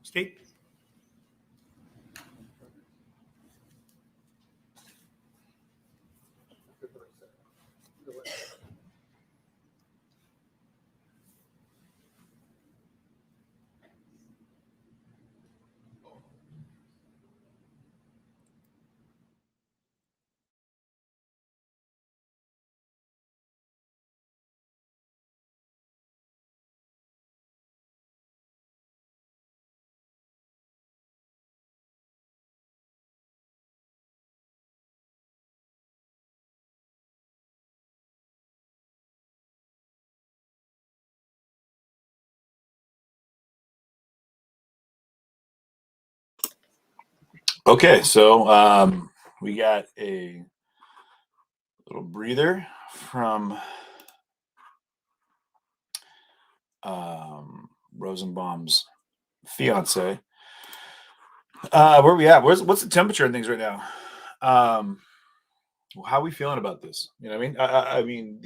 E: State.
C: Okay, so we got a little breather from Rosenbaum's fiance. Where we at? What's the temperature and things right now? How are we feeling about this? You know what I mean? I mean,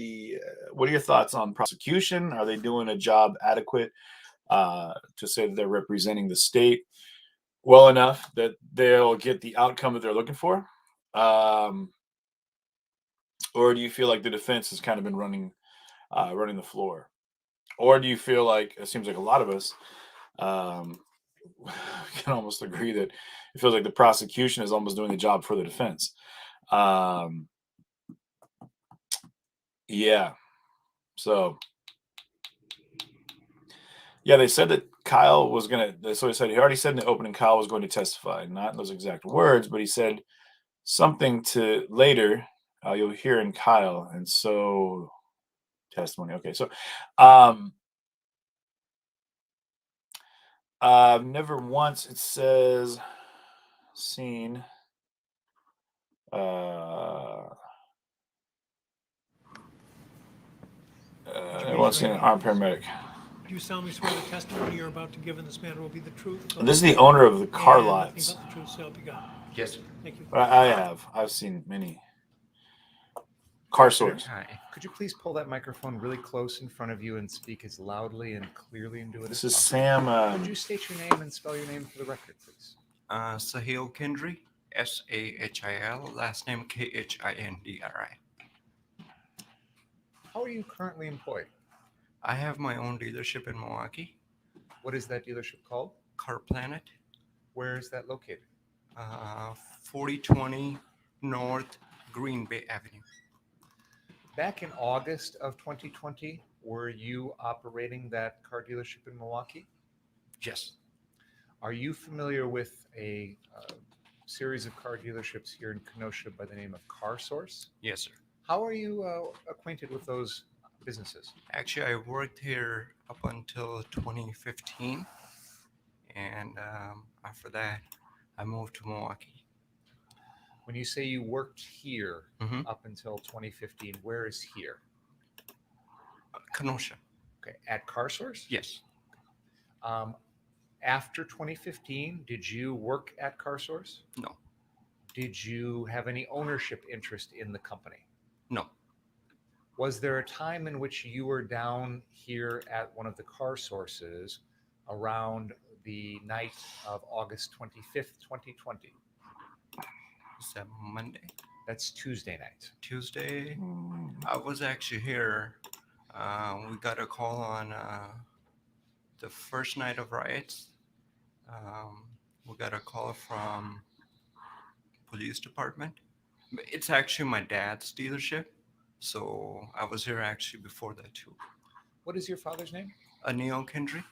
C: what are your thoughts on prosecution? Are they doing a job adequate to say that they're representing the state well enough that they'll get the outcome that they're looking for? Or do you feel like the defense has kind of been running the floor? Or do you feel like, it seems like a lot of us can almost agree that it feels like the prosecution is almost doing the job for the defense? Yeah. So, yeah, they said that Kyle was going to, so he said, he already said in the opening, Kyle was going to testify, not in those exact words, but he said something to later, you'll hear in Kyle. And so, testimony. Okay. So, never once, it says, seen, once seen an armed paramedic.
E: Do you solemnly swear the testimony you're about to give in this matter will be the truth?
C: This is the owner of the car
E: and
C: lots.
E: nothing but the truth, so help you God?
D: Yes, sir.
E: Thank you.
C: I've seen many. Car source.
A: Hi. Could you please pull that microphone really close in front of you and speak as loudly and clearly into it
C: This
A: as
C: is
A: possible?
C: Sam.
A: Could you state your name and spell your name for the record, please?
O: Sahil Kendry, Sahil, last name Khindri.
A: How are you currently employed?
O: I have my own dealership in Milwaukee.
A: What is that dealership called?
O: Car Planet.
A: Where is that located?
O: 4020 North Green Bay Avenue.
A: Back in August of 2020, were you operating that car dealership in Milwaukee?
O: Yes.
A: Are you familiar with a series of car dealerships here in Kenosha by the name of Car Source?
O: Yes, sir.
A: How are you acquainted with those businesses?
O: Actually, I worked here up until 2015. And after that, I moved to Milwaukee.
A: When you say you worked here up until 2015, where is here?
O: Kenosha.
A: Okay, at Car Source?
O: Yes.
A: After 2015, did you work at Car Source?
O: No.
A: Did you have any ownership interest in the company?
O: No.
A: Was there a time in which you were down here at one of the Car Sources around the night of August 25th, 2020?
O: Is that Monday?
A: That's Tuesday night.
O: Tuesday. I was actually here. We got a call on the first night of riots. We got a call from police department. It's actually my dad's dealership. So I was here actually before that too.
A: What is your father's name?
O: Anil Kendry.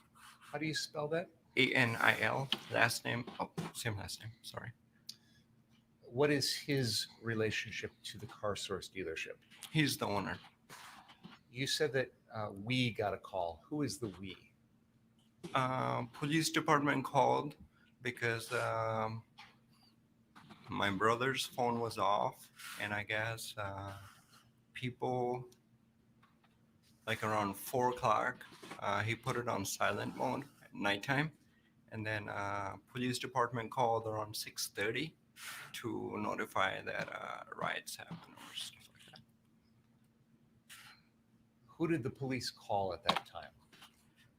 A: How do you spell that?
O: Anil. Last name. Oh, same last name. Sorry.
A: What is his relationship to the Car Source dealership?
O: He's the owner.
A: You said that we got a call. Who is the we?
O: Police department called because my brother's phone was off, and I guess people, like around 4 o'clock, he put it on silent mode at nighttime, and then police department called around 6:30 to notify that riots happened or stuff like that.
A: Who did the police call at that time?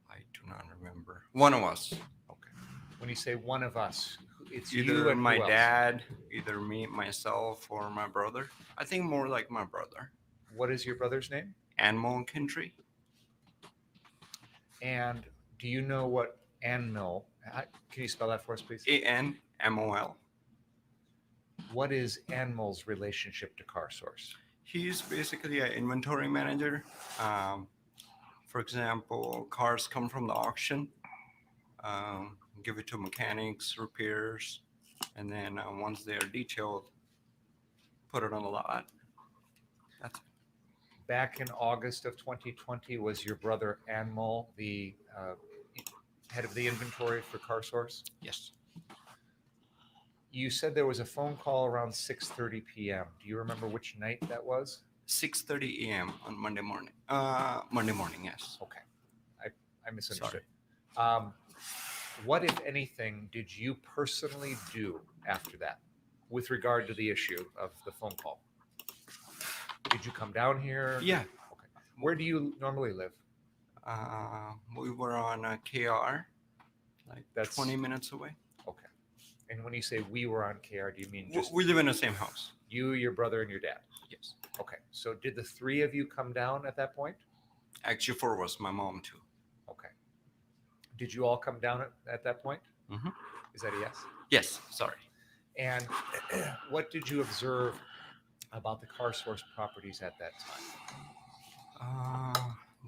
O: I do not remember. One of us.
A: Okay. When you say one of us, it's
O: Either
A: you and
O: my
A: who else?
O: dad, either me, myself, or my brother. I think more like my brother.
A: What is your brother's name?
O: Anmol Kendry.
A: And do you know what Anmol, can you spell that for us, please?
O: Anmol.
A: What is Anmol's relationship to Car Source?
O: He's basically an inventory manager. For example, cars come from the auction, give it to mechanics, repairs, and then once they are detailed, put it on the lot. That's it.
A: Back in August of 2020, was your brother Anmol the head of the inventory for Car Source?
O: Yes.
A: You said there was a phone call around 6:30 p.m. Do you remember which night that was?
O: 6:30 a.m. on Monday morning. Monday morning, yes.
A: Okay, I misunderstood. What, if anything, did you personally do after that with regard to the issue of the phone call? Did you come down here?
O: Yeah.
A: Okay. Where do you normally live?
O: We were on KR, like
A: That's
O: 20 minutes away.
A: Okay. And when you say we were on KR, do you mean just
O: We live in the same house.
A: you, your brother, and your dad?
O: Yes.
A: Okay. So did the three of you come down at that point?
O: Actually, 4 was my mom too.
A: Okay. Did you all come down at that point?
O: Mm-hmm.
A: Is that a yes?
O: Yes. Sorry.
A: And what did you observe about the car source properties at that time?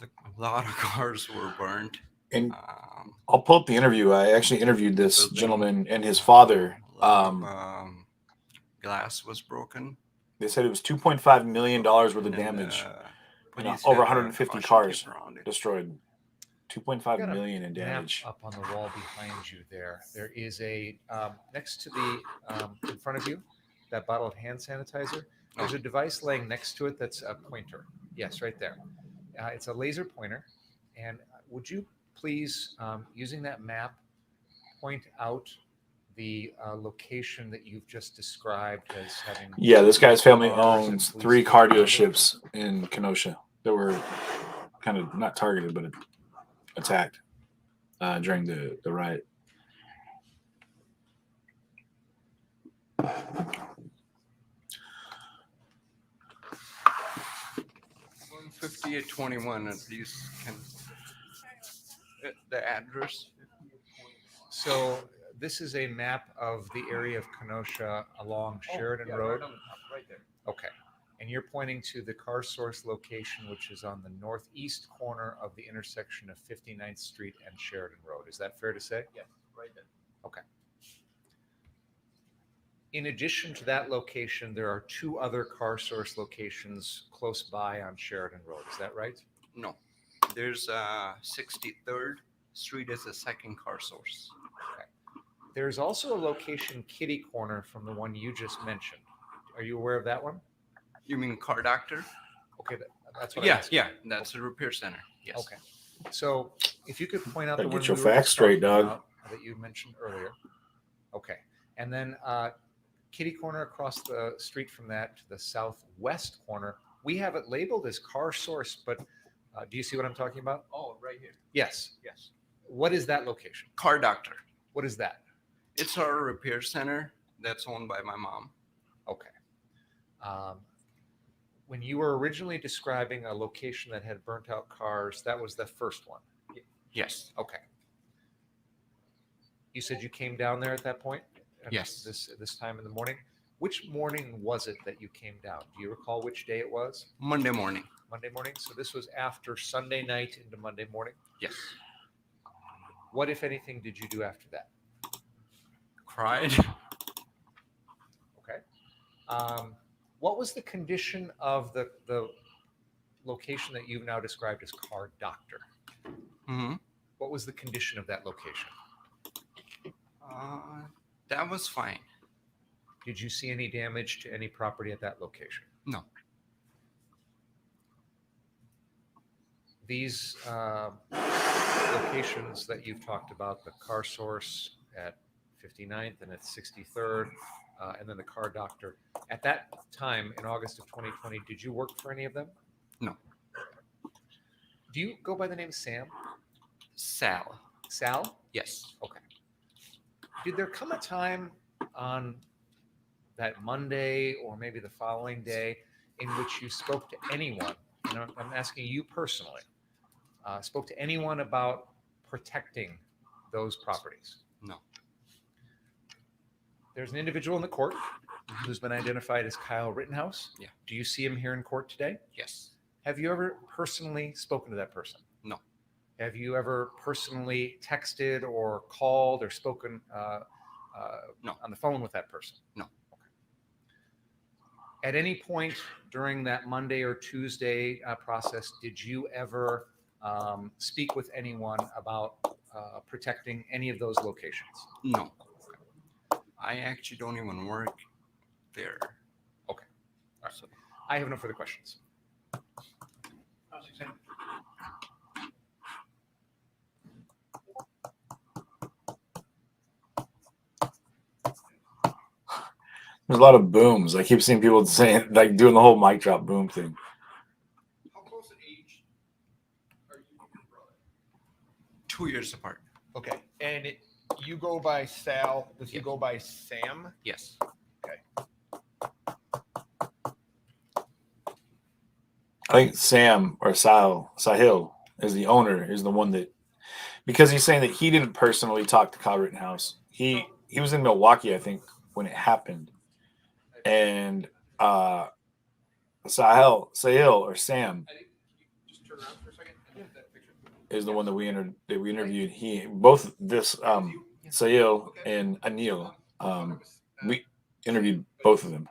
O: A lot of cars were burned.
C: And I'll pull up the interview. I actually interviewed this gentleman and his father.
O: Glass was broken.
C: They said it was $2.5 million worth of damage. Over 150 cars destroyed. 2.5 million in damage.
A: Up on the wall behind you there. There is a next to the in front of you, that bottle of hand sanitizer. There's a device laying next to it that's a pointer. Yes, right there. It's a laser pointer. And would you please, using that map, point out the location that you've just described as having?
C: Yeah, this guy's family owns 3 car dealerships in Kenosha that were kind of not targeted, but attacked during the riot.
O: $158.21 at least can the address.
A: So this is a map of the area of Kenosha along Sheridan Road.
D: Right there.
A: Okay. And you're pointing to the car source location, which is on the northeast corner of the intersection of 59th Street and Sheridan Road. Is that fair to say?
D: Yes, right there.
A: Okay. In addition to that location, there are 2 other car source locations close by on Sheridan Road. Is that right?
O: No, there's 63rd Street as a second car source.
A: Okay. There's also a location kitty corner from the one you just mentioned. Are you aware of that one?
O: You mean car doctor?
A: Okay, that's what.
O: Yeah, that's a repair center. Yes.
A: Okay. So if you could point out
C: Better
A: the
C: get
A: one
C: your
A: we were
C: facts
A: just
C: straight,
A: talking
C: dog.
A: about that you mentioned earlier. Okay, and then kitty corner across the street from that to the southwest corner. We have it labeled as car source, but do you see what I'm talking about?
D: Oh, right here.
A: Yes.
D: Yes.
A: What is that location?
O: Car doctor.
A: What is that?
O: It's our repair center that's owned by my mom.
A: Okay. When you were originally describing a location that had burnt out cars, that was the first one.
O: Yes.
A: Okay. You said you came down there at that point?
O: Yes.
A: This time in the morning? Which morning was it that you came down? Do you recall which day it was?
O: Monday morning.
A: Monday morning? So this was after Sunday night into Monday morning?
O: Yes.
A: What, if anything, did you do after that?
O: Cried.
A: Okay. What was the condition of the location that you've now described as car doctor?
O: Mm-hmm.
A: What was the condition of that location?
O: That was fine.
A: Did you see any damage to any property at that location?
O: No.
A: These locations that you've talked about, the car source at 59th and at 63rd, and then the car doctor, at that time in August of 2020, did you work for any of them?
O: No.
A: Do you go by the name Sam?
O: Sal.
A: Sal?
O: Yes.
A: Okay. Did there come a time on that Monday or maybe the following day in which you spoke to anyone, and I'm asking you personally, spoke to anyone about protecting those properties?
O: No.
A: There's an individual in the court who's been identified as Kyle Rittenhouse.
O: Yeah.
A: Do you see him here in court today?
O: Yes.
A: Have you ever personally spoken to that person?
O: No.
A: Have you ever personally texted or called or spoken
O: No.
A: on the phone with that person?
O: No.
A: Okay. At any point during that Monday or Tuesday process, did you ever speak with anyone about protecting any of those locations?
O: No. I actually don't even work there.
A: Okay. All right. So I have no further questions.
C: There's a lot of booms. I keep seeing people saying, like, doing the whole mic drop boom thing.
D: How close in age are you and your brother?
O: 2 years apart.
D: Okay. And you go by Sal. Does he go by Sam?
O: Yes.
D: Okay.
C: I think Sam or Sahil is the owner, is the one that, because he's saying that he didn't personally talk to Kyle Rittenhouse. He was in Milwaukee, I think, when it happened. And Sahil or Sam is the one that we interviewed. Both Sahil and Anil, we interviewed both of them.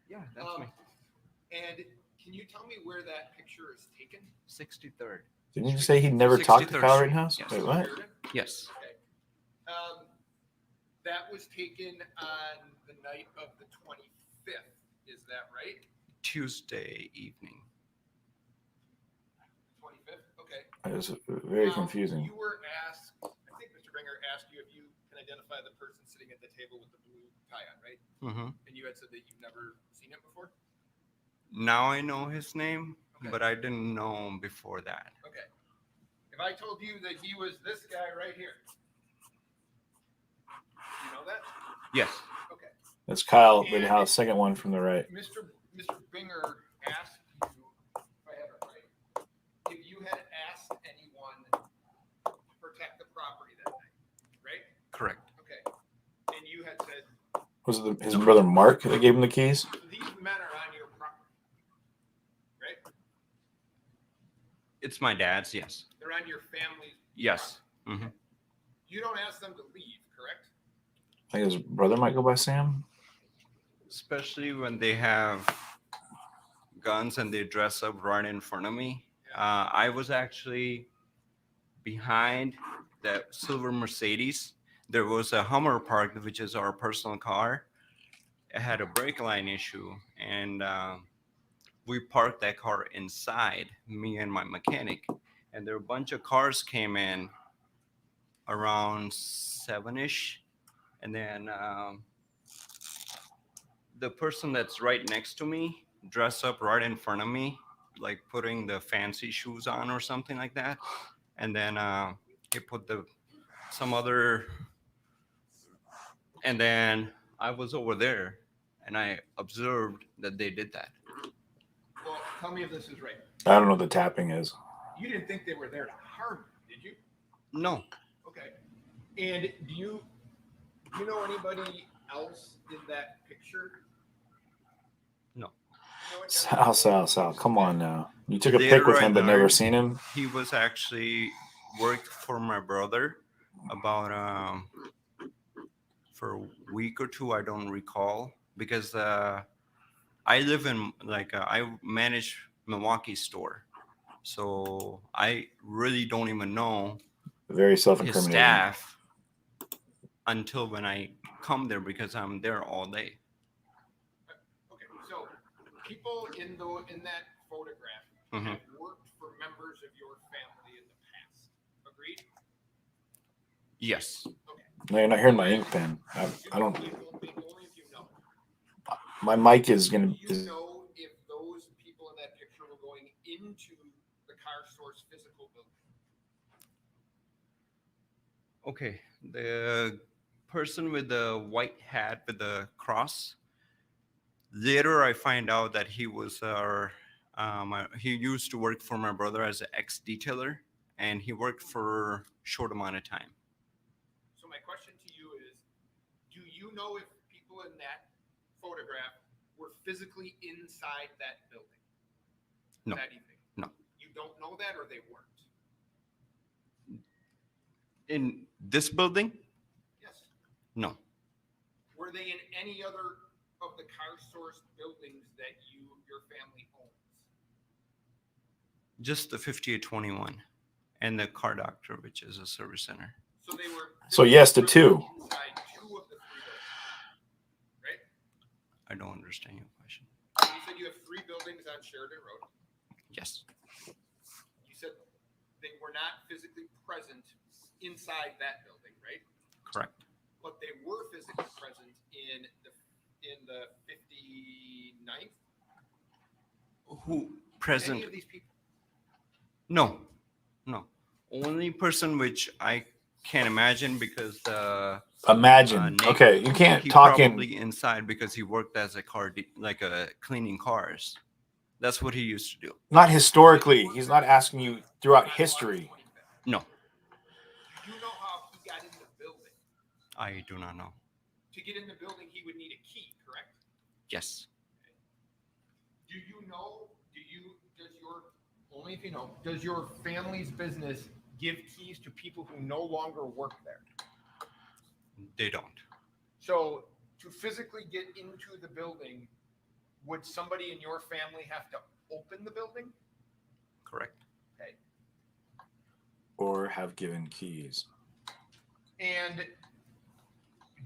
O: Yeah, that's me.
D: And can you tell me where that picture is taken?
O: 63rd.
C: Didn't you say he never talked to
O: 63rd
C: Kyle
O: Street.
C: Rittenhouse?
O: Yes.
C: Wait, what?
O: Yes.
D: Okay. That was taken on the night of the 25th. Is that right?
O: Tuesday evening.
D: 25th? Okay.
C: It was very confusing.
D: You were asked, I think Mr. Bringer asked you if you can identify the person sitting at the table with the blue tie on, right?
O: Mm-hmm.
D: And you had said that you've never seen him before?
O: Now I know his name,
D: Okay.
O: but I didn't know him before that.
D: Okay. If I told you that he was this guy right here, you know that?
O: Yes.
D: Okay.
C: That's Kyle Rittenhouse, second one from the right.
D: Mr. Binger asked you, if I have it right, if you had asked anyone to protect the property that night, right?
O: Correct.
D: Okay. And you had said,
C: Was it his brother Mark that gave him the keys?
D: these men are on your property, right?
O: It's my dad's, yes.
D: They're on your family's
O: Yes.
D: property.
O: Mm-hmm.
D: You don't ask them to leave, correct?
C: I think his brother might go by Sam.
O: Especially when they have guns and they dress up right in front of me. I was actually behind that silver Mercedes. There was a Hummer parked, which is our personal car. It had a brake line issue, and we parked that car inside, me and my mechanic. And there were a bunch of cars came in around 7-ish. And then the person that's right next to me dressed up right in front of me, like putting the fancy shoes on or something like that. And then he put some other, and then I was over there and I observed that they did that.
D: Well, tell me if this is right.
C: I don't know what the tapping is.
D: You didn't think they were there to harm you, did you?
O: No.
D: Okay. And do you know anybody else in that picture?
O: No.
C: Sal, come on now. You took a pic with him but never seen him?
O: He was actually worked for my brother about for a week or two. I don't recall, because I live in I manage Milwaukee store, so I really don't even know
C: Very
O: his
C: self-incriminating.
O: staff until when I come there, because I'm there all day.
D: Okay, so people in that photograph have worked for members of your family in the past. Agreed?
O: Yes.
D: Okay.
C: No, you're not hearing my ink pen. I don't.
D: Only if you know.
C: My mic is gonna.
D: Do you know if those people in that picture were going into the car store's physical building?
O: Okay. The person with the white hat with the cross. Later, I find out that he was he used to work for my brother as an ex-detailer, and he worked for a short amount of time.
D: So my question to you is, do you know if people in that photograph were physically inside that building
O: No.
D: that evening?
O: No.
D: You don't know that, or they weren't?
O: In this building?
D: Yes.
O: No.
D: Were they in any other of the car source buildings that your family owns?
O: Just the 5821 and the car doctor, which is a service center.
D: So they were.
C: So yes to two.
D: Inside two of the three buildings.
O: I don't understand your question.
D: You said you have 3 buildings on Sheridan Road.
O: Yes.
D: You said they were not physically present inside that building, right?
O: Correct.
D: But they were physically present in the 59th.
O: Who present?
D: Any of these people?
O: No. Only person which I can't imagine because the
C: Imagine.
O: Nick,
C: Okay, you can't
O: he
C: talk in.
O: probably inside because he worked as a like a cleaning cars. That's what he used to do.
C: Not historically. He's not asking you throughout history.
O: No,
D: Do you know how he got in the building?
O: I do not know.
D: To get in the building, he would need a key, correct?
O: Yes.
D: Do you know? Only if you know, does your family's business give keys to people who no longer work there?
O: They don't.
D: So to physically get into the building, would somebody in your family have to open the building?
O: Correct.
D: Okay.
C: Or have given keys.
D: And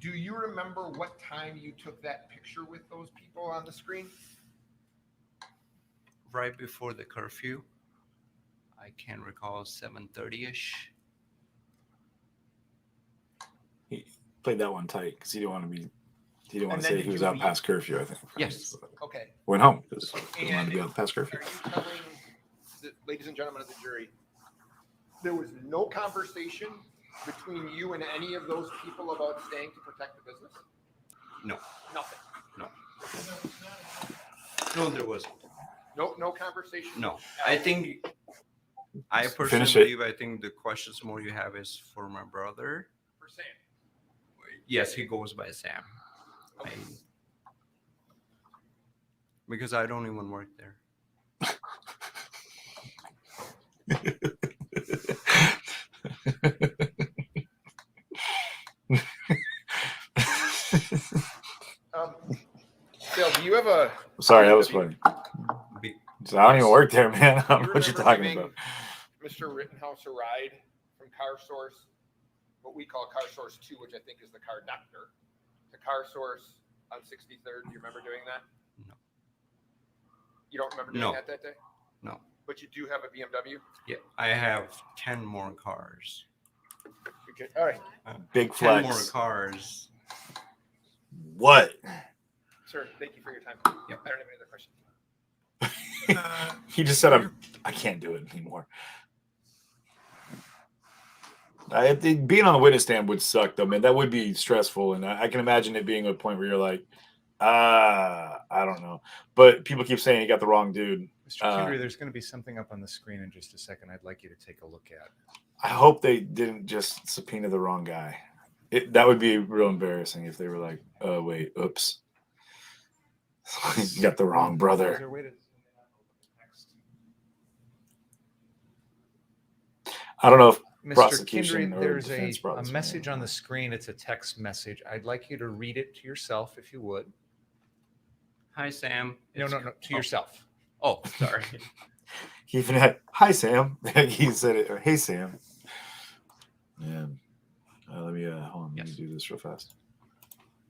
D: do you remember what time you took that picture with those people on the screen?
O: Right before the curfew. I can't recall, 7:30ish.
C: He played that one tight because he didn't want to be. He didn't want
D: And
C: to
D: then
C: say he
D: did
C: was
D: you
C: out
D: leave?
C: past curfew. I think.
O: Yes.
D: Okay.
C: Went home because he wanted to be
D: And
C: out past curfew.
D: Are you telling the ladies and gentlemen of the jury, there was no conversation between you and any of those people about staying to protect the business?
O: No.
D: Nothing.
O: No, there wasn't.
D: No conversation.
O: No, I think I personally
C: Finish it.
O: believe. I think the questions more you have is for my brother.
D: For Sam.
O: Yes, he goes by Sam.
D: Okay.
O: Because I don't even work there.
D: Phil, do you have a?
C: Sorry, that was funny. So I don't even work there, man. I don't know what you're
D: remember
C: talking
D: giving
C: about.
D: Mr. Rittenhouse a ride from Car Source, what we call Car Source 2, which I think is the car doctor, to Car Source on 63rd. Do you remember doing that?
O: No.
D: You don't remember doing
O: No.
D: that day?
O: No.
D: But you do have a BMW?
O: Yeah, I have 10 more cars.
D: Okay. All right.
C: Big
O: 10
C: flex.
O: more cars.
C: What?
D: Sir, thank you for your time.
O: Yep.
D: I don't have any other questions.
C: He just said, I can't do it anymore. Being on the witness stand would suck, though, man. That would be stressful. And I can imagine it being a point where you're like, I don't know. But people keep saying you got the wrong dude.
A: Mr. Kindry, there's going to be something up on the screen in just a second I'd like you to take a look at.
C: I hope they didn't just subpoena the wrong guy. That would be real embarrassing if they were like, oh, wait, oops. You got the wrong brother. I don't know if
A: Mr.
C: prosecution
A: Kindry,
C: or
A: there's
C: defense brought
A: a
C: this
A: message on the screen. It's a text message. I'd like you to read it to yourself, if you would.
O: Hi, Sam.
A: No, to yourself.
O: Oh, sorry.
C: He even had, hi, Sam. He said it, or, hey, Sam. Yeah. Let me hold on. Let me do this real fast.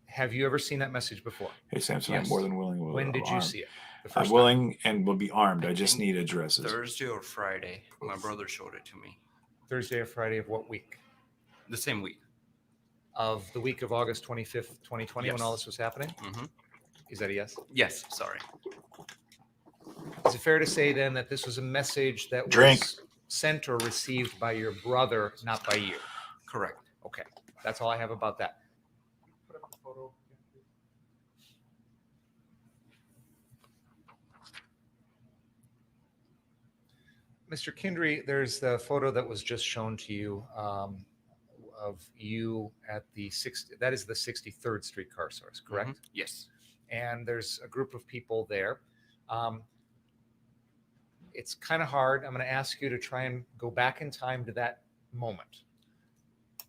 A: Have you ever seen that message before?
C: Hey, Samson,
A: Yes.
C: I'm more than willing.
A: When did you see it? The
C: I'm
A: first
C: willing and will be armed. I just need addresses.
O: Thursday or Friday. My brother showed it to me.
A: Thursday or Friday of what week?
O: The same week.
A: Of the week of August 25th, 2020, when
O: Yes.
A: all this was happening?
O: Mm-hmm.
A: Is that a yes?
O: Yes, sorry.
A: Is it fair to say then that this was a message that
C: Drink.
A: was sent or received by your brother, not by you?
O: Correct.
A: Okay, that's all I have about that. Put up the photo. Mr. Kindry, there's the photo that was just shown to you of you at the that is the 63rd Street Car Source, correct?
O: Mhm. Yes.
A: And there's a group of people there. It's kind of hard. I'm going to ask you to try and go back in time to that moment.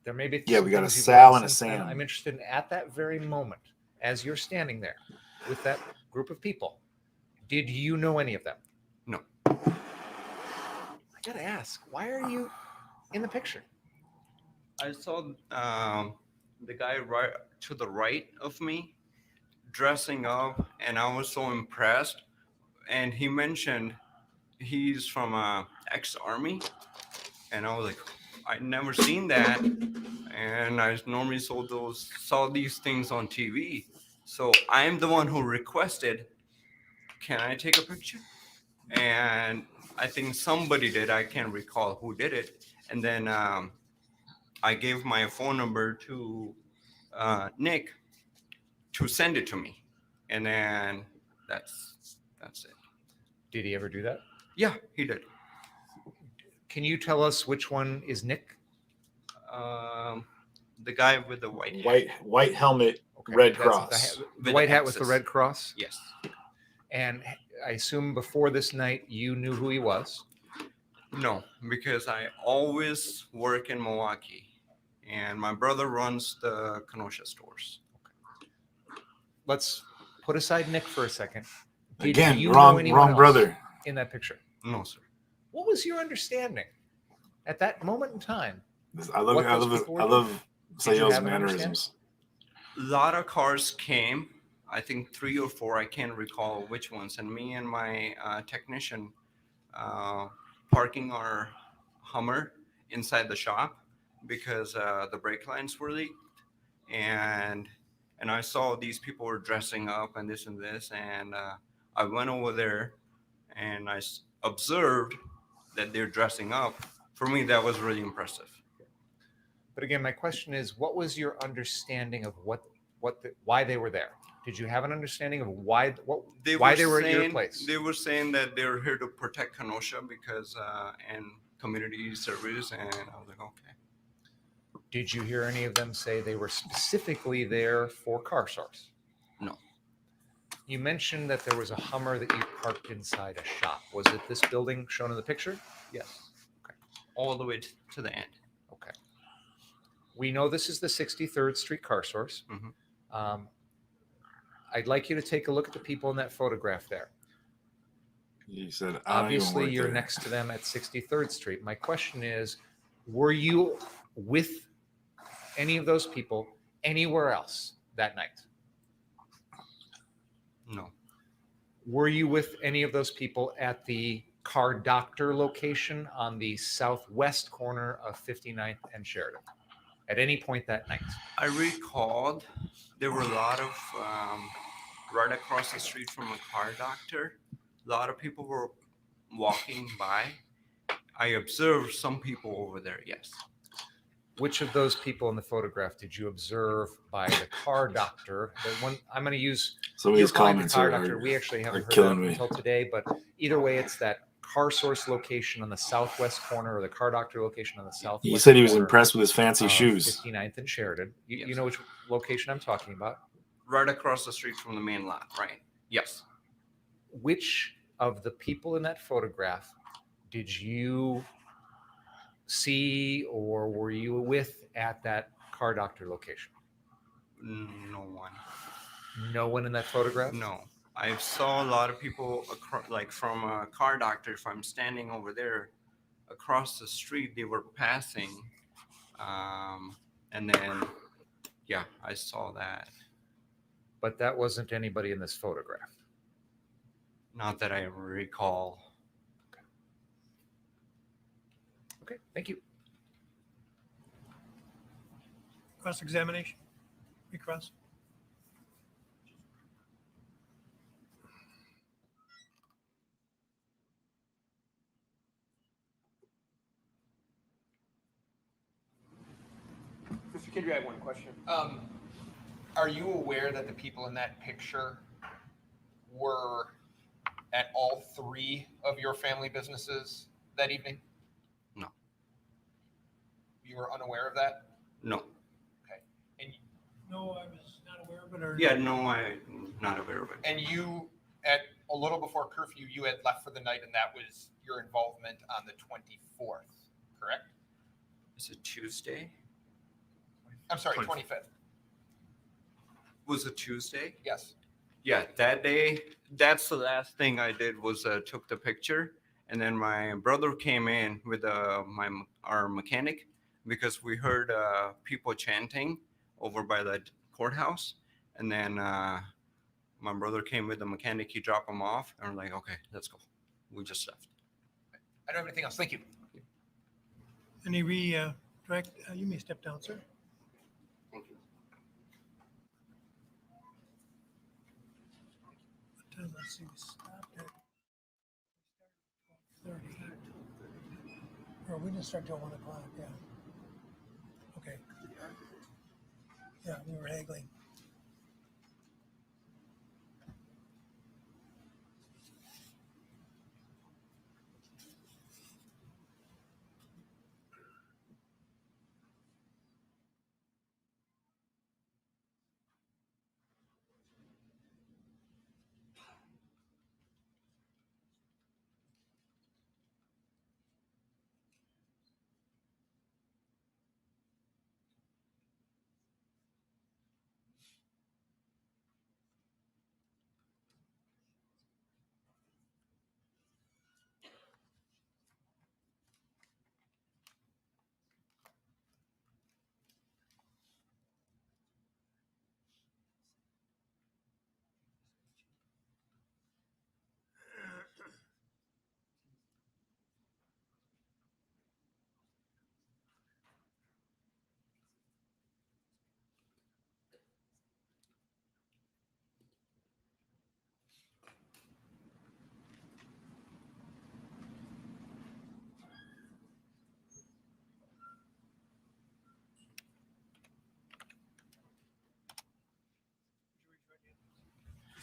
A: There may be
C: Yeah,
A: some
C: we got a
A: things you've
C: Sal
A: learned
C: and a
A: since then.
C: Sam.
A: I'm interested in at that very moment, as you're standing there with that group of people, did you know any of them?
O: No.
A: I got to ask, why are you in the picture?
O: I saw the guy right to the right of me dressing up, and I was so impressed. And he mentioned he's from ex-army, and I was like, I'd never seen that, and I normally saw these things on TV. So I'm the one who requested, can I take a picture? And I think somebody did. I can't recall who did it. And then I gave my phone number to Nick to send it to me, and then that's it.
A: Did he ever do that?
O: Yeah, he did.
A: Can you tell us which one is Nick?
O: The guy with the
C: white helmet,
A: Okay,
C: red
A: that's
C: cross.
A: the white hat with the
O: X's.
A: red cross?
O: Yes.
A: And I assume before this night, you knew who he was?
O: No, because I always work in Milwaukee, and my brother runs the Kenosha stores.
A: Let's put aside Nick for a second. Did
C: Again,
A: you know
C: wrong
A: anyone else
C: brother.
A: in that picture?
O: No, sir.
A: What was your understanding at that moment in time?
C: I
A: What those people were doing? Did you
C: Sayos'
A: have an
C: mannerisms.
O: A lot of cars came, I think 3 or 4, I can't recall which ones, and me and my technician parking our Hummer inside the shop because the brake lines were leaked, and I saw these people were dressing up and this, and I went over there and I observed that they're dressing up. For me, that was really impressive.
A: But again, my question is, what was your understanding of why they were there? Did you have an understanding of why they were at your place?
O: They were saying that they were here to protect Kenosha because and community service, and I was like, okay.
A: Did you hear any of them say they were specifically there for car source?
O: No.
A: You mentioned that there was a Hummer that you parked inside a shop. Was it this building shown in the picture?
O: Yes. Okay. All the way to the end.
A: Okay. We know this is the 63rd Street car source.
O: Mm-hmm.
A: I'd like you to take a look at the people in that photograph there.
C: You said,
A: obviously you're next to them at 63rd Street. My question is, were you with any of those people anywhere else that night?
O: No.
A: Were you with any of those people at the car doctor location on the southwest corner of 59th and Sheridan at any point that night?
O: I recalled there were a lot of right across the street from a car doctor. A lot of people were walking by. I observed some people over there, yes.
A: Which of those people in the photograph did you observe by the car doctor? The one I'm going to use.
C: Some of these
A: calling
C: comments
A: the car
C: are
A: doctor. We actually haven't heard that
C: killing me.
A: until today, but either way, it's that car source location on the southwest corner, or the car doctor location on the southwest.
C: He said he was
A: corner
C: impressed with his fancy
A: of
C: shoes.
A: 59th and Sheridan. You
O: Yes.
A: know which location I'm talking about?
O: Right across the street from the main lot, right? Yes.
A: Which of the people in that photograph did you see or were you with at that car doctor location?
O: No one.
A: No one in that photograph?
O: No. I saw a lot of people like from a car doctor. If I'm standing over there across the street, they were passing. And then, yeah, I saw that.
A: But that wasn't anybody in this photograph.
O: Not that I recall.
A: Okay, thank you.
E: Cross-examination? Recross?
D: Mr. Kidry, I have one question. Are you aware that the people in that picture were at all 3 of your family businesses that evening?
O: No.
D: You were unaware of that?
O: No.
D: Okay. And
E: No, I was not aware of it, or?
O: Yeah, no, I'm not aware of it.
D: and you, at a little before curfew, you had left for the night, and that was your involvement on the 24th, correct?
O: Is it Tuesday?
D: I'm sorry, 25th.
O: Was it Tuesday?
D: Yes.
O: Yeah, that day, that's the last thing I did was took the picture. And then my brother came in with our mechanic because we heard people chanting over by the courthouse. And then My brother came with the mechanic. He dropped him off, and we're like, okay, let's go. We just left.
A: I don't have anything else. Thank you.
E: Any direct, you may step down, sir.
O: Thank you.
E: Let's see, we stopped at 12:30. Or we didn't start till 1 o'clock, yeah. Okay. Yeah, we were haggling.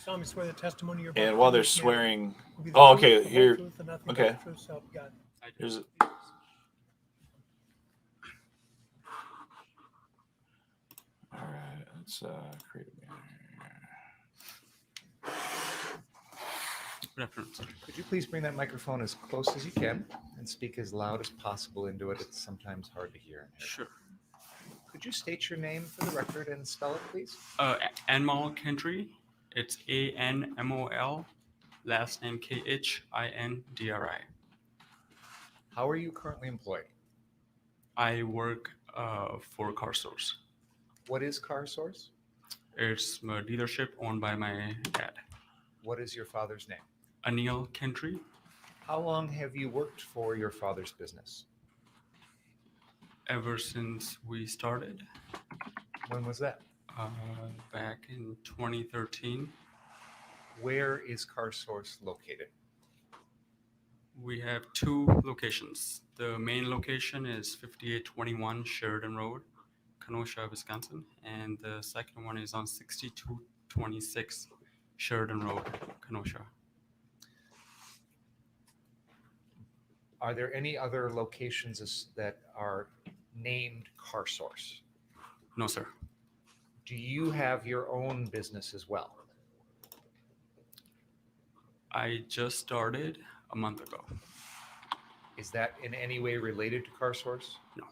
E: Solemnly swear the testimony you're about
C: And
E: to
C: while they're
E: give today
C: swearing,
E: will be the
C: oh,
E: truth,
C: okay,
E: the whole
C: here,
E: truth, and nothing but
C: okay.
E: the truth, so help you God.
C: Here's all right. Let's create a banner.
P: Good afternoon, sir.
A: Could you please bring that microphone as close as you can and speak as loud as possible into it? It's sometimes hard to hear.
P: Sure.
A: Could you state your name for the record and spell it, please?
P: Anmol Kendry. It's ANMOL. Last name KHINDRI.
A: How are you currently employed?
P: I work for Car Source.
A: What is Car Source?
P: It's a dealership owned by my dad.
A: What is your father's name?
P: Anil Kendry.
A: How long have you worked for your father's business?
P: Ever since we started.
A: When was that?
P: Back in 2013.
A: Where is Car Source located?
P: We have 2 locations. The main location is 5821 Sheridan Road, Kenosha, Wisconsin, and the second one is on 6226 Sheridan Road, Kenosha.
A: Are there any other locations that are named Car Source?
P: No, sir.
A: Do you have your own business as well?
P: I just started a month ago.
A: Is that in any way related to Car Source?
P: No.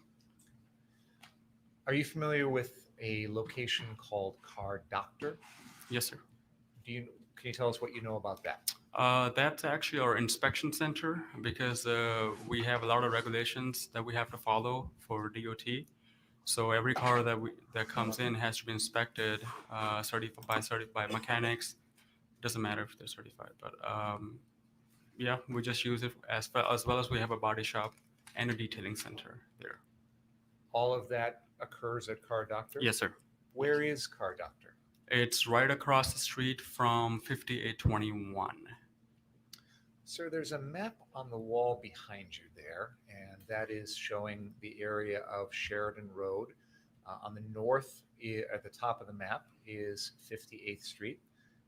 A: Are you familiar with a location called Car Doctor?
P: Yes, sir.
A: Can you tell us what you know about that?
P: That's actually our inspection center because we have a lot of regulations that we have to follow for DOT. So every car that comes in has to be inspected, certified by mechanics. Doesn't matter if they're certified, but yeah, we just use it as well as we have a body shop and a detailing center there.
A: All of that occurs at Car Doctor?
P: Yes, sir.
A: Where is Car Doctor?
P: It's right across the street from 5821.
A: Sir, there's a map on the wall behind you there, and that is showing the area of Sheridan Road. On the north, at the top of the map, is 58th Street,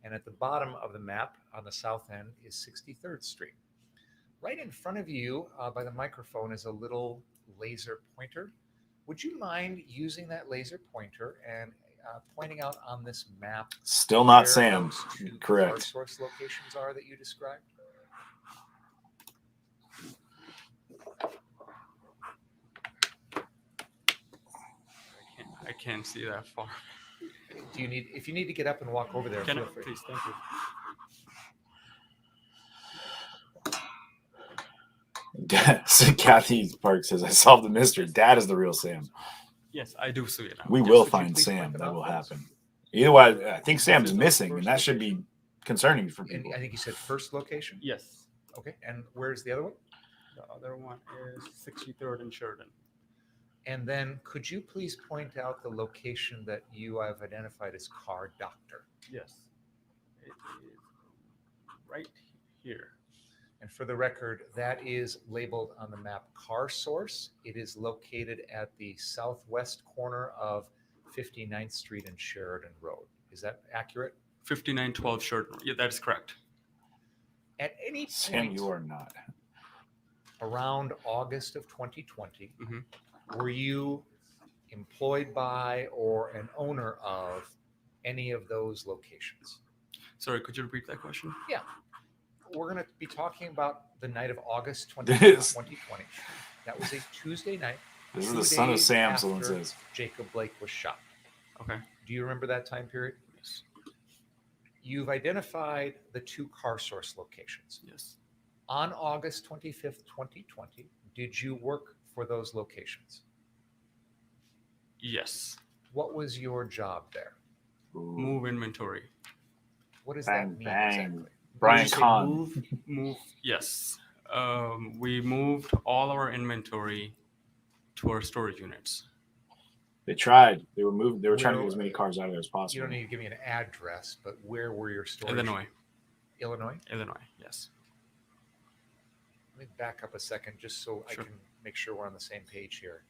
A: and at the bottom of the map, on the south end, is 63rd Street. Right in front of you, by the microphone, is a little laser pointer. Would you mind using that laser pointer and pointing out on this map?
C: Still not
A: where
C: Sam.
A: those 2
C: Correct.
A: Car Source locations are that you described?
P: I can't see that far.
A: Do you need? If you need to get up and walk over there,
P: Can I,
A: feel free.
P: please? Thank you.
C: Kathy Park says, I solved the mystery. Dad is the real Sam.
P: Yes, I do see it now.
C: We
P: Yes,
C: will
P: would you
C: find
P: please
C: Sam.
P: point them
C: That
P: out
C: will
P: for us?
C: happen. Either way, I think Sam's missing, and that should be concerning for
A: And
C: people.
A: I think you said first location?
P: Yes.
A: Okay, and where's the other one?
P: The other one is 63rd and Sheridan.
A: And then could you please point out the location that you have identified as Car Doctor?
P: Yes. It is right here.
A: And for the record, that is labeled on the map Car Source. It is located at the southwest corner of 59th Street and Sheridan Road. Is that accurate?
P: 5912 Sheridan. Yeah, that is correct.
A: At any
C: Sam,
A: point
C: you are not.
A: around August of 2020,
P: Mhm.
A: were you employed by or an owner of any of those locations?
P: Sorry, could you repeat that question?
A: Yeah. We're going to be talking about the night of August 20th,
C: This-
A: 2020. That was a Tuesday night.
C: This is
A: 2
C: the son of
A: days
C: Sam, someone
A: after
C: says.
A: Jacob Blake was shot.
P: Okay.
A: Do you remember that time period?
P: Yes.
A: You've identified the two Car Source locations.
P: Yes.
A: On August 25th, 2020, did you work for those locations?
P: Yes.
A: What was your job there?
P: Move inventory.
A: What does
C: Bang,
A: that mean
C: bang.
A: exactly?
C: Brian
A: Did you say
C: Kahn.
P: Move. Yes. We moved all our inventory to our storage units.
C: They tried. They were moving. They were trying to
A: Where-
C: get as many cars out of there as
A: You
C: possible.
A: don't need to give me an address, but where were your storage?
P: Illinois.
A: Illinois?
P: Illinois. Yes.
A: Let me back up a second just so I
P: Sure.
A: can make sure we're on the same page here.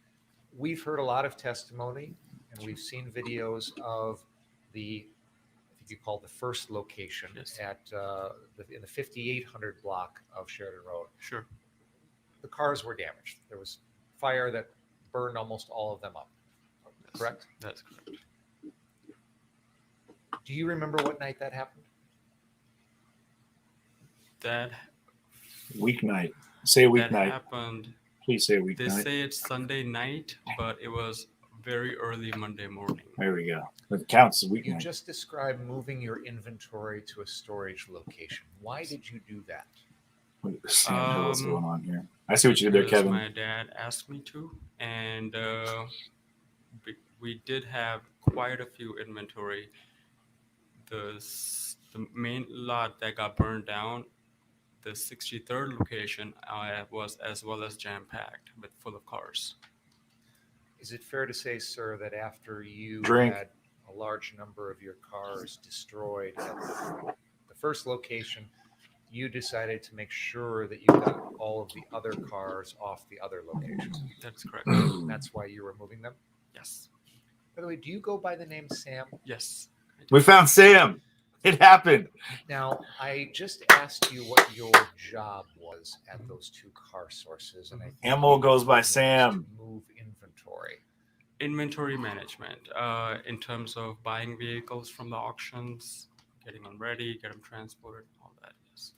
A: We've heard a lot of testimony and we've seen videos of the, I think you call it the first location
P: Yes.
A: at in the 5800 block of Sheridan Road.
P: Sure.
A: The cars were damaged. There was fire that burned almost all of them up. Correct?
P: That's correct.
A: Do you remember what night that happened?
P: That
C: Weeknight. Say
P: that
C: weeknight.
P: happened.
C: Please say
P: They
C: weeknight.
P: say it's Sunday night, but it was very early Monday morning.
C: There we go. It counts as
A: You
C: weeknight.
A: just described moving your inventory to a storage location. Why did you do that?
C: Sam knows what's going on here. I see what you did there,
P: Because
C: Kevin.
P: my dad asked me to, and we did have quite a few inventory. The main lot that got burned down, the 63rd location, was as well as jam-packed with full of cars.
A: Is it fair to say, sir, that after you
C: Drink.
A: had a large number of your cars destroyed at the first location, you decided to make sure that you got all of the other cars off the other location?
P: That's correct.
A: That's why you were moving them?
P: Yes.
A: By the way, do you go by the name Sam?
P: Yes.
C: We found Sam. It happened.
A: Now, I just asked you what your job was at those two car sources, and I think
C: Ammo
A: you
C: goes by
A: mentioned
C: Sam.
A: to move inventory.
P: Inventory management, in terms of buying vehicles from the auctions, getting them ready, get them transported, all that. Yes.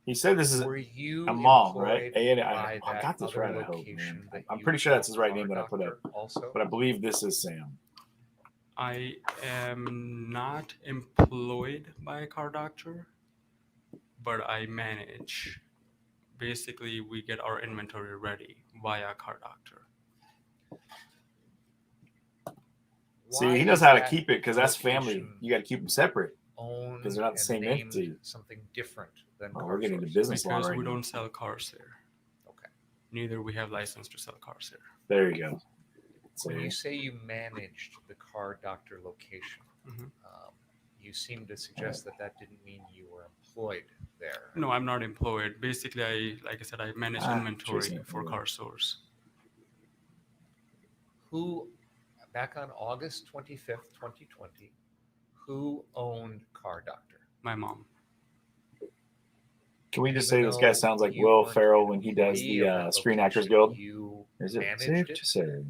C: He said this is
A: Were you
C: a mall, right?
A: employed
C: I
A: by
C: got
A: that
C: this
A: other
C: right, I hope,
A: location
C: man.
A: that
C: I'm
A: you
C: pretty sure that's his
A: called
C: right name that I
A: Car
C: put up.
A: Doctor also?
C: But I believe this is Sam.
P: I am not employed by a car doctor, but I manage. Basically, we get our inventory ready via a car doctor.
C: See,
A: Why
C: he knows
A: is
C: how to
A: that
C: keep it because that's family.
A: location
C: You got to keep them separate.
A: owned
C: Because they're not the
A: and
C: same
A: named
C: entity.
A: something different than
C: Oh,
A: Car
C: we're getting into
A: Source?
C: business law
P: Because
C: right
P: we
C: now.
P: don't sell cars here.
A: Okay.
P: Neither we have license to sell cars here.
C: There you go.
A: When you
C: See?
A: say you managed the Car Doctor location,
P: Mhm.
A: you seem to suggest that that didn't mean you were employed there.
P: No, I'm not employed. Basically, like I said, I manage inventory
C: Jason,
P: for
C: yeah.
P: Car Source.
A: Who, back on August 25th, 2020, who owned Car Doctor?
P: My mom.
C: Can we just
A: Even
C: say this guy
A: though
C: sounds like
A: you
C: Will
A: weren't
C: Ferrell
A: an
C: when he does
A: employee
C: the
A: of that
C: Screen Actors
A: location,
C: Guild?
A: You
C: Is it
A: managed
C: safe
A: it?
C: to say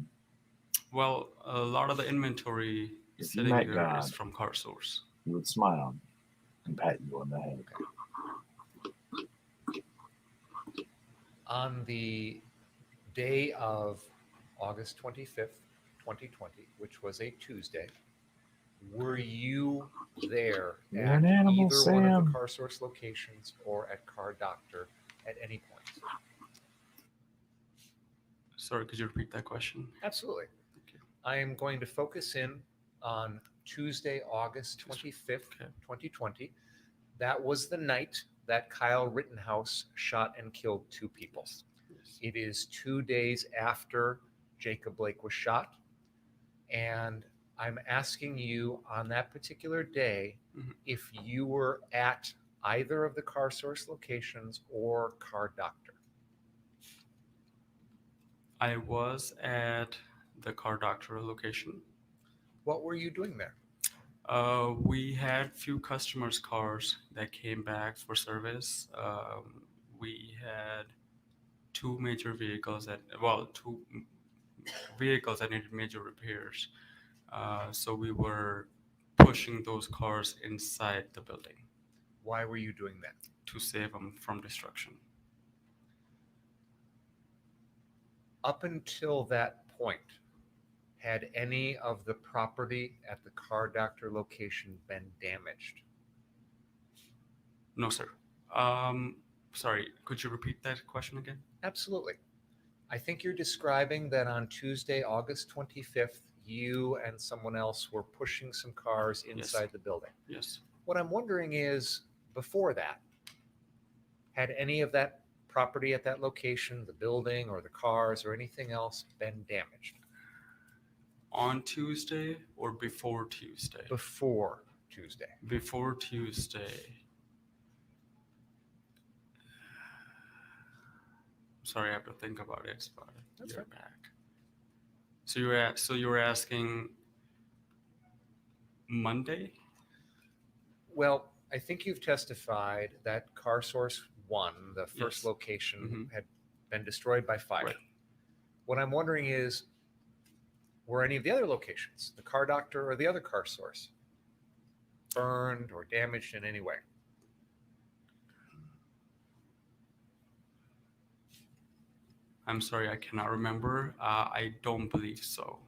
P: Well, a lot of the inventory
C: If you
P: sitting
C: met
P: there
C: God.
P: is from Car Source.
C: you would smile and pat you on the head?
A: On the day of August 25th, 2020, which was a Tuesday, were you there
C: You're
A: at
C: an animal,
A: either one of
C: Sam.
A: the Car Source locations or at Car Doctor at any point?
P: Sorry, could you repeat that question?
A: Absolutely.
P: Okay.
A: I am going to focus in on Tuesday, August 25th, 2020. That was the night that Kyle Rittenhouse shot and killed 2 people. It is 2 days after Jacob Blake was shot. And I'm asking you on that particular day if you were at either of the Car Source locations or Car Doctor.
P: I was at the Car Doctor location.
A: What were you doing there?
P: We had few customers' cars that came back for service. We had 2 major vehicles that, well, 2 vehicles that needed major repairs. So we were pushing those cars inside the building.
A: Why were you doing that?
P: To save them from destruction.
A: Up until that point, had any of the property at the Car Doctor location been damaged?
P: No, sir. Sorry, could you repeat that question again?
A: Absolutely. I think you're describing that on Tuesday, August 25th, you and someone else were pushing some cars inside the building.
P: Yes.
A: What I'm wondering is, before that, had any of that property at that location, the building or the cars or anything else, been damaged?
P: On Tuesday or before Tuesday?
A: Before Tuesday.
P: Before Tuesday. Sorry, I have to think about it. It's about a year back. So you were asking Monday?
A: Well, I think you've testified that Car Source 1, the first
P: Yes.
A: location, had been destroyed by fire.
P: Right.
A: What I'm wondering is, were any of the other locations, the Car Doctor or the other Car Source, burned or damaged in any way?
P: I'm sorry, I cannot remember. I don't believe so.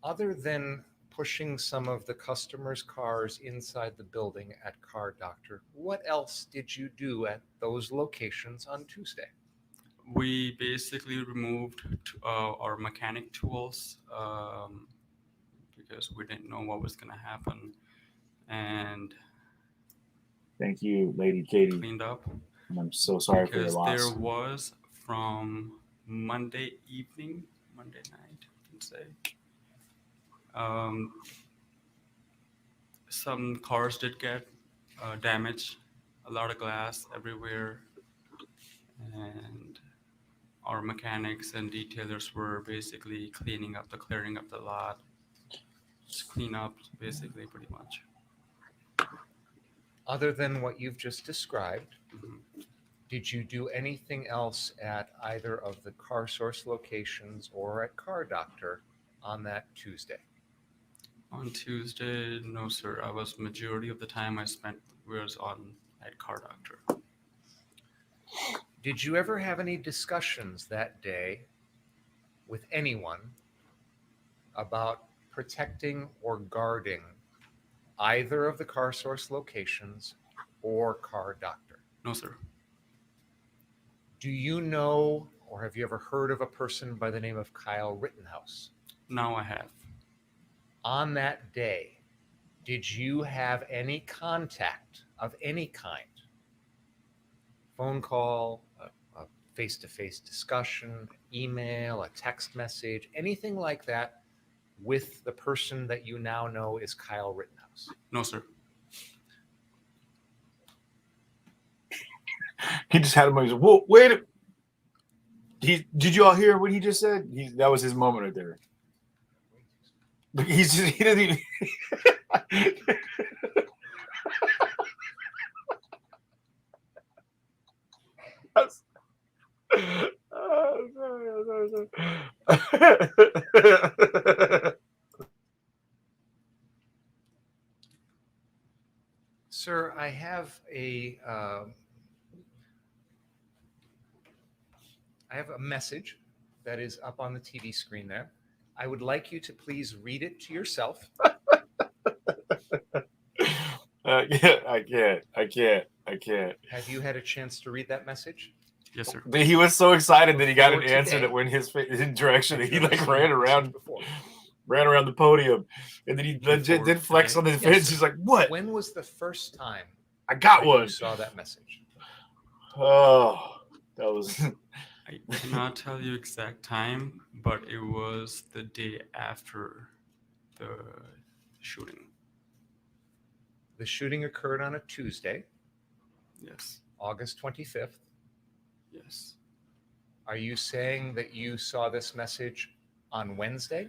A: Other than pushing some of the customers' cars inside the building at Car Doctor, what else did you do at those locations on Tuesday?
P: We basically removed our mechanic tools because we didn't know what was going to happen, and
C: Thank you, Lady Katie.
P: cleaned up.
C: And I'm so sorry for your
P: Because
C: loss.
P: there was from Monday evening, Monday night, I can say. Some cars did get damaged, a lot of glass everywhere, and our mechanics and detailers were basically clearing up the lot. Just clean up, basically, pretty much.
A: Other than what you've just described, did you do anything else at either of the Car Source locations or at Car Doctor on that Tuesday?
P: On Tuesday, no, sir. Majority of the time I spent was at Car Doctor.
A: Did you ever have any discussions that day with anyone about protecting or guarding either of the Car Source locations or Car Doctor?
P: No, sir.
A: Do you know, or have you ever heard of a person by the name of Kyle Rittenhouse?
P: Now I have.
A: On that day, did you have any contact of any kind? Phone call, a face-to-face discussion, email, a text message, anything like that with the person that you now know is Kyle Rittenhouse?
P: No, sir.
C: He just had him. He was, whoa, wait. Did you all hear what he just said? That was his moment right there. Look, he doesn't even.
A: Sir, I have a message that is up on the TV screen there. I would like you to please read it to yourself.
C: I can't.
A: Have you had a chance to read that message?
P: Yes, sir.
C: He was so excited that he got an answer that went his direction. He like ran around. ran around the podium, and then he legit
P: Before
C: did flex
P: today?
C: on his
A: Yes,
C: fence.
A: sir.
C: He's like, "What?
A: When was the first time
C: I got
A: that
C: one."
A: you saw that message?
C: Oh, that was.
P: I cannot tell you exact time, but it was the day after the shooting.
A: The shooting occurred on a Tuesday,
P: Yes.
A: August 25th.
P: Yes.
A: Are you saying that you saw this message on Wednesday?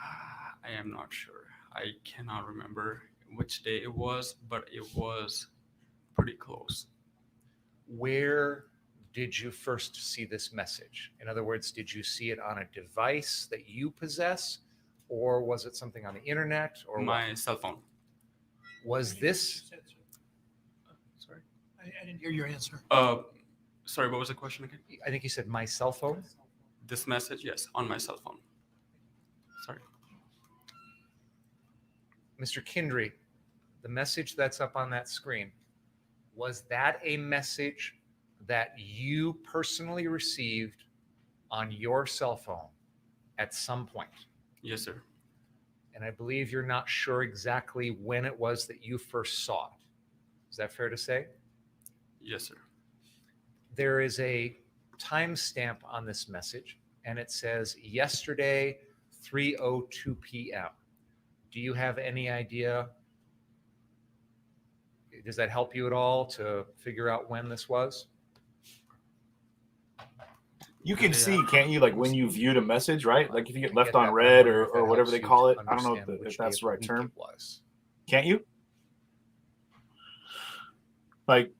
P: I am not sure. I cannot remember which day it was, but it was pretty close.
A: Where did you first see this message? In other words, did you see it on a device that you possess, or was it something on the internet, or
P: My
A: what?
P: cell phone.
A: Was this?
E: Sorry, I didn't hear your answer.
P: Sorry, what was the question again?
A: I think you said my cell phone.
P: This message, yes, on my cell phone. Sorry.
A: Mr. Kindry, the message that's up on that screen, was that a message that you personally received on your cell phone at some point?
P: Yes, sir.
A: And I believe you're not sure exactly when it was that you first saw it. Is that fair to say?
P: Yes, sir.
A: There is a timestamp on this message, and it says yesterday, 3:02 p.m. Do you have any idea? Does that help you at all to figure out when this was?
C: You can see, can't you, like when you viewed a message, right? Like if you get left
A: that,
C: on
A: but I'm
C: read
A: wondering
C: or,
A: if that
C: or whatever
A: helps
C: they
A: you
C: call
A: to
C: it. I don't know
A: understand which
C: if
A: day
C: that's
A: of
C: the right
A: week
C: term.
A: it was.
C: Can't you? Like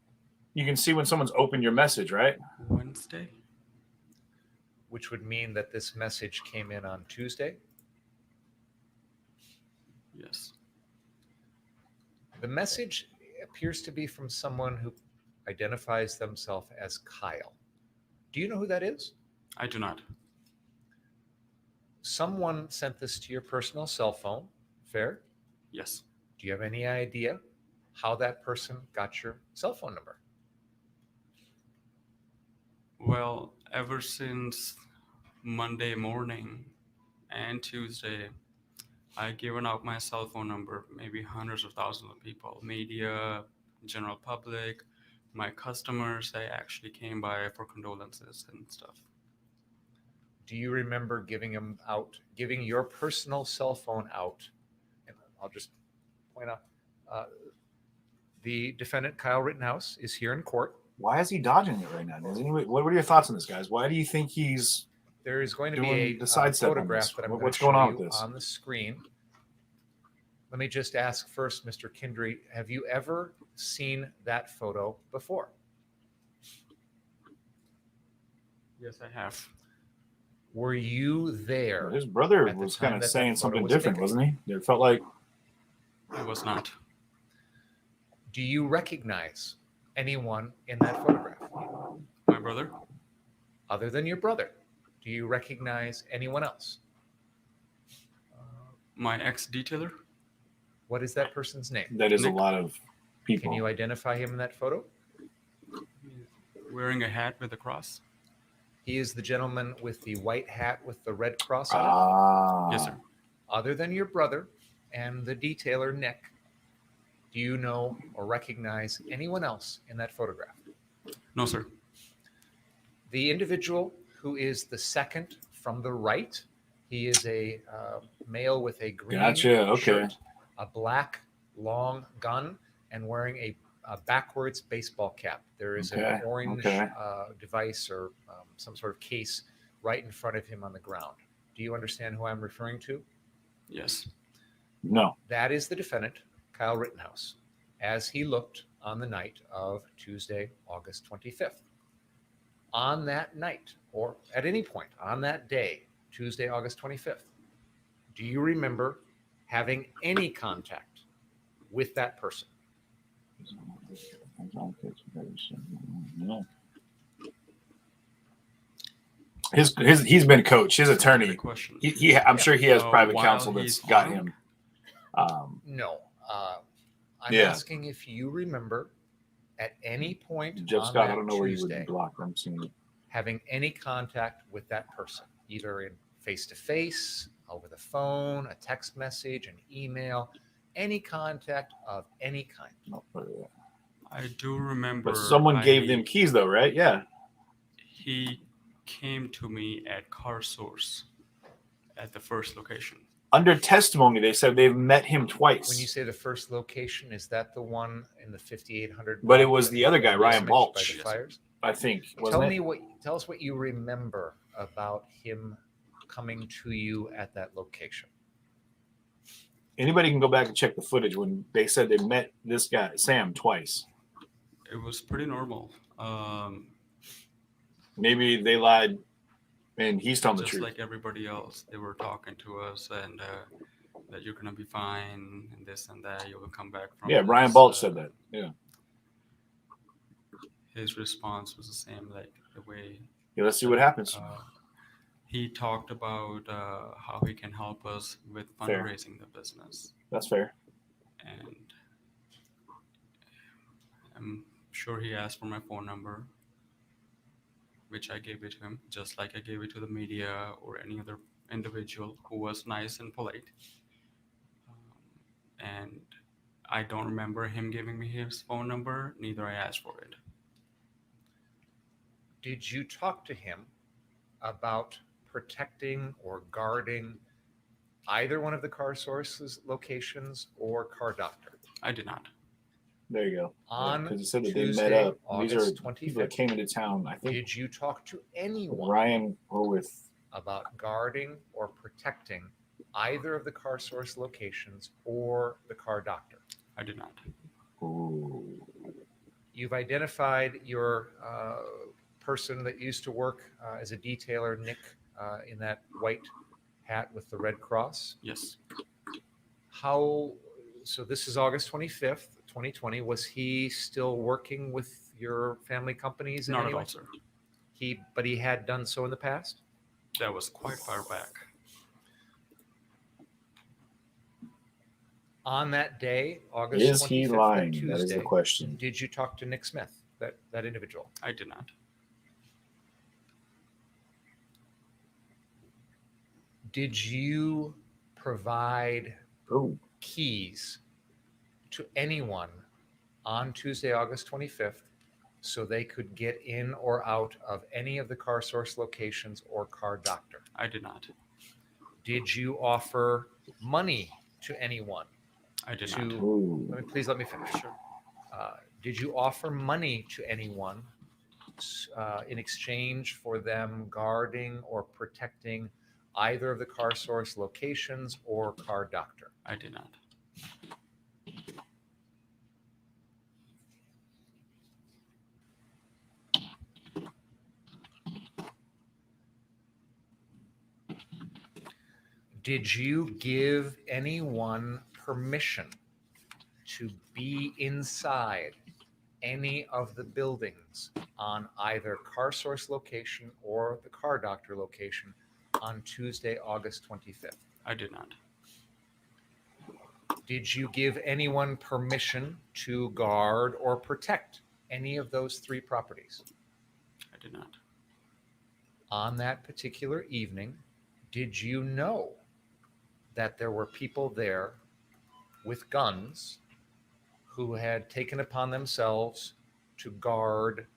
C: you can see when someone's opened your message, right?
P: Wednesday.
A: Which would mean that this message came in on Tuesday.
P: Yes.
A: The message appears to be from someone who identifies themselves as Kyle. Do you know who that is?
P: I do not.
A: Someone sent this to your personal cell phone. Fair?
P: Yes.
A: Do you have any idea how that person got your cell phone number?
P: Well, ever since Monday morning and Tuesday, I've given out my cell phone number, maybe hundreds of thousands of people, media, general public, my customers, they actually came by for condolences and stuff.
A: Do you remember giving your personal cell phone out? And I'll just point out, the defendant, Kyle Rittenhouse, is here in court.
C: Why is he dodging it right now? What are your thoughts on this, guys? Why do you think he's
A: There is going to
C: doing
A: be
C: the
A: a
C: sidestep on
A: photograph
C: this?
A: that I'm going
C: What's
A: to show
C: going on
A: you
C: with this?
A: on the screen. Let me just ask first, Mr. Kindry, have you ever seen that photo before?
P: Yes, I have.
A: Were you there?
C: His brother
A: at the
C: was
A: time
C: kind of
A: that
C: saying
A: photo
C: something
A: was
C: different,
A: taken?
C: wasn't he? It felt like
P: I was not.
A: Do you recognize anyone in that photograph?
P: My brother?
A: Other than your brother, do you recognize anyone else?
P: My ex-detailer?
A: What is that person's name?
C: that is
P: Nick.
C: a lot of people.
A: Can you identify him in that photo?
P: Wearing a hat with a cross?
A: He is the gentleman with the white hat with the red cross on it.
C: Ah,
P: Yes, sir.
A: Other than your brother and the detailer, Nick, do you know or recognize anyone else in that photograph?
P: No, sir.
A: The individual who is the second from the right, he is a male with a green
C: Gotcha, okay.
A: shirt, a black long gun, and wearing a backwards baseball cap. There is an
C: Okay,
A: orange
C: okay.
A: device or some sort of case right in front of him on the ground. Do you understand who I'm referring to?
P: Yes.
C: No.
A: That is the defendant, Kyle Rittenhouse, as he looked on the night of Tuesday, August 25th. On that night, or at any point on that day, Tuesday, August 25th, do you remember having any contact with that person?
C: No. He's been coached. His attorney.
P: Question.
C: I'm sure he has private
P: while
C: counsel that's
P: he's
C: got
P: armed?
C: him.
A: No. I'm
C: Yeah.
A: asking if you remember at any point
C: Jeff
A: on
C: Scott,
A: that
C: I don't know where you would
A: Tuesday
C: be blocked. I'm seeing it.
A: having any contact with that person, either in face-to-face, over the phone, a text message, an email, any contact of any kind?
P: I do remember.
C: But someone gave them keys, though, right? Yeah.
P: He came to me at Car Source at the first location.
C: Under testimony, they said they've met him twice.
A: When you say the first location, is that the one in the 5800?
C: But it was the other guy, Ryan Balch.
A: By the fires?
C: I think.
A: Tell us what you remember about him coming to you at that location.
C: Anybody can go back and check the footage when they said they met this guy, Sam, twice.
P: It was pretty normal.
C: Maybe they lied and he's telling the
P: Just
C: truth.
P: like everybody else, they were talking to us and that you're gonna be fine and this and that. You will come back from.
C: Yeah,
P: this.
C: Ryan Balch said that. Yeah.
P: His response was the same, like the way.
C: Yeah, let's see what happens.
P: He talked about how he can help us with
C: Fair.
P: fundraising the business.
C: That's fair.
P: And I'm sure he asked for my phone number, which I gave it to him, just like I gave it to the media or any other individual who was nice and polite. And I don't remember him giving me his phone number, neither I asked for it.
A: Did you talk to him about protecting or guarding either one of the Car Source's locations or Car Doctor?
P: I did not.
C: There you go.
A: On
C: Because he said that
A: Tuesday,
C: they met up.
A: August
C: These are
A: 25th.
C: people that came into town. I think
A: Did you talk to anyone
C: Ryan Horwith
A: about guarding or protecting either of the Car Source locations or the Car Doctor?
P: I did not.
C: Ooh.
A: You've identified your person that used to work as a detailer, Nick, in that white hat with the red cross.
P: Yes.
A: So this is August 25th, 2020. Was he still working with your family companies in
P: Not
A: any
P: at
A: way?
P: all, sir.
A: But he had done so in the past?
P: That was quite far back.
A: On that day, August
C: Is
A: 25th,
C: he
A: that
C: lying?
A: Tuesday,
C: That is the question.
A: Did you talk to Nick Smith, that individual?
P: I did not.
A: Did you provide
C: Ooh.
A: keys to anyone on Tuesday, August 25th, so they could get in or out of any of the Car Source locations or Car Doctor?
P: I did not.
A: Did you offer money to anyone?
P: I did
A: to,
P: not.
C: Ooh.
A: Please let me finish.
P: Sure.
A: Did you offer money to anyone in exchange for them guarding or protecting either of the Car Source locations or Car Doctor?
P: I did not.
A: Did you give anyone permission to be inside any of the buildings on either Car Source location or the Car Doctor location on Tuesday, August 25th?
P: I did not.
A: Did you give anyone permission to guard or protect any of those three properties?
P: I did not.
A: On that particular evening, did you know that there were people there with guns who had taken upon themselves to guard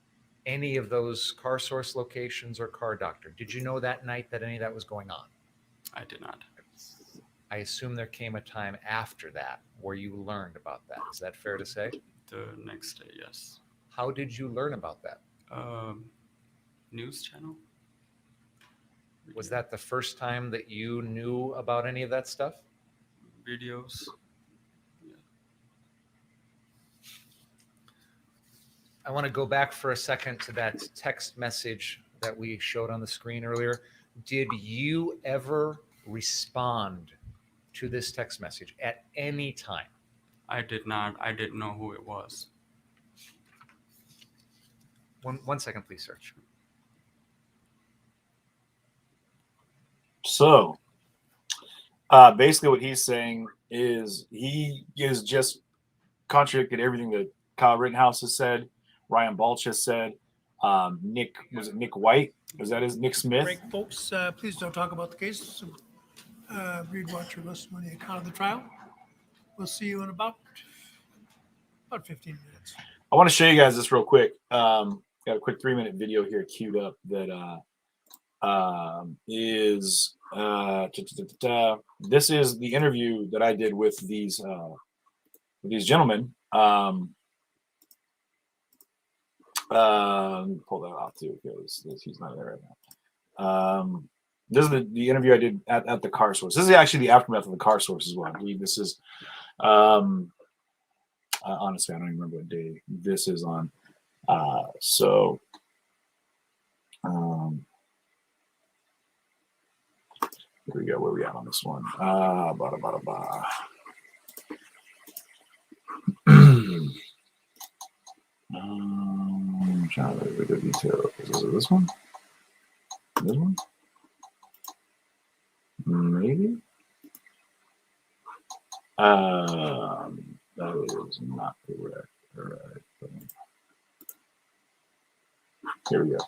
A: any of those Car Source locations or Car Doctor? Did you know that night that any of that was going on?
P: I did not.
A: I assume there came a time after that where you learned about that. Is that fair to say?
P: The next day, yes.
A: How did you learn about that?
P: News channel.
A: Was that the first time that you knew about any of that stuff?
P: Videos.
A: I want to go back for a second to that text message that we showed on the screen earlier. Did you ever respond to this text message at any time?
P: I did not. I didn't know who it was.
A: One second, please, sir.
C: So, basically what he's saying is he is just contradicted everything that Kyle Rittenhouse has said, Ryan Balch has said. Nick, was it Nick White? Was that his Nick Smith?
E: Break, folks, please don't talk about the case. Read, watch, or listen when the account of the trial. We'll see you in about 15 minutes.
C: I want to show you guys this real quick. Got a quick 3-minute video here queued up that is this is the interview that I did with these gentlemen. Pull that off too because he's not there right now. This is the interview I did at the car source. This is actually the aftermath of the car source as well. I believe this is honestly I don't even remember what day this is on. Here we go. Where we at on this one? Trying to look at the detail. Is it this one? This one? Maybe. That is not correct. All right. Here we go.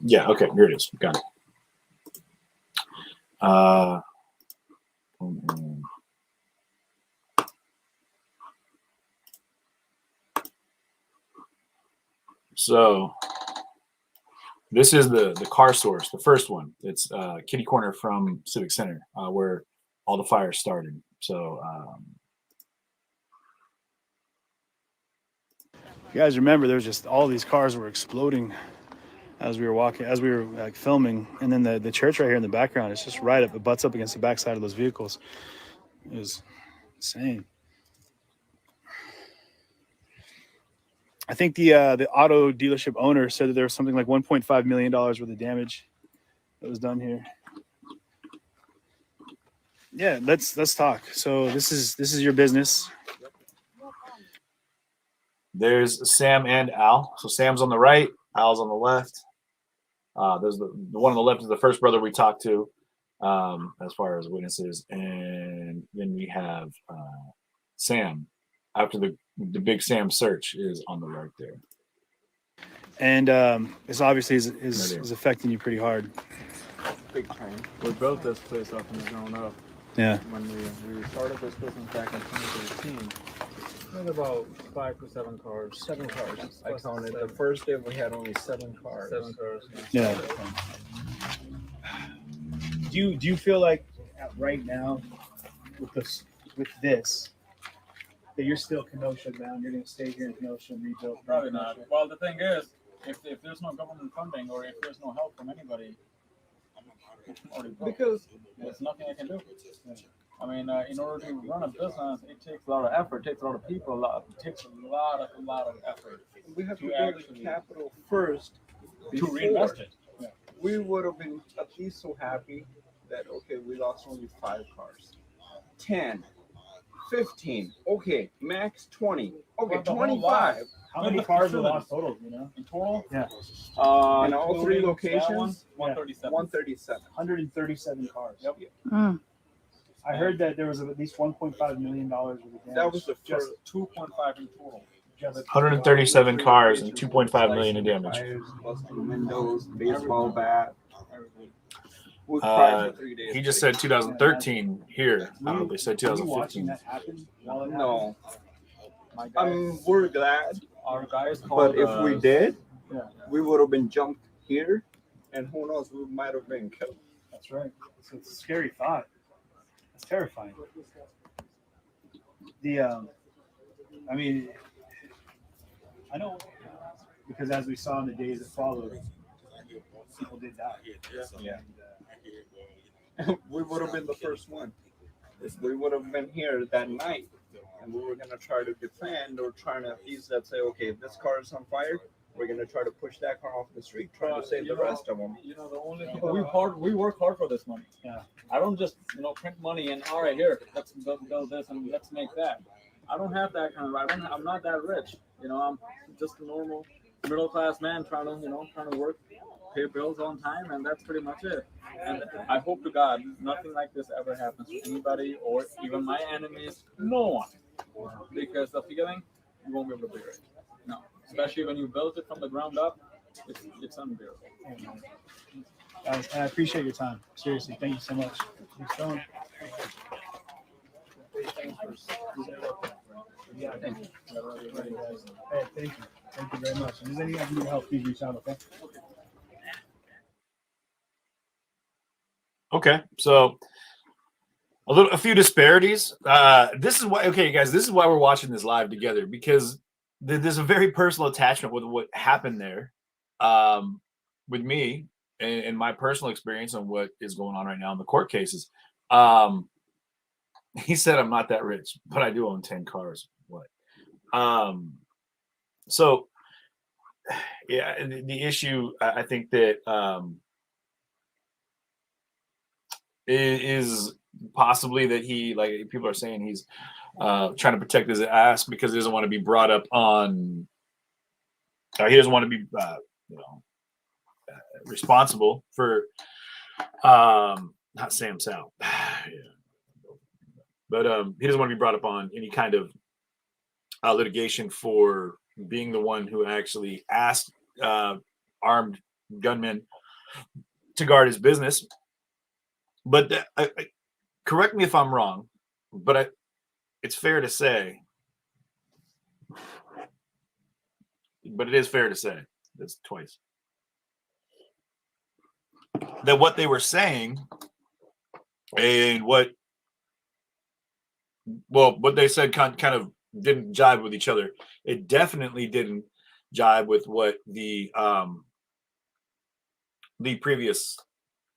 C: Yeah. Okay. Here it is. Got it. So this is the car source, the first one. It's kitty corner from Civic Center, where all the fires started. So
L: you guys remember there's just all these cars were exploding as we were walking, as we were like filming, and then the church right here in the background, it's just right up, it butts up against the backside of those vehicles. It was insane. I think the auto dealership owner said that there was something like $1.5 million worth of damage that was done here. Yeah, let's talk. So this is your business.
C: there's Sam and Al. So Sam's on the right, Al's on the left. There's the one on the left is the first brother we talked to, as far as witnesses, and then we have Sam. After the big Sam search is on the right there,
L: and this obviously is affecting you pretty hard.
Q: Big time. We built this place up from the ground up.
L: Yeah.
Q: When we started this business back in 2013, we had about 5 to 7 cars. 7 cars. I counted. The first day we had only 7 cars. 7 cars.
L: Yeah. Do you feel like right now with this that you're still Kenosha bound? You're going to stay here in Kenosha and rebuild?
Q: Probably not. Well, the thing is, if there's no government funding or if there's no help from anybody, because there's nothing I can do. I mean, in order to run a business, it takes a lot of effort, it takes a lot of people, it takes a lot of effort.
R: We have to build the capital first
Q: to reinvest it.
R: Yeah. We would have been at least so happy that, okay, we lost only 5 cars. 10, 15, okay, max 20, okay, 25.
L: How many cars were lost total, you know?
Q: In total?
L: Yeah.
R: In all 3 locations,
Q: 137.
R: 137.
L: 137 cars.
Q: Yep.
J: Mm.
L: I heard that there was at least $1.5 million worth of damage.
R: That was the
Q: Just
R: first
Q: 2.5 in total.
C: 137 cars and 2.5 million in damage.
R: Busting windows, baseball bat. We cried for 3 days.
C: He just said 2013 here. They said
L: Were you watching
C: 2015.
L: that happen while it happened?
R: No.
Q: My guys,
R: We're glad,
Q: our guys
R: but
Q: called
R: if we did,
L: Yeah.
R: we would have been jumped here, and who knows, we might have been killed.
L: That's right. So it's a scary thought. It's terrifying. I mean, I know because as we saw in the days that followed, people did die.
R: Yeah. We would have been the first one. If we would have been here that night, and we were gonna try to defend or trying to at least say, okay, if this car is on fire, we're gonna try to push that car off the street, try to save the rest of them.
Q: You know, the only thing we work hard for this money.
L: Yeah.
Q: I don't just print money and all right, here, let's build this and let's make that. I don't have that kind of. I'm not that rich. I'm just a normal middle class man trying to work, pay bills on time, and that's pretty much it. And I hope to God nothing like this ever happens to anybody or even my enemies. No one, because the feeling you won't be able to bear it. No. especially when you build it from the ground up. It's unreal.
F: I appreciate your time. Seriously, thank you so much. Keep going. Yeah, thank you. Hey, thank you. Thank you very much. If there's anything I can do to help, please reach out, okay?
C: Okay, so a few disparities. This is why, okay, guys, this is why we're watching this live together, because there's a very personal attachment with what happened there, with me and my personal experience on what is going on right now in the court cases. He said I'm not that rich, but I do own 10 cars. What? So yeah, the issue, I think that is possibly that he, like people are saying, he's trying to protect his ass because he doesn't want to be brought up on. He doesn't want to be, responsible for not Sam Sal, but he doesn't want to be brought up on any kind of litigation for being the one who actually asked armed gunmen to guard his business. But correct me if I'm wrong, but it's fair to say, but it is fair to say, that's twice, that what they were saying and what they said kind of didn't jive with each other. It definitely didn't jive with what the previous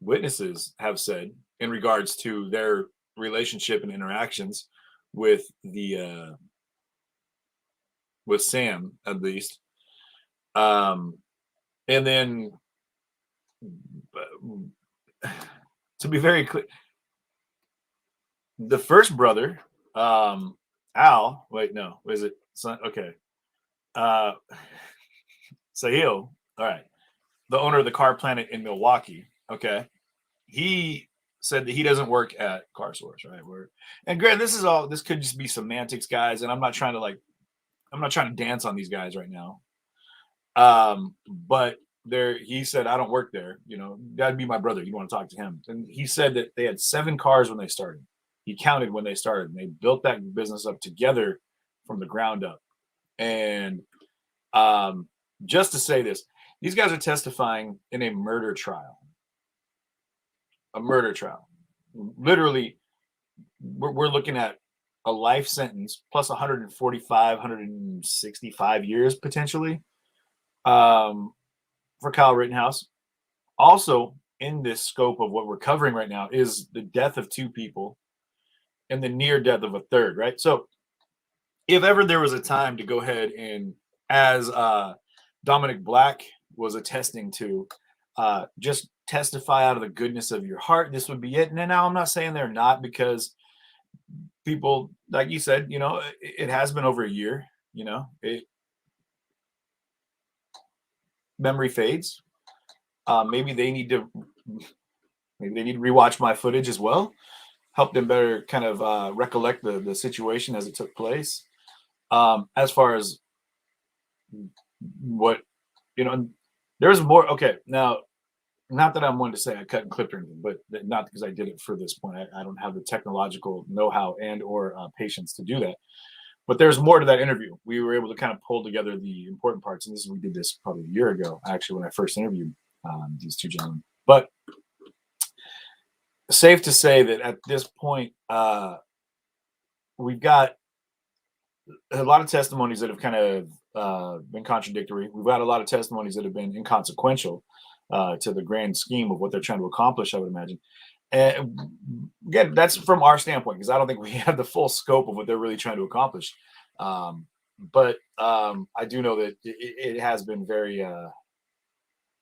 C: witnesses have said in regards to their relationship and interactions with with Sam, at least. And then to be very clear, the first brother, Al, wait, no, is it son? Okay. Sahil, all right. The owner of the Car Planet in Milwaukee. Okay. He said that he doesn't work at Car Source, right? And granted, this could just be semantics, guys, and I'm not trying to dance on these guys right now. But he said, I don't work there. That'd be my brother. You want to talk to him. And he said that they had 7 cars when they started. He counted when they started, and they built that business up together from the ground up. And just to say this, these guys are testifying in a murder trial. A murder trial. Literally, we're looking at a life sentence plus 145, 165 years potentially for Kyle Rittenhouse. Also, in this scope of what we're covering right now is the death of 2 people and the near death of a third, right? So if ever there was a time to go ahead and, as Dominic Black was attesting to, just testify out of the goodness of your heart, this would be it. And now I'm not saying they're not, because people, like you said, it has been over a year, memory fades. Maybe they need to rewatch my footage as well, help them better kind of recollect the situation as it took place. As far as what, there's more. Okay, now, not that I'm one to say I cut and clipped or anything, but not because I did it for this point. I don't have the technological know-how and or patience to do that. But there's more to that interview. We were able to kind of pull together the important parts, and we did this probably a year ago, actually, when I first interviewed these 2 gentlemen. But safe to say that at this point, we've got a lot of testimonies that have kind of been contradictory. We've got a lot of testimonies that have been inconsequential to the grand scheme of what they're trying to accomplish, I would imagine. And again, that's from our standpoint, because I don't think we have the full scope of what they're really trying to accomplish. But I do know that it has been very,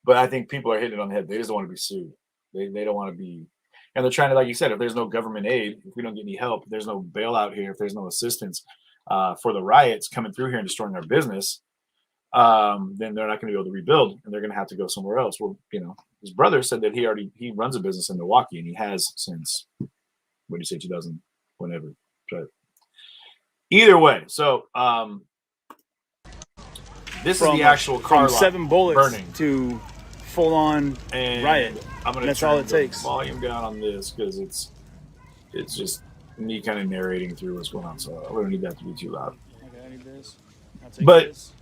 C: but I think people are hitting it on the head. They just don't want to be sued. They don't want to be, and they're trying to, like you said, if there's no government aid, if we don't get any help, if there's no bailout here, if there's no assistance for the riots coming through here and destroying our business, then they're not going to be able to rebuild, and they're going to have to go somewhere else. Well, his brother said that he runs a business in Milwaukee, and he has since, what do you say, 2000, whenever. But either way, so This is the actual car
L: from
C: lot
L: 7 bullets
C: burning
L: to full on
C: and
L: riot.
C: I'm gonna
L: That's
C: turn
L: all it
C: the
L: takes.
C: volume down on this because it's just me kind of narrating through what's going on. So I don't need that to be too loud.
L: Okay, I need this. I'll take
C: But
L: this.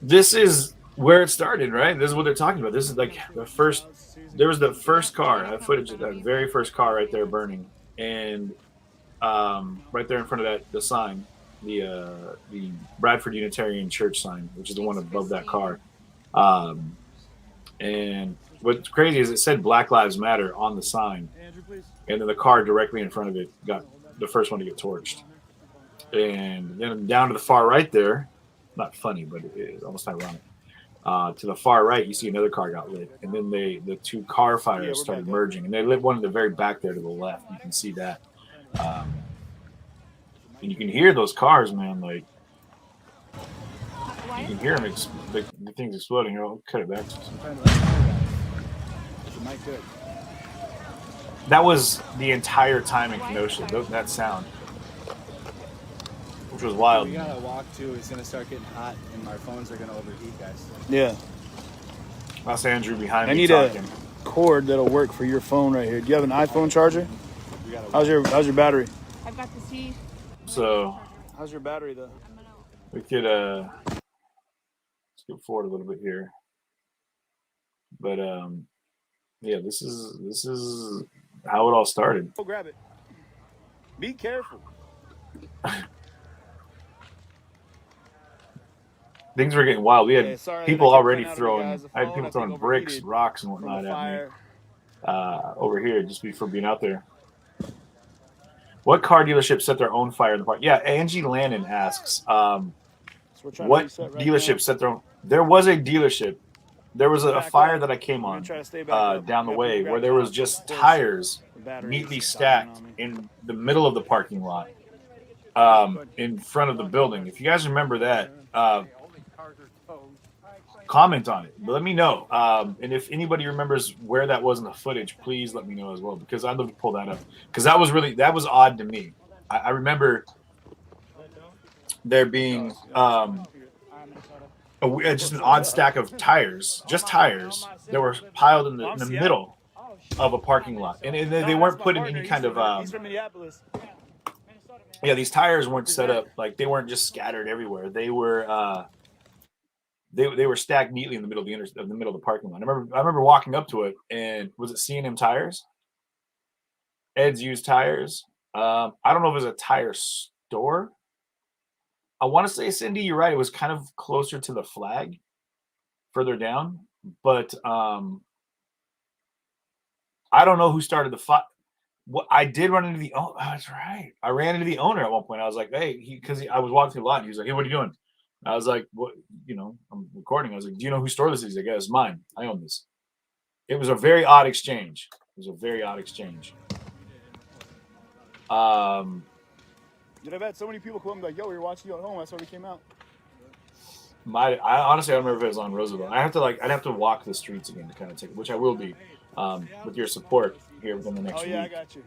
C: this is where it started, right? This is what they're talking about. This is like the first. There was the first car. I have footage of that very first car right there burning, and right there in front of the sign, the Bradford Unitarian Church sign, which is the one above that car. And what's crazy is it said Black Lives Matter on the sign, and then the car directly in front of it got the first one to get torched. And then down to the far right there, not funny, but it is almost ironic. To the far right, you see another car got lit, and then the two car fires started merging, and they lit one in the very back there to the left. You can see that, and you can hear those cars, man. Like you can hear them, the things exploding. I'll cut it back. That was the entire time in Kenosha. That sound, which was wild.
S: We gotta walk too. It's gonna start getting hot, and our phones are gonna overheat, guys.
L: Yeah.
C: That's Andrew behind me.
L: I need
C: talking.
L: a cord that'll work for your phone right here. Do you have an iPhone charger? How's your battery?
T: I've got the C.
C: So
L: how's your battery though?
C: We could skip forward a little bit here, but yeah, this is how it all started.
L: Go grab it. Be careful.
C: Things were getting wild. We had people already throwing. I had people throwing bricks,
L: overheated
C: rocks, and whatnot at me over here just for being out there. What car dealership set their own fire in the park? Yeah, Angie Lannon asks, what dealership set their own? There was a dealership. There was a fire that I came on down the way where there was just tires neatly stacked in the middle of the parking lot in front of the building. If you guys remember that, comment on it. But let me know. And if anybody remembers where that was in the footage, please let me know as well, because I'd love to pull that up. Because that was odd to me. I remember there being just an odd stack of tires, just tires that were piled in the middle of a parking lot, and they weren't put in any kind of these tires weren't set up, like they weren't just scattered everywhere. They were they were stacked neatly in the middle of the parking lot. I remember walking up to it, and was it C&M tires? Ed's Used Tires. I don't know if it was a tire store. I want to say, Cindy, you're right. It was kind of closer to the flag, further down. But I don't know who started the fire. What I did run into the owner. Oh, that's right. I ran into the owner at one point. I was like, hey, because I was walking through the lot. And he was like, hey, what are you doing? I was like, what? You know, I'm recording. I was like, do you know whose store this is? He's like, yeah, it's mine. I own this. It was a very odd exchange.
L: Dude, I've had so many people come like, yo, we were watching you at home. That's why we came out.
C: I honestly, I don't remember if it was on Roosevelt. I'd have to walk the streets again to kind of take it, which I will be with your support here within the next week.
L: Oh, yeah, I got you.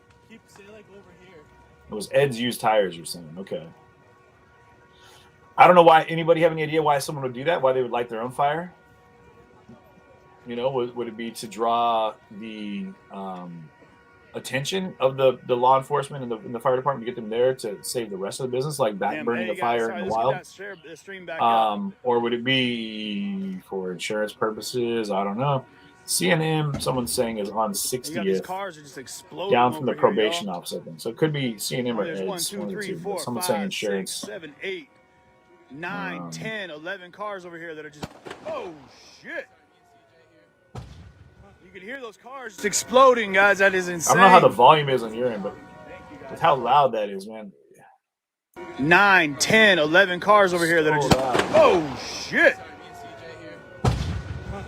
L: Say like over here.
C: It was Ed's Used Tires, you're saying. Okay. I don't know why. Anybody have any idea why someone would do that? Why they would light their own fire? You know, would it be to draw the attention of the law enforcement and the fire department to get them there to save the rest of the business, like burning the fire in the wild? Or would it be for insurance purposes? I don't know. C&M, someone's saying, is on 60th, down from the probation office, I think. So it could be C&M or Ed's.
L: 1, 2, 3, 4,
C: someone's
L: 5,
C: saying insurance.
L: 6, 7, 8, 9, 10, 11 cars over here that are just, oh shit. You can hear those cars just exploding, guys. That is insane.
C: I don't know how the volume is on your end, but with how loud that is, man.
L: 9, 10, 11 cars over here that are just, oh shit.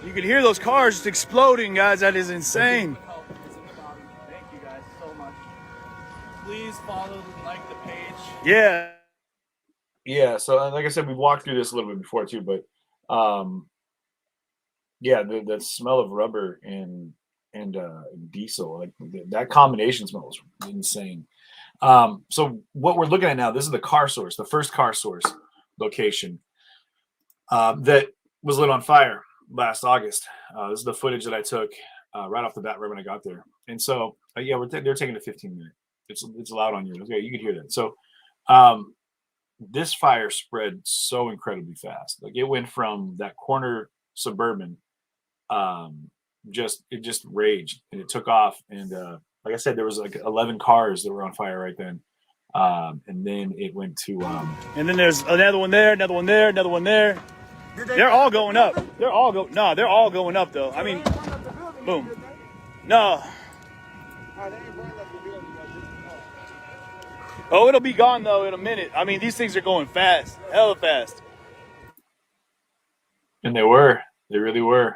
L: You can hear those cars just exploding, guys. That is insane.
S: Thank you guys so much. Please follow and like the page.
L: Yeah.
C: Yeah, so like I said, we walked through this a little bit before too, but yeah, the smell of rubber and diesel, like that combination smells insane. So what we're looking at now, this is the car source, the first car source location. that was lit on fire last August. This is the footage that I took right off the bat, right when I got there. And so, yeah, they're taking a 15-minute. It's loud on yours. Okay, you could hear that. So, this fire spread so incredibly fast. Like it went from that corner suburban, it just raged and it took off. And like I said, there was like 11 cars that were on fire right then. And then it went to.
L: And then there's another one there, another one there, another one there. They're all going up. They're all going up though. I mean, boom. No. Oh, it'll be gone though in a minute. I mean, these things are going fast, hella fast.
C: And they really were.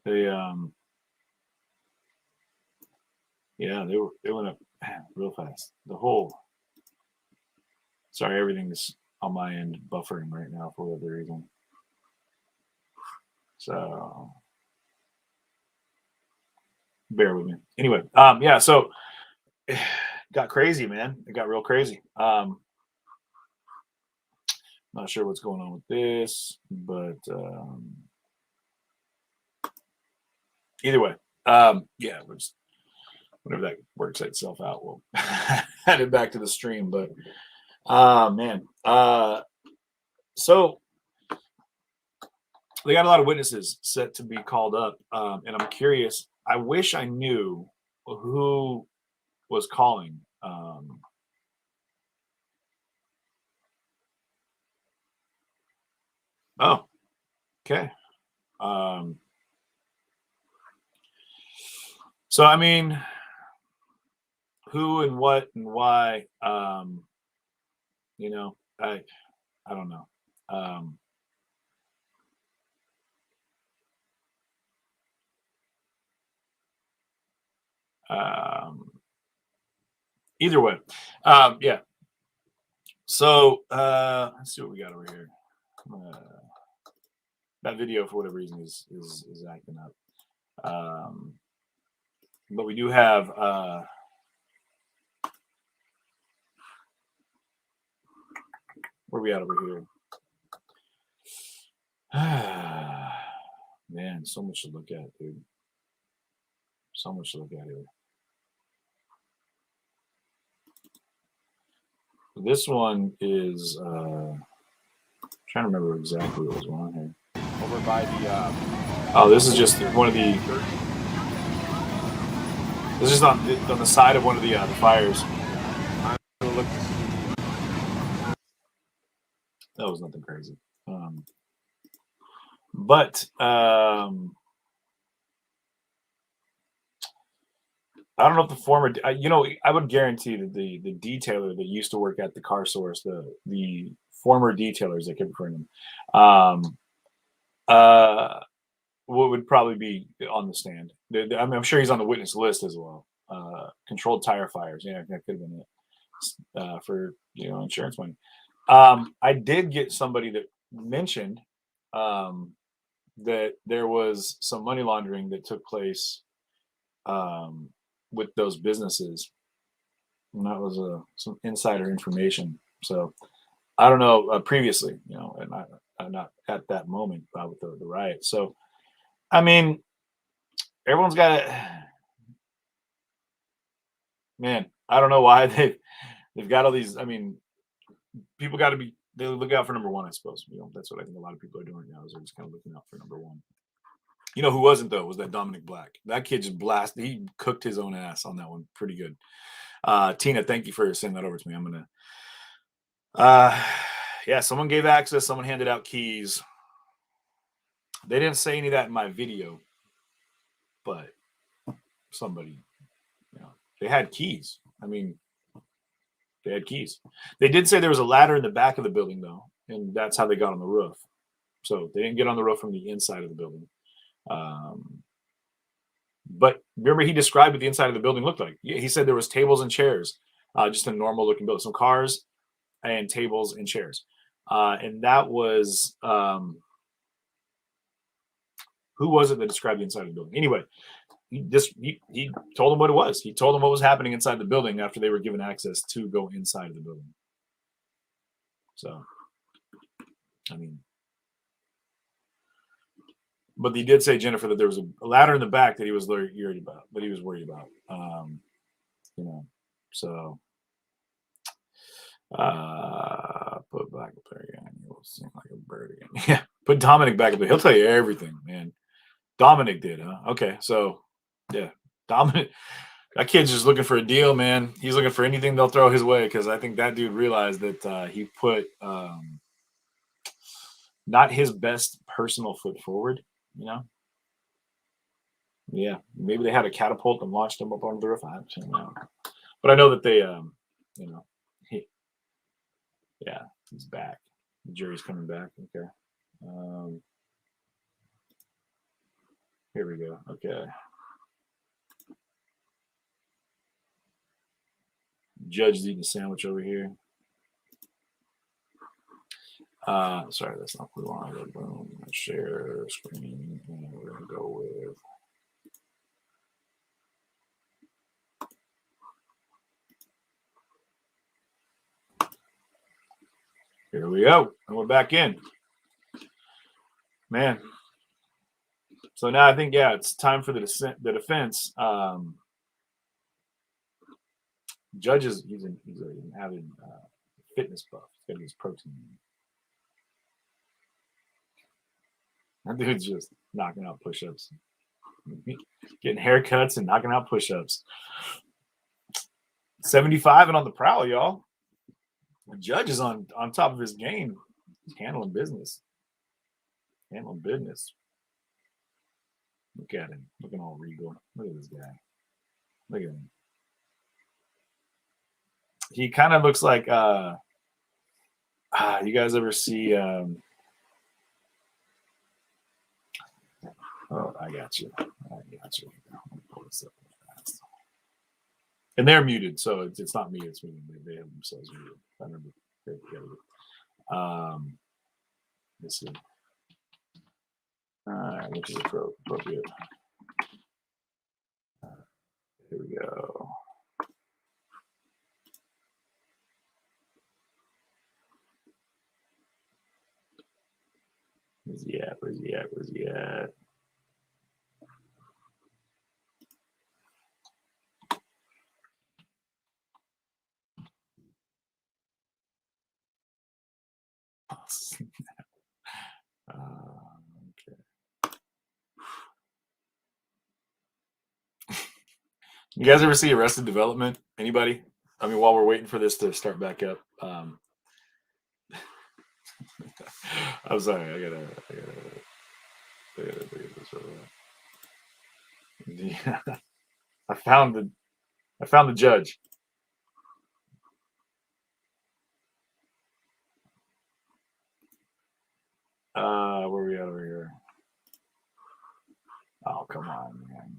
C: They went up real fast. Sorry, everything's on my end buffering right now for whatever reason. So bear with me. Anyway, yeah, so it got crazy, man. It got real crazy. Not sure what's going on with this, but either way, yeah, whenever that works itself out, we'll head it back to the stream. But man, so they got a lot of witnesses set to be called up, and I'm curious. I wish I knew who was calling. Oh, okay. So I mean, who and what and why? You know, I don't know. Either way, yeah. So let's see what we got over here. That video, for whatever reason, is acting up. But we do have where we at over here? Man, so much to look at, dude. So much to look at here. This one is trying to remember exactly what was going on here.
D: Over by the
C: oh, this is just one of the. This is on the side of one of the fires. That was nothing crazy. But I don't know if the former, you know, I would guarantee that the detailer that used to work at the car source, the former detailers that kept referring them, what would probably be on the stand. I mean, I'm sure he's on the witness list as well. Controlled tire fires, yeah, that could have been it for insurance money. I did get somebody that mentioned that there was some money laundering that took place with those businesses, and that was some insider information. So I don't know previously, and I'm not at that moment with the riot. So I mean, everyone's got it. Man, I don't know why they've got all these. I mean, people got to they look out for number one, I suppose. That's what I think a lot of people are doing now, is they're just kind of looking out for number one. You know who wasn't, though, was that Dominic Black. That kid just blasted. He cooked his own ass on that one pretty good. Tina, thank you for sending that over to me. I'm going to, yeah, someone gave access. Someone handed out keys. They didn't say any of that in my video, but somebody, they had keys. I mean, they had keys. They did say there was a ladder in the back of the building, though, and that's how they got on the roof. So they didn't get on the roof from the inside of the building. But remember, he described what the inside of the building looked like. He said there was tables and chairs, just a normal looking building, some cars and tables and chairs. And that was, who was it that described the inside of the building? Anyway, he told them what it was. He told them what was happening inside the building after they were given access to go inside of the building. So, I mean, But he did say, Jennifer, that there was a ladder in the back that he was worried about. So put back up there again. He'll sing like a bird again. Yeah, put Dominic back up there. He'll tell you everything, man. Dominic did, huh? Okay, so yeah, Dominic. That kid's just looking for a deal, man. He's looking for anything they'll throw his way because I think that dude realized that he put not his best personal foot forward, Yeah, maybe they had a catapult and launched him up onto the roof. I don't know. But I know that they, he's back. The jury's coming back. Okay. Here we go. Okay. Judge is eating a sandwich over here. Sorry, that's not what we want. Boom. Share screen. And we're going to go with. Here we go. And we're back in. Man. So now I think, it's time for the defense. Judge is he's an avid fitness buff. He's got his protein. That dude's just knocking out push-ups. Getting haircuts and knocking out push-ups. 75 and on the prowl, y'all. The Judge is on top of his game. He's handling business. Look at him. Looking all regal. Look at this guy. Look at him. He kind of looks like you guys ever see oh, I got you. Pull this up fast. And they're muted, so it's not me, it's me. They have themselves muted. I remember they're together. Let's see. All right, which is appropriate. Here we go. Where's he at? Okay. You guys ever see Arrested Development? Anybody? I mean, while we're waiting for this to start back up. I'm sorry. I gotta look at this real quick. Yeah. I found the judge. Where are we at over here? Oh, come on, man.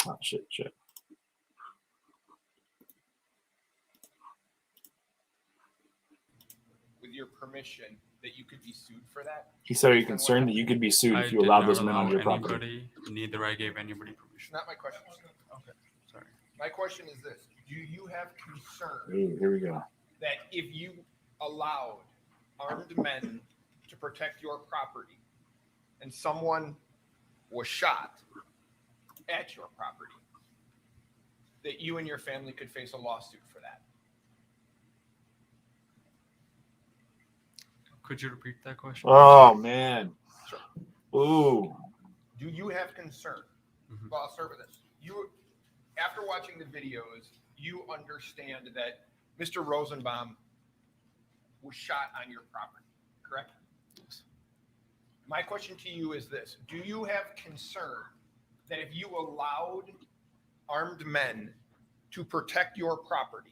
C: Oh, shit.
D: With your permission, that you could be sued for that?
C: He said, are you concerned that you could be sued if you allowed those men on your property?
P: Neither I gave anybody permission.
D: Not my question. Okay.
P: Sorry.
D: My question is this. Do you have concern
C: Ooh, here we go.
D: that if you allowed armed men to protect your property and someone was shot at your property, that you and your family could face a lawsuit for that?
P: Could you repeat that question?
C: Oh, man.
D: Sure.
C: Ooh.
D: Do you have concern?
P: Mm-hmm.
D: Well, I'll start with this. You, after watching the videos, you understand that Mr. Rosenbaum was shot on your property, correct?
P: Yes.
D: My question to you is this. Do you have concern that if you allowed armed men to protect your property,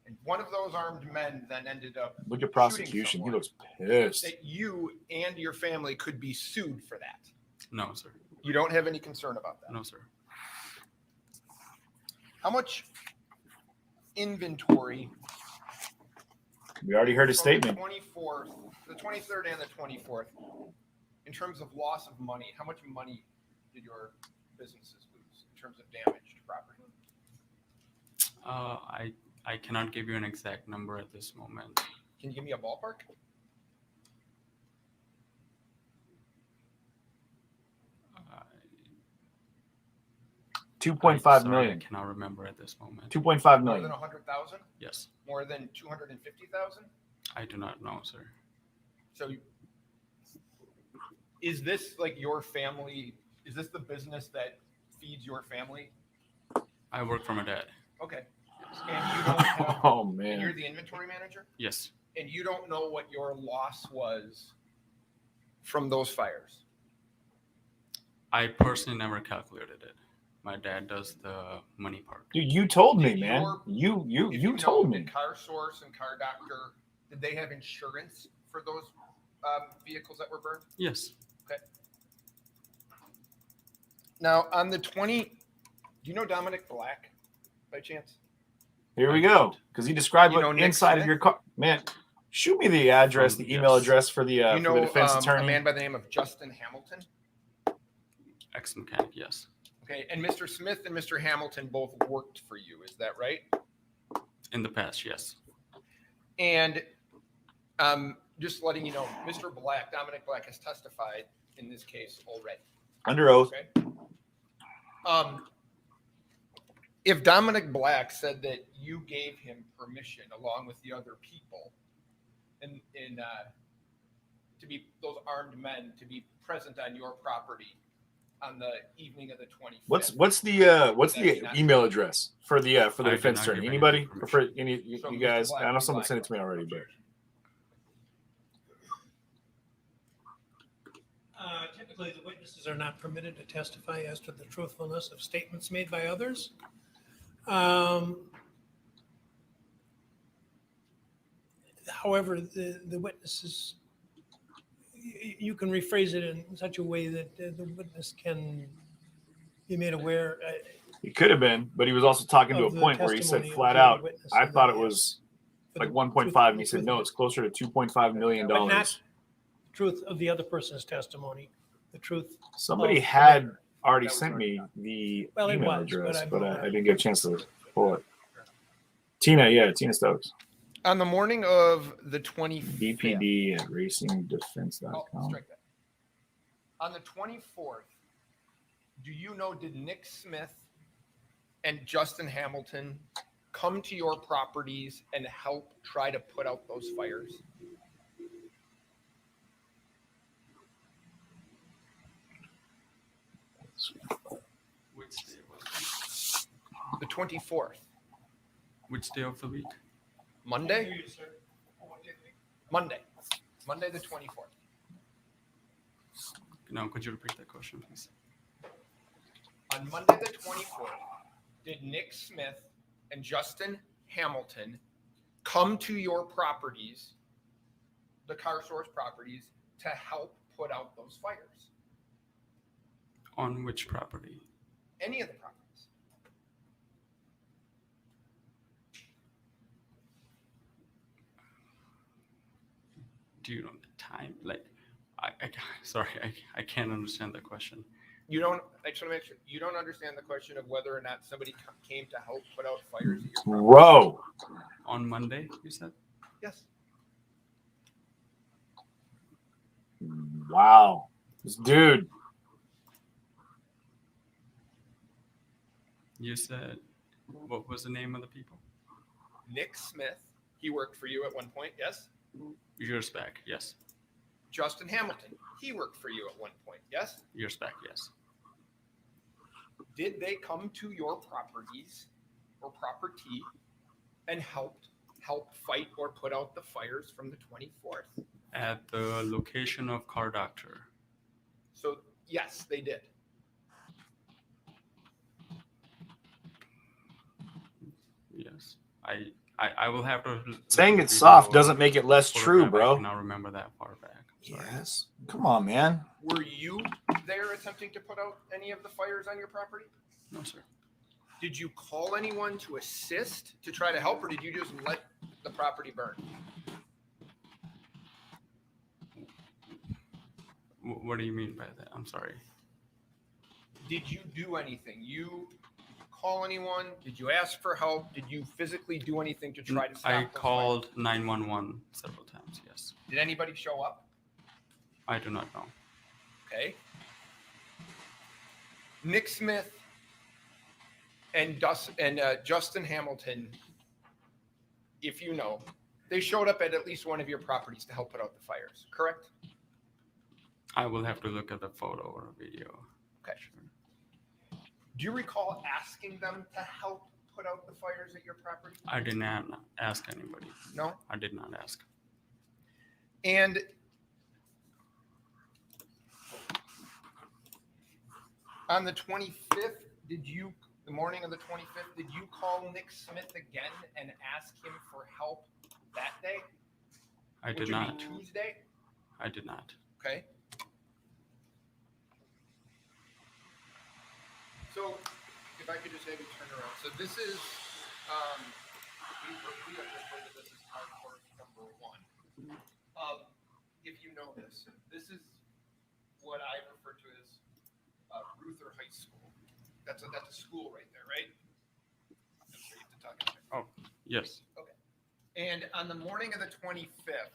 D: and one of those armed men then ended up
C: Look at prosecution. He looks pissed.
D: that you and your family could be sued for that?
P: No, sir.
D: You don't have any concern about that?
P: No, sir.
D: How much inventory?
C: We already heard his
D: from
C: statement.
D: The 24th, the 23rd and the 24th, in terms of loss of money, how much money did your businesses lose? terms of damage to property?
P: I cannot give you an exact number at this moment.
D: Can you give me a ballpark?
C: $2.5
P: Sorry,
C: million.
P: I cannot remember at this moment.
C: 2.5
D: More
C: million.
D: than 100,000?
P: Yes.
D: More than 250,000?
P: I do not know, sir.
D: So is this like your family? Is this the business that feeds your family?
P: I work for my dad.
D: Okay. And you don't have,
C: Oh,
D: and
C: man.
D: you're the inventory manager?
P: Yes.
D: And you don't know what your loss was from those fires?
P: I personally never calculated it. My dad does the money part.
C: Dude, you told me,
D: Did
C: man.
D: your-
C: You told me.
D: Did Car Source and Car Doctor, did they have insurance for those vehicles that were burned?
P: Yes.
D: Okay. Now, on the 20, do you know Dominic Black by chance?
C: Here we go. Because he described
D: You know
C: what
D: Nick
C: inside of
D: Smith?
C: your car. Man, shoot me the address, the email address for the
D: You know
C: defense
D: a
C: attorney.
D: man by the name of Justin Hamilton?
P: Ex-mechanic, yes.
D: Okay, and Mr. Smith and Mr. Hamilton both worked for you, is that right?
P: In the past, yes.
D: And just letting you know, Mr. Black, Dominic Black, has testified in this case already.
C: Under oath.
D: Okay. If Dominic Black said that you gave him permission along with the other people in to be those armed men to be present on your property on the evening of the 25th.
C: What's the email address for the
P: I did
C: defense
P: not
C: attorney?
P: give
C: Anybody?
P: any
C: Or for any
D: So
C: you
D: Mr.
C: guys?
D: Black,
C: I know
D: you
C: someone
D: like
C: sent it to me already, but
E: Typically, the witnesses are not permitted to testify as to the truthfulness of statements made by others. However, the witnesses, you can rephrase it in such a way that the witness can be made aware.
C: he could have been, but he was also talking to a
E: Of the
C: point where he said
E: testimony of
C: flat
E: the other
C: out,
E: witness,
C: I
E: and
C: thought
E: then
C: it
E: he
C: was
E: for
C: like
E: the
C: 1.5, and he
E: truth-
C: said no, it's closer to $2.5 million.
E: But not truth of the other person's testimony, the truth.
C: Somebody
E: of-
C: had already sent me the
E: Well, it
C: email
E: was,
C: address,
E: but
C: but I didn't get a chance to pull it. Tina Stokes.
D: On the morning of the 25th.
C: BPD at racingdefense.com.
D: Oh, strike that. On the 24th, do you know, did Nick Smith and Justin Hamilton come to your properties and help try to put out those fires?
P: Which day was
D: The 24th.
P: Which day of the week?
D: Monday? Monday. Monday the 24th.
P: No, could you repeat that question, please?
D: On Monday the 24th, did Nick Smith and Justin Hamilton come to your properties, the Car Source properties, to help put out those fires?
P: On which property?
D: Any of the properties.
P: Do you know the time? Like, sorry, I can't understand the question.
D: You don't, I just want to make sure, you don't understand the question of whether or not somebody came to help put out fires at your property?
C: Bro.
P: On Monday, you said?
D: Yes.
C: Wow. This dude.
P: You said, what was the name of the people?
D: Nick Smith, he worked for you at one point, yes?
P: Years back, yes.
D: Justin Hamilton, he worked for you at one point, yes?
P: Years back, yes.
D: Did they come to your properties or property and help fight or put out the fires from the 24th?
P: At the location of Car Doctor.
D: So yes, they did.
P: Yes. I will have to.
C: Saying it's soft doesn't make it less true,
P: I
C: bro.
P: cannot remember that far back. Sorry.
C: Yes. Come on, man.
D: Were you there attempting to put out any of the fires on your property?
P: No, sir.
D: Did you call anyone to assist to try to help, or did you just let the property burn?
P: What do you mean by that? I'm sorry.
D: Did you do anything? You call anyone? Did you ask for help? Did you physically do anything to try to stop
P: I
D: those
P: called 911 several times. Yes.
D: fires? Did anybody show up?
P: I do not know.
D: Okay. Nick Smith and Justin Hamilton, if you know, they showed up at least one of your properties to help put out the fires, correct?
P: I will have to look at the photo or video.
D: Okay. Do you recall asking them to help put out the fires at your property?
P: I did not ask anybody.
D: No?
P: I did not ask.
D: And on the 25th, the morning of the 25th, did you call Nick Smith again and ask him for help that day?
P: I did
D: Which would
P: not.
D: be Tuesday?
P: I did not.
D: Okay. So if I could just have you turn around. So this is, we understand that this is hardcore number 1. If you know this is what I refer to as Ruther High School. That's a school right there, right? That's where you have to talk about it.
P: Oh, yes.
D: Okay. And on the morning of the 25th,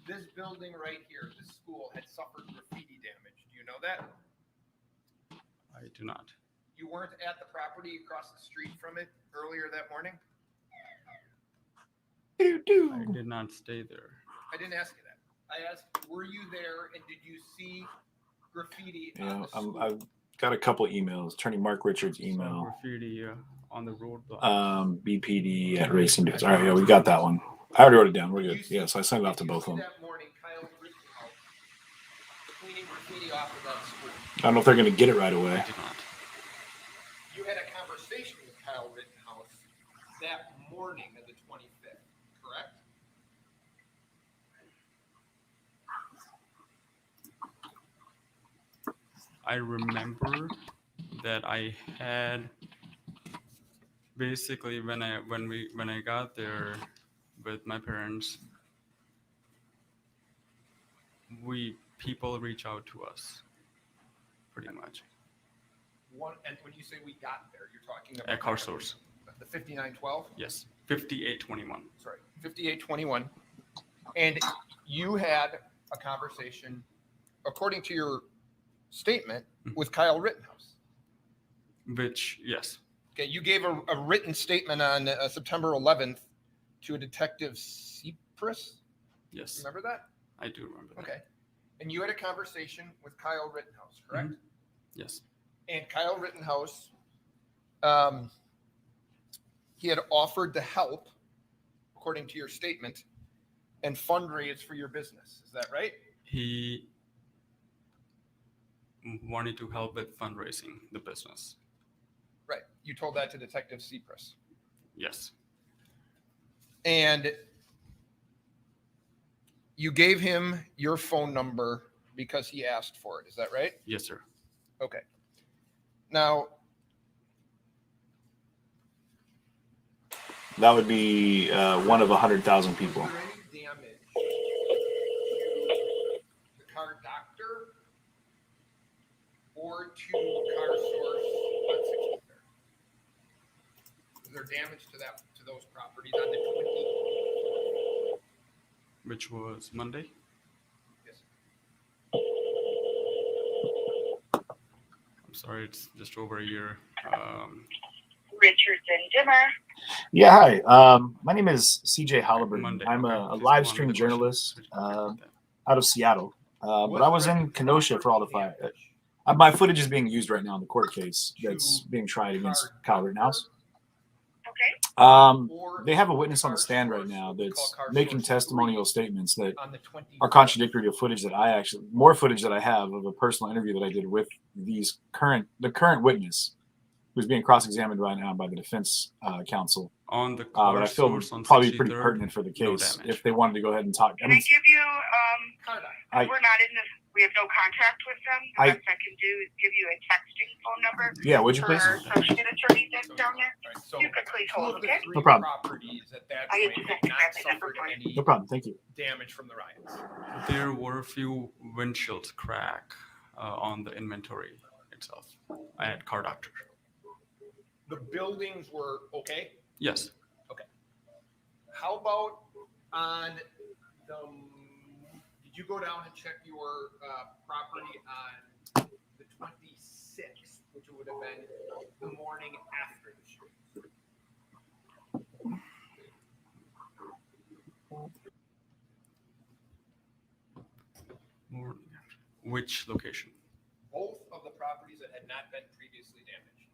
D: this building right here, this school, had suffered graffiti damage. Do you know that?
P: I do not.
D: You weren't at the property across the street from it earlier that morning?
P: I did not stay there.
D: I didn't ask you that. I asked, were you there and did you see graffiti
C: You
D: on
C: know,
D: the school?
C: I've got a couple emails. Attorney Mark Richards' email.
P: Graffiti on the roadblock.
C: BPD at Racing News. All right, yeah, we got that one. I already wrote it down. We're good. Yeah, so I sent it off to both of them.
D: That morning, Kyle Rittenhouse cleaning graffiti off of that school.
C: I don't know if they're going to get it right away.
P: I did not.
D: You had a conversation with Kyle Rittenhouse that morning of the 25th, correct?
P: I remember that I had basically when I got there with my parents, people reach out to us pretty much.
D: And when you say we got there, you're talking about
P: At Car Source.
D: The 5912?
P: Yes, 5821.
D: Sorry, 5821. And you had a conversation, according to your statement, with Kyle Rittenhouse.
P: Which, yes.
D: Okay, you gave a written statement on September 11th to a detective Cypress.
P: Yes.
D: Remember that?
P: I do remember that.
D: Okay. And you had a conversation with Kyle Rittenhouse, correct?
P: Mhm. Yes.
D: And Kyle Rittenhouse, he had offered to help, according to your statement, and fundraise for your business. Is that right?
P: He wanted to help with fundraising the business.
D: Right. You told that to Detective Cypress.
P: Yes.
D: And you gave him your phone number because he asked for it. Is that right?
P: Yes, sir.
D: Okay. Now,
C: That would be one of 100,000 people.
D: is there any damage to the car doctor or to Car Source on 63rd? Is there damage to those properties on the 20th?
P: Which was Monday?
D: Yes.
P: I'm sorry, it's just over a year.
T: Richardson Dimmer.
C: Yeah, hi. My name is CJ Halliburton.
P: Monday.
C: I'm
P: Okay.
C: a
P: Just
C: live
P: one
C: stream
P: of the questions.
C: journalist
P: Which one about that?
C: out of Seattle. But I was in Kenosha for all the fire. My footage is being used right now in the court case that's being tried against Kyle Rittenhouse. They have a witness on the stand right now that's making testimonial statements that are contradictory to footage that more footage that I have of a personal interview that I did with the current witness who's being cross-examined right now by the defense counsel.
P: On the
C: But I feel
P: Source on
C: probably pretty
P: 63rd,
C: pertinent for the
P: no
C: case
P: damage.
C: if they wanted to go ahead and talk.
T: Can I give you,
C: I-
T: we're not in this, we have no contract with them. The best I can do is give you a texting phone number.
C: Yeah, would you
T: for
C: please?
T: our associate attorney that's down there. You could please hold, okay?
C: No problem.
D: Properties at that
T: I
D: point
T: just
D: had
T: have to
D: not
T: grab the number
D: suffered
T: for you.
D: any
C: No problem. Thank you.
D: damage from the riots.
P: There were a few windshields crack on the inventory itself at Car Doctor.
D: The buildings were okay?
P: Yes.
D: Okay. How about on the, did you go down and check your property on the 26th, which would have been the morning after the shooting?
P: Which location?
D: Both of the properties that had not been previously damaged.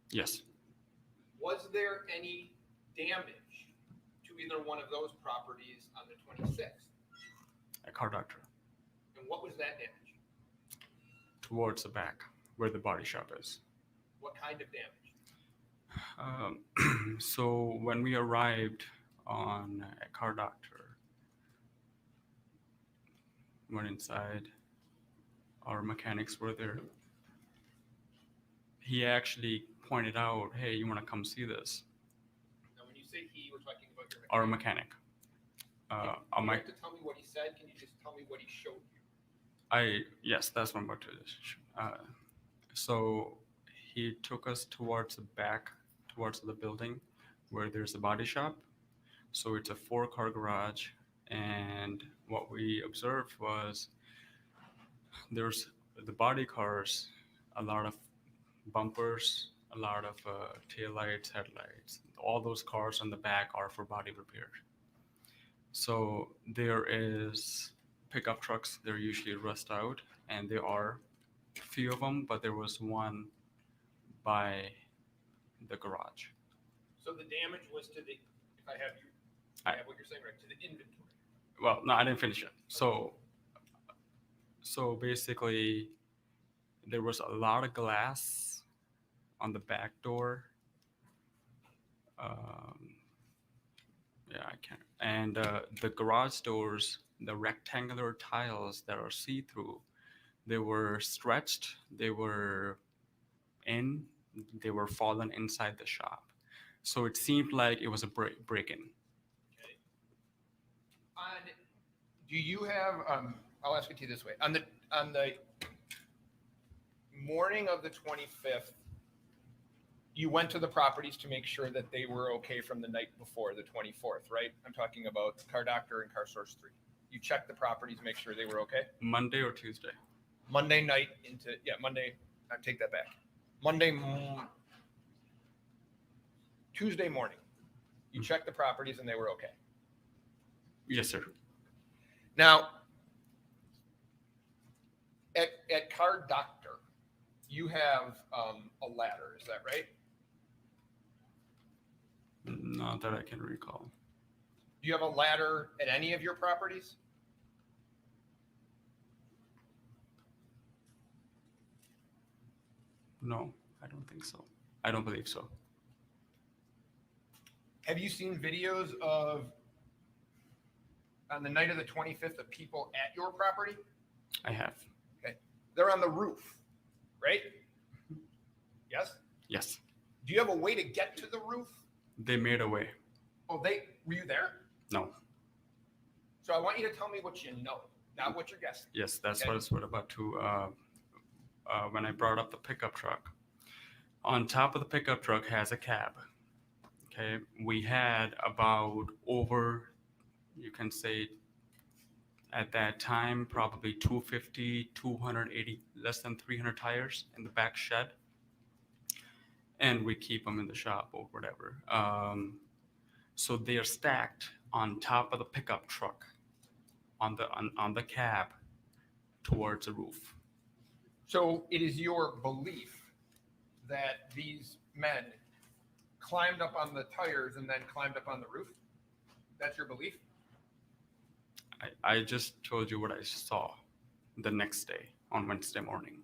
P: Yes.
D: Was there any damage to either one of those properties on the 26th?
P: At Car Doctor.
D: And what was that damage?
P: Towards the back, where the body shop is.
D: What kind of damage?
P: So when we arrived on a Car Doctor, went inside, our mechanics were there. He actually pointed out, hey, you want to come see this?
D: Now, when you say he, we're talking about your
P: Our mechanic.
D: You don't have to tell me what he said. Can you just tell me what he showed you?
P: Yes, that's what I'm about to. So he took us towards the back, towards the building where there's a body shop. So it's a 4-car garage. And what we observed was there's the body cars, a lot of bumpers, a lot of taillights, headlights. All those cars on the back are for body repair. So there is pickup trucks. They're usually rust out, and there are a few of them, but there was one by the garage.
D: So the damage was to the, if I have you, I have what you're saying right, to the inventory.
P: Well, no, I didn't finish it. So basically, there was a lot of glass on the back door. Yeah, I can't. And the garage doors, the rectangular tiles that are see-through, they were stretched. They were fallen inside the shop. So it seemed like it was a break-in.
D: Do you have? I'll ask it to you this way: on the morning of the 25th, you went to the properties to make sure that they were okay from the night before, the 24th, right? I'm talking about Car Doctor and Car Source 3. You checked the properties, make sure they were okay.
P: Monday or Tuesday?
D: Monday night into Monday. I take that back. Tuesday morning, you checked the properties and they were okay.
P: Yes, sir.
D: Now, at Car Doctor, you have a ladder, is that right?
P: Not that I can recall.
D: Do you have a ladder at any of your properties?
P: No, I don't think so. I don't believe so.
D: Have you seen videos of, on the night of the 25th, of people at your property?
P: I have.
D: Okay. They're on the roof, right? Yes?
P: Yes.
D: Do you have a way to get to the roof?
P: They made a way.
D: Oh, were you there?
P: No.
D: So I want you to tell me what you know, not what you're guessing.
P: Yes, that's
D: Okay?
P: what I was about to, when I brought up the pickup truck. On top of the pickup truck has a cab. Okay. We had about you can say at that time, probably 250, 280, less than 300 tires in the back shed. And we keep them in the shop or whatever. So they are stacked on top of the pickup truck on the cab towards the roof.
D: So it is your belief that these men climbed up on the tires and then climbed up on the roof? That's your belief?
P: I just told you what I saw the next day on Wednesday morning.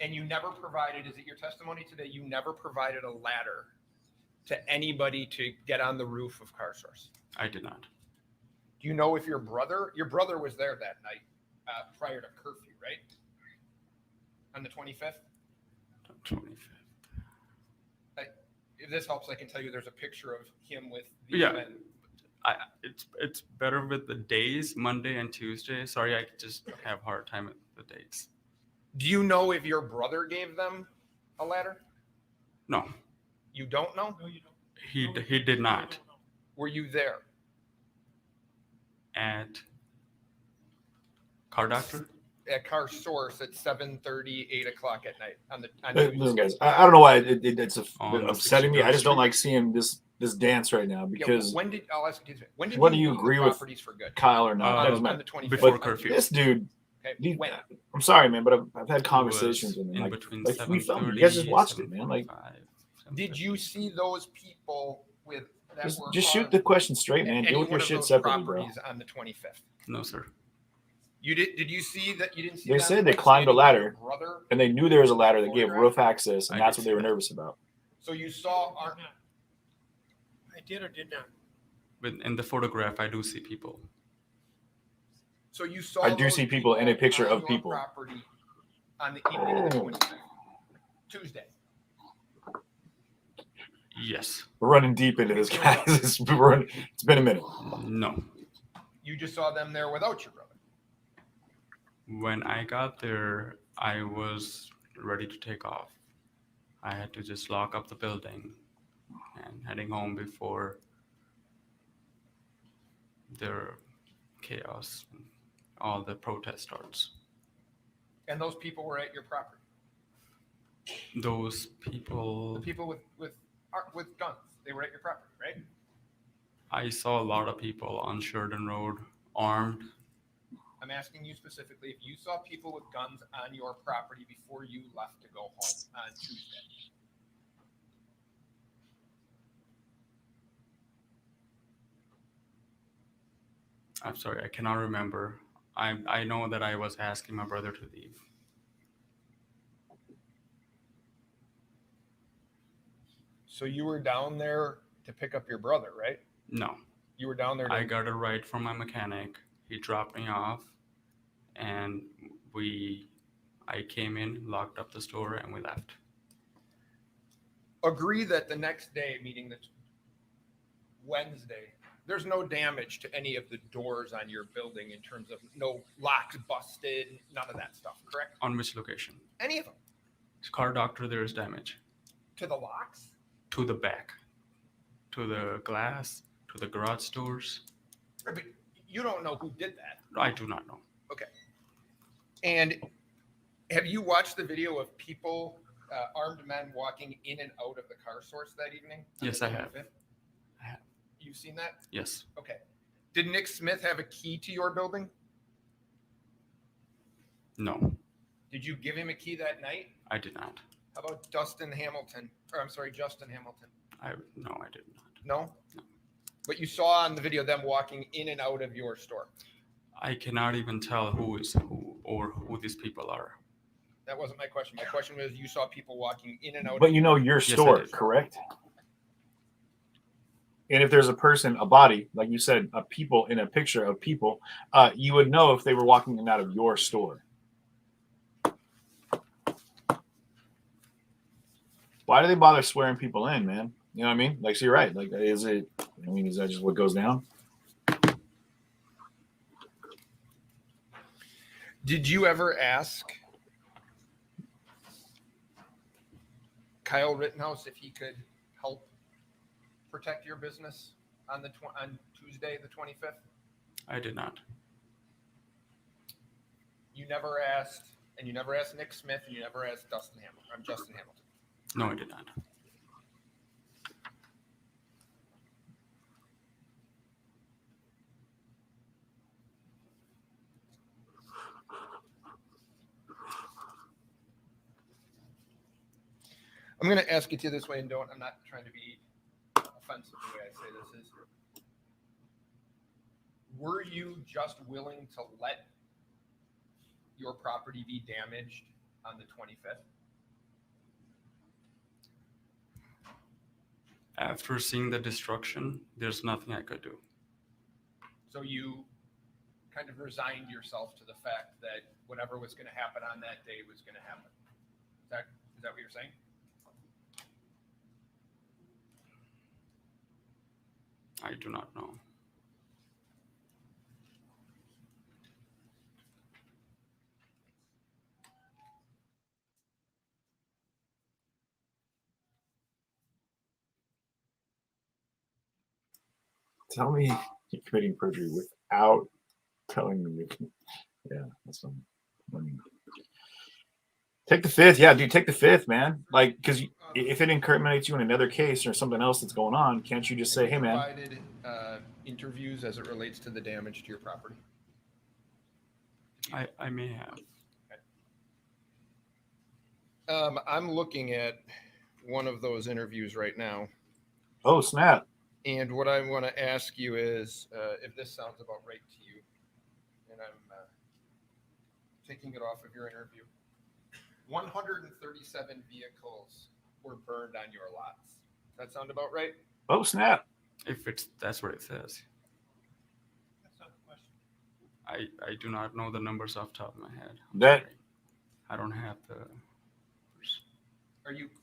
D: And you never provided, is it your testimony today, you never provided a ladder to anybody to get on the roof of Car Source?
P: I did not.
D: Do you know if your brother was there that night prior to curfew, right? On the 25th?
P: 25th.
D: If this helps, I can tell you there's a picture of him with these
P: Yeah.
D: men.
P: It's better with the days, Monday and Tuesday. Sorry, I just have a hard time with the dates.
D: Do you know if your brother gave them a ladder?
P: No,
D: You don't know?
E: No, you don't.
P: he did not.
D: Were you there?
P: At car doctor?
D: At Car Source at 7:30, 8 o'clock at night on
C: Listen,
D: Tuesday?
C: guys, I don't know why it's
P: On
C: upsetting me. I just don't
P: 63rd
C: like seeing this dance right now because
D: when did I'll ask you this, when did
C: whether
D: you
C: you
D: leave
C: agree
D: the
C: with
D: properties for good?
C: Kyle or not, that
P: Uh,
C: doesn't
D: On
C: matter.
D: the 25th.
P: before
C: But
P: curfew.
C: this dude,
D: Okay, when?
C: I'm sorry, man, but I've had
P: It
C: conversations
P: was
C: with him.
P: in
C: Like,
P: between
C: we filmed it.
P: 7:30,
C: You guys just watched it, man. Like,
P: 7:45,
D: Did you see those people with that were
C: just shoot
D: on
C: the question straight, man.
D: any
C: Deal with
D: one
C: your
D: of
C: shit
D: those
C: separately, bro.
D: properties on the 25th?
P: No, sir.
D: You did you see that? You didn't see
C: They
D: them,
C: said they
D: like,
C: climbed a
D: standing with your
C: ladder,
D: brother?
C: and they knew there was a ladder that gave
D: Photograph?
C: roof access, and
P: I
C: that's
P: did
C: what
P: see
C: they were
P: that.
C: nervous about.
D: So you saw
E: I did or did not.
P: But in the photograph, I do see people.
D: So you saw
C: I do
D: those
C: see people in a picture
D: on
C: of
D: your
C: people.
D: property on the evening of the 25th, Tuesday.
P: Yes.
C: We're running deep into this, guys. It's been a minute.
P: No.
D: You just saw them there without your brother.
P: When I got there, I was ready to take off. I had to just lock up the building and heading home before the chaos, all the protest starts.
D: And those people were at your property.
P: Those people,
D: The people with guns, they were at your property, right?
P: I saw a lot of people on Sheridan Road armed.
D: I'm asking you specifically if you saw people with guns on your property before you left to go home on Tuesday.
P: I'm sorry, I cannot remember. I know that I was asking my brother to leave.
D: So you were down there to pick up your brother, right?
P: No.
D: You were down there.
P: I got a ride from my mechanic. He dropped me off, and I came in, locked up the store, and we left.
D: Agree that the next day, meaning the Wednesday, there's no damage to any of the doors on your building in terms of no locks busted, none of that stuff, correct?
P: On which location?
D: Any of them?
P: Car doctor, there is damage.
D: To the locks?
P: To the back. To the glass, to the garage doors.
D: Right, but you don't know who did that.
P: I do not know.
D: Okay. And have you watched the video of people, armed men walking in and out of the Car Source that evening?
P: Yes, I have.
D: You've seen that?
P: Yes.
D: Okay. Did Nick Smith have a key to your building?
P: No,
D: Did you give him a key that night?
P: I did not.
D: How about Justin Hamilton? Justin Hamilton.
P: No, I did not.
D: No? But you saw on the video them walking in and out of your store.
P: I cannot even tell who is who or who these people are.
D: That wasn't my question. My question was you saw people walking in and out.
C: But you know your store, correct? And if there's a person, a body, like you said, a people in a picture of people, you would know if they were walking in and out of your store. Why do they bother swearing people in, man? You know what I mean? Like, so you're right. Like, is that just what goes down?
D: Did you ever ask Kyle Rittenhouse if he could help protect your business on Tuesday, the 25th?
P: I did not.
D: You never asked, and you never asked Nick Smith, and you never asked Justin Hamilton. I'm Justin Hamilton.
P: No, I did not.
D: I'm going to ask it to you this way, and I'm not trying to be offensive the way I say this is. Were you just willing to let your property be damaged on the 25th?
P: After seeing the destruction, there's nothing I could do.
D: So you kind of resigned yourself to the fact that whatever was going to happen on that day was going to happen. Is that what you're saying?
P: I do not know.
C: Tell me you're committing perjury without telling me. Yeah, that's something. Take the fifth. Yeah, dude, take the fifth, man. Like, because if it incriminates you in another case or something else that's going on, can't you just say, hey, man?
D: Provided interviews as it relates to the damage to your property.
P: I may have.
D: I'm looking at one of those interviews right now.
C: Oh, snap.
D: And what I want to ask you is if this sounds about right to you. And I'm taking it off of your interview. 137 vehicles were burned on your lots. Does that sound about right?
C: Oh, snap.
P: If that's what it says.
E: That's not the question.
P: I do not know the numbers off the top of my head.
C: That
P: I don't have the.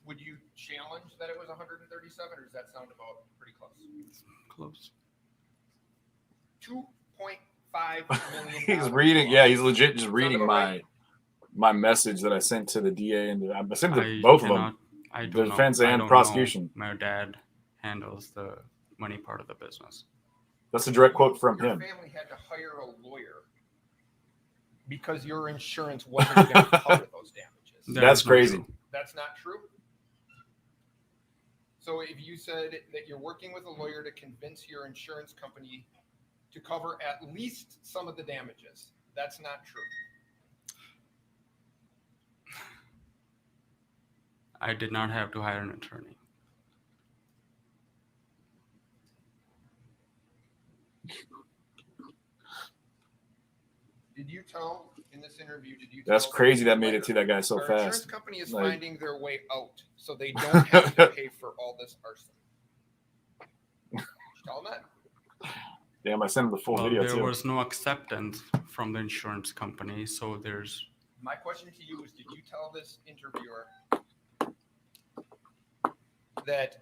D: Would you challenge that it was 137, or does that sound about pretty close?
P: Close.
D: 2.5 million.
C: He's reading. Yeah, he's legit just reading my message that I sent to the DA and I sent it to both of them. The defense and prosecution.
P: My dad handles the money part of the business.
C: That's a direct quote from him.
D: Your family had to hire a lawyer because your insurance wasn't going to cover those damages.
C: That's crazy.
D: That's not true. So if you said that you're working with a lawyer to convince your insurance company to cover at least some of the damages, that's not true.
P: I did not have to hire an attorney.
D: Did you tell in this interview?
C: That's crazy that made it to that guy so
D: our
C: fast.
D: Insurance company is finding their way out, so they don't have to pay for all this arson. Did you tell them that?
C: Damn, I sent him the full video
P: there
C: too.
P: was no acceptance from the insurance company, so there's.
D: My question to you is: did you tell this interviewer that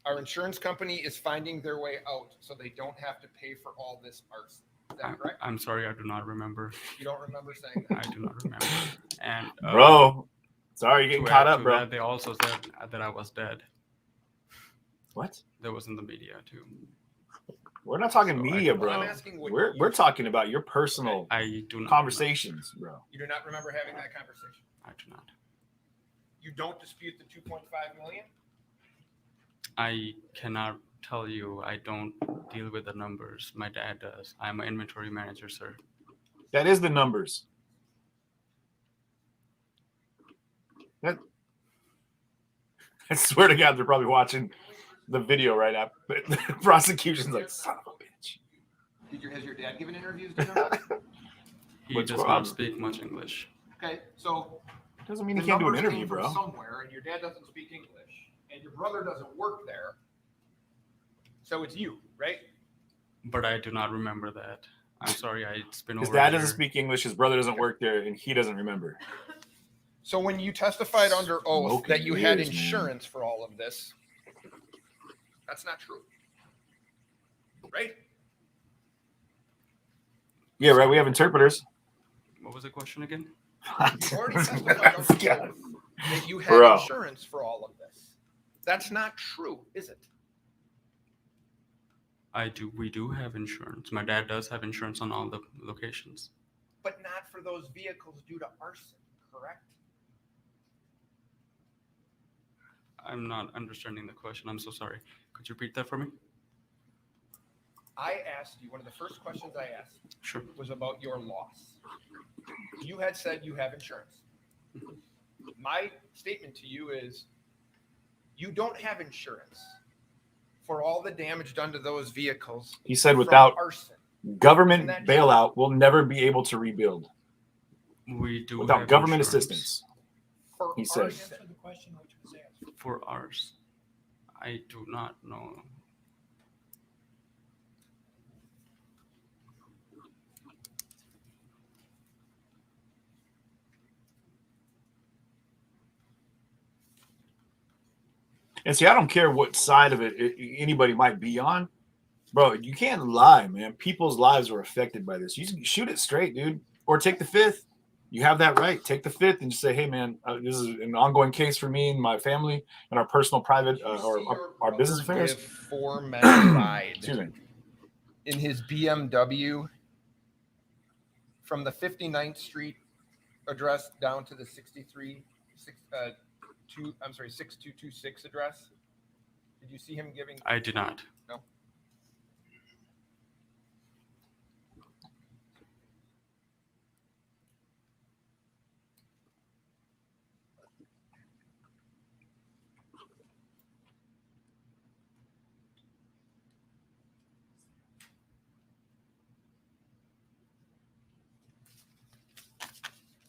D: our insurance company is finding their way out, so they don't have to pay for all this arson? Is that correct?
P: I'm sorry, I do not remember.
D: You don't remember saying that?
P: I do not remember. And
C: bro, sorry, you're getting
P: to
C: caught
P: add
C: up,
P: to
C: bro.
P: That, they also said that I was dead.
C: What?
P: That was in the media too.
C: We're not talking
P: So
C: media,
P: I'm
C: bro.
D: asking what
C: We're talking about your personal
P: I do not
C: conversations, bro.
D: You do not remember having that conversation?
P: I do not.
D: You don't dispute the 2.5 million?
P: I cannot tell you. I don't deal with the numbers. My dad does. I'm an inventory manager, sir.
C: That is the numbers. That, I swear to God, they're probably watching the video right now. But the prosecution's like, son of a bitch.
D: Has your dad given interviews? Do you know that?
P: He does not speak much English.
D: Okay, so
C: doesn't mean he can't do an
D: numbers
C: interview,
D: came from
C: bro.
D: somewhere, and your dad doesn't speak English, and your brother doesn't work there. So it's you, right?
P: But I do not remember that. I'm sorry. It's been
C: His
P: over.
C: dad doesn't speak English. His brother doesn't work there, and he doesn't remember.
D: So when you testified under oath that you had
C: years, man.
D: insurance for all of this, that's not true, right?
C: Yeah, right. We have interpreters.
P: What was the question again?
D: You already testified under oath that you had
C: Bro.
D: insurance for all of this. That's not true, is it?
P: We do have insurance. My dad does have insurance on all the locations.
D: But not for those vehicles due to arson, correct?
P: I'm not understanding the question. I'm so sorry. Could you repeat that for me?
D: I asked you, one of the first questions I asked
P: Sure.
D: was about your loss. You had said you have insurance. My statement to you is you don't have insurance for all the damage done to those vehicles.
C: He said
D: from
C: without
D: arson.
C: government
D: Isn't that
C: bailout, we'll never be able to rebuild.
P: We do
C: Without
P: have
C: government
P: insurance.
C: assistance.
D: For
C: He said.
E: Answer the question which was asked.
P: For ours, I do not know.
C: And see, I don't care what side of it anybody might be on. Bro, you can't lie, man. People's lives are affected by this. You shoot it straight, dude. Or take the fifth. You have that right. Take the fifth and just say, hey, man, this is an ongoing case for me and my family and our personal, private, or our business affairs.
D: Give 4 men a ride
C: Excuse me.
D: in his BMW from the 59th Street address down to the 6226 address? Did you see him giving?
P: I did not.
D: No.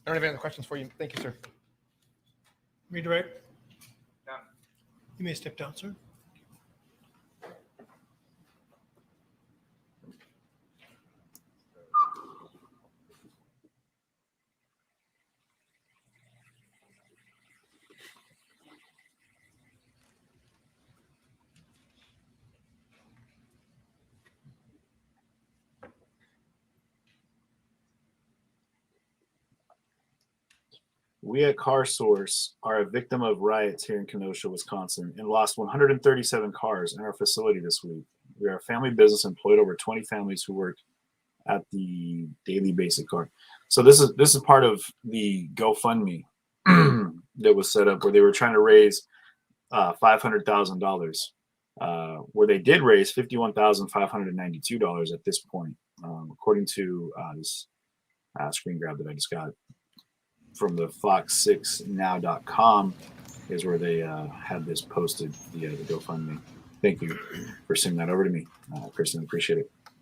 D: I don't have any other questions for you. Thank you, sir.
E: Redirect.
D: No.
E: You may step down, sir.
C: We at Car Source are a victim of riots here in Kenosha, Wisconsin, and lost 137 cars in our facility this week. We are a family business, employed over 20 families who work at the daily basic car. So this is part of the GoFundMe that was set up, where they were trying to raise $500,000, where they did raise $51,592 at this point, according to this screen grab that I just got from the fox6now.com, is where they had this posted via the GoFundMe. Thank you for sending that over to me, Kristen. Appreciate it.
E: Do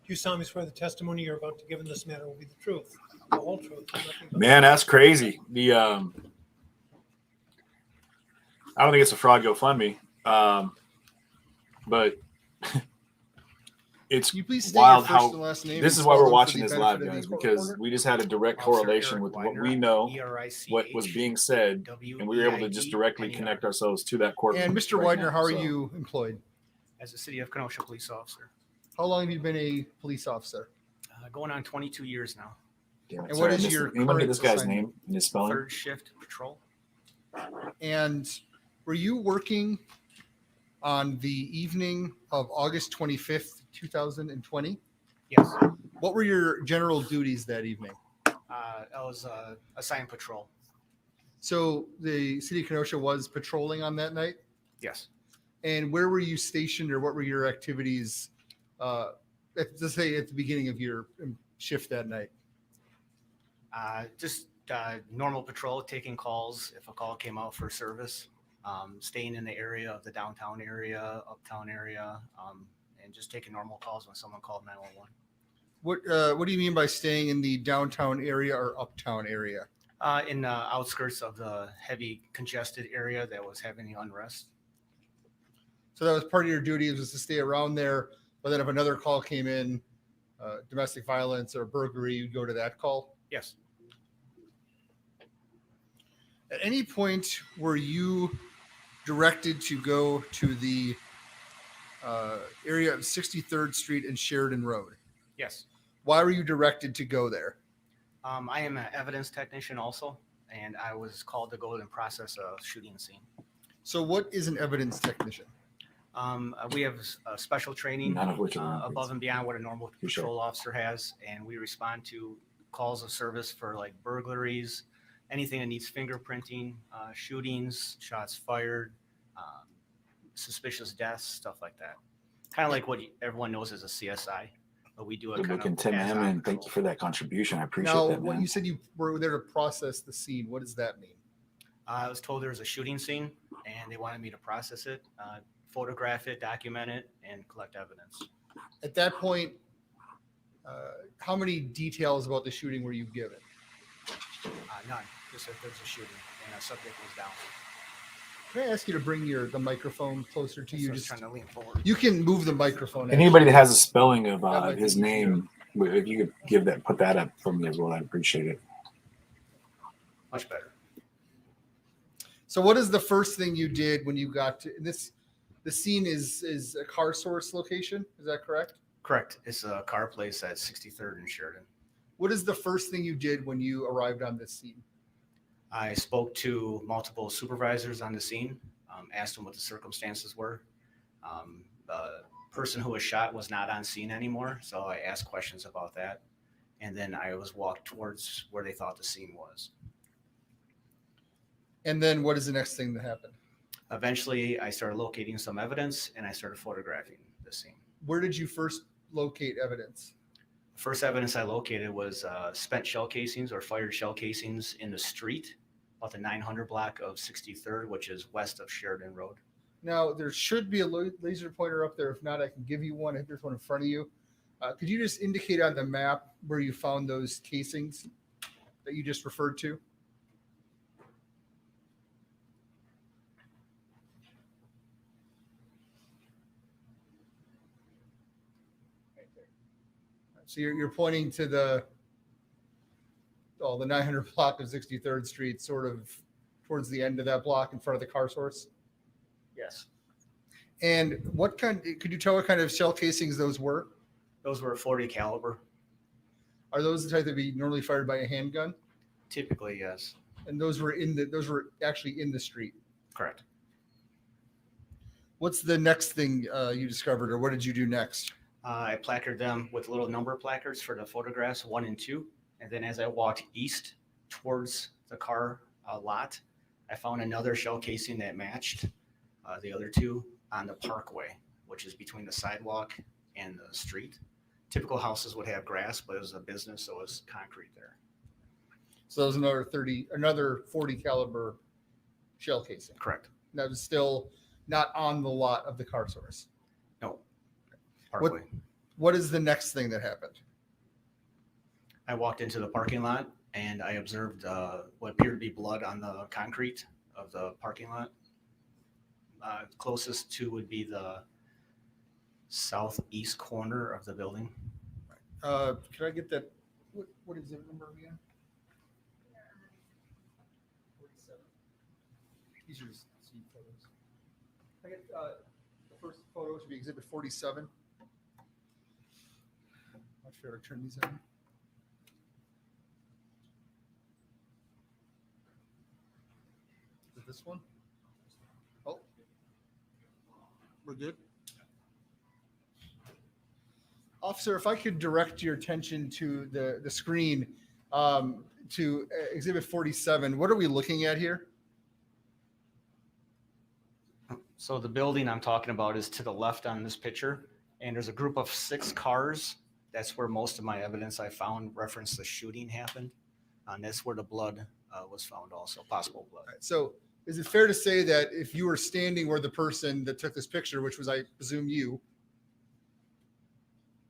E: you solemnly swear the testimony you're about to give in this matter will be the truth, the whole truth? And nothing but
C: Man, that's crazy. The I don't think it's a fraud GoFundMe, but it's wild how this is why we're watching this live, guys, because we just had a direct correlation with what we know, what was being said, and we were able to just directly connect ourselves to that court.
I: And Mr. Widener, how are you employed?
B: As a City of Kenosha police officer.
I: How long have you been a police officer?
B: Going on 22 years now.
I: And what is your
C: anyone get this guy's
I: assignment?
C: name and his spelling?
B: Third shift patrol.
I: And were you working on the evening of August 25th, 2020?
B: Yes.
I: What were your general duties that evening?
B: I was assigned patrol.
I: So the city of Kenosha was patrolling on that night?
B: Yes.
I: And where were you stationed, or what were your activities, let's say at the beginning of your shift that night?
B: Just normal patrol, taking calls if a call came out for service, staying in the area of the downtown area, uptown area, and just taking normal calls when someone called 911.
I: What do you mean by staying in the downtown area or uptown area?
B: In the outskirts of the heavy congested area that was having the unrest.
I: So that was part of your duties, was to stay around there, but then if another call came in, domestic violence or burglary, you'd go to that call?
B: Yes.
I: At any point were you directed to go to the area of 63rd Street and Sheridan Road?
B: Yes.
I: Why were you directed to go there?
B: I am an evidence technician also, and I was called to go and process a shooting scene.
I: So what is an evidence technician?
B: We have special training
C: None of which are
B: above and beyond what a normal
C: You sure?
B: patrol officer has, and we respond to calls of service for like burglaries, anything that needs fingerprinting, shootings, shots fired, suspicious deaths, stuff like that. Kind of like what everyone knows as a CSI, but we do it
C: Good
B: kind
C: looking,
B: of
C: Tim
B: hands-on
C: Hammond.
B: patrol.
C: Thank you for that contribution. I appreciate
I: Now,
C: that,
I: what
C: man.
I: you said you were there to process the scene. What does that mean?
B: I was told there was a shooting scene, and they wanted me to process it, photograph it, document it, and collect evidence.
I: At that point, how many details about the shooting were you given?
B: None, just that there's a shooting and a subject was down.
I: Can I ask you to bring the microphone closer to
B: So
I: you?
B: I was
I: Just
B: trying to lean forward.
I: you can move the microphone.
C: Anybody that
I: actually.
C: has a spelling of
I: might
C: his
I: be
C: name, if you could give that, put that up for me as well, I'd appreciate it.
B: Much better.
I: So, what is the first thing you did when you got to this? The scene is a Car Source location. Is that correct?
B: Correct. It's a car place at 63rd and Sheridan.
I: What is the first thing you did when you arrived on this scene?
B: I spoke to multiple supervisors on the scene, asked them what the circumstances were. The person who was shot was not on scene anymore, so I asked questions about that. And then I was walked towards where they thought the scene was.
I: And then what is the next thing that happened?
B: Eventually, I started locating some evidence and I started photographing the scene.
I: Where did you first locate evidence?
B: First evidence I located was spent shell casings or fired shell casings in the street, about the 900 block of 63rd, which is west of Sheridan Road.
I: Now, there should be a laser pointer up there. If not, I can give you one. I think there's one in front of you. Could you just indicate on the map where you found those casings that you just referred to? So you're pointing to the 900 block of 63rd Street, sort of towards the end of that block in front of the car source.
B: Yes.
I: And could you tell what kind of shell casings those were?
B: Those were 40 caliber.
I: Are those the type that be normally fired by a handgun?
B: Typically, yes.
I: And those were actually in the street.
B: Correct.
I: What's the next thing you discovered, or what did you do next?
B: I placarded them with little number placards for the photographs 1 and 2. And then as I walked east towards the car lot, I found another shell casing that matched the other two on the parkway, which is between the sidewalk and the street. Typical houses would have grass, but it was a business, so it was concrete there.
I: So that was another 40 caliber shell casing.
B: Correct.
I: That was still not on the lot of the car source.
B: No. Parkway.
I: What is the next thing that happened?
B: I walked into the parking lot and I observed what appeared to be blood on the concrete of the parking lot. Closest to would be the southeast corner of the building.
I: Can I get that? What is the number again? 47. These are just scene photos. I get the first photo should be exhibit 47. Not sure how to turn these on. Is it this one? Oh, we're good. Officer, if I could direct your attention to the screen to exhibit 47, what are we looking at here?
B: So the building I'm talking about is to the left on this picture, and there's a group of 6 cars. That's where most of my evidence I found reference the shooting happened. And that's where the blood was found also, possible blood.
I: So is it fair to say that if you were standing where the person that took this picture, which was, I presume, you,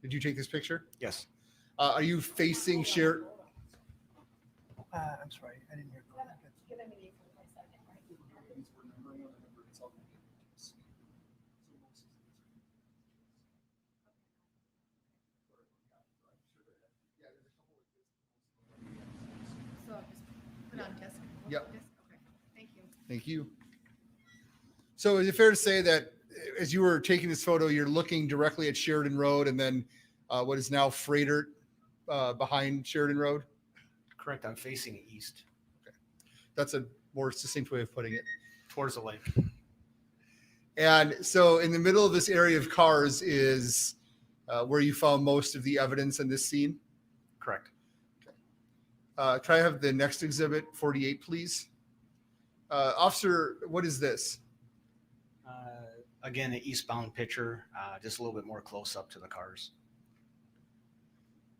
I: did you take this picture?
B: Yes.
I: Are you facing Sheridan?
B: I'm sorry, I didn't hear.
I: Yep.
U: Okay, thank you.
I: Thank you. So is it fair to say that as you were taking this photo, you're looking directly at Sheridan Road and then what is now Freighter behind Sheridan Road?
B: Correct, I'm facing east.
I: Okay. That's a more succinct way of putting it.
B: Towards the lake.
I: And so in the middle of this area of cars is where you found most of the evidence in this scene?
B: Correct.
I: Can I have the next exhibit, 48, please? Officer, what is this?
B: Again, an eastbound picture, just a little bit more close up to the cars.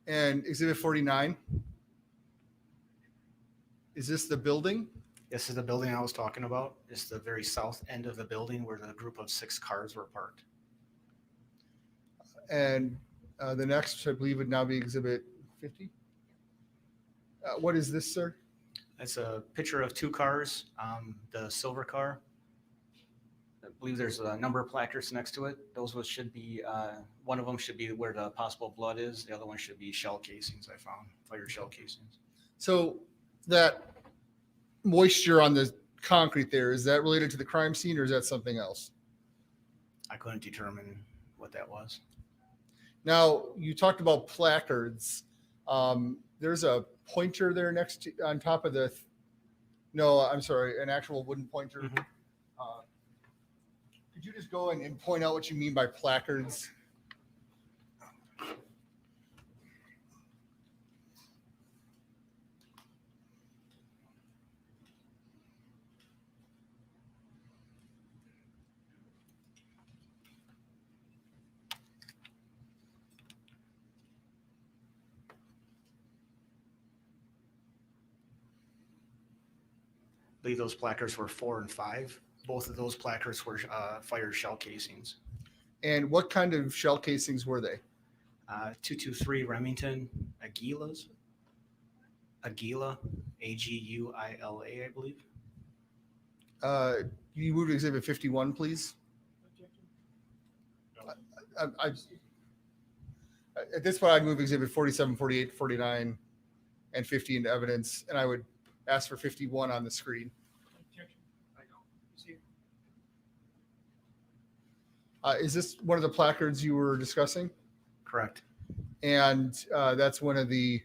I: And exhibit 49? Is this the building?
B: This is the building I was talking about. It's the very south end of the building where the group of 6 cars were parked.
I: And the next, I believe, would now be exhibit 50. What is this, sir?
B: It's a picture of 2 cars. The silver car, I believe there's a number of placards next to it. Those should be, one of them should be where the possible blood is. The other one should be shell casings I found, fired shell casings.
I: So that moisture on the concrete there, is that related to the crime scene or is that something else?
B: I couldn't determine what that was.
I: Now, you talked about placards. There's a pointer there next to, on top of the, no, I'm sorry, an actual wooden pointer.
B: Mm-hmm.
I: Could you just go and point out what you mean by placards?
B: believe those placards were 4 and 5. Both of those placards were fired shell casings.
I: And what kind of shell casings were they?
B: 223 Remington Aguila, Aguila, I believe.
I: You move to exhibit 51, please. At this point, I'd move exhibit 47, 48, 49, and 50 into evidence, and I would ask for 51 on the screen. Is this one of the placards you were discussing?
B: Correct.
I: And that's one of the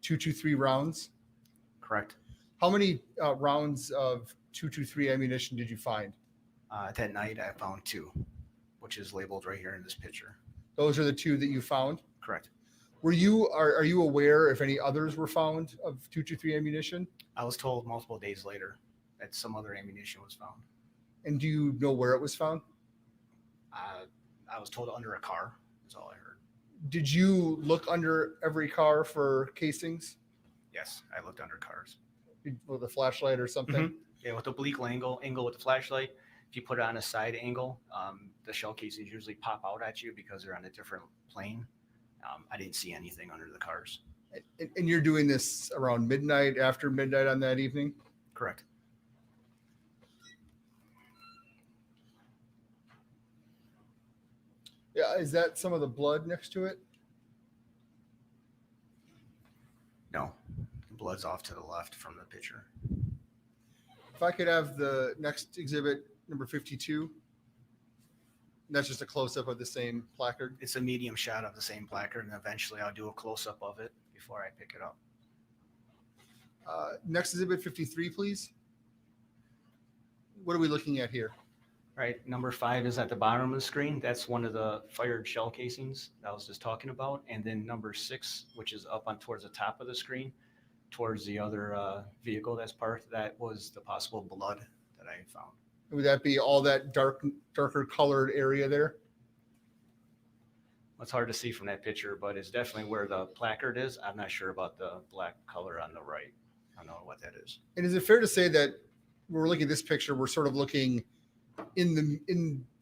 I: 223 rounds?
B: Correct.
I: How many rounds of 223 ammunition did you find?
B: That night, I found 2, which is labeled right here in this picture.
I: Those are the 2 that you found?
B: Correct.
I: Are you aware if any others were found of 223 ammunition?
B: I was told multiple days later that some other ammunition was found.
I: And do you know where it was found?
B: I was told under a car, is all I heard.
I: Did you look under every car for casings?
B: Yes, I looked under cars.
I: With a flashlight or something?
B: Yeah, with the oblique angle with the flashlight, if you put it on a side angle, the shell casings usually pop out at you because they're on a different plane. I didn't see anything under the cars.
I: And you're doing this around midnight, after midnight on that evening?
B: Correct.
I: Yeah, is that some of the blood next to it?
B: No, the blood's off to the left from the picture.
I: If I could have the next exhibit, number 52. That's just a close-up of the same placard.
B: It's a medium shot of the same placard, and eventually I'll do a close-up of it before I pick it up.
I: Next exhibit 53, please. What are we looking at here?
B: Right, number 5 is at the bottom of the screen. That's one of the fired shell casings that I was just talking about. And then number 6, which is up on towards the top of the screen, towards the other vehicle that's parked, that was the possible blood that I found.
I: Would that be all that darker colored area there?
B: It's hard to see from that picture, but it's definitely where the placard is. I'm not sure about the black color on the right. I don't know what that is.
I: And is it fair to say that when we're looking at this picture, we're sort of looking in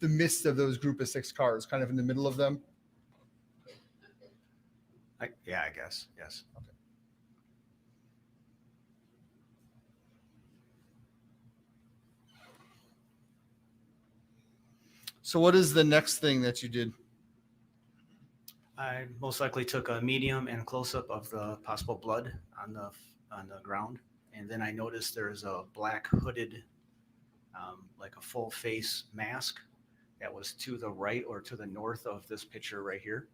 I: the midst of those group of 6 cars, kind of in the middle of them?
B: Yeah, I guess. Yes.
I: Okay. So what is the next thing that you did?
B: I most likely took a medium and close-up of the possible blood on the ground. And then I noticed there's a black hooded, like a full face mask that was to the right or to the north of this picture right here.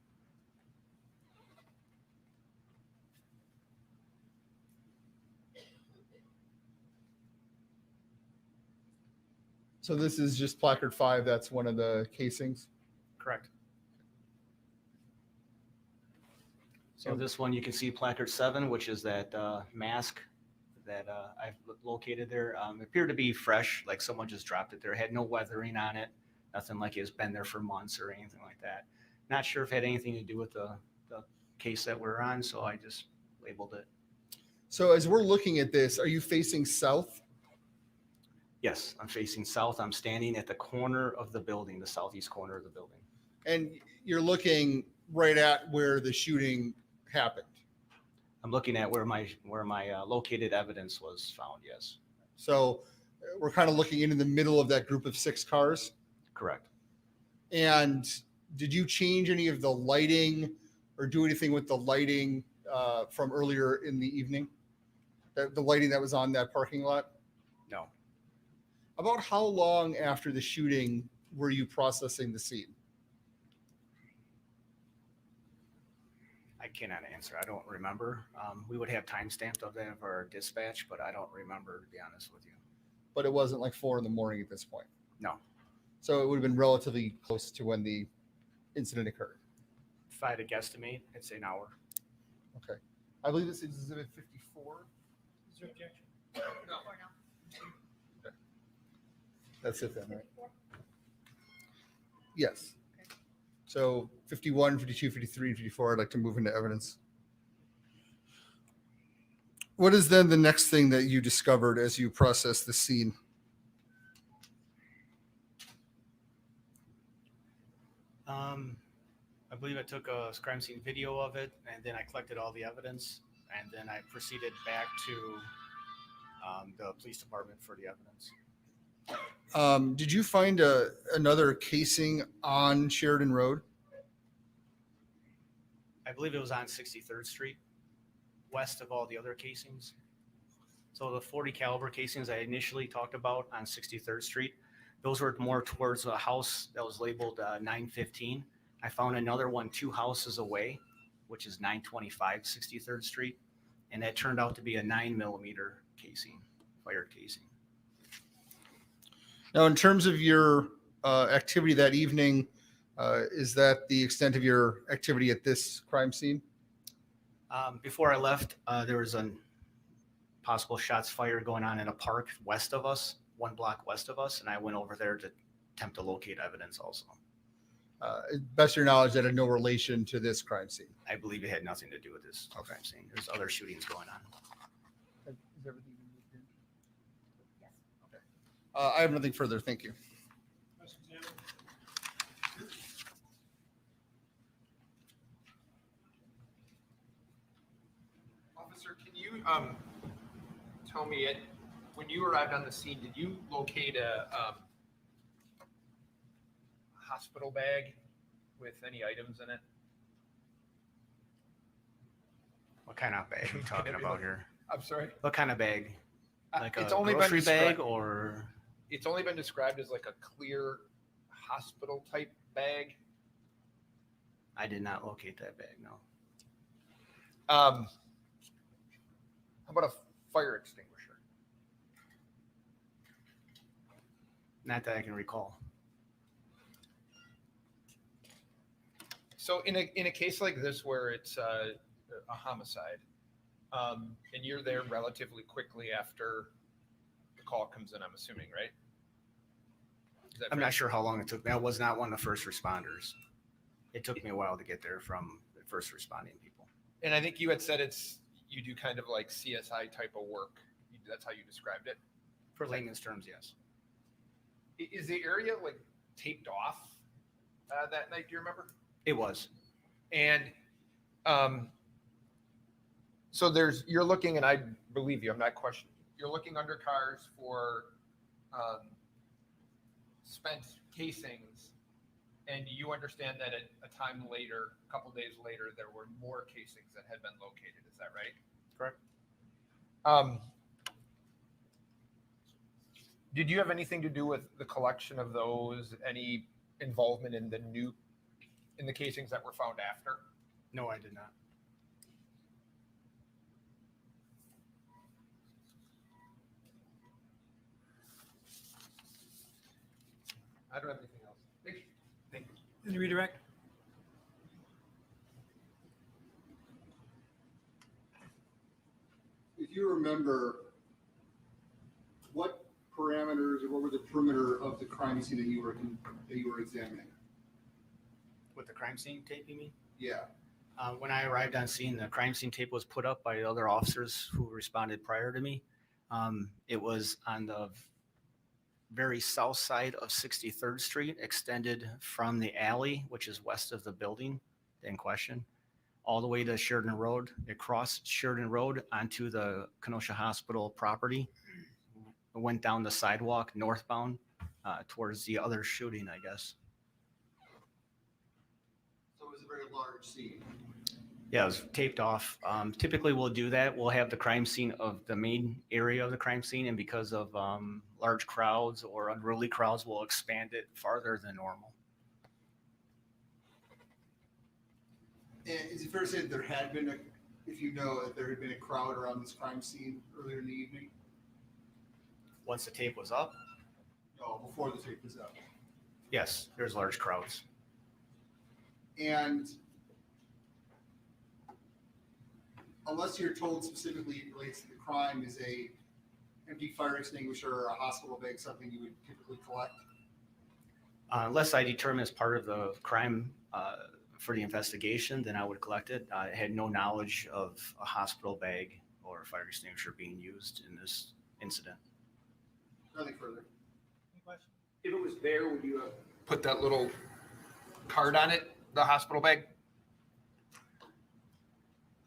I: So this is just placard 5. That's one of the casings.
B: Correct. So this one, you can see placard 7, which is that mask that I've located there. Appeared to be fresh, like someone just dropped it there. It had no weathering on it, nothing like it's been there for months or anything like that. Not sure if it had anything to do with the case that we're on, so I just labeled it.
I: So as we're looking at this, are you facing south?
B: Yes, I'm facing south. I'm standing at the corner of the building, the southeast corner of the building.
I: And you're looking right at where the shooting happened.
B: I'm looking at where my located evidence was found. Yes.
I: So we're kind of looking into the middle of that group of 6 cars.
B: Correct.
I: And did you change any of the lighting or do anything with the lighting from earlier in the evening? The lighting that was on that parking lot?
B: No.
I: About how long after the shooting were you processing the scene?
B: I cannot answer. I don't remember. We would have timestamped of that of our dispatch, but I don't remember, to be honest with you.
I: But it wasn't like 4 a.m. at this point.
B: No.
I: So it would have been relatively close to when the incident occurred.
B: If I had to guesstimate, I'd say an hour.
I: Okay. I believe this is exhibit 54.
E: Is there objection?
I: No. Okay. That's it then, right? Yes. So 51, 52, 53, and 54, I'd like to move into evidence. What is then the next thing that you discovered as you processed the scene?
B: I believe I took a crime scene video of it, and then I collected all the evidence, and then I proceeded back to the police department for the evidence.
I: Did you find another casing on Sheridan Road?
B: I believe it was on 63rd Street, west of all the other casings. So the 40 caliber casings I initially talked about on 63rd Street, those were more towards a house that was labeled 915. I found another one 2 houses away, which is 925 63rd Street, and that turned out to be a 9mm casing, fired casing.
I: Now, in terms of your activity that evening, is that the extent of your activity at this crime scene?
B: Before I left, there was a possible shots fired going on in a park west of us, 1 block west of us, and I went over there to attempt to locate evidence also.
I: Best of your knowledge, that had no relation to this crime scene.
B: I believe it had nothing to do with this crime scene. There's other shootings going on.
I: Is everything moved in? Yes. Okay. I have nothing further. Thank you.
D: Officer, can you tell me when you arrived on the scene, did you locate a hospital bag with any items in it?
B: What kind of bag are you talking about here?
D: I'm sorry?
B: What kind of bag? Like
D: It's
B: a
D: only been
B: grocery bag
D: described-
B: or?
D: It's only been described as like a clear hospital type bag.
B: I did not locate that bag, no.
D: How about a fire extinguisher?
B: Not that I can recall.
D: So in a case like this where it's a homicide, and you're there relatively quickly after the call comes in, I'm assuming, right? Is that
B: I'm
D: fair?
B: not sure how long it took me. I was not one of the first responders. It took me a while to get there from the first responding people.
D: And I think you had said you do kind of like CSI type of work. That's how you described it.
B: For layman's terms, yes.
D: Is the area like taped off that night? Do you remember?
B: It was.
D: And so you're looking, and I believe you, I'm not questioning. You're looking under cars for spent casings, and you understand that at a time later, a couple days later, there were more casings that had been located. Is that right?
B: Correct.
D: Did you have anything to do with the collection of those? Any involvement in the casings that were found after?
B: No, I did not.
D: I don't have anything else. Thank you.
B: Thank you.
E: Any redirect?
I: If you remember, what parameters or what were the perimeter of the crime scene that you were examining?
B: With the crime scene tape, you mean?
I: Yeah.
B: When I arrived on scene, the crime scene tape was put up by the other officers who responded prior to me. It was on the very south side of 63rd Street, extended from the alley, which is west of the building in question, all the way to Sheridan Road. It crossed Sheridan Road onto the Kenosha Hospital property. It went down the sidewalk northbound towards the other shooting, I guess.
I: So it was a very large scene.
B: Yeah, it was taped off. Typically, we'll do that. We'll have the crime scene of the main area of the crime scene, and because of large crowds or unruly crowds, we'll expand it farther than normal.
I: And is it fair to say that there had been that there had been a crowd around this crime scene earlier in the evening?
B: Once the tape was up?
I: No, before the tape was up.
B: Yes, there's large crowds.
I: And unless you're told specifically it relates to the crime, is a empty fire extinguisher or a hospital bag something you would typically collect?
B: Unless I determine it's part of the crime for the investigation, then I would collect it. I had no knowledge of a hospital bag or fire extinguisher being used in this incident.
I: Nothing further.
D: If it was there, would you have put that little card on it, the hospital bag?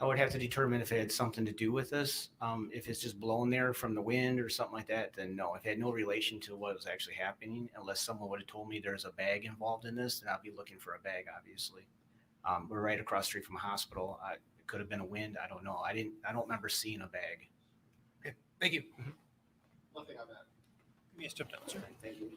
B: I would have to determine if it had something to do with this. If it's just blown there from the wind or something like that, then no. If it had no relation to what was actually happening, unless someone would have told me there's a bag involved in this, then I'd be looking for a bag, obviously. We're right across the street from a hospital. It could have been a wind. I don't know. I don't remember seeing a bag.
D: Okay, thank you.
I: Nothing on that.
E: Give me a step down, sir.
B: Thank you.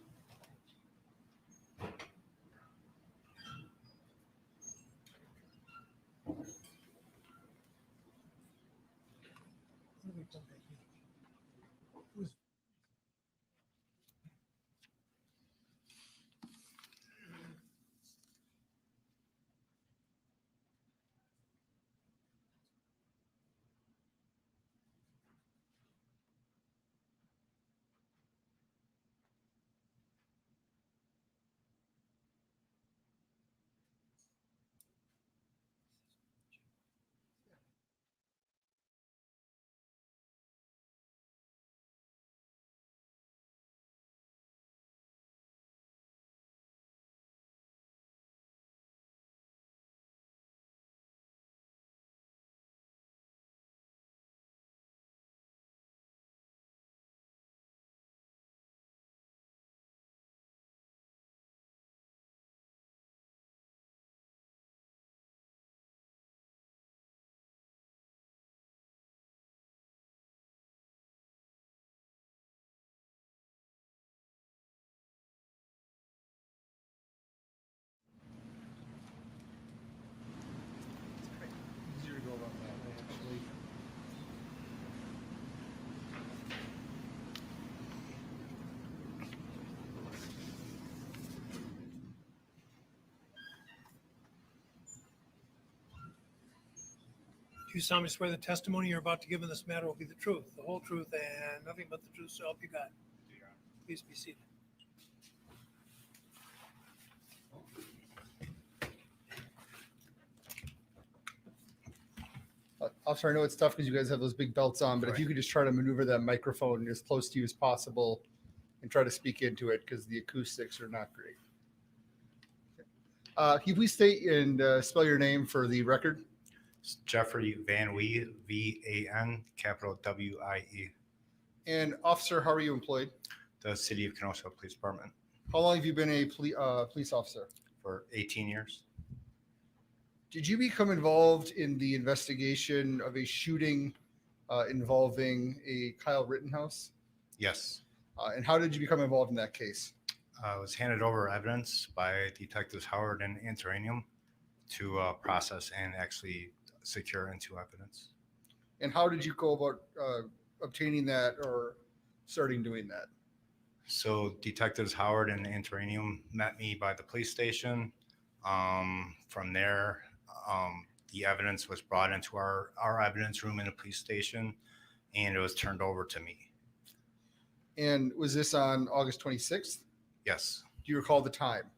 I: Easier to go around that way, actually.
E: Do you solemnly swear the testimony you're about to give in this matter will be the truth, the whole truth, and nothing but the truth, so help you God? Please be seated.
I: Officer, I know it's tough because you guys have those big belts on, but if
B: Right.
I: you could just try to maneuver that microphone as close to you as possible and try to speak into it because the acoustics are not great. Can you please state and spell your name for the record?
U: Jeffrey Van Wee, VAN, capital WIE,
I: And officer, how are you employed?
U: the City of Kenosha Police Department
I: How long have you been a police officer?
U: for 18 years.
I: Did you become involved in the investigation of a shooting involving a Kyle Rittenhouse?
U: Yes.
I: And how did you become involved in that case?
U: I was handed over evidence by Detectives Howard and Antoranium to process and actually secure into evidence.
I: And how did you go about obtaining that or starting doing that?
U: So Detectives Howard and Antoranium met me by the police station. From there, the evidence was brought into our evidence room in the police station, and it was turned over to me.
I: And was this on August 26th?
U: Yes.
I: Do you recall the time?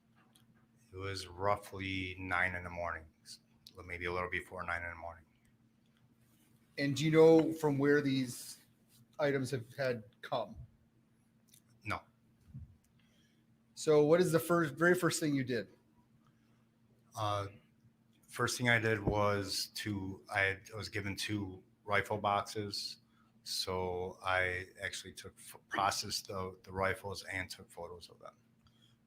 U: It was roughly 9 in the morning, maybe a little before 9 in the morning.
I: And do you know from where these items had come?
U: No.
I: So what is the very first thing you did?
U: First thing I did was I was given 2 rifle boxes. So I actually processed the rifles and took photos of them.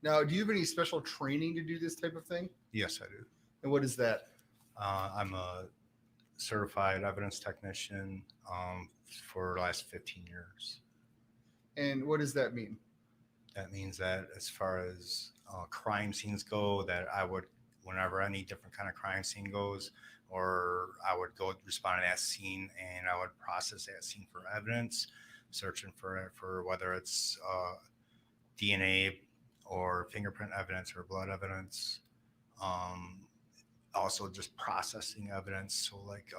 I: Now, do you have any special training to do this type of thing?
U: Yes, I do.
I: And what is that?
U: I'm a certified evidence technician for the last 15 years.
I: And what does that mean?
U: That means that as far as crime scenes go, that I would, whenever any different kind of crime scene goes, or I would go respond to that scene and I would process that scene for evidence, searching for whether it's DNA or fingerprint evidence or blood evidence. Also just processing evidence. So like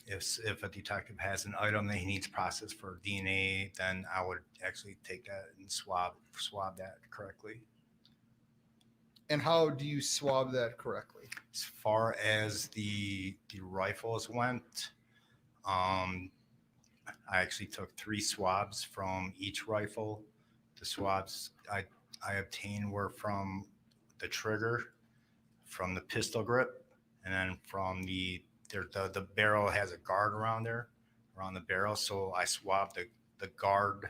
U: if a detective has an item that he needs processed for DNA, then I would actually take that and swab that correctly.
I: And how do you swab that correctly?
U: As far as the rifles went, I actually took 3 swabs from each rifle. The swabs I obtained were from the trigger, from the pistol grip, and then from the barrel has a guard around the barrel. So I swabbed the guard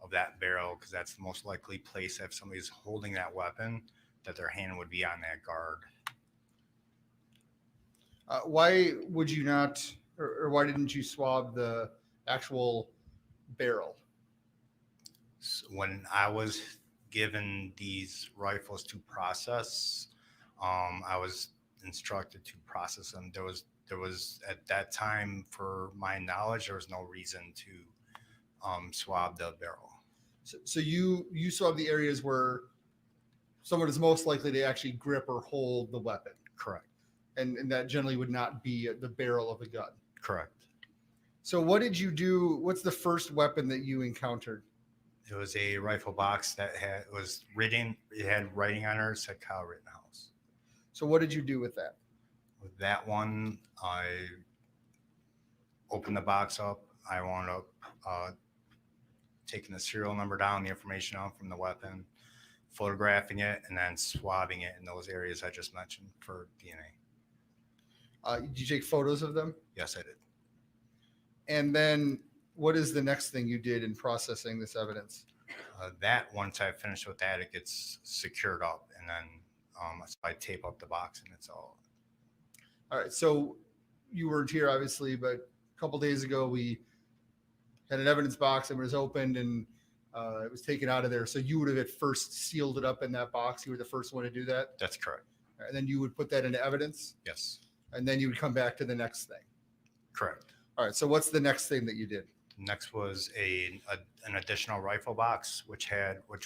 U: of that barrel because that's the most likely place if somebody's holding that weapon that their hand would be on that guard.
I: Why would you not, or why didn't you swab the actual barrel?
U: So when I was given these rifles to process, I was instructed to process them. There was at that time, for my knowledge, there was no reason to swab the barrel.
I: So you swab the areas where someone is most likely to actually grip or hold the weapon.
U: Correct.
I: And that generally would not be the barrel of a gun.
U: Correct.
I: So what did you do? What's the first weapon that you encountered?
U: It was a rifle box that was written. It had writing on it. It said Kyle Rittenhouse.
I: So what did you do with that?
U: With that one, I opened the box up. I wound up taking the serial number down, the information out from the weapon, photographing it, and then swabbing it in those areas I just mentioned for DNA.
I: Did you take photos of them?
U: Yes, I did.
I: And then what is the next thing you did in processing this evidence?
U: That once I finished with that, it gets secured up, and then so I tape up the box, and it's all.
I: All right. So you weren't here, obviously, but a couple days ago we had an evidence box and it was opened and it was taken out of there. So you would have at first sealed it up in that box. You were the first one to do that.
U: That's correct.
I: And then you would put that into evidence.
U: Yes.
I: And then you would come back to the next thing.
U: Correct.
I: All right. So what's the next thing that you did?
U: Next was an additional rifle box, which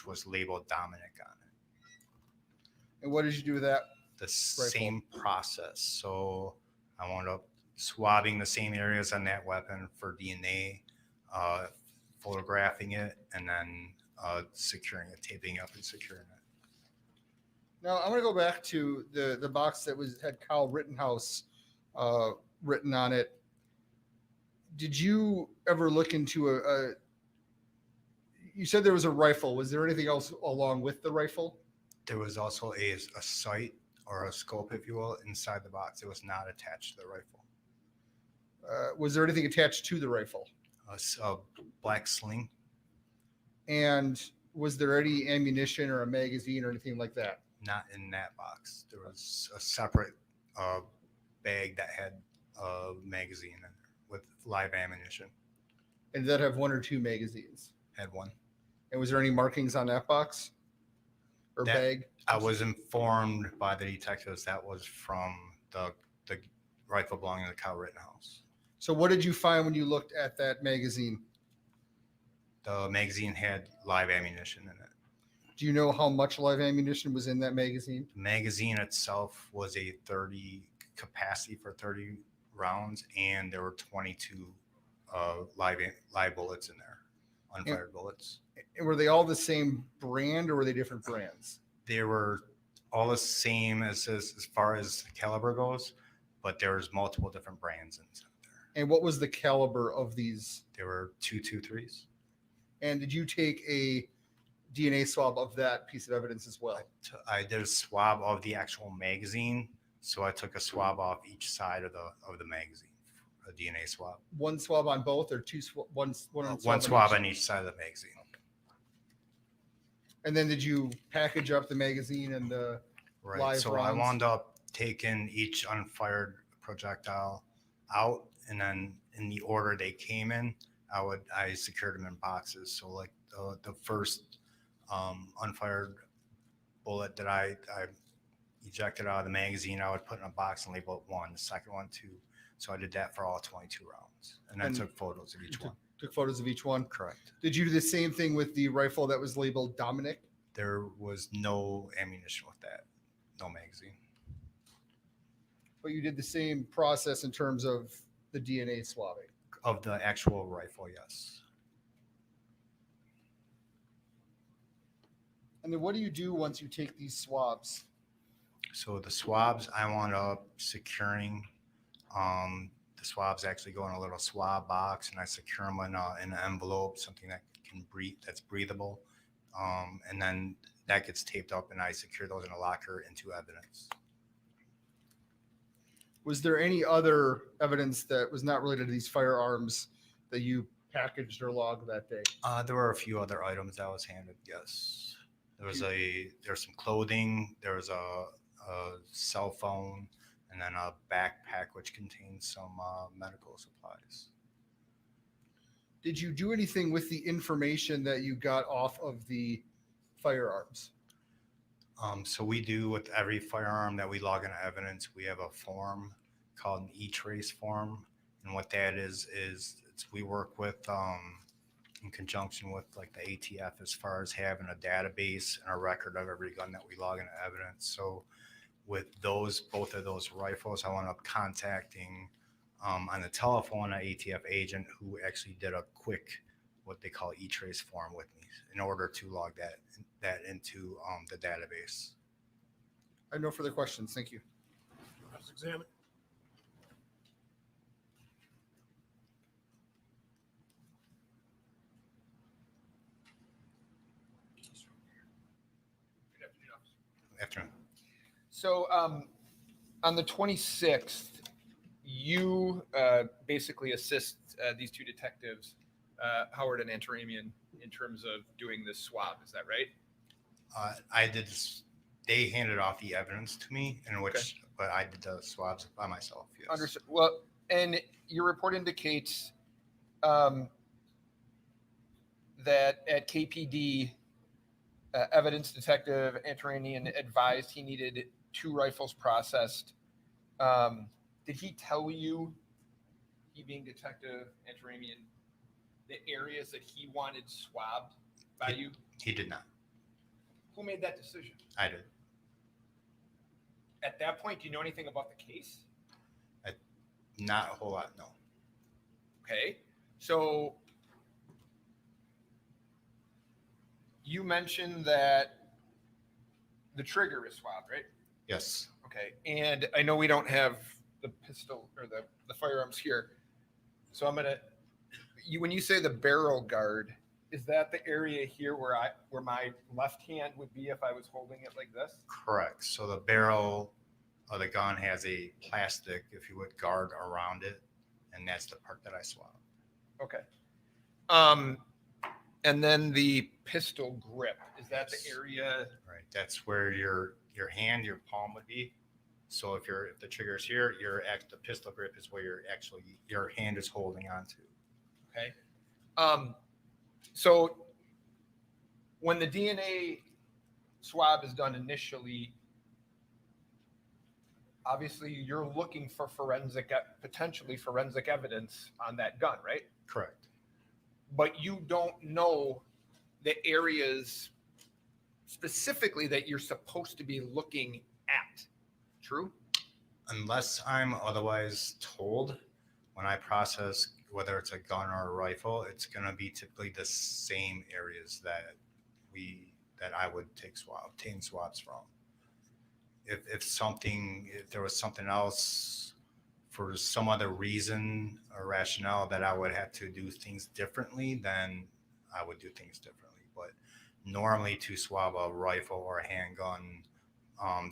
U: was labeled Dominic on it.
I: And what did you do with that?
U: The same process. So I wound up swabbing the same areas on that weapon for DNA, photographing it, and then securing it, taping up and securing it.
I: Now I'm going to go back to the box that had Kyle Rittenhouse written on it. Did you ever look into you said there was a rifle. Was there anything else along with the rifle?
U: There was also a sight or a scope, if you will, inside the box. It was not attached to the rifle.
I: Was there anything attached to the rifle?
U: A black sling.
I: And was there any ammunition or a magazine or anything like that?
U: Not in that box. There was a separate bag that had a magazine in there with live ammunition.
I: And did that have 1 or 2 magazines?
U: Had 1.
I: And was there any markings on that box or bag?
U: I was informed by the detectives that was from the rifle belonging to Kyle Rittenhouse.
I: So what did you find when you looked at that magazine?
U: The magazine had live ammunition in it.
I: Do you know how much live ammunition was in that magazine?
U: The magazine itself was a 30 capacity for 30 rounds, and there were 22 live bullets in there, unfired bullets.
I: And were they all the same brand or were they different brands?
U: They were all the same as far as caliber goes, but there was multiple different brands inside there.
I: And what was the caliber of these?
U: There were 223s.
I: And did you take a DNA swab of that piece of evidence as well?
U: I did a swab of the actual magazine, so I took a swab off each side of the magazine, a DNA swab.
I: One swab on both, or one
U: swab on each side of the magazine.
I: And then did you package up the magazine and the live
U: So
I: rounds?
U: I wound up taking each unfired projectile out, and then in the order they came in, I secured them in boxes. So like the first unfired bullet that I ejected out of the magazine, I would put in a box and label it 1. The second one 2. So I did that for all 22 rounds, and then took photos of each one.
I: Took photos of each one.
U: Correct.
I: Did you do the same thing with the rifle that was labeled Dominic?
U: There was no ammunition with that, no magazine.
I: But you did the same process in terms of the DNA swabbing.
U: Of the actual rifle, yes.
I: And then what do you do once you take these swabs?
U: So the swabs, I wound up securing the swabs actually go in a little swab box, and I secure them in an envelope, something that can breathe, that's breathable. And then that gets taped up, and I secure those in a locker into evidence.
I: Was there any other evidence that was not related to these firearms that you packaged or logged that day?
U: There were a few other items that was handed. Yes, there's some clothing. There was a cell phone, and then a backpack which contains some medical supplies.
I: Did you do anything with the information that you got off of the firearms?
U: So we do with every firearm that we log into evidence, we have a form called an E-Trace form. And what that is we work with, in conjunction with like the ATF as far as having a database and a record of every gun that we log into evidence. So with both of those rifles, I wound up contacting on the telephone an ATF agent who actually did a quick, what they call E-Trace form with me in order to log that into the database.
I: I have no further questions. Thank you.
E: Let's examine.
U: Afternoon.
D: So on the 26th, you basically assist these two detectives, Howard and Antaramian, in terms of doing this swab. Is that right?
U: I did. They handed off the evidence to me, but I did the swabs by myself. Yes.
D: Understood. Well, and your report indicates that at KPD, evidence detective Antaramian advised he needed 2 rifles processed. Did he tell you, he being detective Antaramian, the areas that he wanted swabbed by you?
U: He did not.
D: Who made that decision?
U: I did.
D: At that point, do you know anything about the case?
U: Not a whole lot, no.
D: Okay. So you mentioned that the trigger is swabbed, right?
U: Yes.
D: Okay. And I know we don't have the pistol or the firearms here. So I'm going to, when you say the barrel guard, is that the area here where my left hand would be if I was holding it like this?
U: Correct. So the barrel of the gun has a plastic, if you would, guard around it, and that's the part that I swabbed.
D: Okay. And then the pistol grip, is that the area?
U: Right. That's where your hand, your palm would be. So if the trigger is here, the pistol grip is where your hand is holding onto.
D: Okay. So when the DNA swab is done initially, obviously you're looking for potentially forensic evidence on that gun, right?
U: Correct.
D: But you don't know the areas specifically that you're supposed to be looking at. True?
U: Unless I'm otherwise told, when I process, whether it's a gun or a rifle, it's going to be typically the same areas that I would obtain swabs from. If there was something else for some other reason or rationale that I would have to do things differently, then I would do things differently. But normally to swab a rifle or a handgun,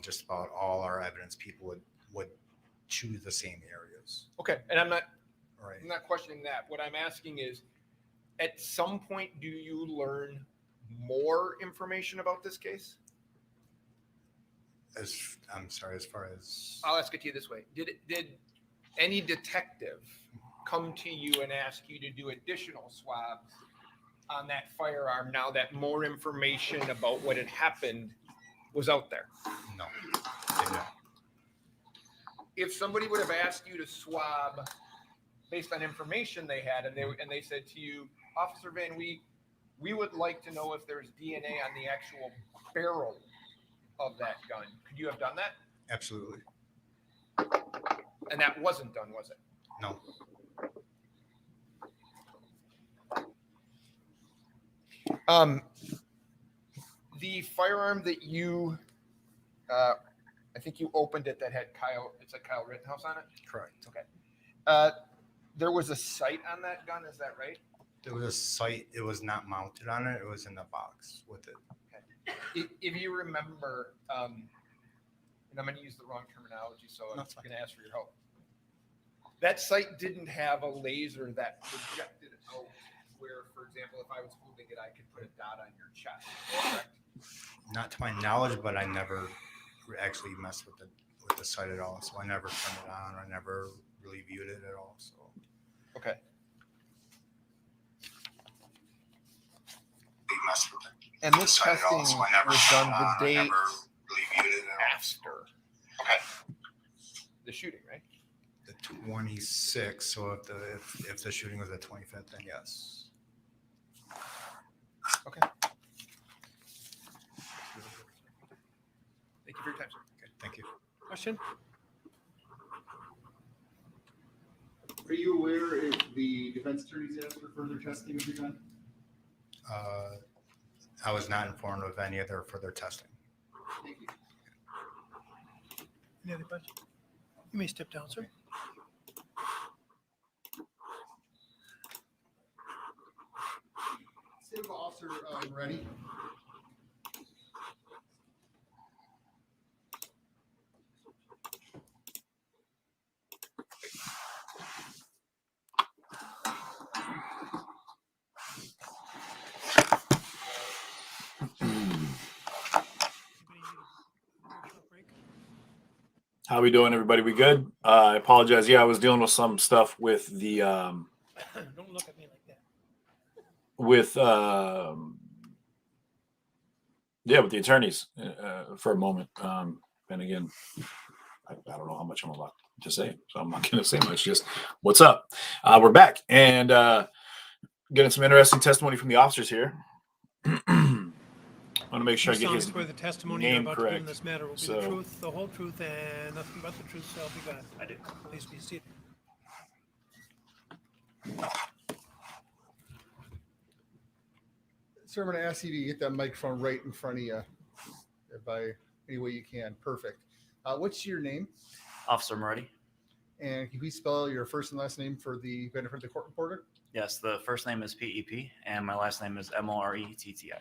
U: just about all our evidence people would choose the same areas.
D: Okay. And I'm not questioning that. What I'm asking is, at some point, do you learn more information about this case?
U: I'm sorry, as far as...
D: I'll ask it to you this way. Did any detective come to you and ask you to do additional swabs on that firearm now that more information about what had happened was out there?
U: No.
D: If somebody would have asked you to swab based on information they had, and they said to you, Officer Van, we would like to know if there's DNA on the actual barrel of that gun, could you have done that?
U: Absolutely.
D: And that wasn't done, was it?
U: No.
D: The firearm that you, I think you opened it that had Kyle Rittenhouse on it?
U: Correct.
D: Okay. There was a sight on that gun, is that right?
U: There was a sight. It was not mounted on it. It was in the box with it.
D: If you remember, and I'm going to use the wrong terminology, so I'm going to ask for your help. That sight didn't have a laser that projected out where, for example, if I was holding it, I could put a dot on your chest, correct?
U: Not to my knowledge, but I never actually messed with the sight at all. So I never turned it on. I never really viewed it at all. So
D: okay. And this testing was done the day after the shooting, right?
U: The 26th. So if the shooting was the 25th, then yes.
D: Okay. Thank you for your time, sir.
U: Okay, thank you.
E: Question?
I: Are you aware if the defense attorneys asked for further testing of the gun?
U: I was not informed of any other further testing.
I: Thank you.
E: Any other questions? You may step down, sir.
I: Civil Officer ready?
C: How we doing, everybody? We good? I apologize. Yeah, I was dealing with some stuff with the
E: Don't look at me like that.
C: with the attorneys for a moment. And again, I don't know how much I'm about to say, so I'm not going to say much. Just what's up? We're back and getting some interesting testimony from the officers here. I want to make sure I get his
E: the testimony
C: name
E: about
C: correct.
E: in this matter will be the truth, the whole truth, and nothing but the truth. So help you God. I do. Please be seated.
I: Sir, I'm going to ask you to get that microphone right in front of you by any way you can. Perfect. What's your name?
G: Officer Moretti.
I: And can you please spell your first and last name for the benefit of the court reporter?
G: Yes, the first name is PEP, and my last name is MORETTI.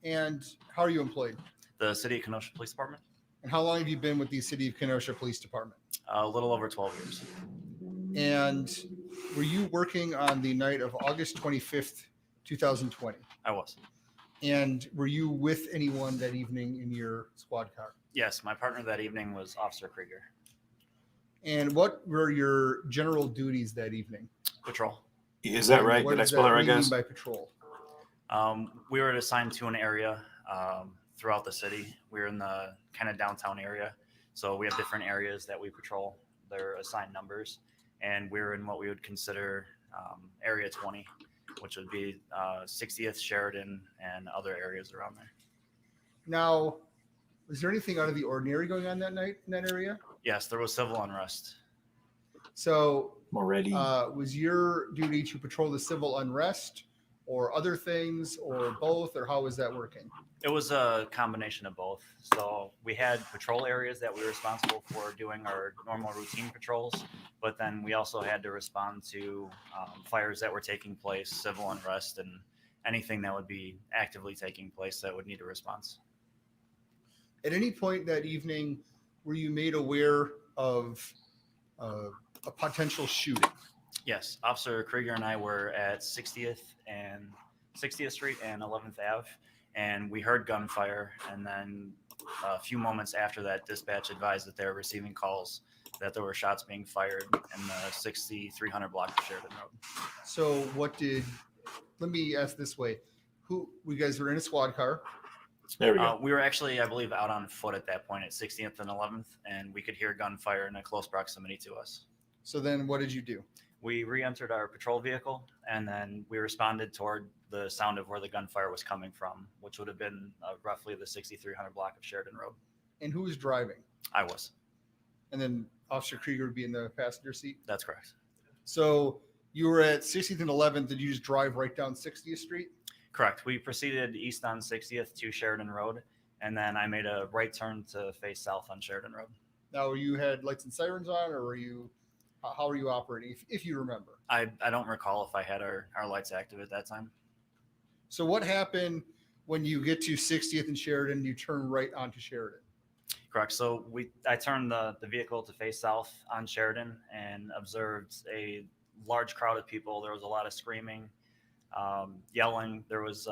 I: And how are you employed?
G: The City of Kenosha Police Department.
I: And how long have you been with the City of Kenosha Police Department?
G: A little over 12 years.
I: And were you working on the night of August 25th, 2020?
G: I was.
I: And were you with anyone that evening in your squad car?
G: Yes, my partner that evening was Officer Krieger.
I: And what were your general duties that evening?
G: Patrol.
C: Is that right? Did I spell that right, guys?
I: By patrol?
G: We were assigned to an area throughout the city. We were in the kind of downtown area. So we have different areas that we patrol. They're assigned numbers. And we're in what we would consider Area 20, which would be 60th, Sheridan, and other areas around there.
I: Now, was there anything out of the ordinary going on that night in that area?
G: Yes, there was civil unrest.
I: So,
C: Moretti.
I: Was your duty to patrol the civil unrest or other things or both, or how was that working?
G: It was a combination of both. So we had patrol areas that we were responsible for doing our normal routine patrols, but then we also had to respond to fires that were taking place, civil unrest, and anything that would be actively taking place that would need a response.
I: At any point that evening, were you made aware of a potential shooting?
G: Yes, Officer Krieger and I were at 60th Street and 11th Ave, and we heard gunfire. And then a few moments after that, dispatch advised that they were receiving calls that there were shots being fired in the 6300 block of Sheridan Road.
I: So let me ask this way. You guys were in a squad car?
C: There we go.
G: We were actually, I believe, out on foot at that point at 60th and 11th, and we could hear gunfire in a close proximity to us.
I: So then what did you do?
G: We re-entered our patrol vehicle, and then we responded toward the sound of where the gunfire was coming from, which would have been roughly the 6300 block of Sheridan Road.
I: And who was driving?
G: I was.
I: And then Officer Krieger would be in the passenger seat?
G: That's correct.
I: So you were at 60th and 11th. Did you just drive right down 60th Street?
G: Correct. We proceeded east on 60th to Sheridan Road, and then I made a right turn to face south on Sheridan Road.
I: Now, you had lights and sirens on, or were you How are you operating, if you remember?
G: I don't recall if I had our lights active at that time.
I: So what happened when you get to 60th and Sheridan, you turn right onto Sheridan?
G: Correct. So I turned the vehicle to face south on Sheridan and observed a large crowd of people. There was a lot of screaming, yelling. There was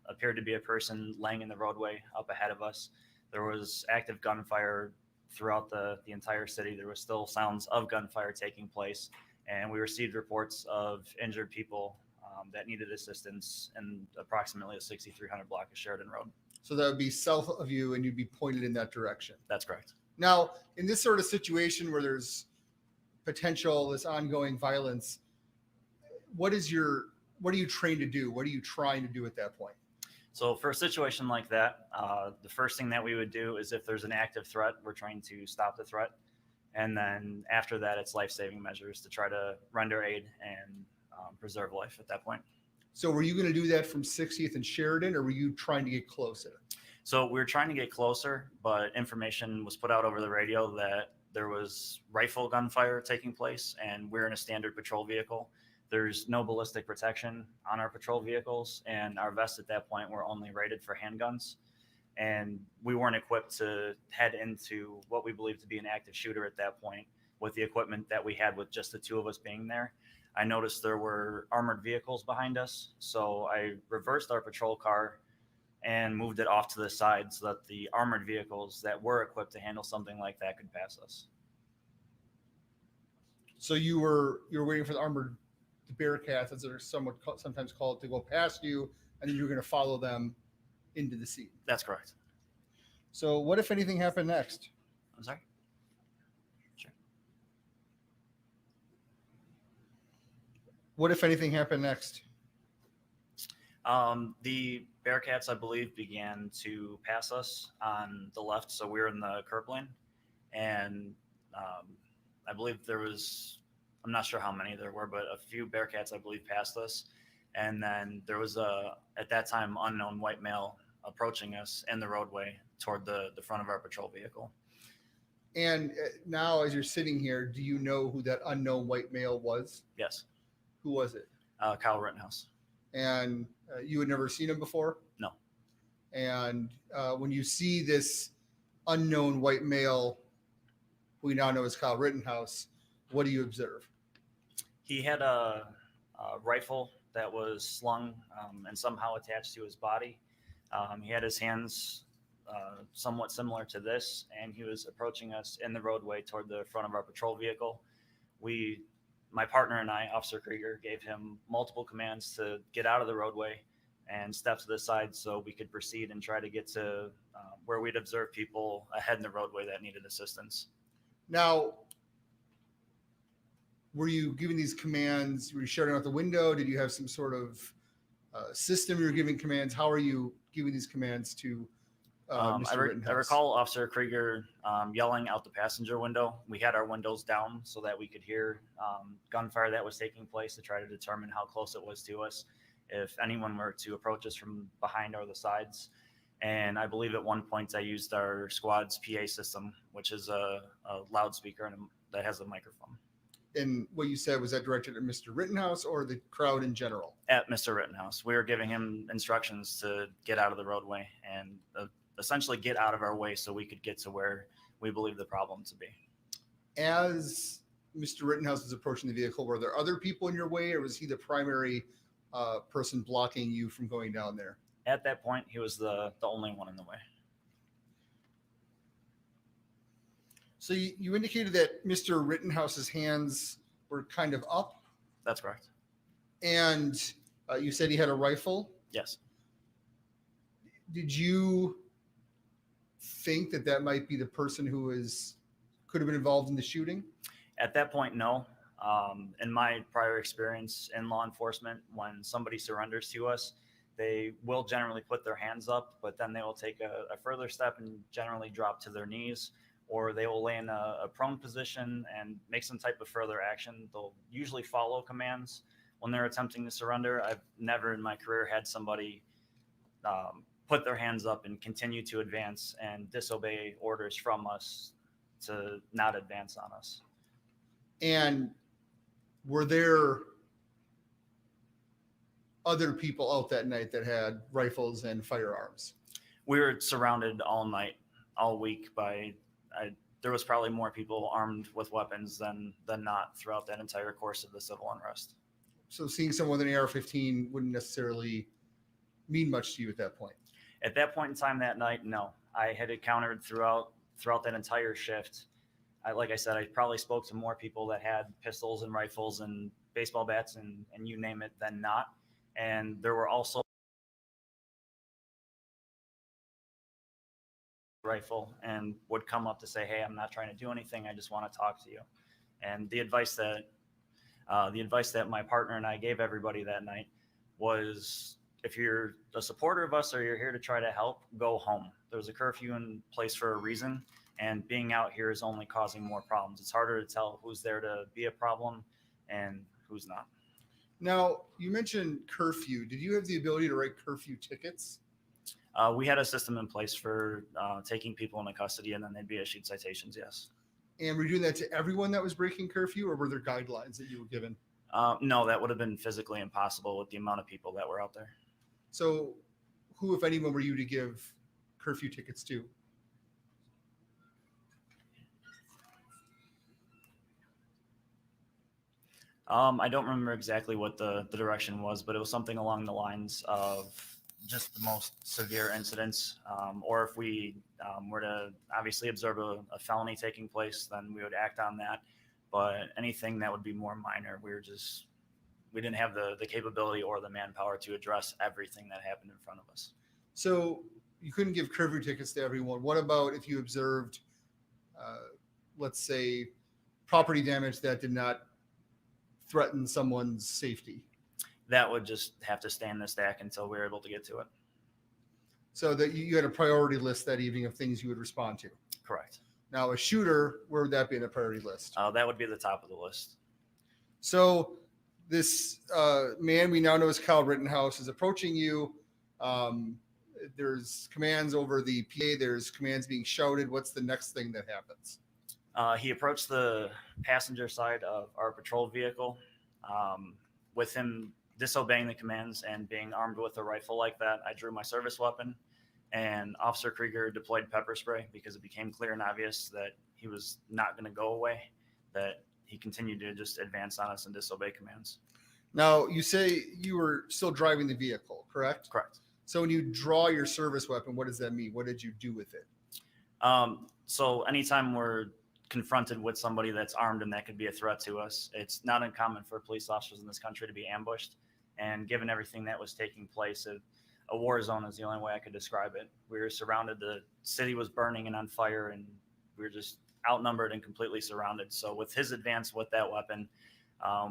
G: appeared to be a person laying in the roadway up ahead of us. There was active gunfire throughout the entire city. There was still sounds of gunfire taking place, and we received reports of injured people that needed assistance in approximately the 6300 block of Sheridan Road.
I: So that would be south of you, and you'd be pointed in that direction.
G: That's correct.
I: Now, in this sort of situation where there's potential, this ongoing violence, what are you trained to do? What are you trying to do at that point?
G: So for a situation like that, the first thing that we would do is if there's an active threat, we're trying to stop the threat. And then after that, it's life-saving measures to try to render aid and preserve life at that point.
I: So were you going to do that from 60th and Sheridan, or were you trying to get closer?
G: So we were trying to get closer, but information was put out over the radio that there was rifle gunfire taking place, and we're in a standard patrol vehicle. There's no ballistic protection on our patrol vehicles, and our vests at that point were only rated for handguns. And we weren't equipped to head into what we believe to be an active shooter at that point with the equipment that we had with just the two of us being there. I noticed there were armored vehicles behind us, so I reversed our patrol car and moved it off to the side so that the armored vehicles that were equipped to handle something like that could pass us.
I: So you were waiting for the Bearcats, as they're sometimes called, to go past you, and then you were going to follow them into the scene.
G: That's correct.
I: So what, if anything, happened next?
G: I'm sorry?
I: What, if anything, happened next?
G: The Bearcats, I believe, began to pass us on the left, so we were in the curb lane, and I believe there was, I'm not sure how many there were, but a few Bearcats, I believe, passed us, and then there was at that time, unknown white male approaching us in the roadway toward the front of our patrol vehicle.
I: And now, as you're sitting here, do you know who that unknown white male was?
G: Yes.
I: Who was it?
G: Kyle Rittenhouse.
I: And you had never seen him before?
G: No.
I: And when you see this unknown white male, who we now know as Kyle Rittenhouse, what do you observe?
G: He had a rifle that was slung and somehow attached to his body. He had his hands somewhat similar to this, and he was approaching us in the roadway toward the front of our patrol vehicle. My partner and I, Officer Krieger, gave him multiple commands to get out of the roadway and step to the side so we could proceed and try to get to where we'd observe people ahead in the roadway that needed assistance.
I: Now, were you giving these commands? Were you shouting out the window? Did you have some sort of system you were giving commands? How are you giving these commands to Mr. Rittenhouse?
G: I recall Officer Krieger yelling out the passenger window. We had our windows down so that we could hear gunfire that was taking place to try to determine how close it was to us if anyone were to approach us from behind or the sides. And I believe at one point I used our squad's PA system, which is a loudspeaker that has a microphone.
I: And what you said, was that directed at Mr. Rittenhouse or the crowd in general?
G: At Mr. Rittenhouse. We were giving him instructions to get out of the roadway and essentially get out of our way so we could get to where we believe the problem to be.
I: As Mr. Rittenhouse was approaching the vehicle, were there other people in your way, or was he the primary person blocking you from going down there?
G: At that point, he was the only one in the way.
I: So you indicated that Mr. Rittenhouse's hands were kind of up.
G: That's correct.
I: And you said he had a rifle?
G: Yes.
I: Did you think that might be the person who could have been involved in the shooting?
G: At that point, no. In my prior experience in law enforcement, when somebody surrenders to us, they will generally put their hands up, but then they will take a further step and generally drop to their knees, or they will lay in a prone position and make some type of further action. They'll usually follow commands when they're attempting to surrender. I've never in my career had somebody put their hands up and continue to advance and disobey orders from us to not advance on us.
I: And were there other people out that night that had rifles and firearms?
G: We were surrounded all night, all week there was probably more people armed with weapons than not throughout that entire course of the civil unrest.
I: So seeing someone with an AR-15 wouldn't necessarily mean much to you at that point.
G: At that point in time that night, no. I had encountered throughout that entire shift. Like I said, I probably spoke to more people that had pistols and rifles and baseball bats and you name it than not. And there were also rifle and would come up to say, hey, I'm not trying to do anything. I just want to talk to you. And the advice that my partner and I gave everybody that night was, if you're a supporter of us or you're here to try to help, go home. There's a curfew in place for a reason, and being out here is only causing more problems. It's harder to tell who's there to be a problem and who's not.
I: Now, you mentioned curfew. Did you have the ability to write curfew tickets?
G: We had a system in place for taking people into custody, and then they'd be issued citations, yes.
I: And were you doing that to everyone that was breaking curfew, or were there guidelines that you were given?
G: No, that would have been physically impossible with the amount of people that were out there.
I: So who, if anyone, were you to give curfew tickets to?
G: I don't remember exactly what the direction was, but it was something along the lines of just the most severe incidents. Or if we were to obviously observe a felony taking place, then we would act on that. But anything that would be more minor, we didn't have the capability or the manpower to address everything that happened in front of us.
I: So you couldn't give curfew tickets to everyone. What about if you observed, let's say, property damage that did not threaten someone's safety?
G: That would just have to stay in the stack until we were able to get to it.
I: So that you had a priority list that evening of things you would respond to.
G: Correct.
I: Now, a shooter, where would that be in the priority list?
G: That would be the top of the list.
I: So this man we now know as Kyle Rittenhouse is approaching you. There's commands over the PA. There's commands being shouted. What's the next thing that happens?
G: He approached the passenger side of our patrol vehicle. With him disobeying the commands and being armed with a rifle like that, I drew my service weapon, and Officer Krieger deployed pepper spray because it became clear and obvious that he was not going to go away, that he continued to just advance on us and disobey commands.
I: Now, you say you were still driving the vehicle, correct?
G: Correct.
I: So when you draw your service weapon, what does that mean? What did you do with it?
G: So anytime we're confronted with somebody that's armed and that could be a threat to us, it's not uncommon for police officers in this country to be ambushed. And given everything that was taking place, a war zone is the only way I could describe it. We were surrounded, the city was burning and on fire, and we were just outnumbered and completely surrounded. So with his advance with that weapon,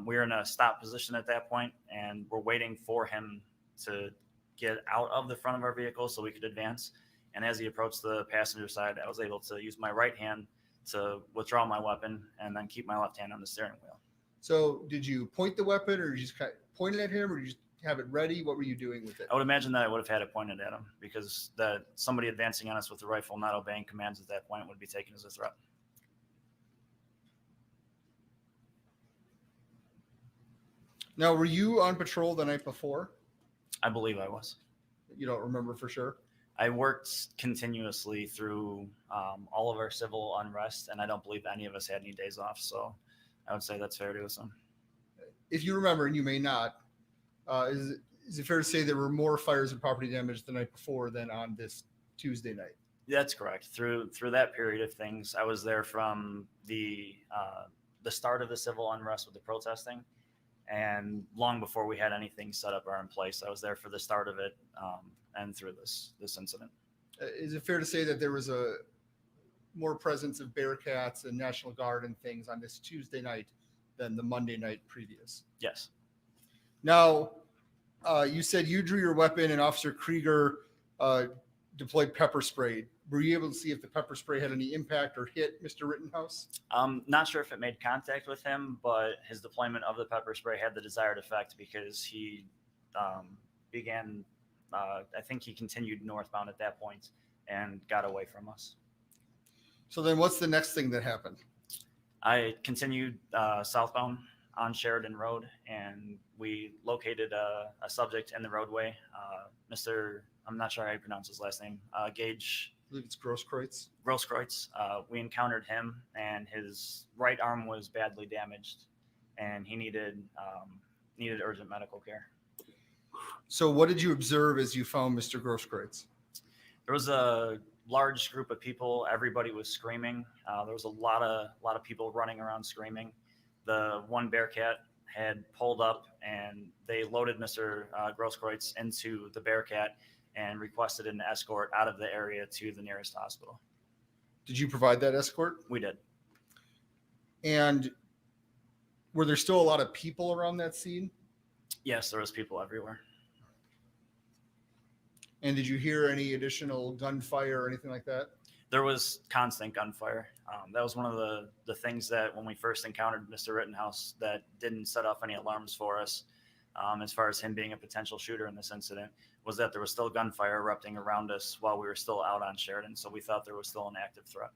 G: we were in a stop position at that point, and we're waiting for him to get out of the front of our vehicle so we could advance. And as he approached the passenger side, I was able to use my right hand to withdraw my weapon and then keep my left hand on the steering wheel.
I: So did you point the weapon, or you just kind of pointed at him, or did you just have it ready? What were you doing with it?
G: I would imagine that I would have had it pointed at him, because that somebody advancing on us with a rifle, not obeying commands at that point, would be taken as a threat.
I: Now, were you on patrol the night before?
G: I believe I was.
I: You don't remember for sure?
G: I worked continuously through all of our civil unrest, and I don't believe any of us had any days off. So I would say that's fair to assume.
I: If you remember, and you may not, is it fair to say there were more fires and property damage the night before than on this Tuesday night?
G: That's correct. Through that period of things, I was there from the start of the civil unrest with the protesting, and long before we had anything set up or in place. I was there for the start of it and through this incident.
I: Is it fair to say that there was a more presence of Bearcats and National Guard and things on this Tuesday night than the Monday night previous?
G: Yes.
I: Now, you said you drew your weapon and Officer Krieger deployed pepper spray. Were you able to see if the pepper spray had any impact or hit Mr. Rittenhouse?
G: Not sure if it made contact with him, but his deployment of the pepper spray had the desired effect, because he began, I think he continued northbound at that point and got away from us.
I: So then what's the next thing that happened?
G: I continued southbound on Sheridan Road, and we located a subject in the roadway. Mr. I'm not sure how you pronounce his last name. Gage.
I: I believe it's Grosskreutz.
G: Grosskreutz. We encountered him, and his right arm was badly damaged, and he needed urgent medical care.
I: So what did you observe as you found Mr. Grosskreutz?
G: There was a large group of people. Everybody was screaming. There was a lot of people running around screaming. The one Bearcat had pulled up, and they loaded Mr. Grosskreutz into the Bearcat and requested an escort out of the area to the nearest hospital.
I: Did you provide that escort?
G: We did.
I: And were there still a lot of people around that scene?
G: Yes, there was people everywhere.
I: And did you hear any additional gunfire or anything like that?
G: There was constant gunfire. That was one of the things that when we first encountered Mr. Rittenhouse that didn't set off any alarms for us, as far as him being a potential shooter in this incident, was that there was still gunfire erupting around us while we were still out on Sheridan. So we thought there was still an active threat.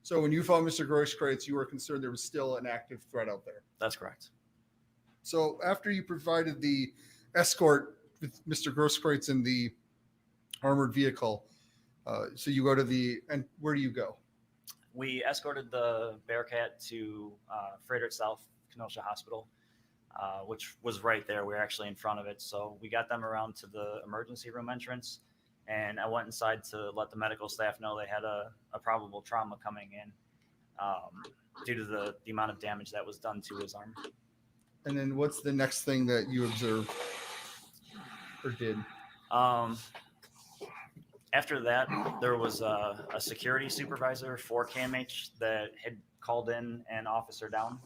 I: So when you found Mr. Grosskreutz, you were concerned there was still an active threat out there.
G: That's correct.
I: So after you provided the escort with Mr. Grosskreutz in the armored vehicle, so you go to and where do you go?
G: We escorted the Bearcat to Frederick South Kenosha Hospital, which was right there. We were actually in front of it. So we got them around to the emergency room entrance, and I went inside to let the medical staff know they had a probable trauma coming in due to the amount of damage that was done to his arm.
I: And then what's the next thing that you observed or did?
G: After that, there was a security supervisor for KMH that had called in an officer down,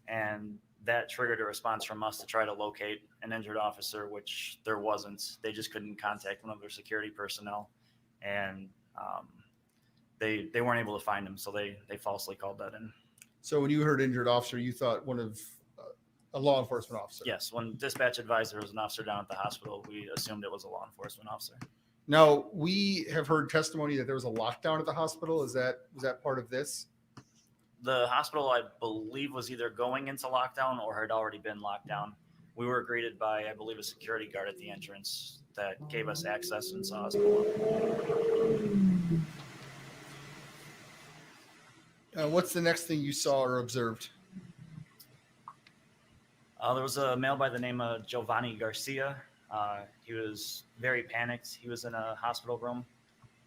G: and that triggered a response from us to try to locate an injured officer, which there wasn't. They just couldn't contact one of their security personnel, and they weren't able to find him, so they falsely called that in.
I: So when you heard injured officer, you thought one of a law enforcement officer?
G: Yes, when dispatch advised there was an officer down at the hospital, we assumed it was a law enforcement officer.
I: Now, we have heard testimony that there was a lockdown at the hospital. Was that part of this?
G: The hospital, I believe, was either going into lockdown or had already been locked down. We were greeted by, I believe, a security guard at the entrance that gave us access and saw us pull
I: up. What's the next thing you saw or observed?
G: There was a male by the name of Giovanni Garcia. He was very panicked. He was in a hospital room,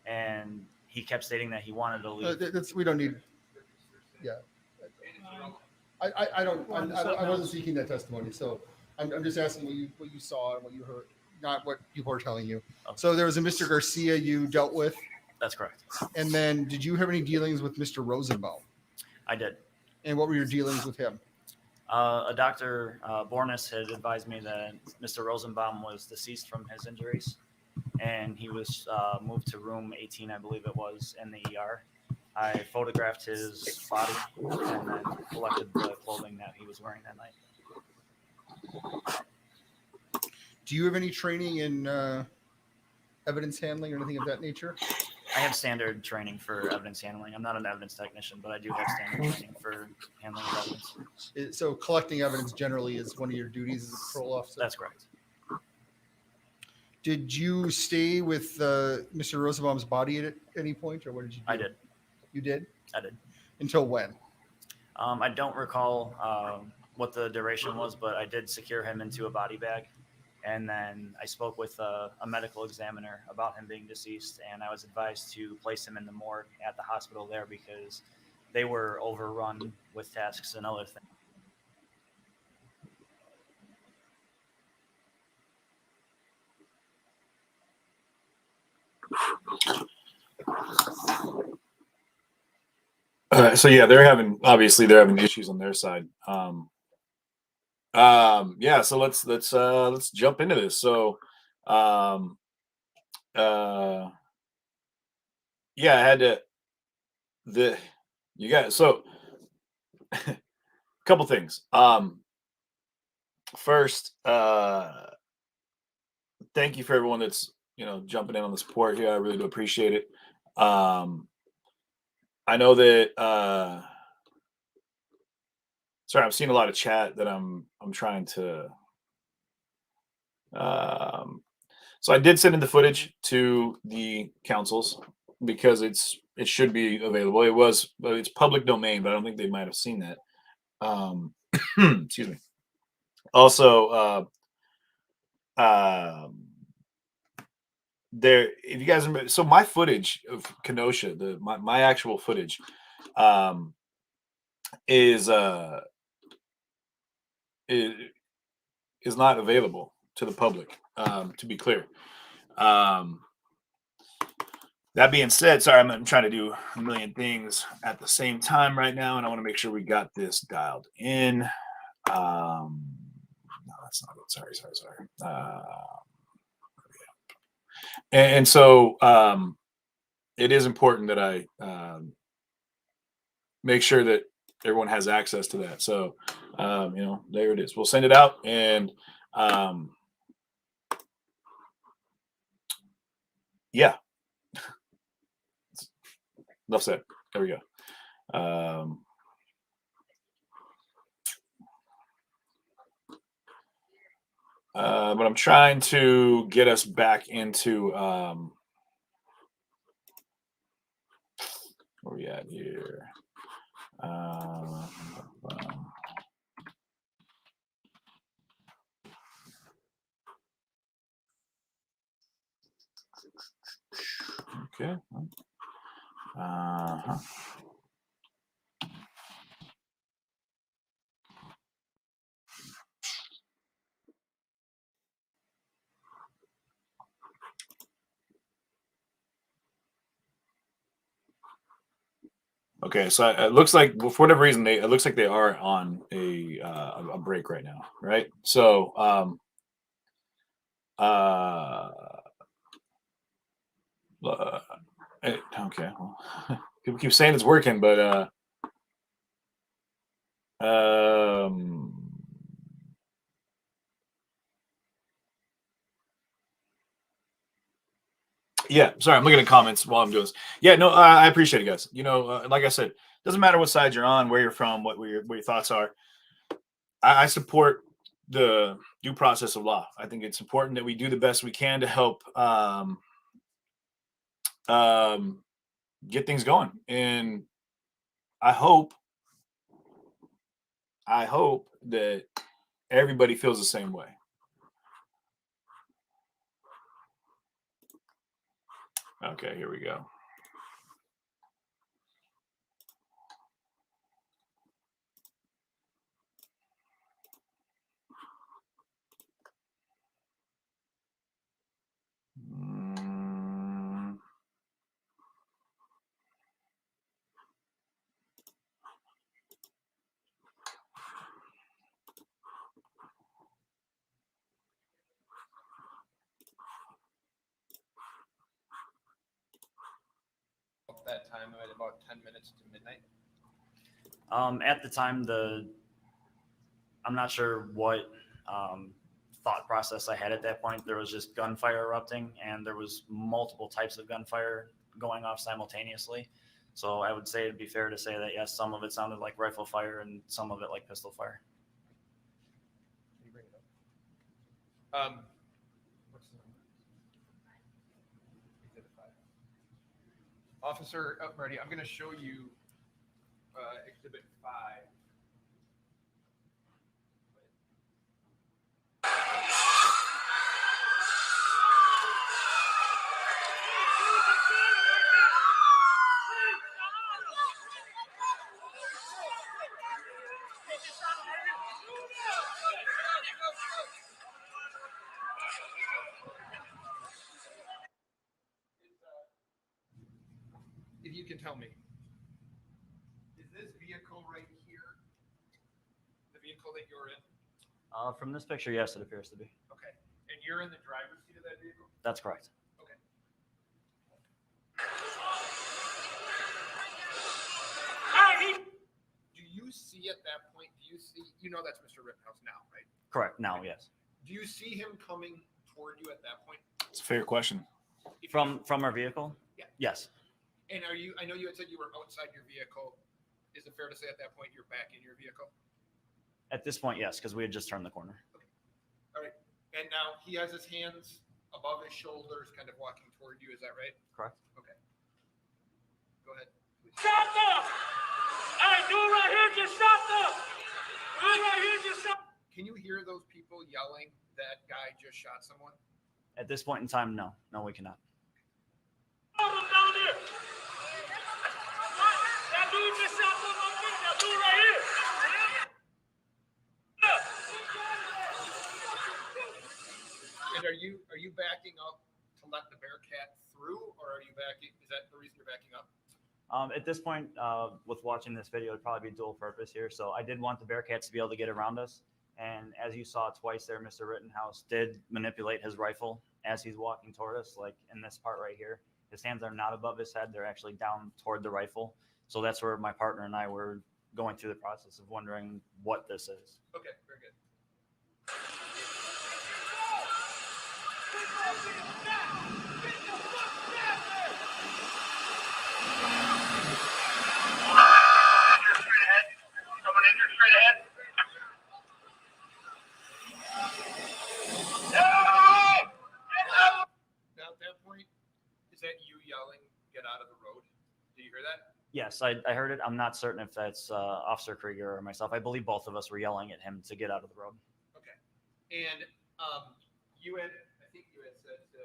G: and he kept stating that he wanted to leave.
I: We don't need. Yeah. I wasn't seeking that testimony, so I'm just asking what you saw and what you heard, not what people are telling you.
G: Okay.
I: So there was a Mr. Garcia you dealt with.
G: That's correct.
I: And then did you have any dealings with Mr. Rosenbaum?
G: I did.
I: And what were your dealings with him?
G: A Dr. Bornis had advised me that Mr. Rosenbaum was deceased from his injuries, and he was moved to room 18, I believe it was, in the ER. I photographed his body and then collected the clothing that he was wearing that night.
I: Do you have any training in evidence handling or anything of that nature?
G: I have standard training for evidence handling. I'm not an evidence technician, but I do have standard training for handling of evidence.
I: So collecting evidence generally is one of your duties as a patrol officer?
G: That's correct.
I: Did you stay with Mr. Rosenbaum's body at any point, or what did you do?
G: I did.
I: You did?
G: I did.
I: Until when?
G: I don't recall what the duration was, but I did secure him into a body bag. And then I spoke with a medical examiner about him being deceased, and I was advised to place him in the morgue at the hospital there because they were overrun with tasks and other things.
C: So yeah, they're having issues on their side. Yeah, so let's jump into this. So yeah, I had to so a couple things. First, thank you for everyone that's jumping in on the support here. I really do appreciate it. I know that Sorry, I'm seeing a lot of chat that I'm trying to. So I did send in the footage to the councils because it should be available. It's public domain, but I don't think they might have seen that. Excuse me. Also, there, if you guys remember, so my footage of Kenosha, my actual footage, is not available to the public. To be clear. That being said, sorry, I'm trying to do a million things at the same time right now, and I want to make sure we got this dialed in. No, that's not it. Sorry. And so it is important that I make sure that everyone has access to that. So, there it is. We'll send it out, and yeah. Enough said. There we go. But I'm trying to get us back into where we at here. Okay. Okay, so it looks like for whatever reason it looks like they are on a break right now, right? So okay, well, people keep saying it's working, but yeah, sorry, I'm looking at comments while I'm doing this. Yeah, no, I appreciate it, guys. Like I said, doesn't matter what side you're on, where you're from, what your thoughts are. I support the due process of law. I think it's important that we do the best we can to help get things going. And I hope that everybody feels the same way. Okay, here we go.
D: That time at about 10 minutes to midnight.
G: At the time, I'm not sure what thought process I had at that point. There was just gunfire erupting, and there was multiple types of gunfire going off simultaneously. So I would say it'd be fair to say that yes, some of it sounded like rifle fire and some of it like pistol fire.
D: What's the number? Officer Marty, I'm going to show you Exhibit 5. If you can tell me, is this vehicle right here the vehicle that you're in?
G: From this picture, yes, it appears to be.
D: Okay. And you're in the driver's seat of that vehicle?
G: That's correct.
D: Okay. Do you see at that point, that's Mr. Rittenhouse now, right?
G: Correct. Now, yes.
D: Do you see him coming toward you at that point?
C: It's a fair question.
G: From our vehicle?
D: Yeah.
G: Yes.
D: And I know you had said you were outside your vehicle. Is it fair to say at that point you're back in your vehicle?
G: At this point, yes, because we had just turned the corner.
D: All right. And now he has his hands above his shoulders, kind of walking toward you. Is that right?
G: Correct.
D: Okay. Go ahead. Please.
F: Stop them! Hey, do it right here, just stop them! Do it right here, just stop.
D: Can you hear those people yelling that guy just shot someone?
G: At this point in time, no. No, we cannot.
F: Stop them down there! That dude just shot them up there. Now do it right here.
D: And are you backing up to let the Bearcat through, or are you backing? Is that the reason you're backing up?
G: At this point, with watching this video, it'd probably be dual purpose here. So I did want the Bearcats to be able to get around us. And as you saw twice there, Mr. Rittenhouse did manipulate his rifle as he's walking toward us, like in this part right here. His hands are not above his head. They're actually down toward the rifle. So that's where my partner and I were going through the process of wondering what this is.
D: Okay, very good.
F: Someone injured straight ahead.
D: Now at that point, is that you yelling, "Get out of the road"? Do you hear that?
G: Yes, I heard it. I'm not certain if that's Officer Krieger or myself. I believe both of us were yelling at him to get out of the road.
D: Okay. And you had, I think you had said to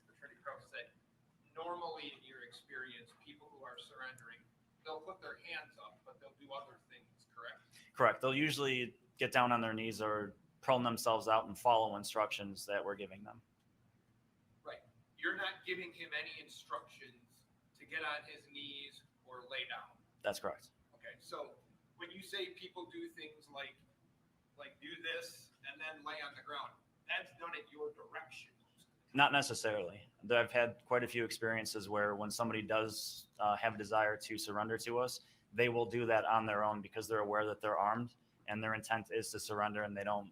D: Attorney Crowe said, normally in your experience, people who are surrendering, they'll put their hands up, but they'll do other things, correct?
G: Correct. They'll usually get down on their knees or prone themselves out and follow instructions that we're giving them.
D: Right. You're not giving him any instructions to get on his knees or lay down.
G: That's correct.
D: Okay. So when you say people do things like do this and then lay on the ground, that's done at your direction.
G: Not necessarily. I've had quite a few experiences where when somebody does have a desire to surrender to us, they will do that on their own because they're aware that they're armed and their intent is to surrender and they don't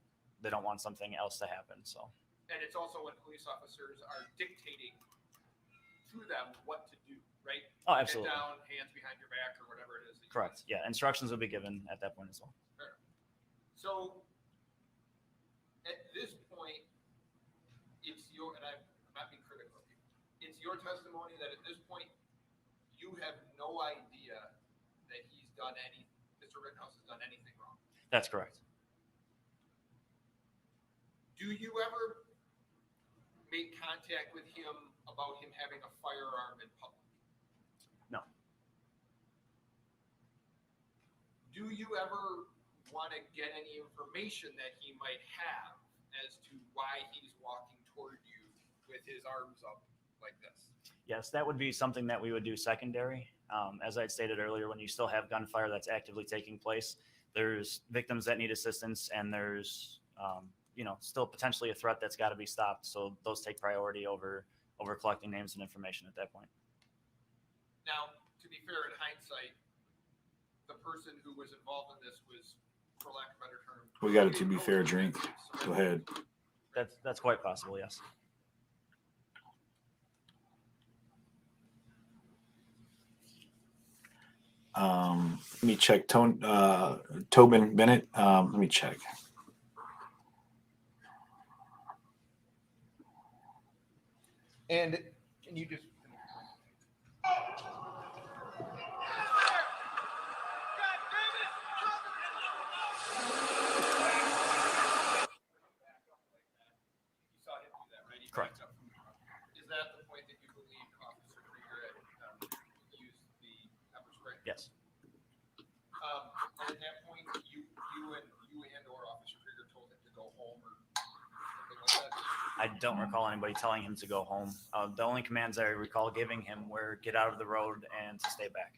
G: want something else to happen. So.
D: And it's also when police officers are dictating to them what to do, right?
G: Oh, absolutely.
D: Head down, hands behind your back, or whatever it is. that you
G: Correct. Yeah. Instructions will be given at that point as well.
D: Fair. So at this point, it's your, and I'm not being critical of you, it's your testimony that at this point, you have no idea that Mr. Rittenhouse has done anything wrong.
G: That's correct.
D: Do you ever make contact with him about him having a firearm in public?
G: No.
D: Do you ever want to get any information that he might have as to why he's walking toward you with his arms up like this?
G: Yes, that would be something that we would do secondary. As I stated earlier, when you still have gunfire that's actively taking place, there's victims that need assistance and there's, still potentially a threat that's got to be stopped. So those take priority over collecting names and information at that point.
D: Now, to be fair, in hindsight, the person who was involved in this was, for lack of a better term,
C: We got it to be fair drink. Go ahead.
G: That's quite possible, yes.
C: Let me check. Tobin Bennett. Let me check.
D: And can you just?
G: Correct.
D: Is that the point that you believe Officer Krieger used the pepper spray?
G: Yes.
D: And at that point, you and or Officer Krieger told him to go home or something like that?
G: I don't recall anybody telling him to go home. The only commands I recall giving him were get out of the road and to stay back.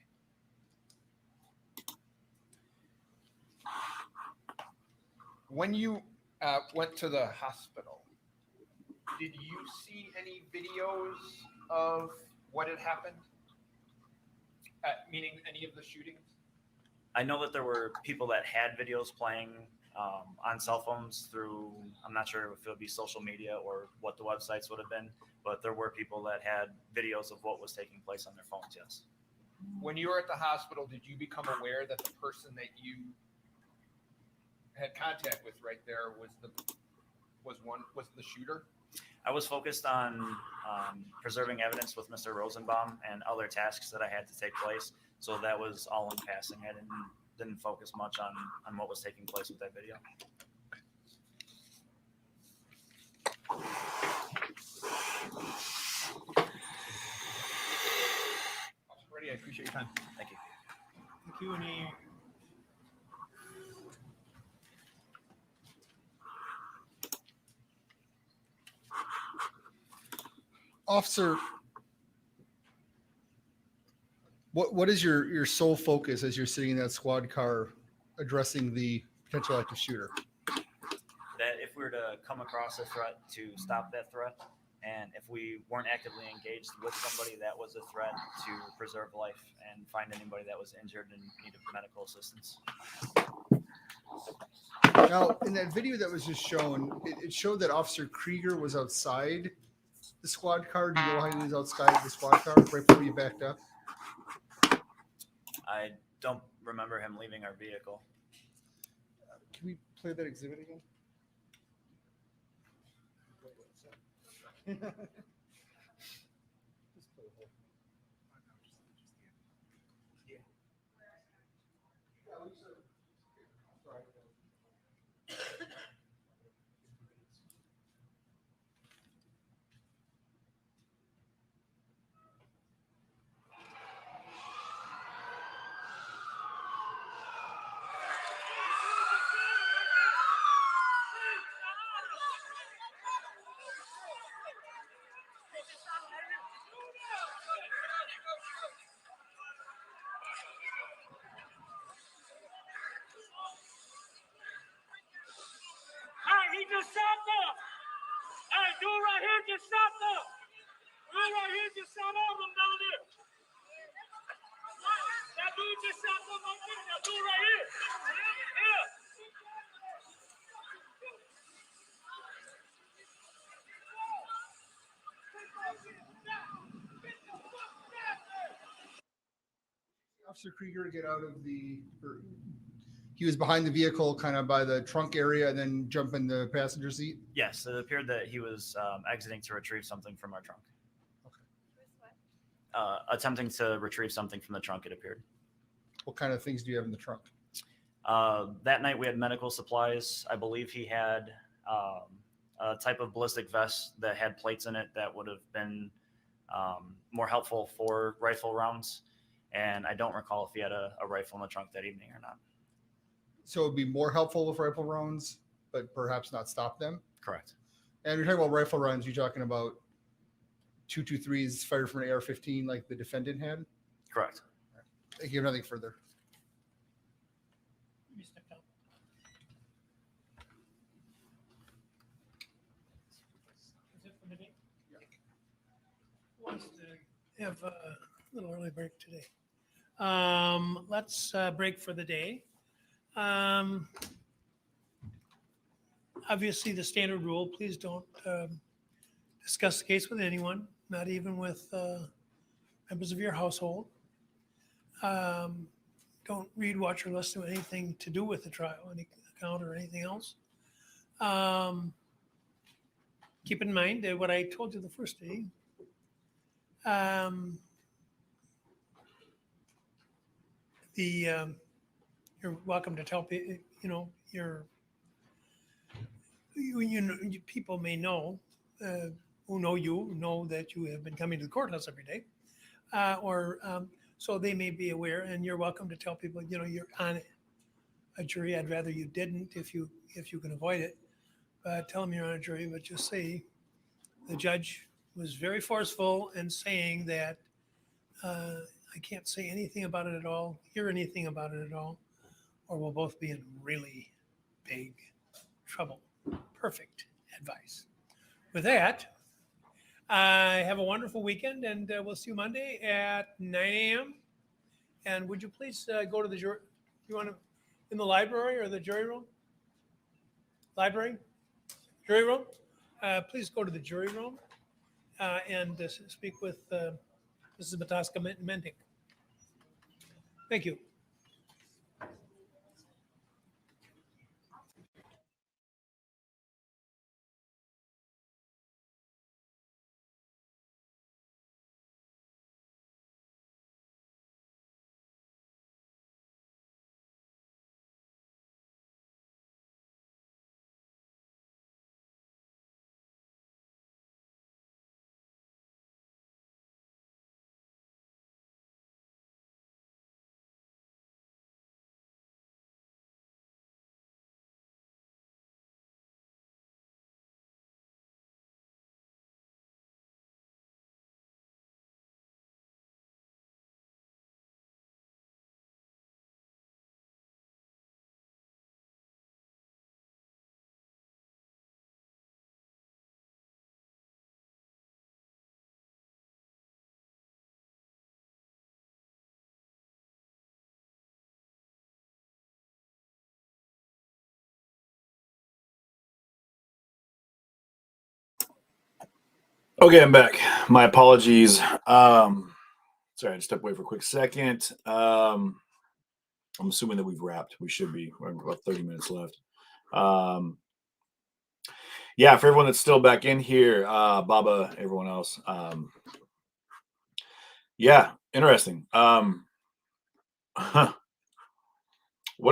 D: When you went to the hospital, did you see any videos of what had happened? Meaning any of the shootings?
G: I know that there were people that had videos playing on cell phones through, I'm not sure if it would be social media or what the websites would have been, but there were people that had videos of what was taking place on their phones, yes.
D: When you were at the hospital, did you become aware that the person that you had contact with right there was the shooter.
G: I was focused on preserving evidence with Mr. Rosenbaum and other tasks that I had to take place. So that was all in passing. I didn't focus much on what was taking place with that video.
D: Freddie, I appreciate your time.
G: Thank you.
E: Thank you. Any
I: Officer, what is your sole focus as you're sitting in that squad car addressing the potential active shooter?
G: That if we were to come across a threat, to stop that threat, and if we weren't actively engaged with somebody that was a threat, to preserve life and find anybody that was injured and needed medical assistance.
I: Now, in that video that was just shown, it showed that Officer Krieger was outside the squad car. Do you know how he was outside the squad car right before you backed up?
G: I don't remember him leaving our vehicle.
I: Can we play that exhibit again?
F: Hey, he just shot them. Hey, dude right here just shot them. Dude right here just shot all of them down there. That dude just shot them right there. That dude right here. Yeah.
I: Officer Krieger get out of he was behind the vehicle, kind of by the trunk area, and then jump in the passenger seat?
G: Yes, it appeared that he was exiting to retrieve something from our trunk. Attempting to retrieve something from the trunk, it appeared.
I: What kind of things do you have in the trunk?
G: That night we had medical supplies. I believe he had a type of ballistic vest that had plates in it that would have been more helpful for rifle rounds. And I don't recall if he had a rifle in the trunk that evening or not.
I: So it would be more helpful with rifle rounds, but perhaps not stop them?
G: Correct.
I: And you're talking about rifle rounds, you're talking about 223s fired from an AR-15 like the defendant had?
G: Correct.
I: Thank you. Nothing further.
E: Let me step down. Is it for today? Wants to have a little early break today. Let's break for the day. Obviously, the standard rule, please don't discuss the case with anyone, not even with members of your household. Don't read, watch, or listen to anything to do with the trial, any account or anything else. Keep in mind that what I told you the first day, you're welcome to tell people, people may know, who know you, know that you have been coming to the courthouse every day, so they may be aware, and you're welcome to tell people, you're on a jury. I'd rather you didn't if you can avoid it. But tell them you're on a jury, but just say the judge was very forceful in saying that I can't say anything about it at all, hear anything about it at all, or we'll both be in really big trouble. Perfect advice. With that, have a wonderful weekend, and we'll see you Monday at 9 a.m. And would you please go to the jury? You want to in the library or the jury room? Library, jury room. Please go to the jury room and speak with Mrs. Bataska Mending. Thank you.
C: Okay, I'm back. My apologies. Sorry, I had to step away for a quick second. I'm assuming that we've wrapped. We should be. We're about 30 minutes left. Yeah, for everyone that's still back in here, Baba, everyone else. Yeah, interesting. What a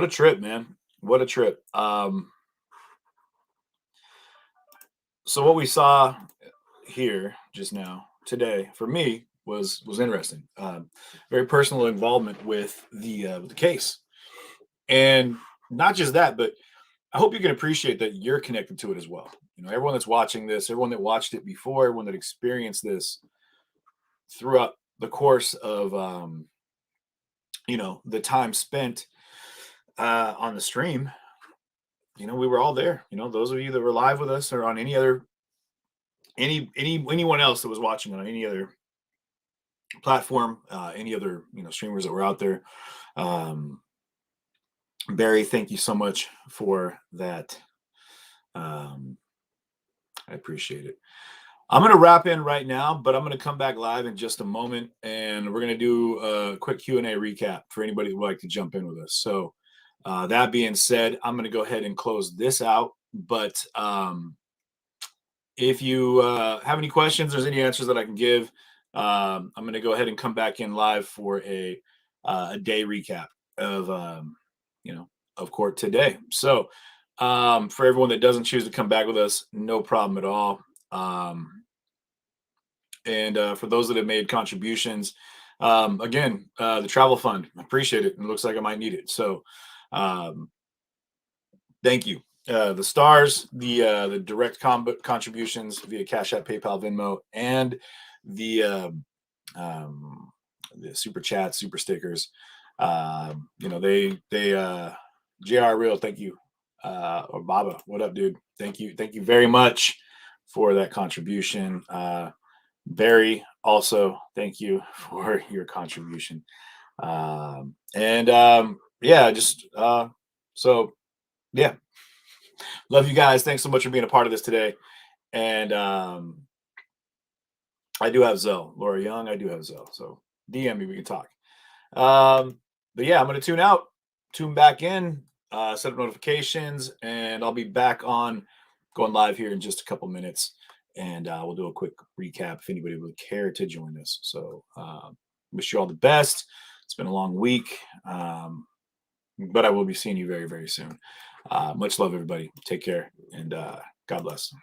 C: trip, man. What a trip. So what we saw here just now today for me was interesting. Very personal involvement with the case, and not just that, but I hope you can appreciate that you're connected to it as well. You know, everyone that's watching this, everyone that watched it before, everyone that experienced this throughout the course of you know, the time spent on the stream. You know, we were all there. You know, those of you that were live with us or on any other anyone else that was watching on any other platform, any other, you know, streamers that were out there. Barry, thank you so much for that. I appreciate it. I'm going to wrap in right now, but I'm going to come back live in just a moment, and we're going to do a quick Q&A recap for anybody who would like to jump in with us. So that being said, I'm going to go ahead and close this out. But if you have any questions, there's any answers that I can give, I'm going to go ahead and come back in live for a day recap of, you know, of court today. So for everyone that doesn't choose to come back with us, no problem at all. And for those that have made contributions, again, the travel fund, I appreciate it. It looks like I might need it. So thank you. The stars, the direct contributions via Cash App, PayPal, Venmo, and the super chats, super stickers. You know, they JR Real, thank you. Or Baba, what up, dude? Thank you very much for that contribution. Barry, also thank you for your contribution. Yeah, just so yeah, love you guys. Thanks so much for being a part of this today. And I do have Zelle, Laura Young. I do have Zelle, so DM me, we can talk. But yeah, I'm gonna tune out, tune back in, set up notifications, and I'll be back on going live here in just a couple minutes. And we'll do a quick recap if anybody would care to join us. So wish you all the best. It's been a long week, but I will be seeing you very, very soon. Much love, everybody. Take care, and God bless.